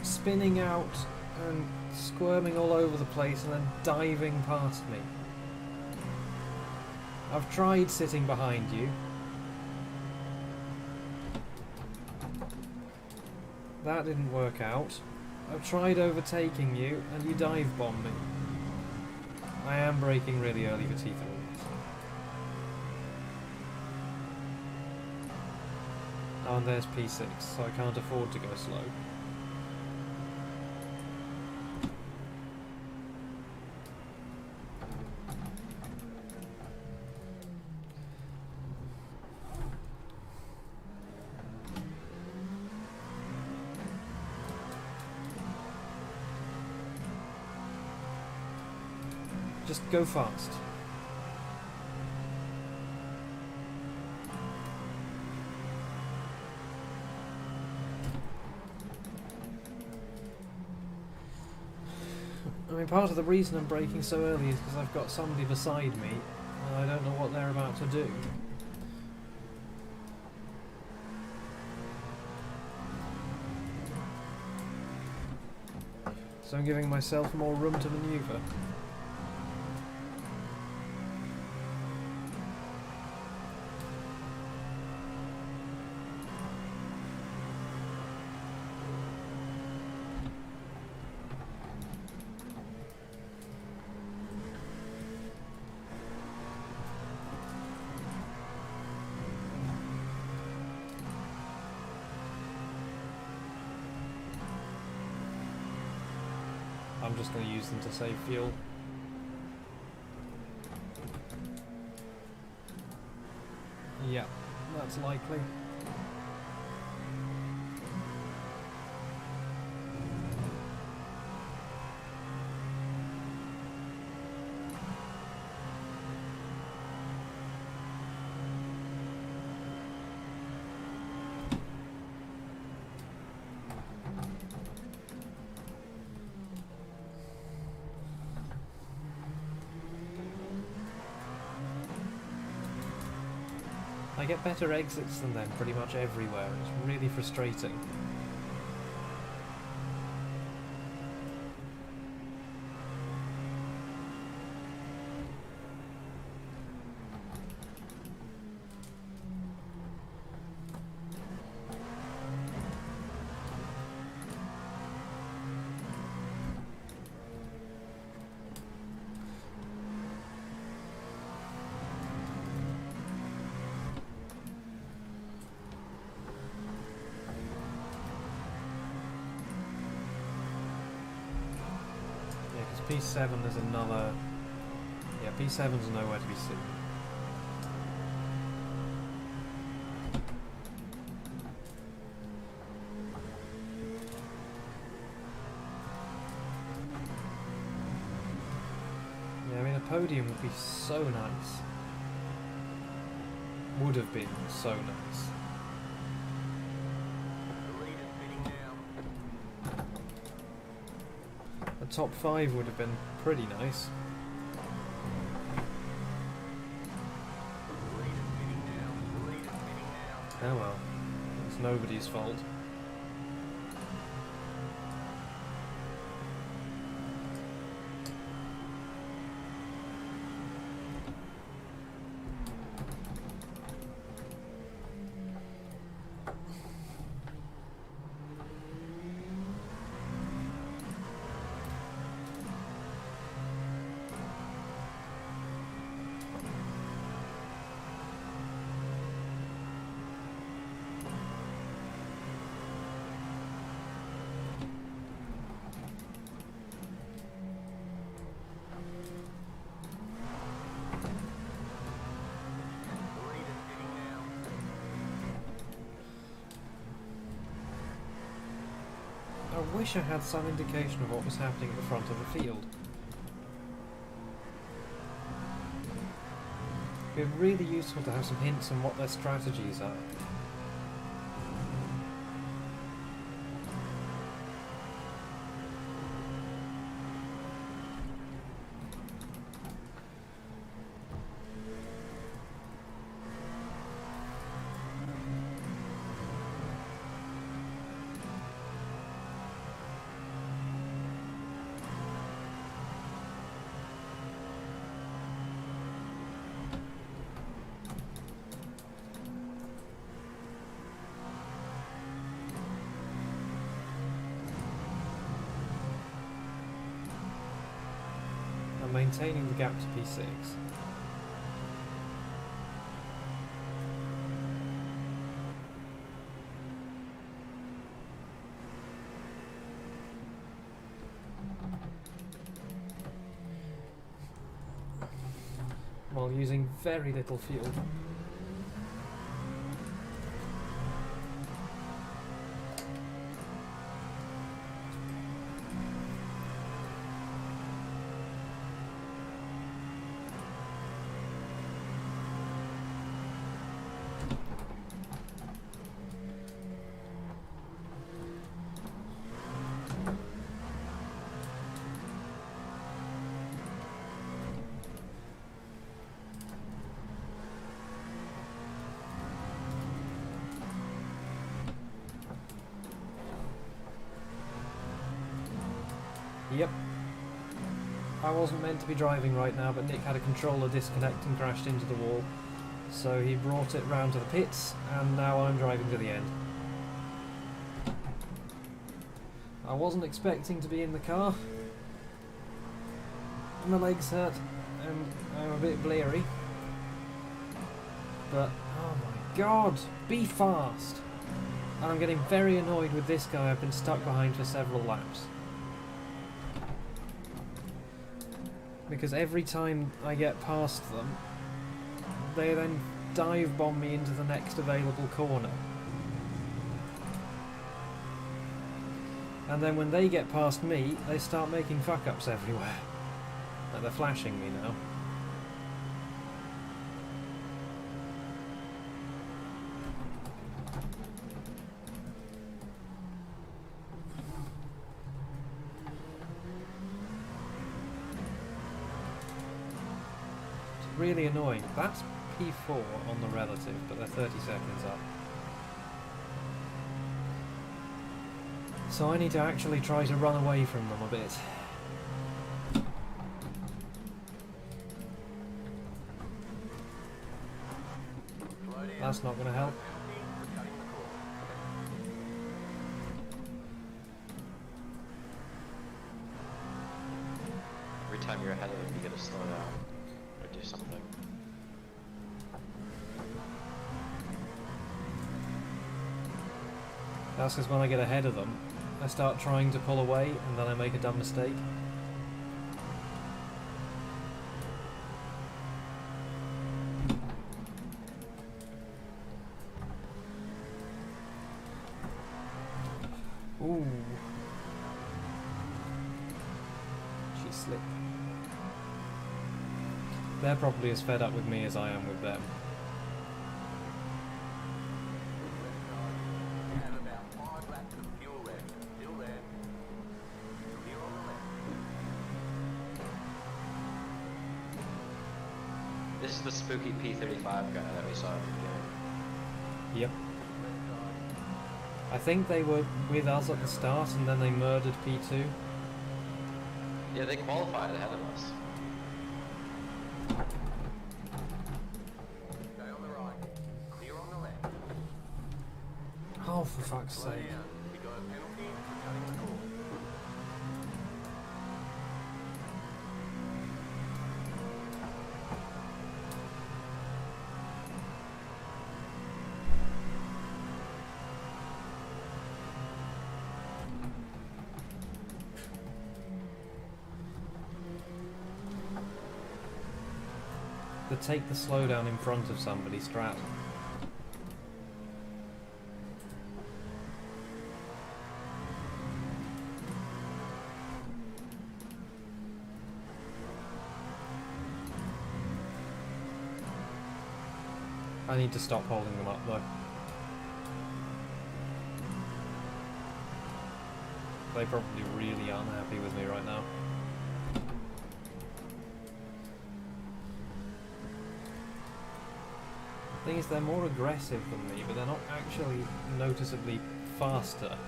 spinning out and squirming all over the place and then diving past me. I've tried sitting behind you. That didn't work out. I've tried overtaking you, and you dive bombed me. I am braking really early for T3. Oh, and there's P6, so I can't afford to go slow. Just go fast. I mean, part of the reason I'm braking so early is because I've got somebody beside me, and I don't know what they're about to do. So I'm giving myself more room to maneuver. I'm just going to use them to save fuel. Yeah, that's likely. I get better exits than them pretty much everywhere. It's really frustrating. P7 is another... Yeah, P7's nowhere to be seen. Yeah, I mean, a podium would be so nice. Would have been so nice. A top 5 would have been pretty nice. Oh well, it's nobody's fault. I wish I had some indication of what was happening at the front of the field. It'd be really useful to have some hints on what their strategies are. I'm maintaining the gap to P6. While using very little fuel. Yep. I wasn't meant to be driving right now, but Nick had a controller disconnect and crashed into the wall. So he brought it round to the pits, and now I'm driving to the end. I wasn't expecting to be in the car. My legs hurt, and I'm a bit bleary. But, oh my god, be fast! And I'm getting very annoyed with this guy I've been stuck behind for several laps. Because every time I get past them, they then dive bomb me into the next available corner. And then when they get past me, they start making fuck-ups everywhere. Like they're flashing me now. Really annoying. That's P4 on the relative, but they're 30 seconds up. So I need to actually try to run away from them a bit. That's not going to help. Every time you're ahead of them, you gotta slow down. Do something. That's because when I get ahead of them, I start trying to pull away and then I make a dumb mistake. Ooh. She slipped. They're probably as fed up with me as I am with them. Have about 5 laps of fuel left. Still there. Clear on the left. This is the spooky P35 guy that we saw at the beginning. Yep. I think they were with us at the start and then they murdered P2. Yeah, they qualified ahead of us. Stay on the right. Clear on the left. Oh, for fuck's Slow sake. down. You got a penalty for cutting the course. The take the slowdown in front of somebody strat. I need to stop holding them up though. They probably really aren't happy with me right now. Thing is, they're more aggressive than me, but they're not actually noticeably faster.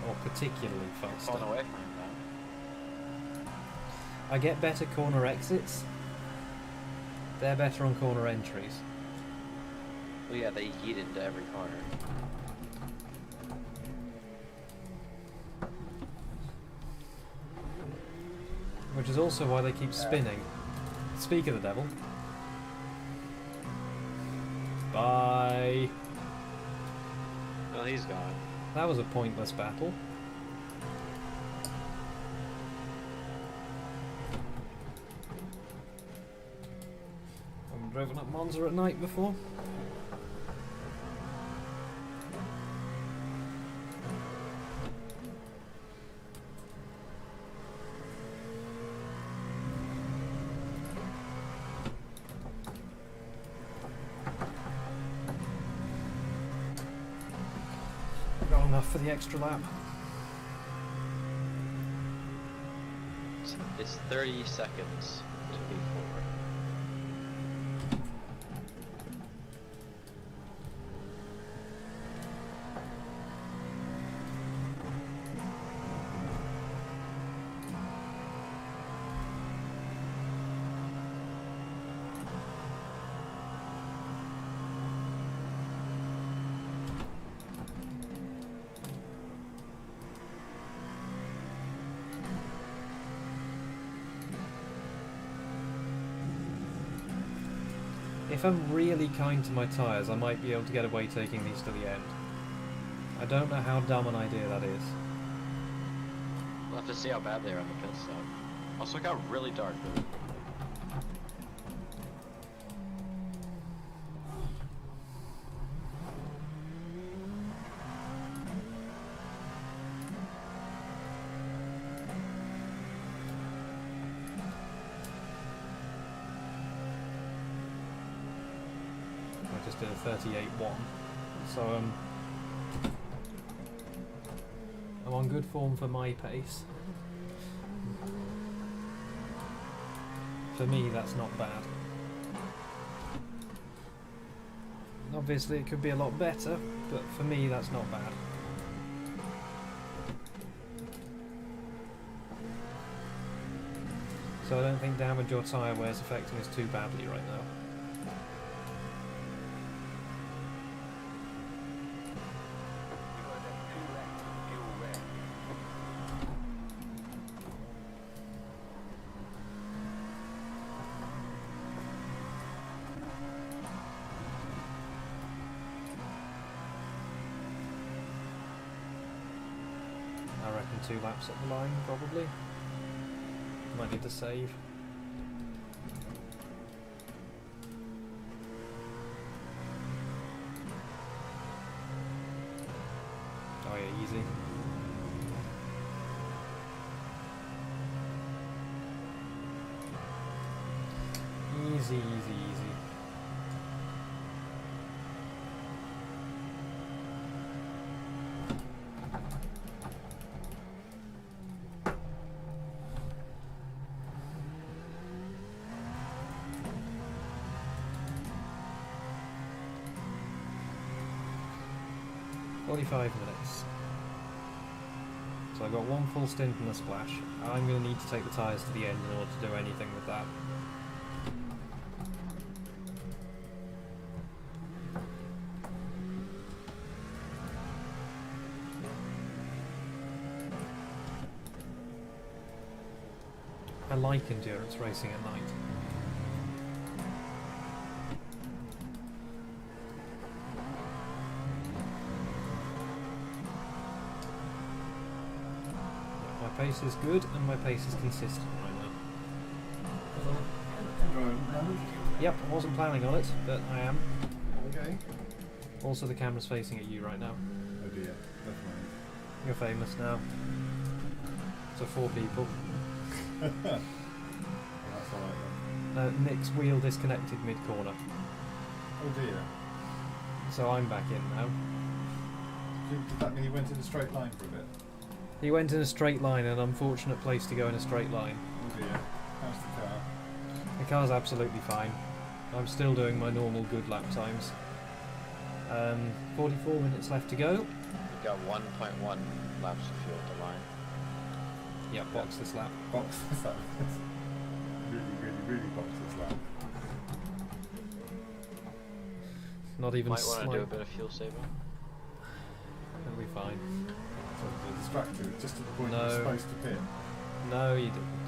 Oh. particularly faster. Falling away from him now. I get better corner exits. They're better on corner entries. Well, yeah, they yeet into every corner. Which is also why they keep spinning. Speak of the devil. Bye. Well, he's gone. That was a pointless battle. I've driven up Monza at night before. Got enough for the extra lap. It's 30 seconds to be forward. If I'm really kind to my tyres, I might be able to get away taking these to the end. I don't know how dumb an idea that is. We'll have to see how bad they are on the pit stop. Also, it got really dark really quickly. I just did a 38.1, so I'm on good form for my pace. For me, that's not bad. Obviously, it could be a lot better, but for me, that's not bad. So I don't think damage or tyre wear is affecting us too badly right now. I reckon 2 laps up the line, probably. Might need to save. Oh yeah, easy. Easy, easy, easy. "45 minutes. So I've got 1 full stint in the splash. I'm going to need to take the tyres to the end in order to do anything with that. I like endurance racing at night. My pace is good and my pace is consistent right now. Yep, I wasn't planning on it, but I am. Okay. Also, the camera's facing at you right now. Oh dear, that's fine. You're famous now. So 4 people. Well, that's alright then. Nick's wheel disconnected mid-corner, Oh dear. so I'm back in now. Did that mean you went in a straight line for a bit? He went in a straight line, an unfortunate place to go in a straight line. Oh dear. How's the car? The car's absolutely fine. I'm still doing my normal good lap times. 44 minutes left to go. Got 1.1 laps of fuel at the line. Yeah, box this lap. Box this lap. Really box this lap. Not even Might want to do a slight. bit of fuel saving. It'll be fine. So the distractor was just at the point No. you're supposed to pit. No, you didn't.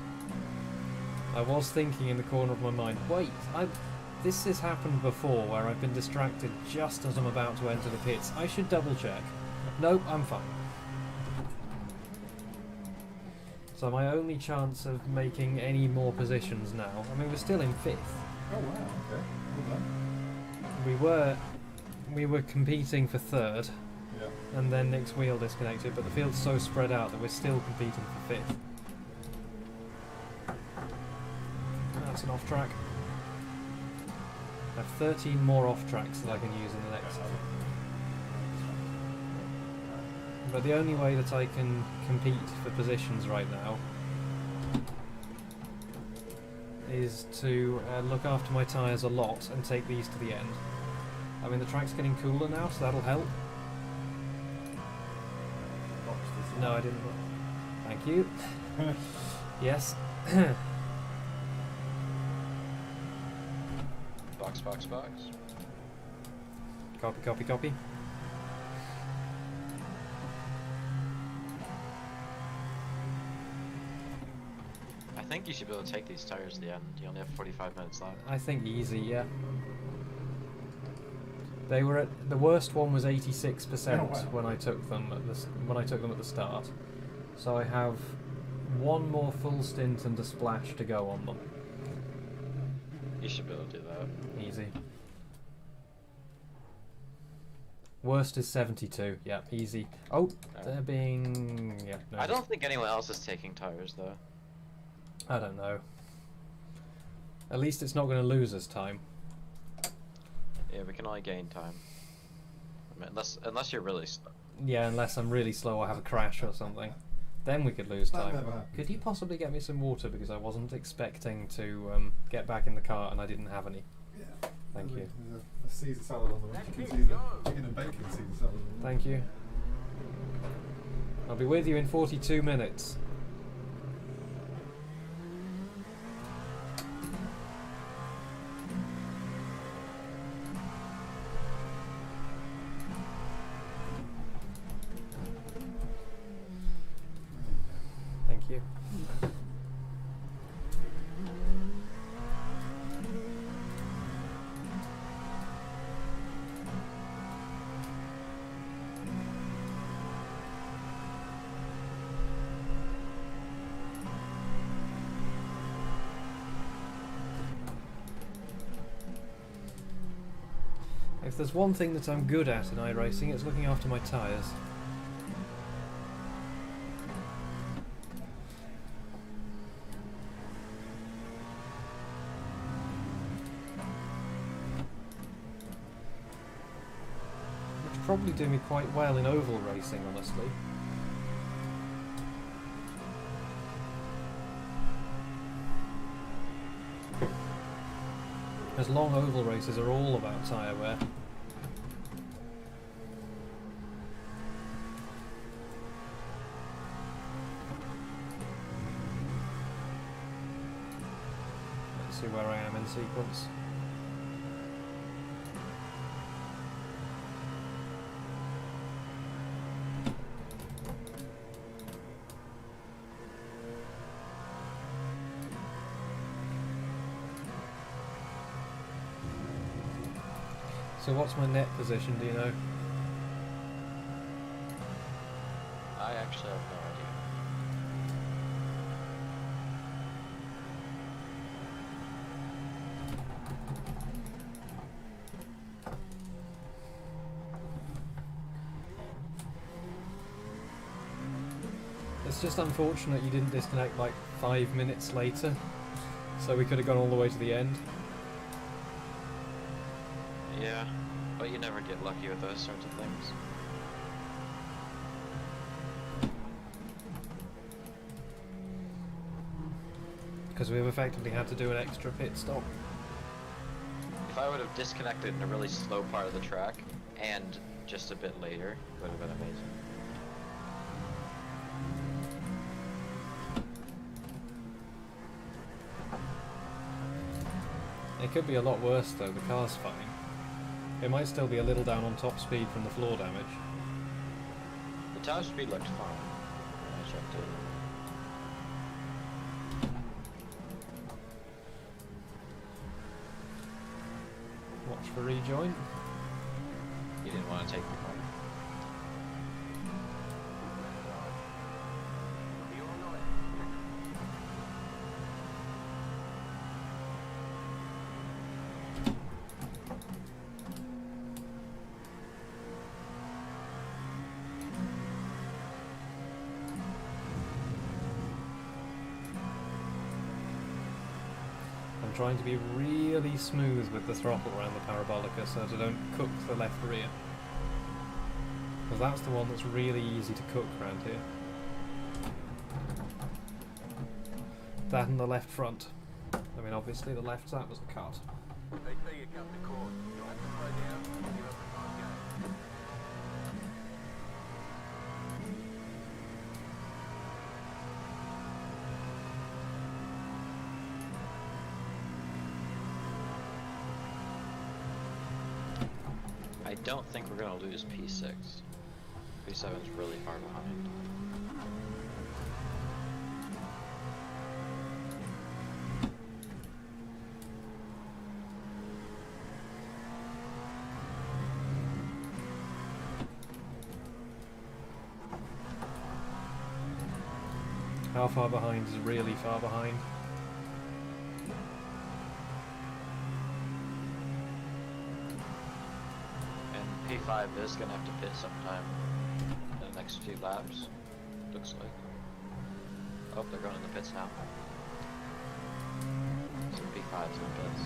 I was thinking in the corner of my mind, wait, this has happened before where I've been distracted just as I'm about to enter the pits. I should double check. Nope, I'm fine. So my only chance of making any more positions now, I mean we're still in 5th. Oh wow, okay. Well done. We were competing for 3rd, Yeah. and then Nick's wheel disconnected, but the field's so spread out that we're still competing for 5th. That's an off track. I have 13 more off tracks that I can use in the next. But the only way that I can compete for positions right now is to look after my tyres a lot and take these to the end. I mean, the track's getting cooler now, so that'll help. Box this No, lap. I didn't. Thank you. Yes. Box, box, box. Copy, copy, copy. I think you should be able to take these tires at the end. You only have 45 minutes left. I think easy, yeah. They were at the worst one was 86% Oh, wow. when I took them at the start. So I have one more full stint and a splash to go on them. You should be able to do that. Easy. Worst is 72. Yeah, easy. Oh, they're being no. I don't think anyone else is taking tires though. I don't know. At least it's not going to lose us time. Yeah, we can only gain time. I mean, unless you're really slow. Yeah, unless I'm really slow or have a crash or something. Then we could lose That time. never happens. Could you possibly get me some water, because I wasn't expecting to get back in the car and I didn't have any. Yeah. Thank you. There's a Caesar salad on the way. You can see the chicken and bacon Caesar salad on the way. Thank you. I'll be with you in 42 minutes. Thank you. If there's one thing that I'm good at in iRacing, it's looking after my tyres. Which probably do me quite well in oval racing, honestly. As long oval races are all about tyre wear. Let's see where I am in sequence. So what's my net position, do you know? I actually have no idea. It's just unfortunate you didn't disconnect like 5 minutes later, so we could have gone all the way to the end. Yeah, but you never get lucky with those sorts of things. Because we've effectively had to do an extra pit stop. If I would have disconnected in a really slow part of the track and just a bit later, it would have been amazing. It could be a lot worse though, the car's fine. It might still be a little down on top speed from the floor damage. The top speed looked fine when I checked it. Watch for rejoin. You didn't want to take the corner. I'm trying to be really smooth with the throttle around the parabolica so that I don't cook the left rear. Because that's the one that's really easy to cook around here. That and the left front. I mean, obviously the left side was a cut. They say you come to court. You'll have to slow down and give up the time game. I don't think we're gonna lose P6. P7's really far behind. How far behind is really far behind? P5 is gonna have to pit sometime in the next few laps, looks like. Oh, they're going in the pits now. So P5's in the pits.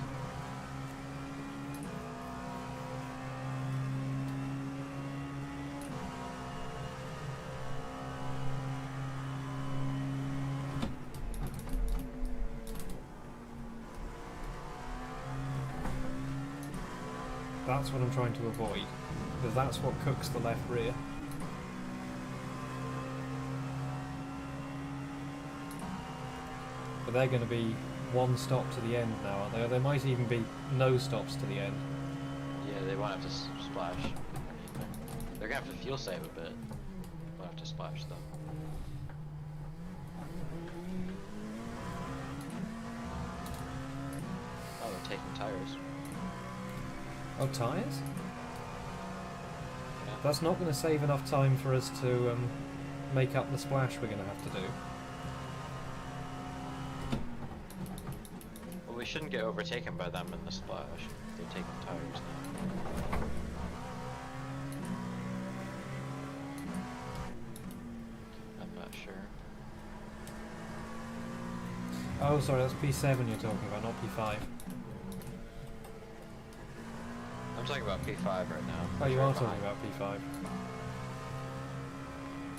That's what I'm trying to avoid, because that's what cooks the left rear. But they're going to be one stop to the end now, aren't they? Or there might even be no stops to the end. Yeah, they won't have to splash. They're gonna have to fuel save a bit. Won't have to splash though. Oh, they're taking tires. Oh, tyres? Yeah. That's not going to save enough time for us to make up the splash we're going to have to do. Well, we shouldn't get overtaken by them in the splash. They're taking tires now. I'm not sure. Oh, sorry, that's P7 you're talking about, not P5. I'm talking about P5 right now. Oh, you They're are behind. talking about P5.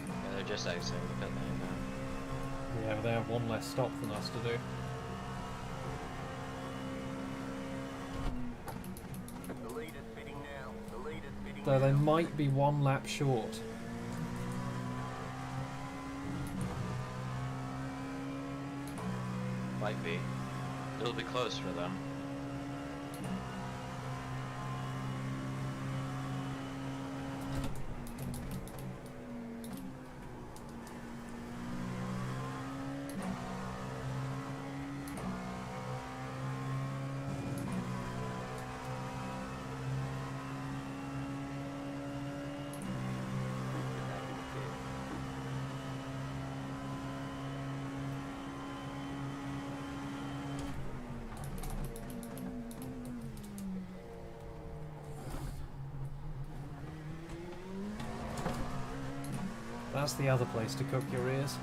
Yeah, they're just exiting the pit lane now. Yeah, but they have one less stop than us to do. The leader's bidding now. The leader's bidding Though they now. might be one lap short. Might be. It'll be close for them. That's the other place to cook your ears.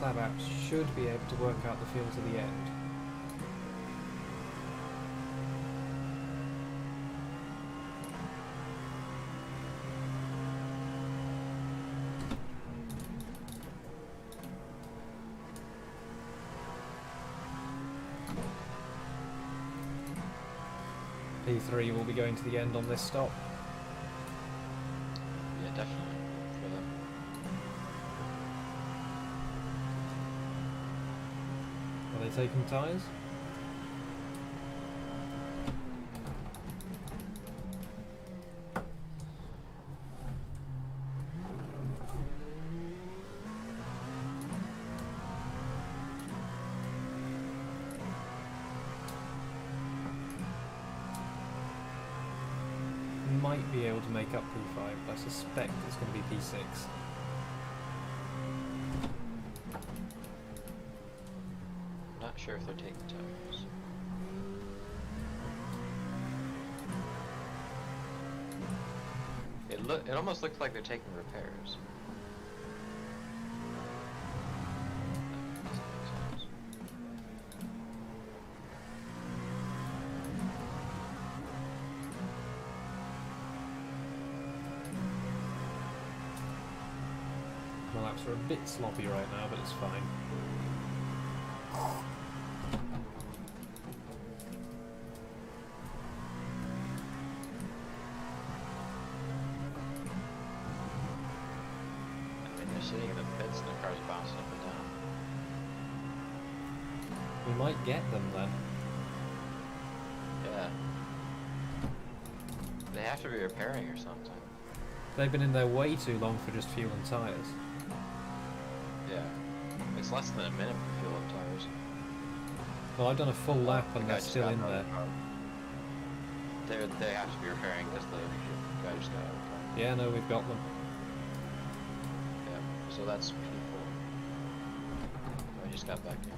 slab apps should be able to work out the fuel to the end. P3 will be going to the end on this stop. Yeah, definitely. For them. Are they taking tyres? Might be able to make up P5, but I suspect it's going to be P6. Not sure if they're taking tires. It almost looks like they're taking repairs. Doesn't make sense. My laps are a bit sloppy right now, but it's fine. I mean, they're sitting in the pits and the car's bouncing up and down. We might get them then. Yeah. They have to be repairing or something. They've been in there way too long for just fuel and tyres. Yeah. It's less than a minute for fuel and tires. Well, I've done a full lap The and guy they're just still got in out of there. the car. They have to be repairing because the guy just got out of the car. Yeah, no, we've got them. Yeah. So that's P4. I just got back in.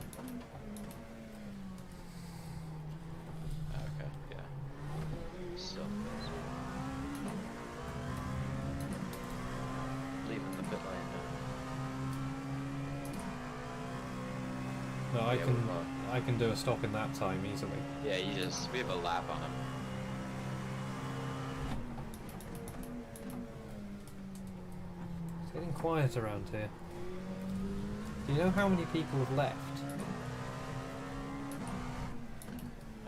Okay, yeah. Still. Leaving the pit lane now. No, Yeah, I can do a stop in that time easily. Yeah, we have a lap on him. It's getting quiet around here. Do you know how many people have left?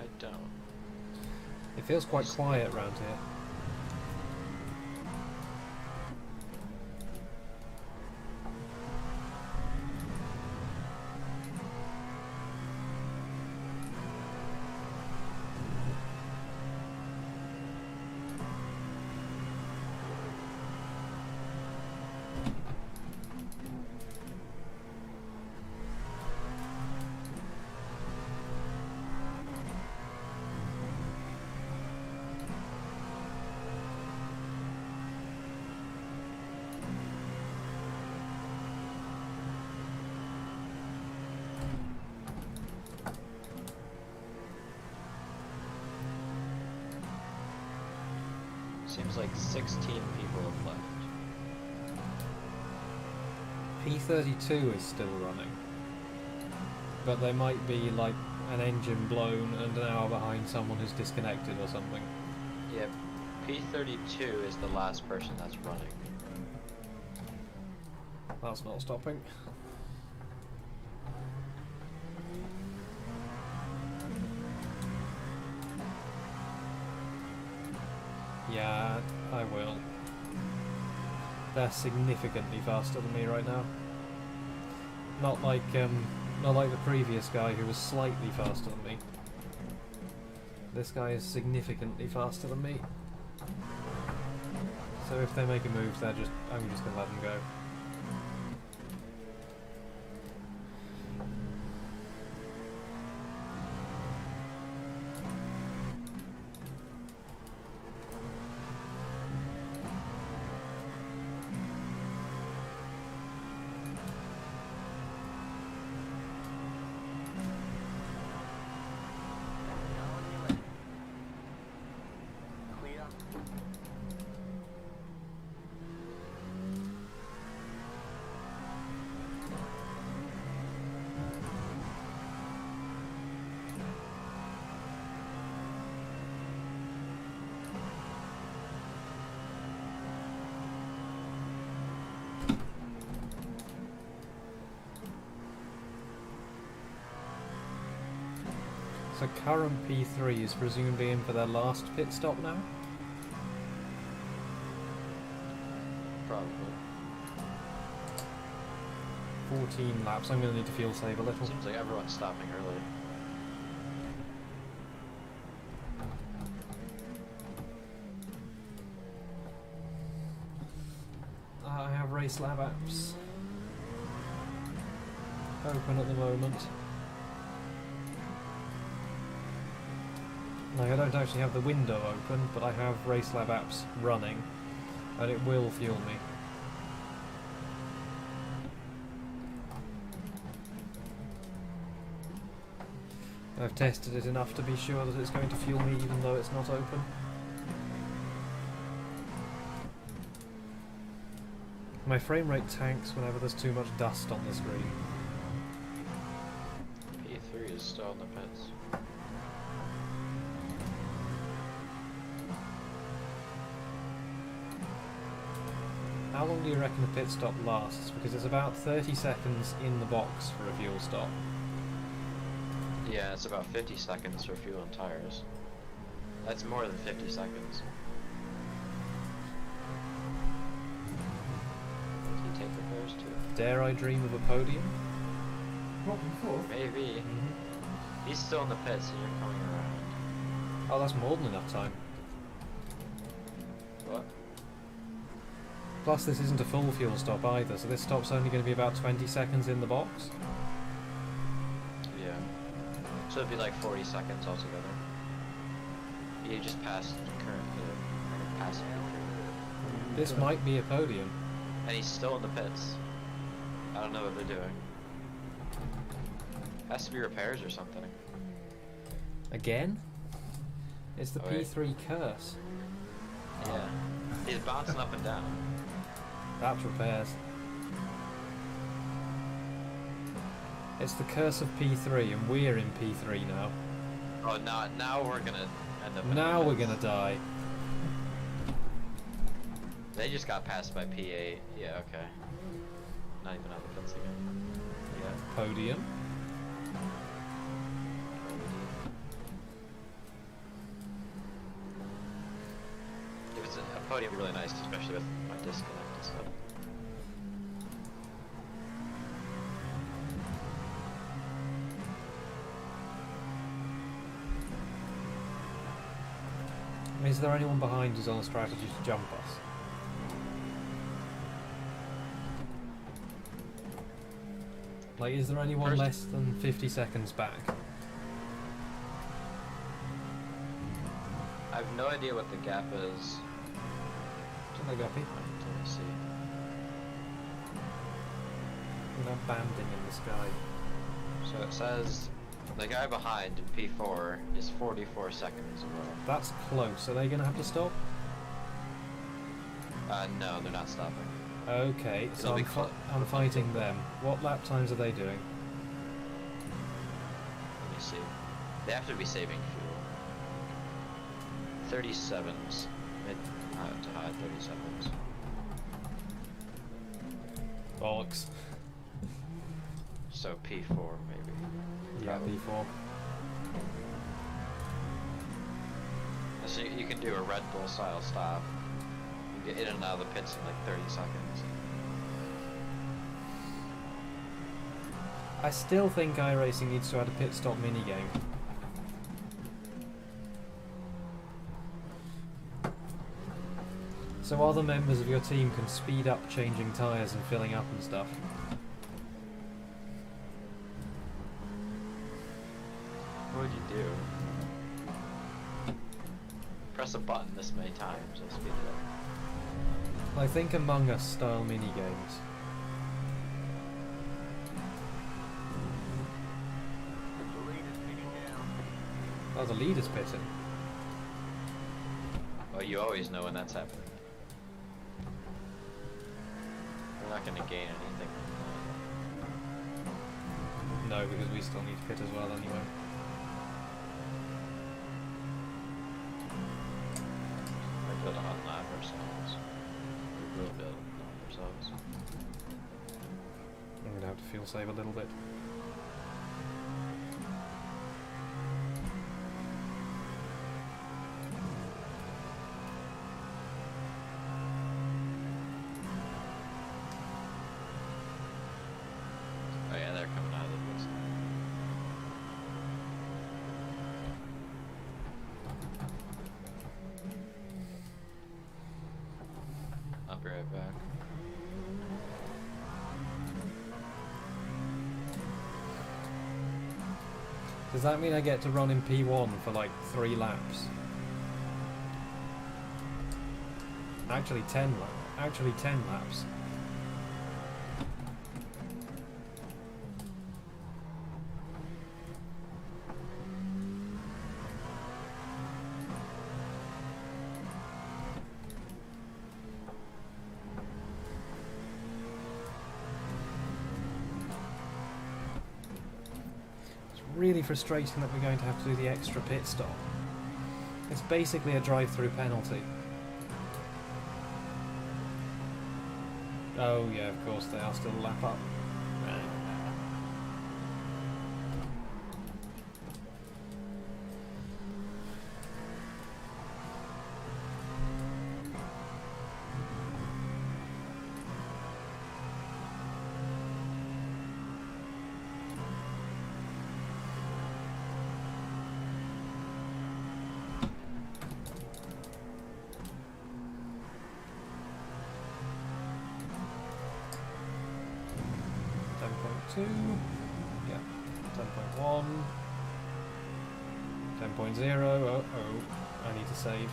I don't. It feels quite quiet around here. Seems like 16 people have left. P32 is still running. But they might be like an engine blown and an hour behind someone who's disconnected or something. Yeah, P32 is the last person that's running. That's not stopping. Yeah, I will. They're significantly faster than me right now. Not like the previous guy who was slightly faster than me. This guy is significantly faster than me. So if they make a move, I'm just gonna let them go. So current P3 is presumably in for their last pit stop now? Probably. 14 laps. I'm going to need to fuel save a little. Seems like everyone's stopping early. I have race lab apps open at the moment. Like, I don't actually have the window open, but I have race lab apps running, and it will fuel me. I've tested it enough to be sure that it's going to fuel me even though it's not open. My frame rate tanks whenever there's too much dust on the screen. P3 is still in the pits. How long do you reckon a pit stop lasts? Because it's about 30 seconds in the box for a fuel stop. Yeah, it's about 50 seconds for fuel and tires. That's more than 50 seconds. Did he take repairs too? Dare I dream of a podium? What, before? Maybe. He's still in the pits and you're coming around. Oh, that's more than enough time. What? Plus this isn't a full fuel stop either, so this stop's only going to be about 20 seconds in the box. Yeah. So it'd be like 40 seconds altogether. You just passed current, passed P3. This might be a podium. And he's still in the pits. I don't know what they're doing. Has to be repairs or something. Again? It's the Oh, wait. P3 curse. Yeah. He's bouncing up and down. That's repairs. It's the curse of P3 and we're in P3 now. Oh, now we're gonna end up in Now the we're pits. gonna die. They just got passed by P8. Yeah, okay. Not even on the pits again. Yeah. Podium. If it's a podium, would be really nice, especially with my disconnect and stuff. Is there anyone behind who's on a strategy to jump us? Like, is there anyone First- less than 50 seconds back? I have no idea what the gap is. Don't they, Guppy? Let me see. That banding in the sky. So it says the guy behind in P4 is 44 seconds away. That's close. Are they going to have to stop? No, they're not stopping. Okay, so It'll be I'm fighting them. What lap times are they doing? Let me see. They have to be saving fuel. 37s. Mid to high 37s. Bollocks. So P4 maybe. Yeah, Probably. P4. So you can do a Red Bull style stop. You get in and out of the pits in like 30 seconds. I still think iRacing needs to add a pit stop minigame. So other members of your team can speed up changing tyres and filling up and stuff. What would you do? Press a button this many times, it'll speed it up. I think Among Us style minigames. The leader's pitting now. Oh, the leader's pitting. Well, you always know when that's happening. We're not going to gain anything. No, because we still need to pit as well anyway. We're build a hot lap ourselves. We will build a lap ourselves. I'm gonna have to fuel save a little bit. right back. Does that mean I get to run in P1 for like 3 laps? Actually 10 laps. Really frustrating that we're going to have to do the extra pit stop. It's basically a drive-through penalty. Oh yeah, of course they are still a lap up. Yeah, 10.1, 10.0, oh, I need to save.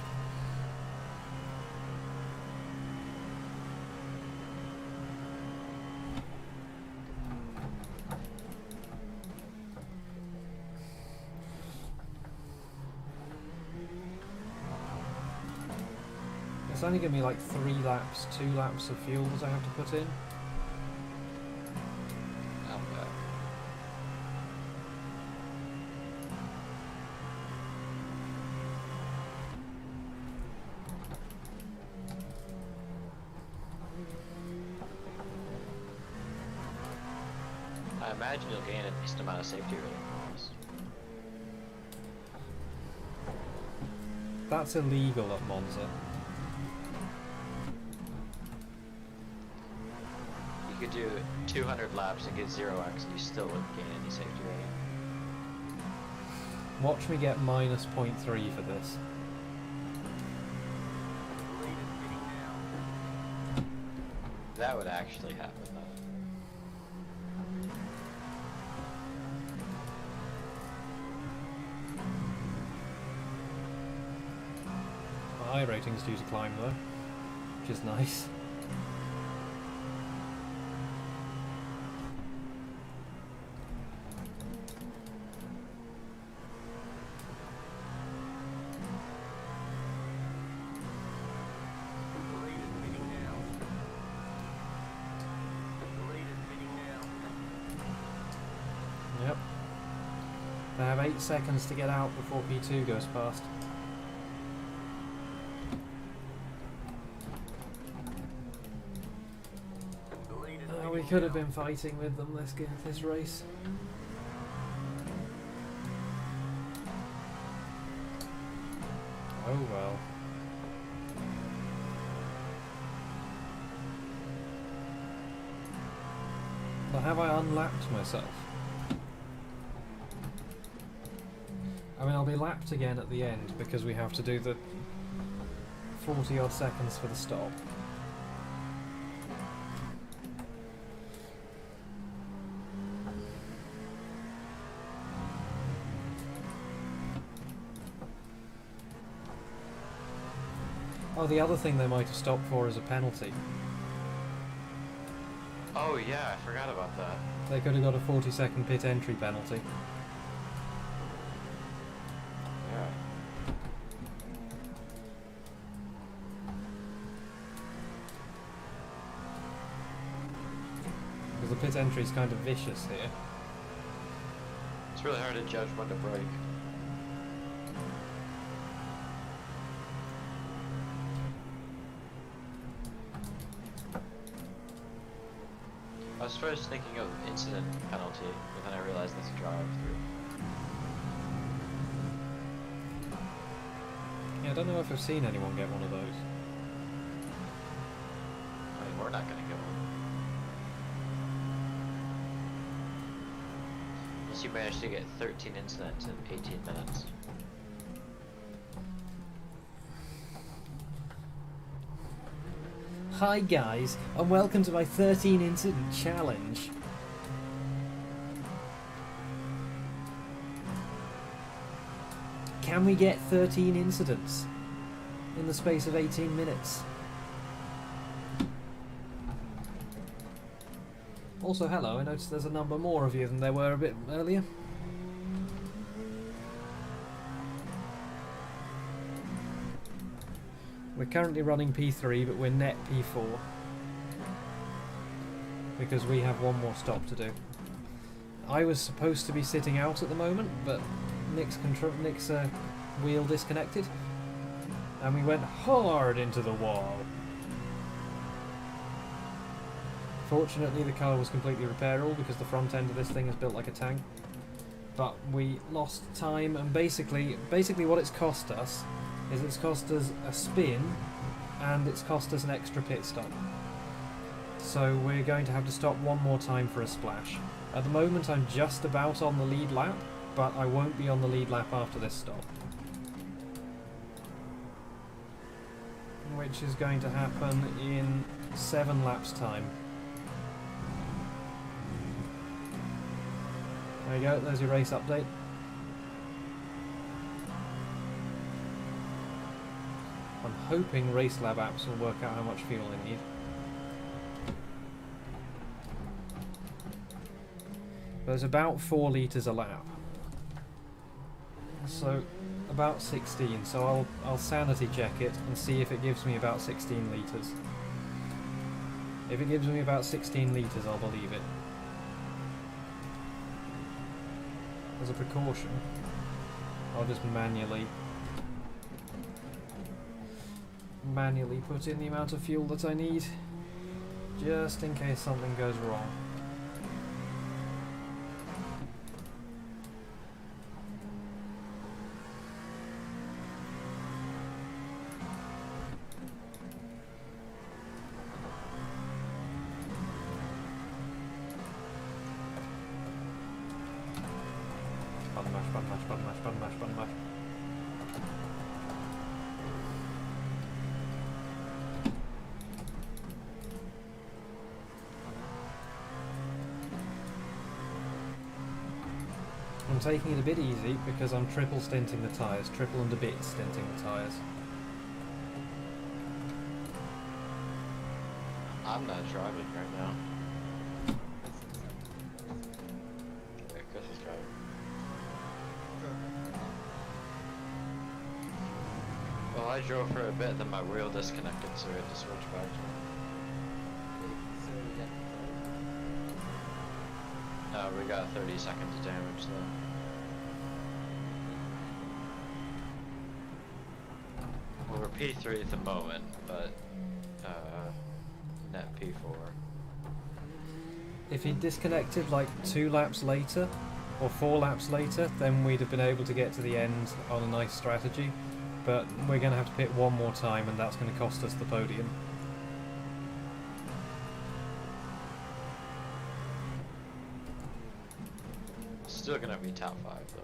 It's only going to be like 3 laps, 2 laps of fuel that I have to put in. I imagine you'll gain a decent amount of safety rating from this. That's illegal at Monza. You could do 200 laps and get 0x and you still wouldn't gain any safety rating. Watch me get minus 0.3 for this. That would actually happen though. My I rating's due to climb though, which is nice. Yep. They have 8 seconds to get out before P2 goes past. We could have been fighting with them this race. Oh well. But have I unlapped myself? I mean, I'll be lapped again at the end because we have to do the 40 odd seconds for the stop. Oh, the other thing they might have stopped for is a penalty. Oh yeah, I forgot about that. They could have got a 40-second pit entry penalty. Yeah. Because the pit entry is kind of vicious here. It's really hard to judge when to brake. I was first thinking of incident penalty, but then I realized that's a drive-through. Yeah, I don't know if I've seen anyone get one of those. I mean, we're not gonna get one. Unless you manage to get 13 incidents in 18 minutes. Hi guys, and welcome to my 13 incident challenge. Can we get 13 incidents in the space of 18 minutes? Also, hello, I noticed there's a number more of you than there were a bit earlier. We're currently running P3, but we're net P4. Because we have one more stop to do. I was supposed to be sitting out at the moment, but Nick's wheel disconnected. And we went hard into the wall. Fortunately, the car was completely repairable because the front end of this thing is built like a tank. But we lost time, and basically what it's cost us is it's cost us a spin and it's cost us an extra pit stop. So we're going to have to stop one more time for a splash. At the moment I'm just about on the lead lap, but I won't be on the lead lap after this stop. Which is going to happen in 7 laps time. There you go, there's your race update. I'm hoping Race Lab apps will work out how much fuel they need. There's about 4 litres a lap. So, about 16. So I'll sanity check it and see if it gives me about 16 litres. If it gives me about 16 litres, I'll believe it. As a precaution, I'll just manually put in the amount of fuel that I need, just in case something goes wrong. Button mash. I'm taking it a bit easy because I'm triple stinting the tyres, triple and a bit stinting the tyres. I'm not driving right now. Yeah, Chris is driving. Well, I drove for a bit, then my wheel disconnected, so we had to switch back. No, we got 30 seconds of damage though. Well, we're P3 at the moment, but net P4. If he disconnected like 2 laps later, or 4 laps later, then we'd have been able to get to the end on a nice strategy. But we're going to have to pit one more time, and that's going to cost us the podium. Still gonna be top 5 though.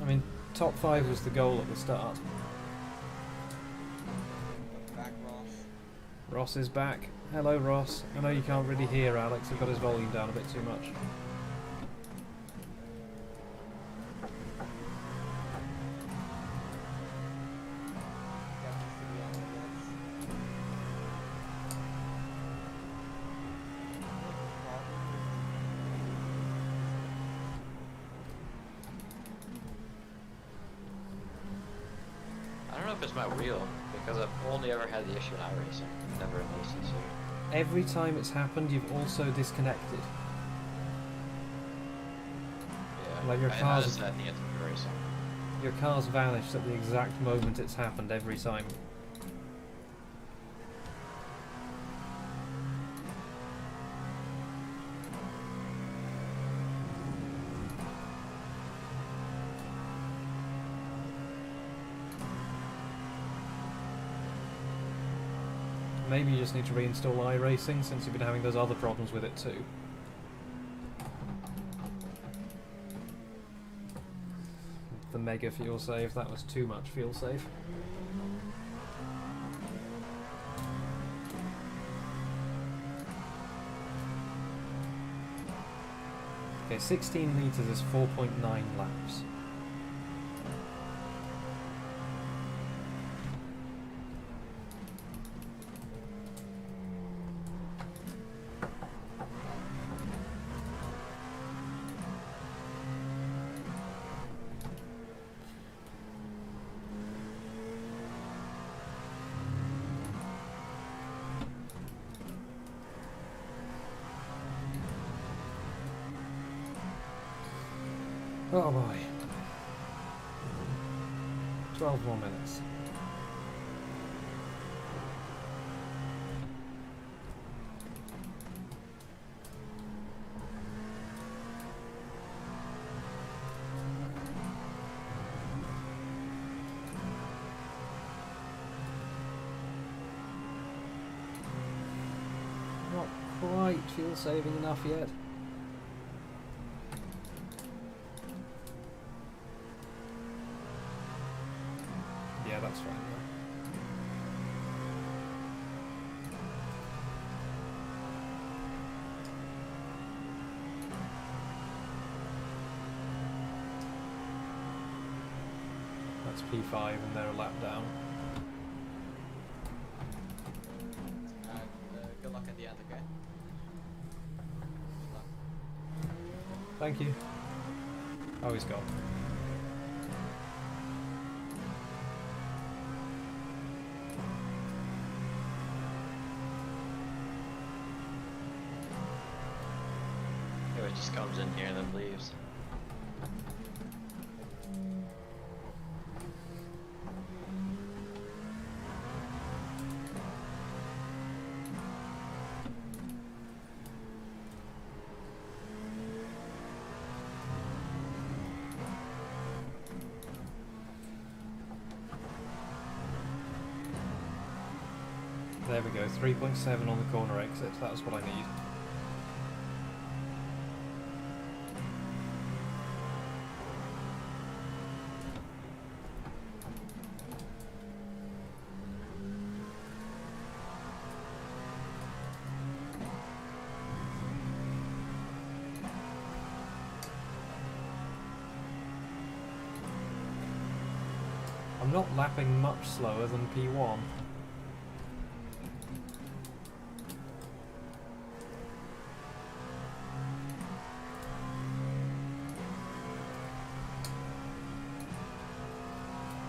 I mean, top 5 was the goal at the start. Back, Ross. Ross is back. Hello, Ross. I know you can't really hear Alex. He's got his volume down a bit too much. I don't know if it's my wheel, because I've only ever had the issue in iRacing, never in ACC. Every time it's happened, you've also disconnected. Yeah, Like your I car's- noticed that at the end of the racing. Your car's vanished at the exact moment it's happened every time. Maybe you just need to reinstall iRacing since you've been having those other problems with it too. The mega fuel save, that was too much fuel save. Okay, 16 litres is 4.9 laps. Oh boy. 12 more minutes. Not quite fuel saving enough yet. Yeah, that's fine. That's P5 and they're a lap down. Good luck at the end, okay? Good luck. Thank you. Oh, he's gone. Anyway, it just comes in here and then leaves. There we go, 3.7 on the corner exit. That's what I need. I'm not lapping much slower than P1.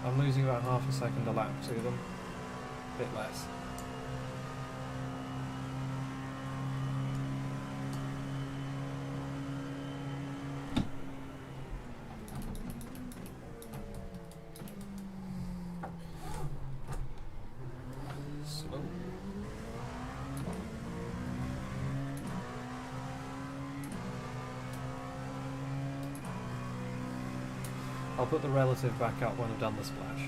I'm losing about half a second a lap to them. A bit less. Slow. I'll put the relative back up when I've done the splash.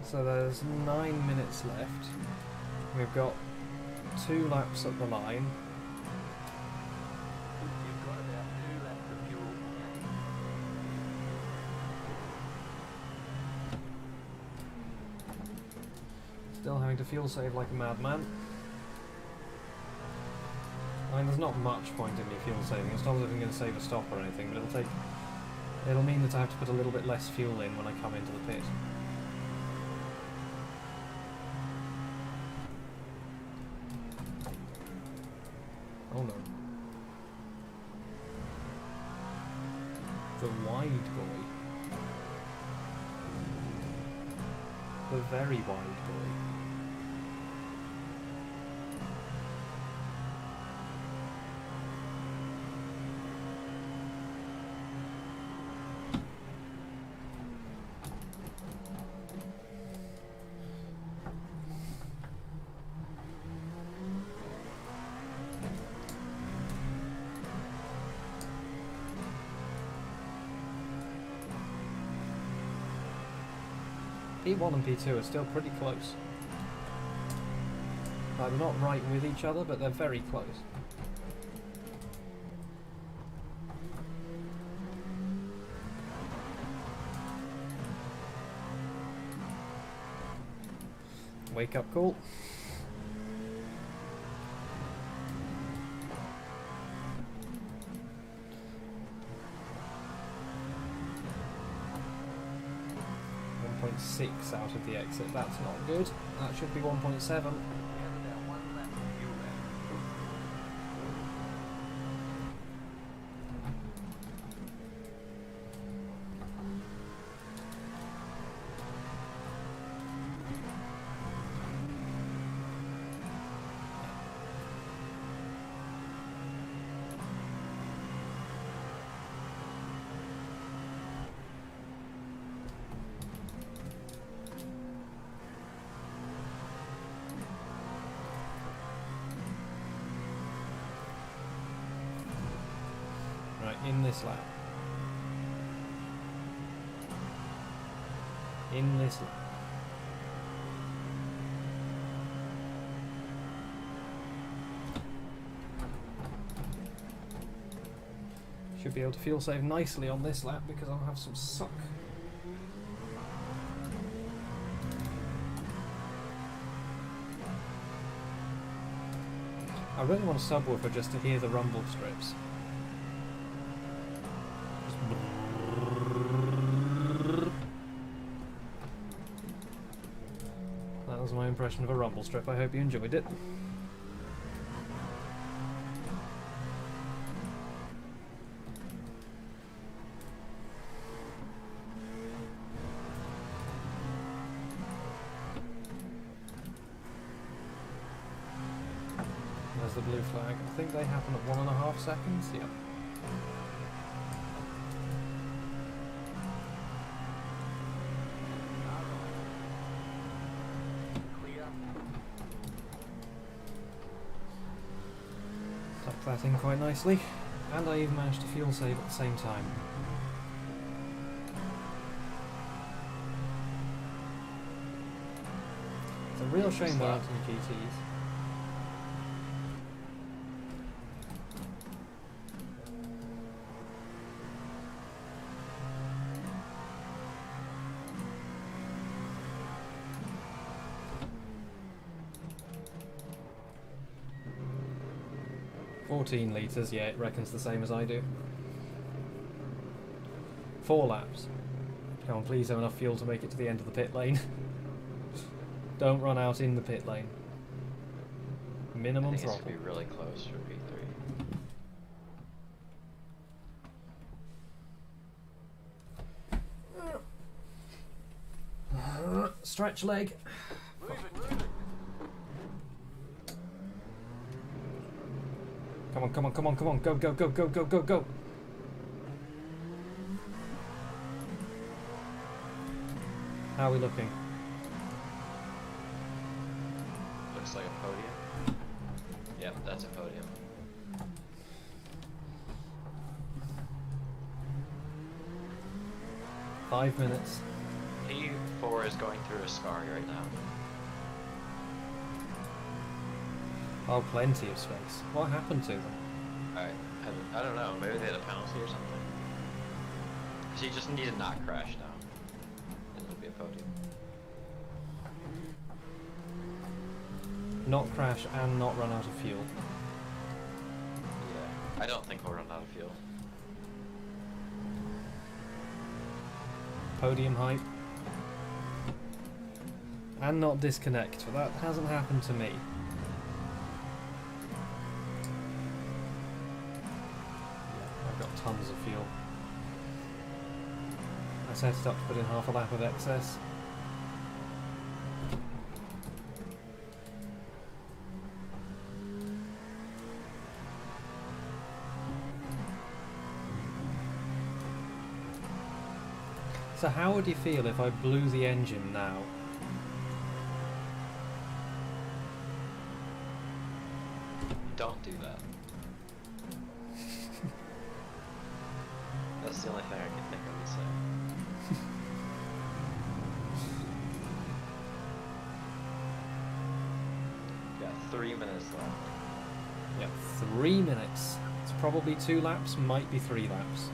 So there's 9 minutes left. We've got 2 laps up the line. You've got about 2 laps of fuel. Still having to fuel save like a madman. I mean, there's not much point in me fuel saving. It's not as if I'm going to save a stop or anything, but it'll mean that I have to put a little bit less fuel in when I come into the pit. Oh no. The wide boy. The very wide boy. P1 and P2 are still pretty close. Like, they're not right with each other, but they're very close. Wake up call. .6 out of the exit, that's not good. That should be 1.7. In this lap. In this lap. Should be able to fuel save nicely on this lap because I'll have some suck. I really want a subwoofer just to hear the rumble strips. That was my impression of a rumble strip. I hope you enjoyed it. There's the blue flag. I think they happen at 1.5 seconds. Yep. Tuck that in quite nicely, and I even managed to fuel save at the same time. It's a real shame there aren't any GTs. $14 litres, yeah, it reckons the same as I do. 4 laps. Come on, please have enough fuel to make it to the end of the pit lane. Don't run out in the pit lane. Minimum I think throttle. it's gonna be really close for P3. Stretch leg. Come on, come on, come on, come on. Go, go, go, go, go, go, go. How are we looking? Looks like a podium. Yep, that's a podium. Five minutes. P4 is going through a scar right now. Oh, plenty of space. What happened to them? I don't know, maybe they had a penalty or something. Because you just need to not crash now. And it'll be a podium. Not crash and not run out of fuel. Yeah, I don't think we'll run out of fuel. Podium hype. And not disconnect, but that hasn't happened to me. I've got tons of fuel. I set it up to put in half a lap of excess. So how would you feel if I blew the engine now? Don't do that. That's the only thing I can think of to say. got 3 minutes left. Yep, 3 minutes. It's probably 2 laps, might be 3 laps.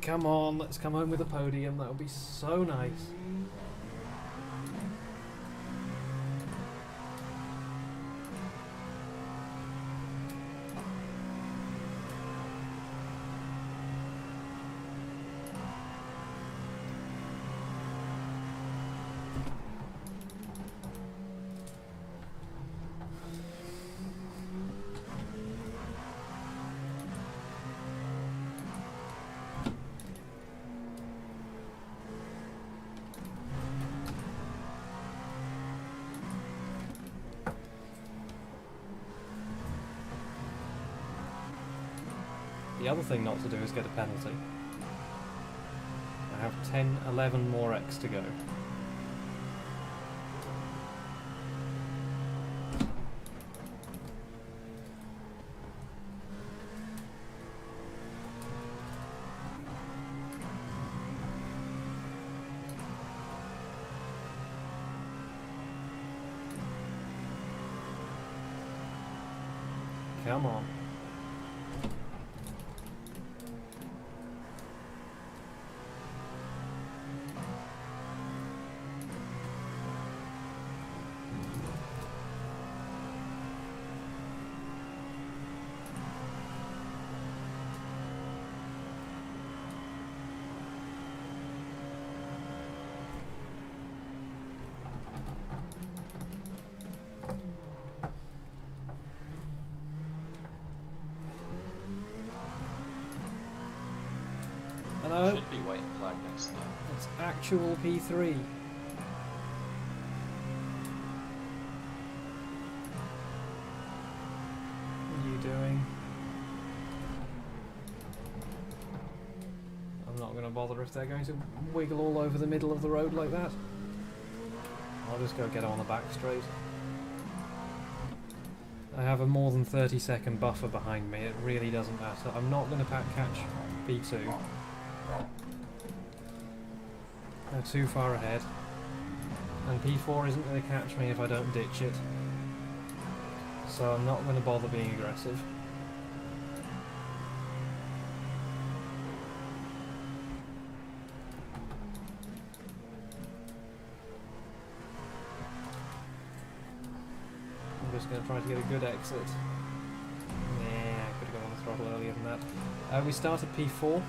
Come on, let's come home with a podium. That would be so nice. The other thing not to do is get a penalty. I have 10, 11 more X to go. Come on. Hello? Should be white flag next time. It's actual P3. What are you doing? I'm not going to bother if they're going to wiggle all over the middle of the road like that. I'll just go get on the back straight. I have a more than 30-second buffer behind me. It really doesn't matter. I'm not going to catch P2. They're too far ahead. And P4 isn't going to catch me if I don't ditch it. So I'm not going to bother being aggressive. I'm just going to try to get a good exit. Nah, I could have gone on the throttle earlier than that. We started P4.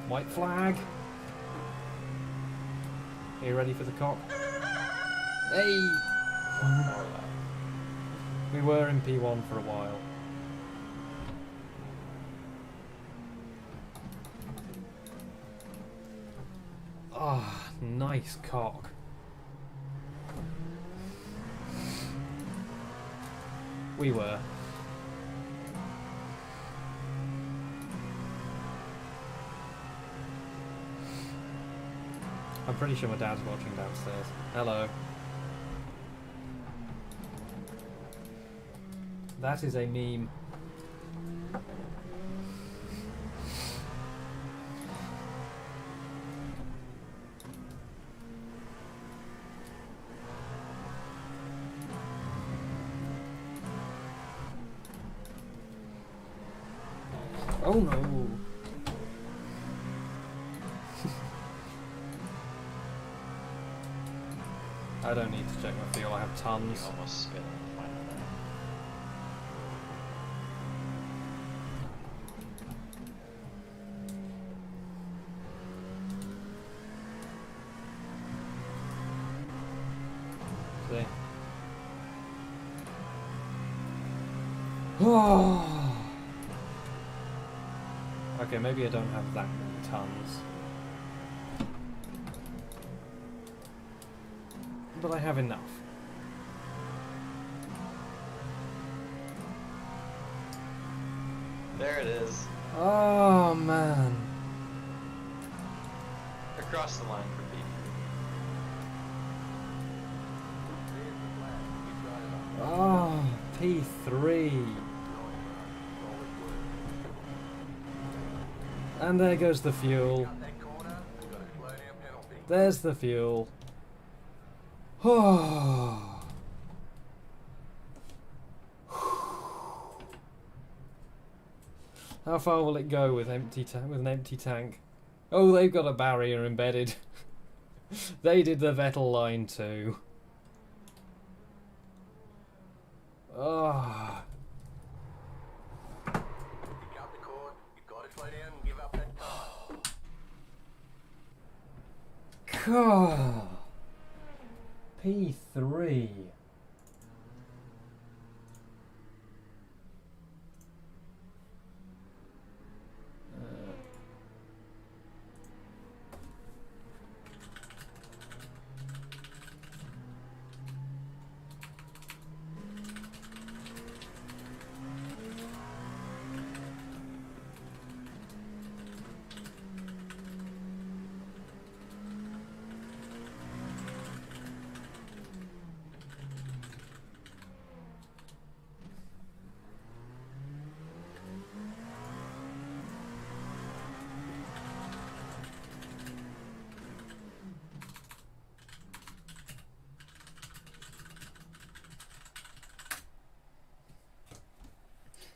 White flag. Are you ready for the cock? Hey! We were in P1 for a while. Ah, nice cock. We were. I'm pretty sure my dad's watching downstairs. Hello. That is a meme. Oh no! I don't need to check my fuel, I have tons. You almost spit on the final lap. See? Oh. Okay, maybe I don't have that many tons. But I have enough. There it is. Oh man. cross the line for P3. Oh, P3. And there goes the fuel. There's the fuel. Oh. How far will it go with with an empty tank? Oh, they've got a barrier embedded. They did the Vettel line too. Oh. You got the cord. You gotta slow down and give up that car. God. P3.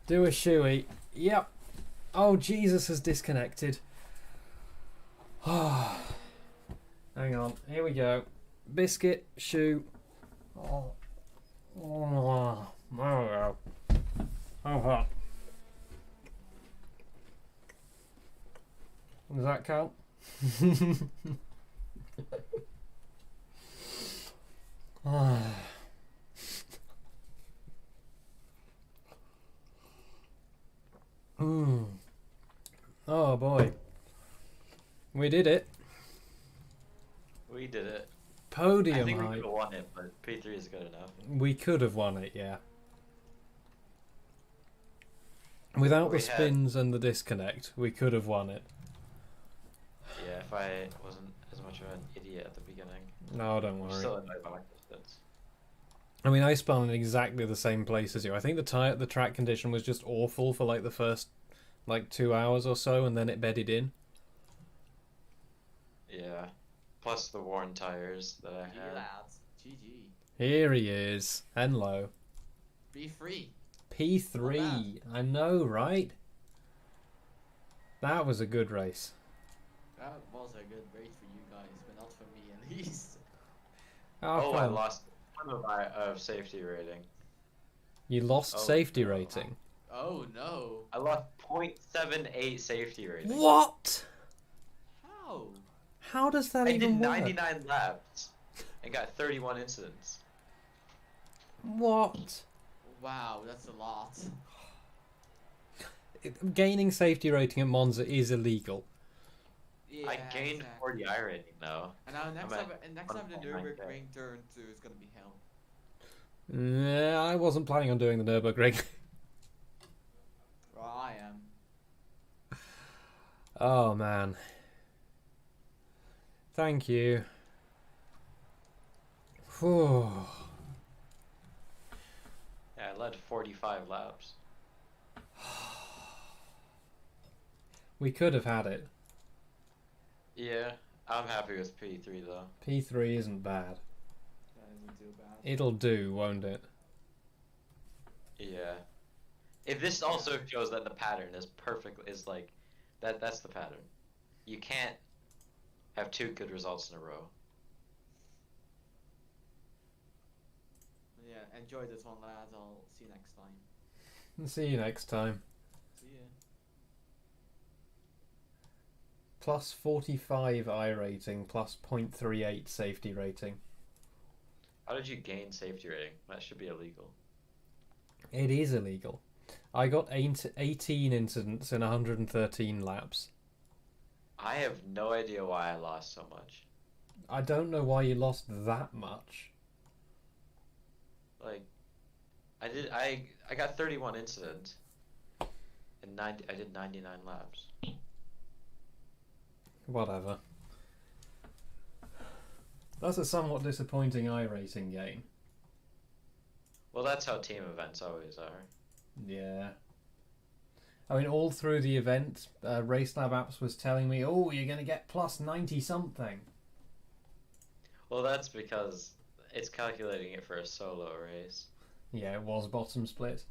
Do a shoey. Yep. Oh, Jesus has disconnected. Oh. Hang on. Here we go. Biscuit, shoe. Oh. Oh. There we go. How hot. Does that count? Ah. Oh boy. We did it. We did it. Podium I think we hype. could have won it, but P3 is good enough. We could have won it, yeah. Without We the had- spins and the disconnect, we could have won it. Yeah, if I wasn't as much of an idiot at the beginning. No, don't I'm worry. still annoyed by my distance. I mean, I spun in exactly the same place as you. I think the track condition was just awful for like the first 2 hours or so, and then it bedded in. Yeah. Plus the worn tires that I GG had. lads. GG. Here he is. Hello. Be free. P3. I know, right? That was a good race. That was a good race for you guys, but not for me at least. How Oh, I fun. lost of safety rating. You lost Oh, safety no. rating. Oh no. I lost 0.78 safety rating. What? How? How does that I did even work? 99 laps and got 31 incidents. What? Wow, that's a lot. Gaining safety rating at Monza is illegal. Yeah, I gained exactly. 40 I rating though. And now next I'm time, at next time the 1.9K. Nürburgring turn 2 is gonna be hell. Yeah, I wasn't planning on doing the Nürburgring. Well, I am. Oh man. Thank you. Whew. Yeah, I led 45 laps. We could have had it. Yeah, I'm happy with P3 though. P3 isn't bad. That isn't too bad. It'll do, won't it? Yeah. If this also shows that the pattern is perfect, is like, that's the pattern. You can't have two good results in a row. Yeah, enjoy this one, lads. I'll see you next time. See you next time. See ya. Plus 45 I rating, plus 0.38 safety rating. How did you gain safety rating? That should be illegal. It is illegal. I got 18 incidents in 113 laps. I have no idea why I lost so much. I don't know why you lost that much. Like, I got 31 incidents, and I did 99 laps. Whatever. That's a somewhat disappointing iRacing game. Well, that's how team events always are. Yeah. I mean, all through the event, RaceLab Apps was telling me, oh, you're going to get plus 90 something. Well, that's because it's calculating it for a solo race. Yeah, it was bottom split.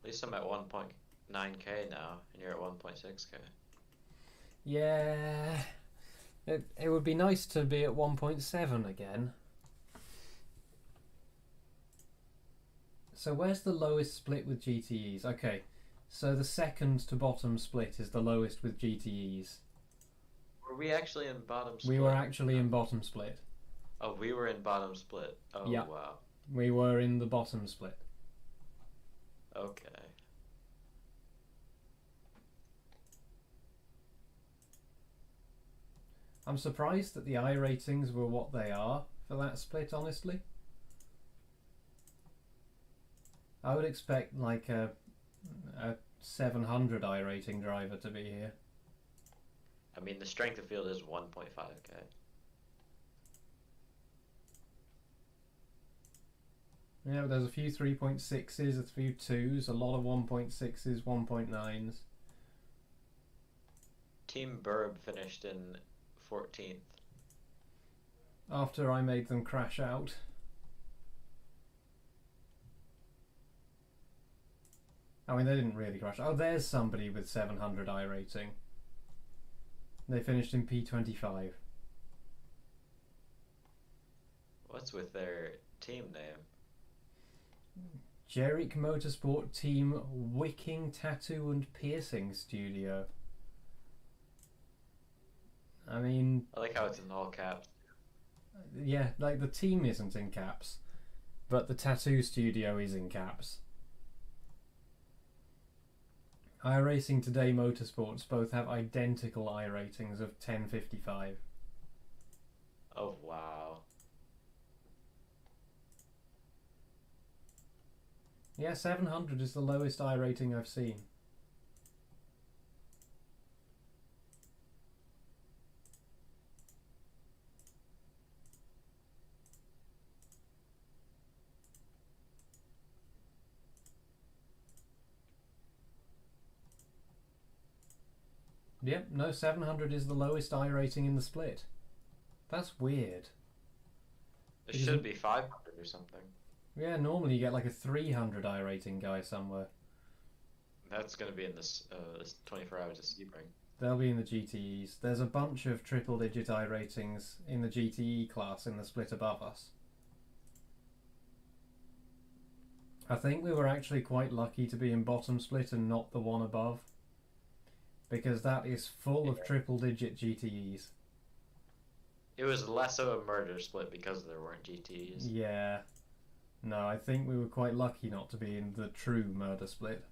At least I'm at 1.9k now, and you're at 1.6k. Yeah. It would be nice to be at 1.7 again. So where's the lowest split with GTEs? Okay, so the second to bottom split is the lowest with GTEs. Were we actually in bottom split? We were actually in bottom split. Oh, we were in bottom split. Oh, Yeah. wow. We were in the bottom split. Okay. I'm surprised that the I ratings were what they are for that split, honestly. I would expect like a 700 I rating driver to be here. I mean, the strength of field is 1.5k. Yeah, but there's a few 3.6s, a few 2s, a lot of 1.6s, 1.9s. Team Burb finished in 14th. After I made them crash out. I mean, they didn't really crash. Oh, there's somebody with 700 I rating. They finished in P25. What's with their team name? Jerick Motorsport Team Wicking Tattoo and Piercing Studio. I mean... I like how it's in all caps. Yeah, like the team isn't in caps, but the tattoo studio is in caps. iRacing Today Motorsports both have identical I ratings of 1055. Oh, wow. Yeah, 700 is the lowest I rating I've seen. Yep, no, 700 is the lowest I rating in the split. That's weird. It should be 500 or something. Yeah, normally you get like a 300 I rating guy somewhere. That's going to be in this 24 hours of Sebring. They'll be in the GTEs. There's a bunch of triple digit I ratings in the GTE class in the split above us. I think we were actually quite lucky to be in bottom split and not the one above, because that is full of triple digit GTEs. It was less of a murder split because there weren't GTs. Yeah. No, I think we were quite lucky not to be in the true murder split.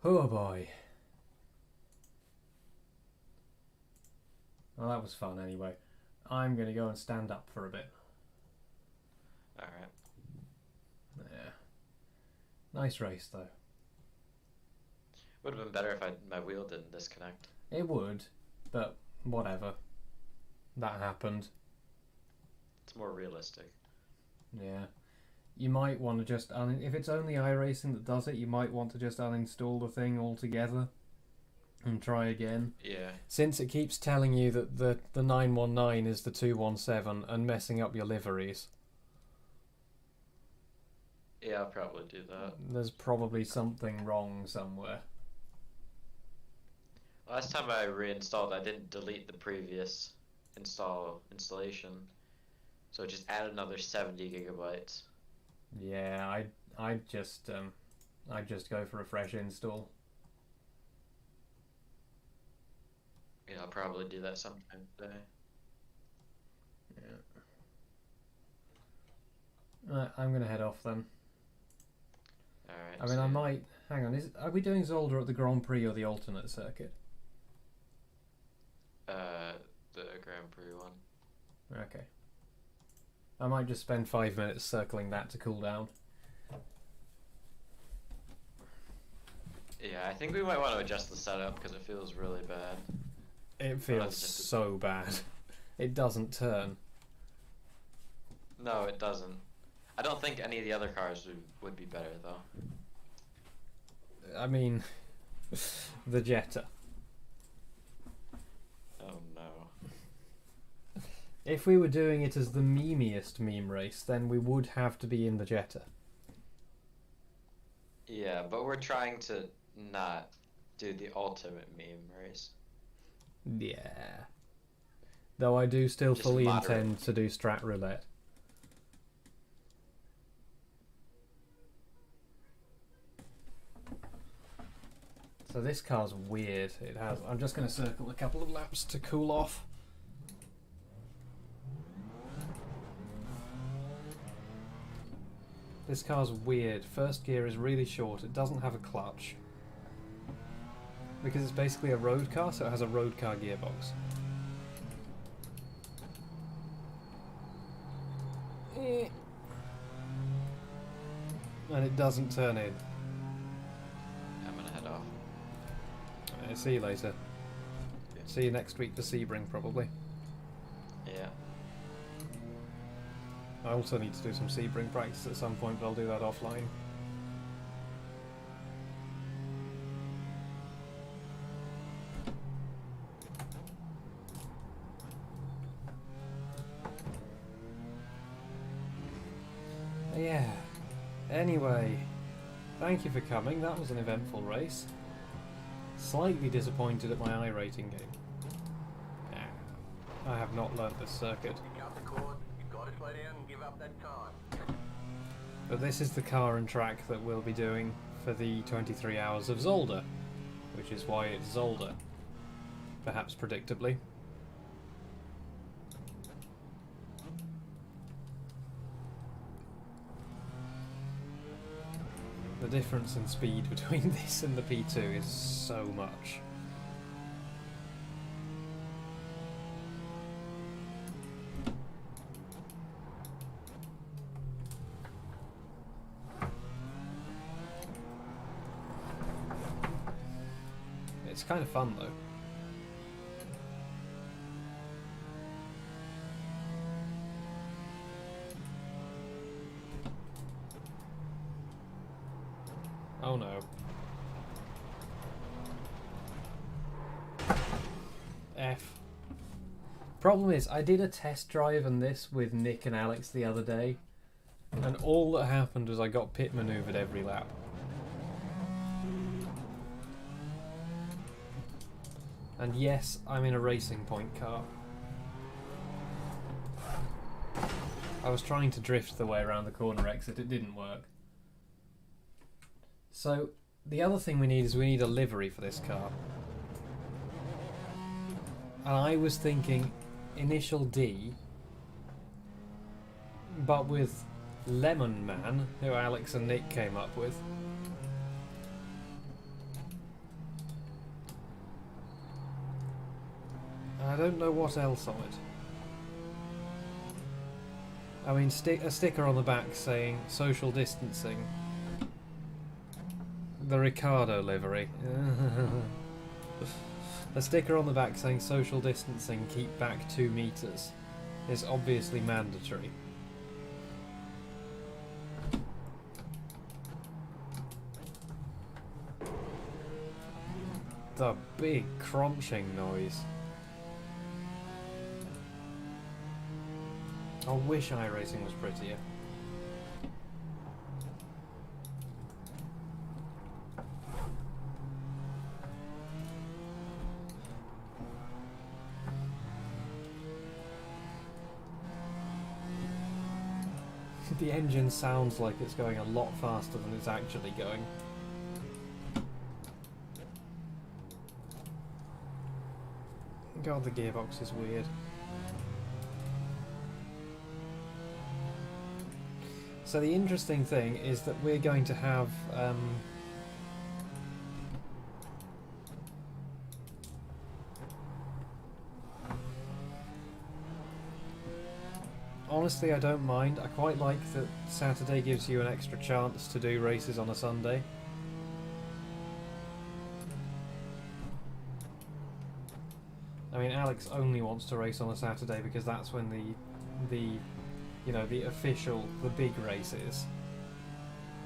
Oh boy. Well, that was fun anyway. I'm going to go and stand up for a bit. Alright. Yeah. Nice race though. Would have been better if my wheel didn't disconnect. It would, but whatever. That happened. It's more realistic. Yeah. You might want to just if it's only iRacing that does it, you might want to just uninstall the thing altogether and try again. Yeah. Since it keeps telling you that the 919 is the 217 and messing up your liveries. Yeah, I'll probably do that. There's probably something wrong somewhere. Last time I reinstalled, I didn't delete the previous installation, so it just added another 70 gigabytes. Yeah, I'd just go for a fresh install. Yeah, I'll probably do that sometime today. Yeah. Right, I'm gonna head off then. Alright. I mean, I might hang on. Are we doing Zolder at the Grand Prix or the alternate circuit? The Grand Prix one. Okay. I might just spend 5 minutes circling that to cool down. Yeah, I think we might want to adjust the setup because it feels really bad. It feels so bad. It doesn't turn. No, it doesn't. I don't think any of the other cars would be better though. I mean, the Jetta. Oh no. If we were doing it as the memeiest meme race, then we would have to be in the Jetta. Yeah, but we're trying to not do the ultimate meme race. Yeah. Though I do still Just fully moderate. intend to do Strat Roulette. So this car's weird. It has. I'm just going to circle a couple of laps to cool off. This car's weird. First gear is really short. It doesn't have a clutch. Because it's basically a road car, so it has a road car gearbox. And it doesn't turn in. I'm gonna head off. See you later. Yeah. See you next week for Sebring, probably. Yeah. I also need to do some Sebring practice at some point, but I'll do that offline. Yeah. Anyway, thank you for coming. That was an eventful race. Slightly disappointed at my iRating game. I have not learnt this circuit. Pick out the cord, you've got to slow down and give up that car. But this is the car and track that we'll be doing for the 23 hours of Zolder, which is why it's Zolder. Perhaps predictably. The difference in speed between this and the P2 is so much. It's kind of fun though. Oh no. F. Problem is, I did a test drive on this with Nick and Alex the other day, and all that happened was I got pit maneuvered every lap. And yes, I'm in a Racing Point car. I was trying to drift the way around the corner exit, it didn't work. So, the other thing we need is we need a livery for this car. And I was thinking Initial D, but with Lemon Man, who Alex and Nick came up with. I don't know what else on it. I mean, a sticker on the back saying social distancing. The Ricardo livery. A sticker on the back saying social distancing, keep back 2 meters is obviously mandatory. The big crunching noise. I wish iRacing was prettier. The engine sounds like it's going a lot faster than it's actually going. God, the gearbox is weird. So the interesting thing is that we're going to have honestly, I don't mind. I quite like that Saturday gives you an extra chance to do races on a Sunday. I mean, Alex only wants to race on a Saturday because that's when the official, the big race is.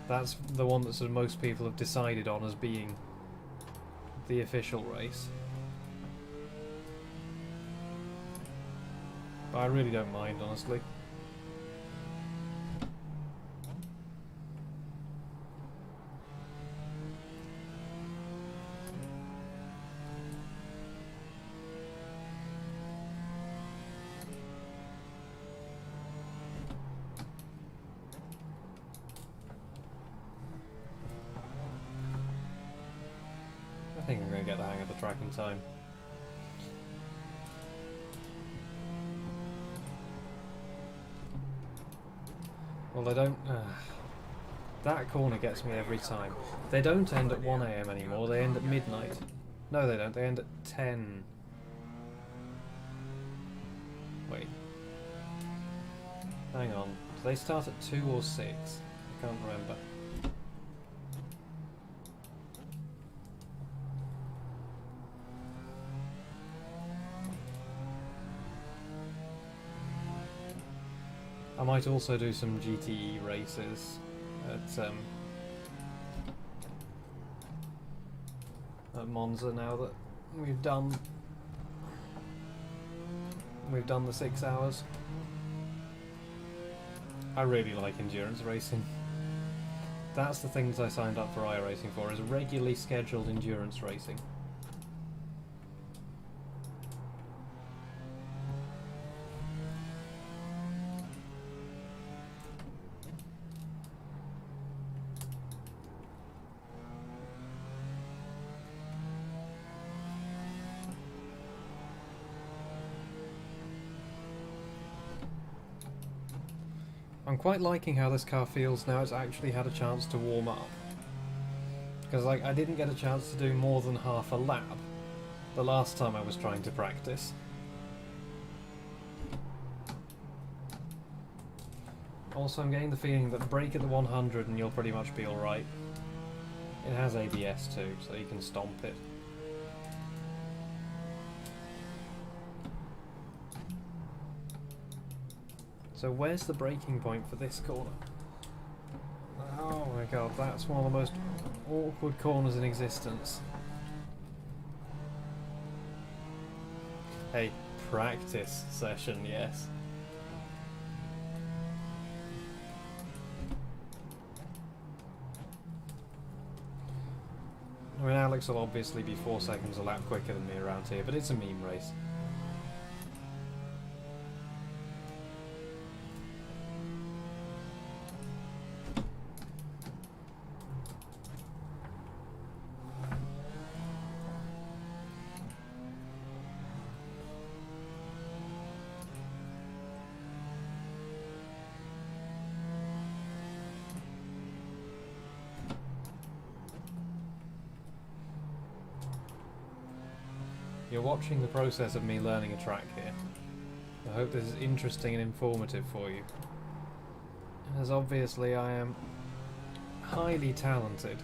That's the one that sort of most people have decided on as being the official race. But I really don't mind, honestly. I think I'm going to get the hang of the track in time. Well, they don't... that corner gets me every time. They don't end at 1 AM anymore, they end at midnight. No, they don't, they end at 10. Wait. Hang on. Do they start at 2 or 6? I can't remember. I might also do some GTE races at Monza now that we've done the 6 hours. I really like endurance racing. That's the things I signed up for iRacing for, is regularly scheduled endurance racing. I'm quite liking how this car feels now it's actually had a chance to warm up. Because like, I didn't get a chance to do more than half a lap the last time I was trying to practice. Also, I'm getting the feeling that brake at the 100 and you'll pretty much be alright. It has ABS too, so you can stomp it. So where's the braking point for this corner? Oh my god, that's one of the most awkward corners in existence. Hey, practice session, yes. I mean, Alex will obviously be 4 seconds a lap quicker than me around here, but it's a meme race. You're watching the process of me learning a track here. I hope this is interesting and informative for you. As obviously I am highly talented.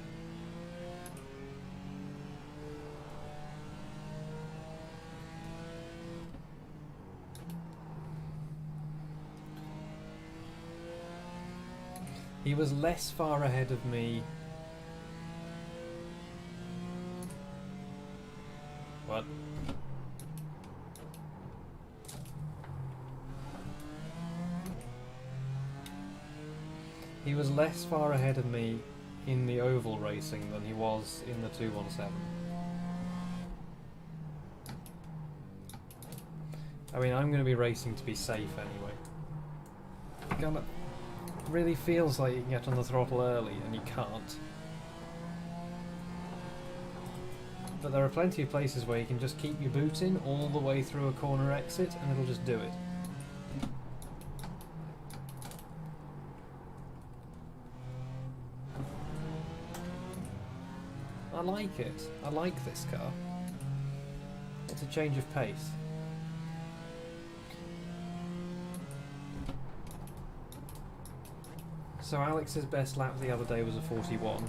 He was less far ahead of me. What? He was less far ahead of me in the oval racing than he was in the 217. I mean, I'm going to be racing to be safe anyway. It really feels like you can get on the throttle early and you can't. But there are plenty of places where you can just keep your boot in all the way through a corner exit and it'll just do it. I like it. I like this car. It's a change of pace. So Alex's best lap the other day was a 41.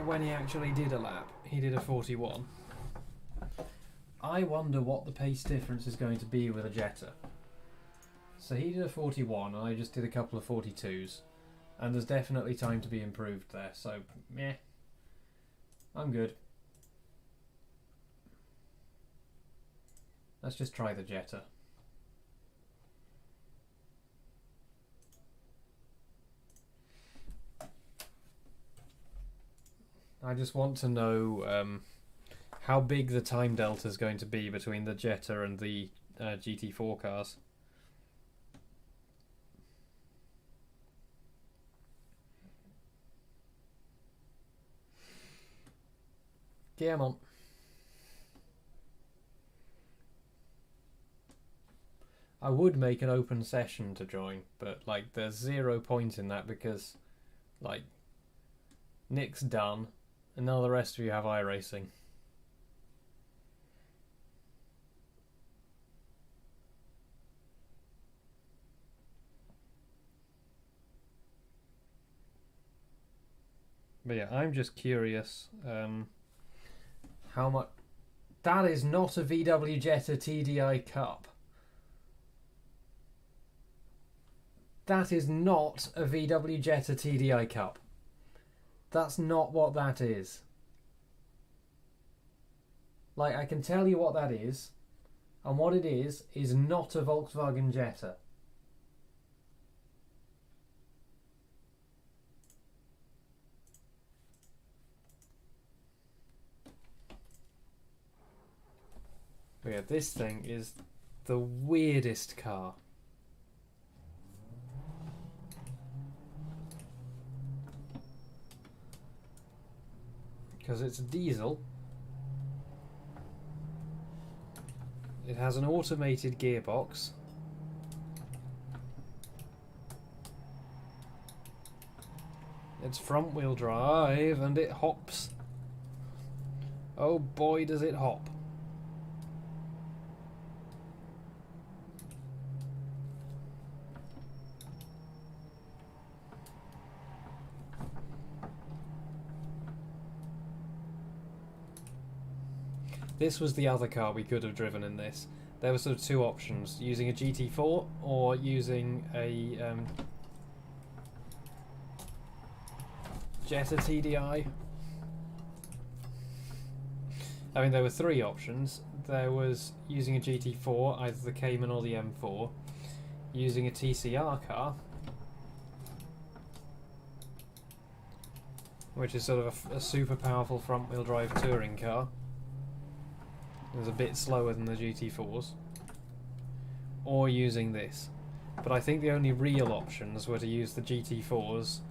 When he actually did a lap, he did a 41. I wonder what the pace difference is going to be with a Jetta. So he did a 41 and I just did a couple of 42s. And there's definitely time to be improved there, so meh. I'm good. Let's just try the Jetta. I just want to know how big the time delta is going to be between the Jetta and the GT4 cars. Come on. I would make an open session to join, but like there's 0 point in that because like Nick's done and now the rest of you have iRacing. But yeah, I'm just curious how much... That is not a VW Jetta TDI Cup. That is not a VW Jetta TDI Cup. That's not what that is. Like, I can tell you what that is, and what it is not a Volkswagen Jetta. But yeah, this thing is the weirdest car. Because it's a diesel. It has an automated gearbox. It's front wheel drive and it hops. Oh boy, does it hop. This was the other car we could have driven in this. There were sort of two options, using a GT4 or using a Jetta TDI. I mean, there were three options. There was using a GT4, either the Cayman or the M4, using a TCR car, which is sort of a super powerful front-wheel drive touring car. It was a bit slower than the GT4s. Or using this. But I think the only real options were to use the GT4s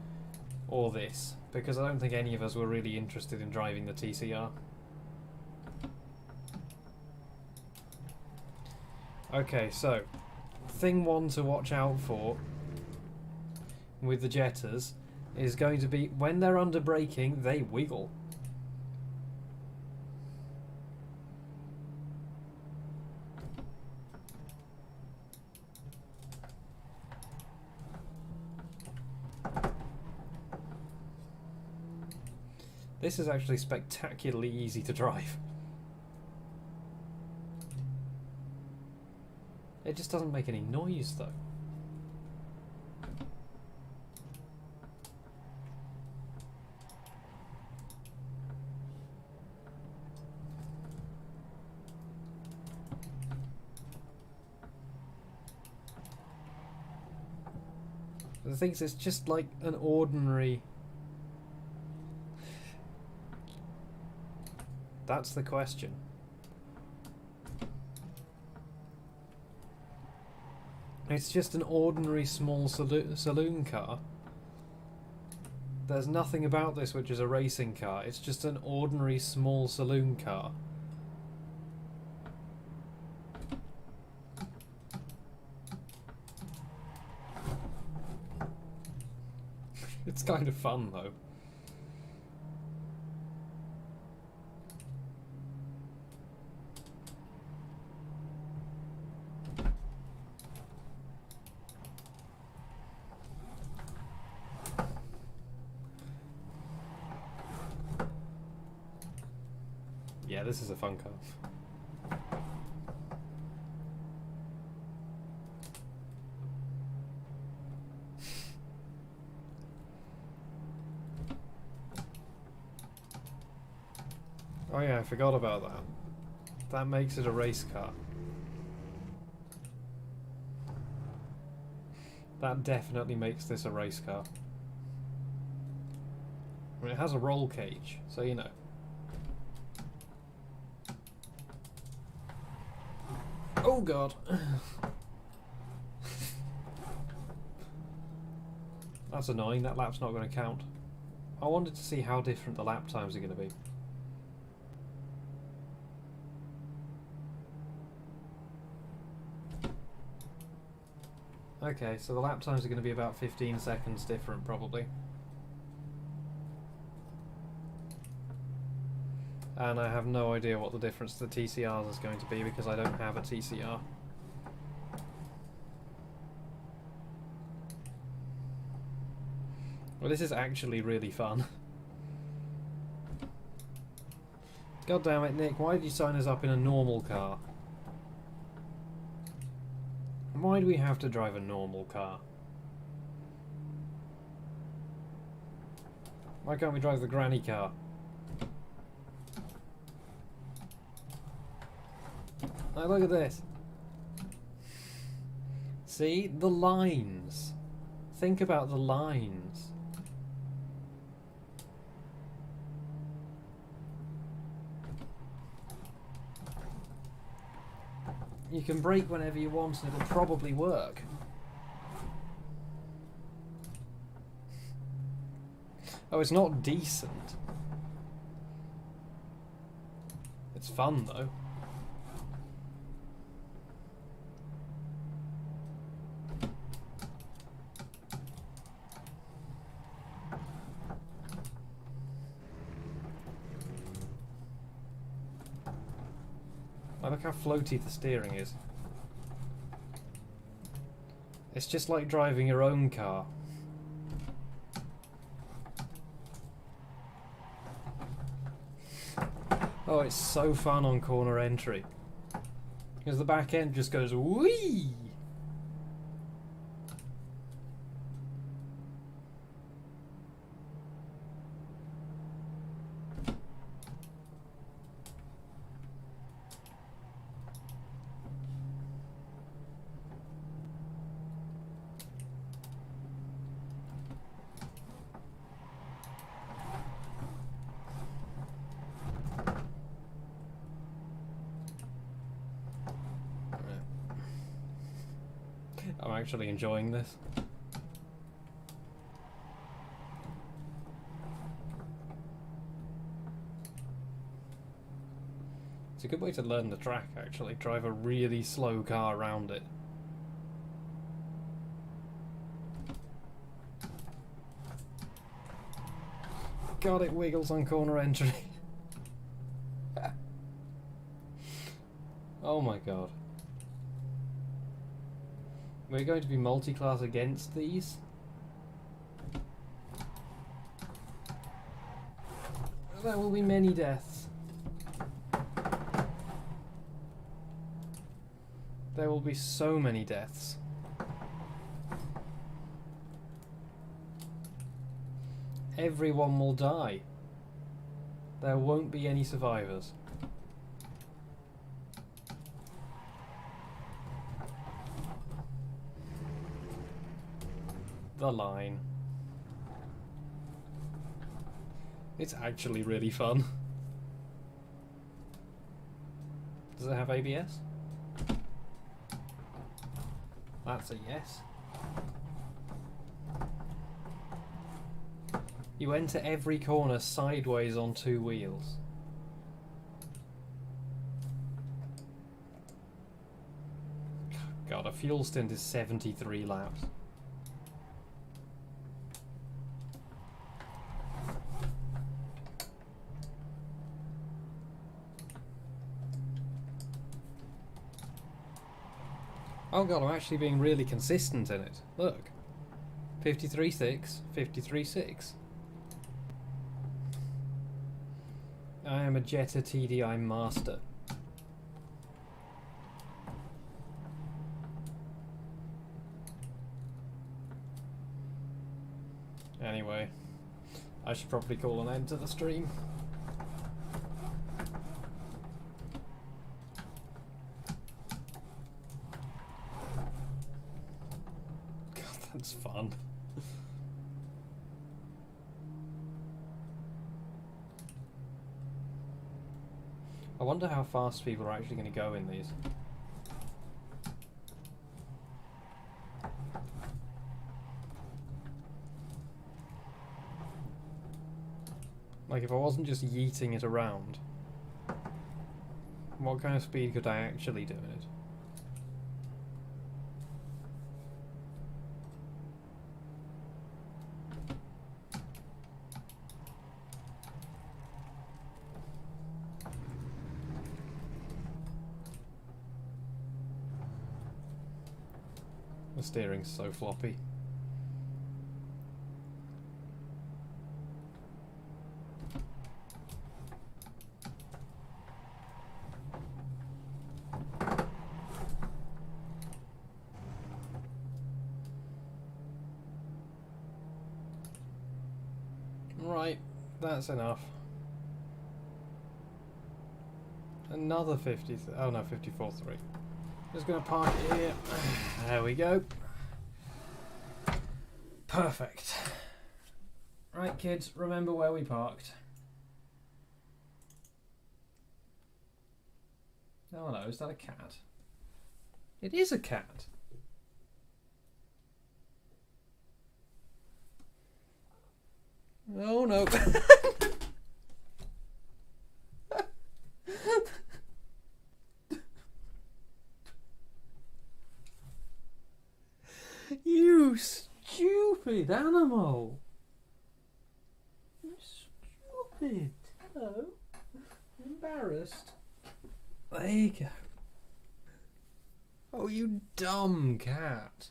or this, because I don't think any of us were really interested in driving the TCR. Okay, so thing one to watch out for with the Jettas is going to be when they're under braking, they wiggle. This is actually spectacularly easy to drive. It just doesn't make any noise though. The thing is, it's just like an ordinary... That's the question. It's just an ordinary small saloon car. There's nothing about this which is a racing car. It's just an ordinary small saloon car. It's kind of fun though. Yeah, this is a fun car. Oh yeah, I forgot about that. That makes it a race car. That definitely makes this a race car. I mean, it has a roll cage, so you know. Oh god! That's annoying, that lap's not going to count. I wanted to see how different the lap times are going to be. Okay, so the lap times are going to be about 15 seconds different, probably. And I have no idea what the difference to the TCRs is going to be because I don't have a TCR. Well, this is actually really fun. God damn it, Nick, why did you sign us up in a normal car? Why do we have to drive a normal car? Why can't we drive the granny car? Now look at this. See? The lines. Think about the lines. You can brake whenever you want and it'll probably work. Oh, it's not decent. It's fun though. Oh, look how floaty the steering is. It's just like driving your own car. Oh, it's so fun on corner entry. Because the back end just goes whee! I'm actually enjoying this. It's a good way to learn the track, actually. Drive a really slow car around it. God, it wiggles on corner entry. Oh my god. We're going to be multi-class against these? There will be many deaths. There will be so many deaths. Everyone will die. There won't be any survivors. The line. It's actually really fun. Does it have ABS? That's a yes. You enter every corner sideways on 2 wheels. God, a fuel stint is 73 laps. Oh god, I'm actually being really consistent in it. Look. 53.6, 53.6. I am a Jetta TDI master. Anyway, I should probably call an end to the stream. on. I wonder how fast people are actually going to go in these. Like, if I wasn't just yeeting it around, what kind of speed could I actually do in it? The steering's so floppy. Right, that's enough. Another 50. Oh no, 54.3. Just gonna park it here. There we go. Perfect. Right, kids, remember where we parked. Oh no, is that a cat? It is a cat. Oh no. You stupid animal. You stupid. Hello. Embarrassed. There you go. Oh, you dumb cat.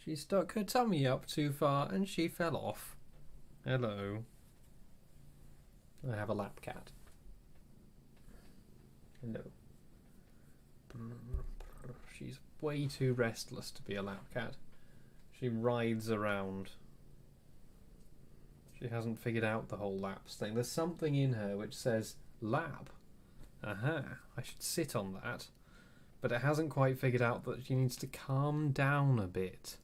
She stuck her tummy up too far and she fell off. Hello. I have a lap cat. Hello. She's way too restless to be a lap cat. She rides around. She hasn't figured out the whole laps thing. There's something in her which says lap. Aha, I should sit on that. But it hasn't quite figured out that she needs to calm down a bit.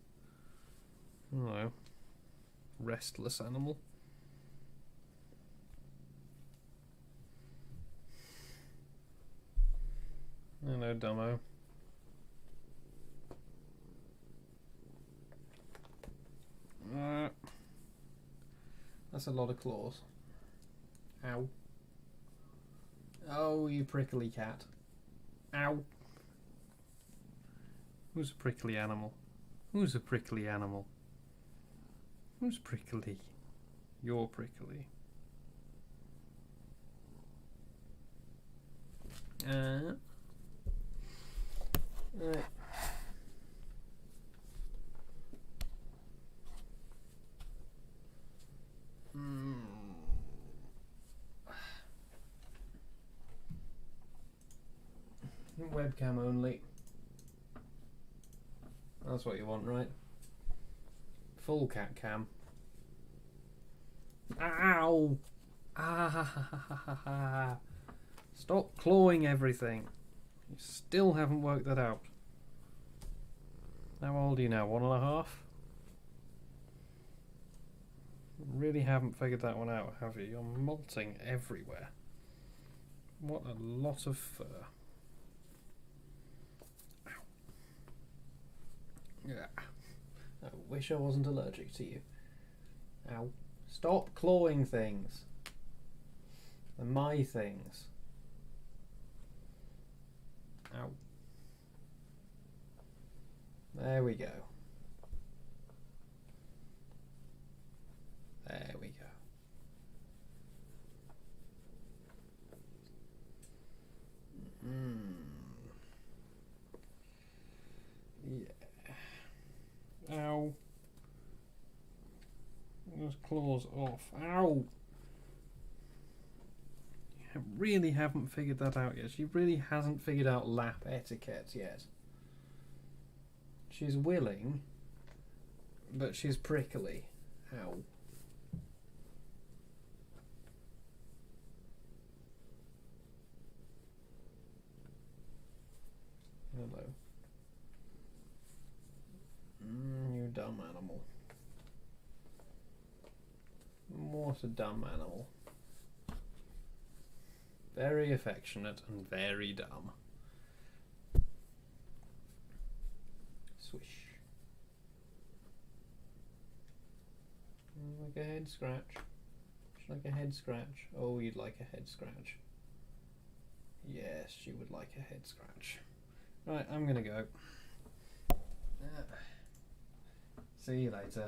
Oh, restless animal. Hello, dumbo. That's a lot of claws. Ow. Oh, you prickly cat. Ow. Who's a prickly animal? Who's a prickly animal? Who's prickly? You're prickly. Right. Webcam only. That's what you want, right? Full cat cam. Ow! Ah! Stop clawing everything. You still haven't worked that out. How old are you now? 1.5? Really haven't figured that one out, have you? You're molting everywhere. What a lot of fur. Ow. Yeah. I wish I wasn't allergic to you. Ow. Stop clawing things. They're my things. Ow. There we go. There we go. Yeah. Ow. Those claws off. Ow! You really haven't figured that out yet. She really hasn't figured out lap etiquette yet. She's willing, but she's prickly. Ow. though. You dumb animal. What a dumb animal. Very affectionate and very dumb. Swish. Like a head scratch. She'd like a head scratch. Oh, you'd like a head scratch. Yes, she would like a head scratch. Right, I'm gonna go. See you later.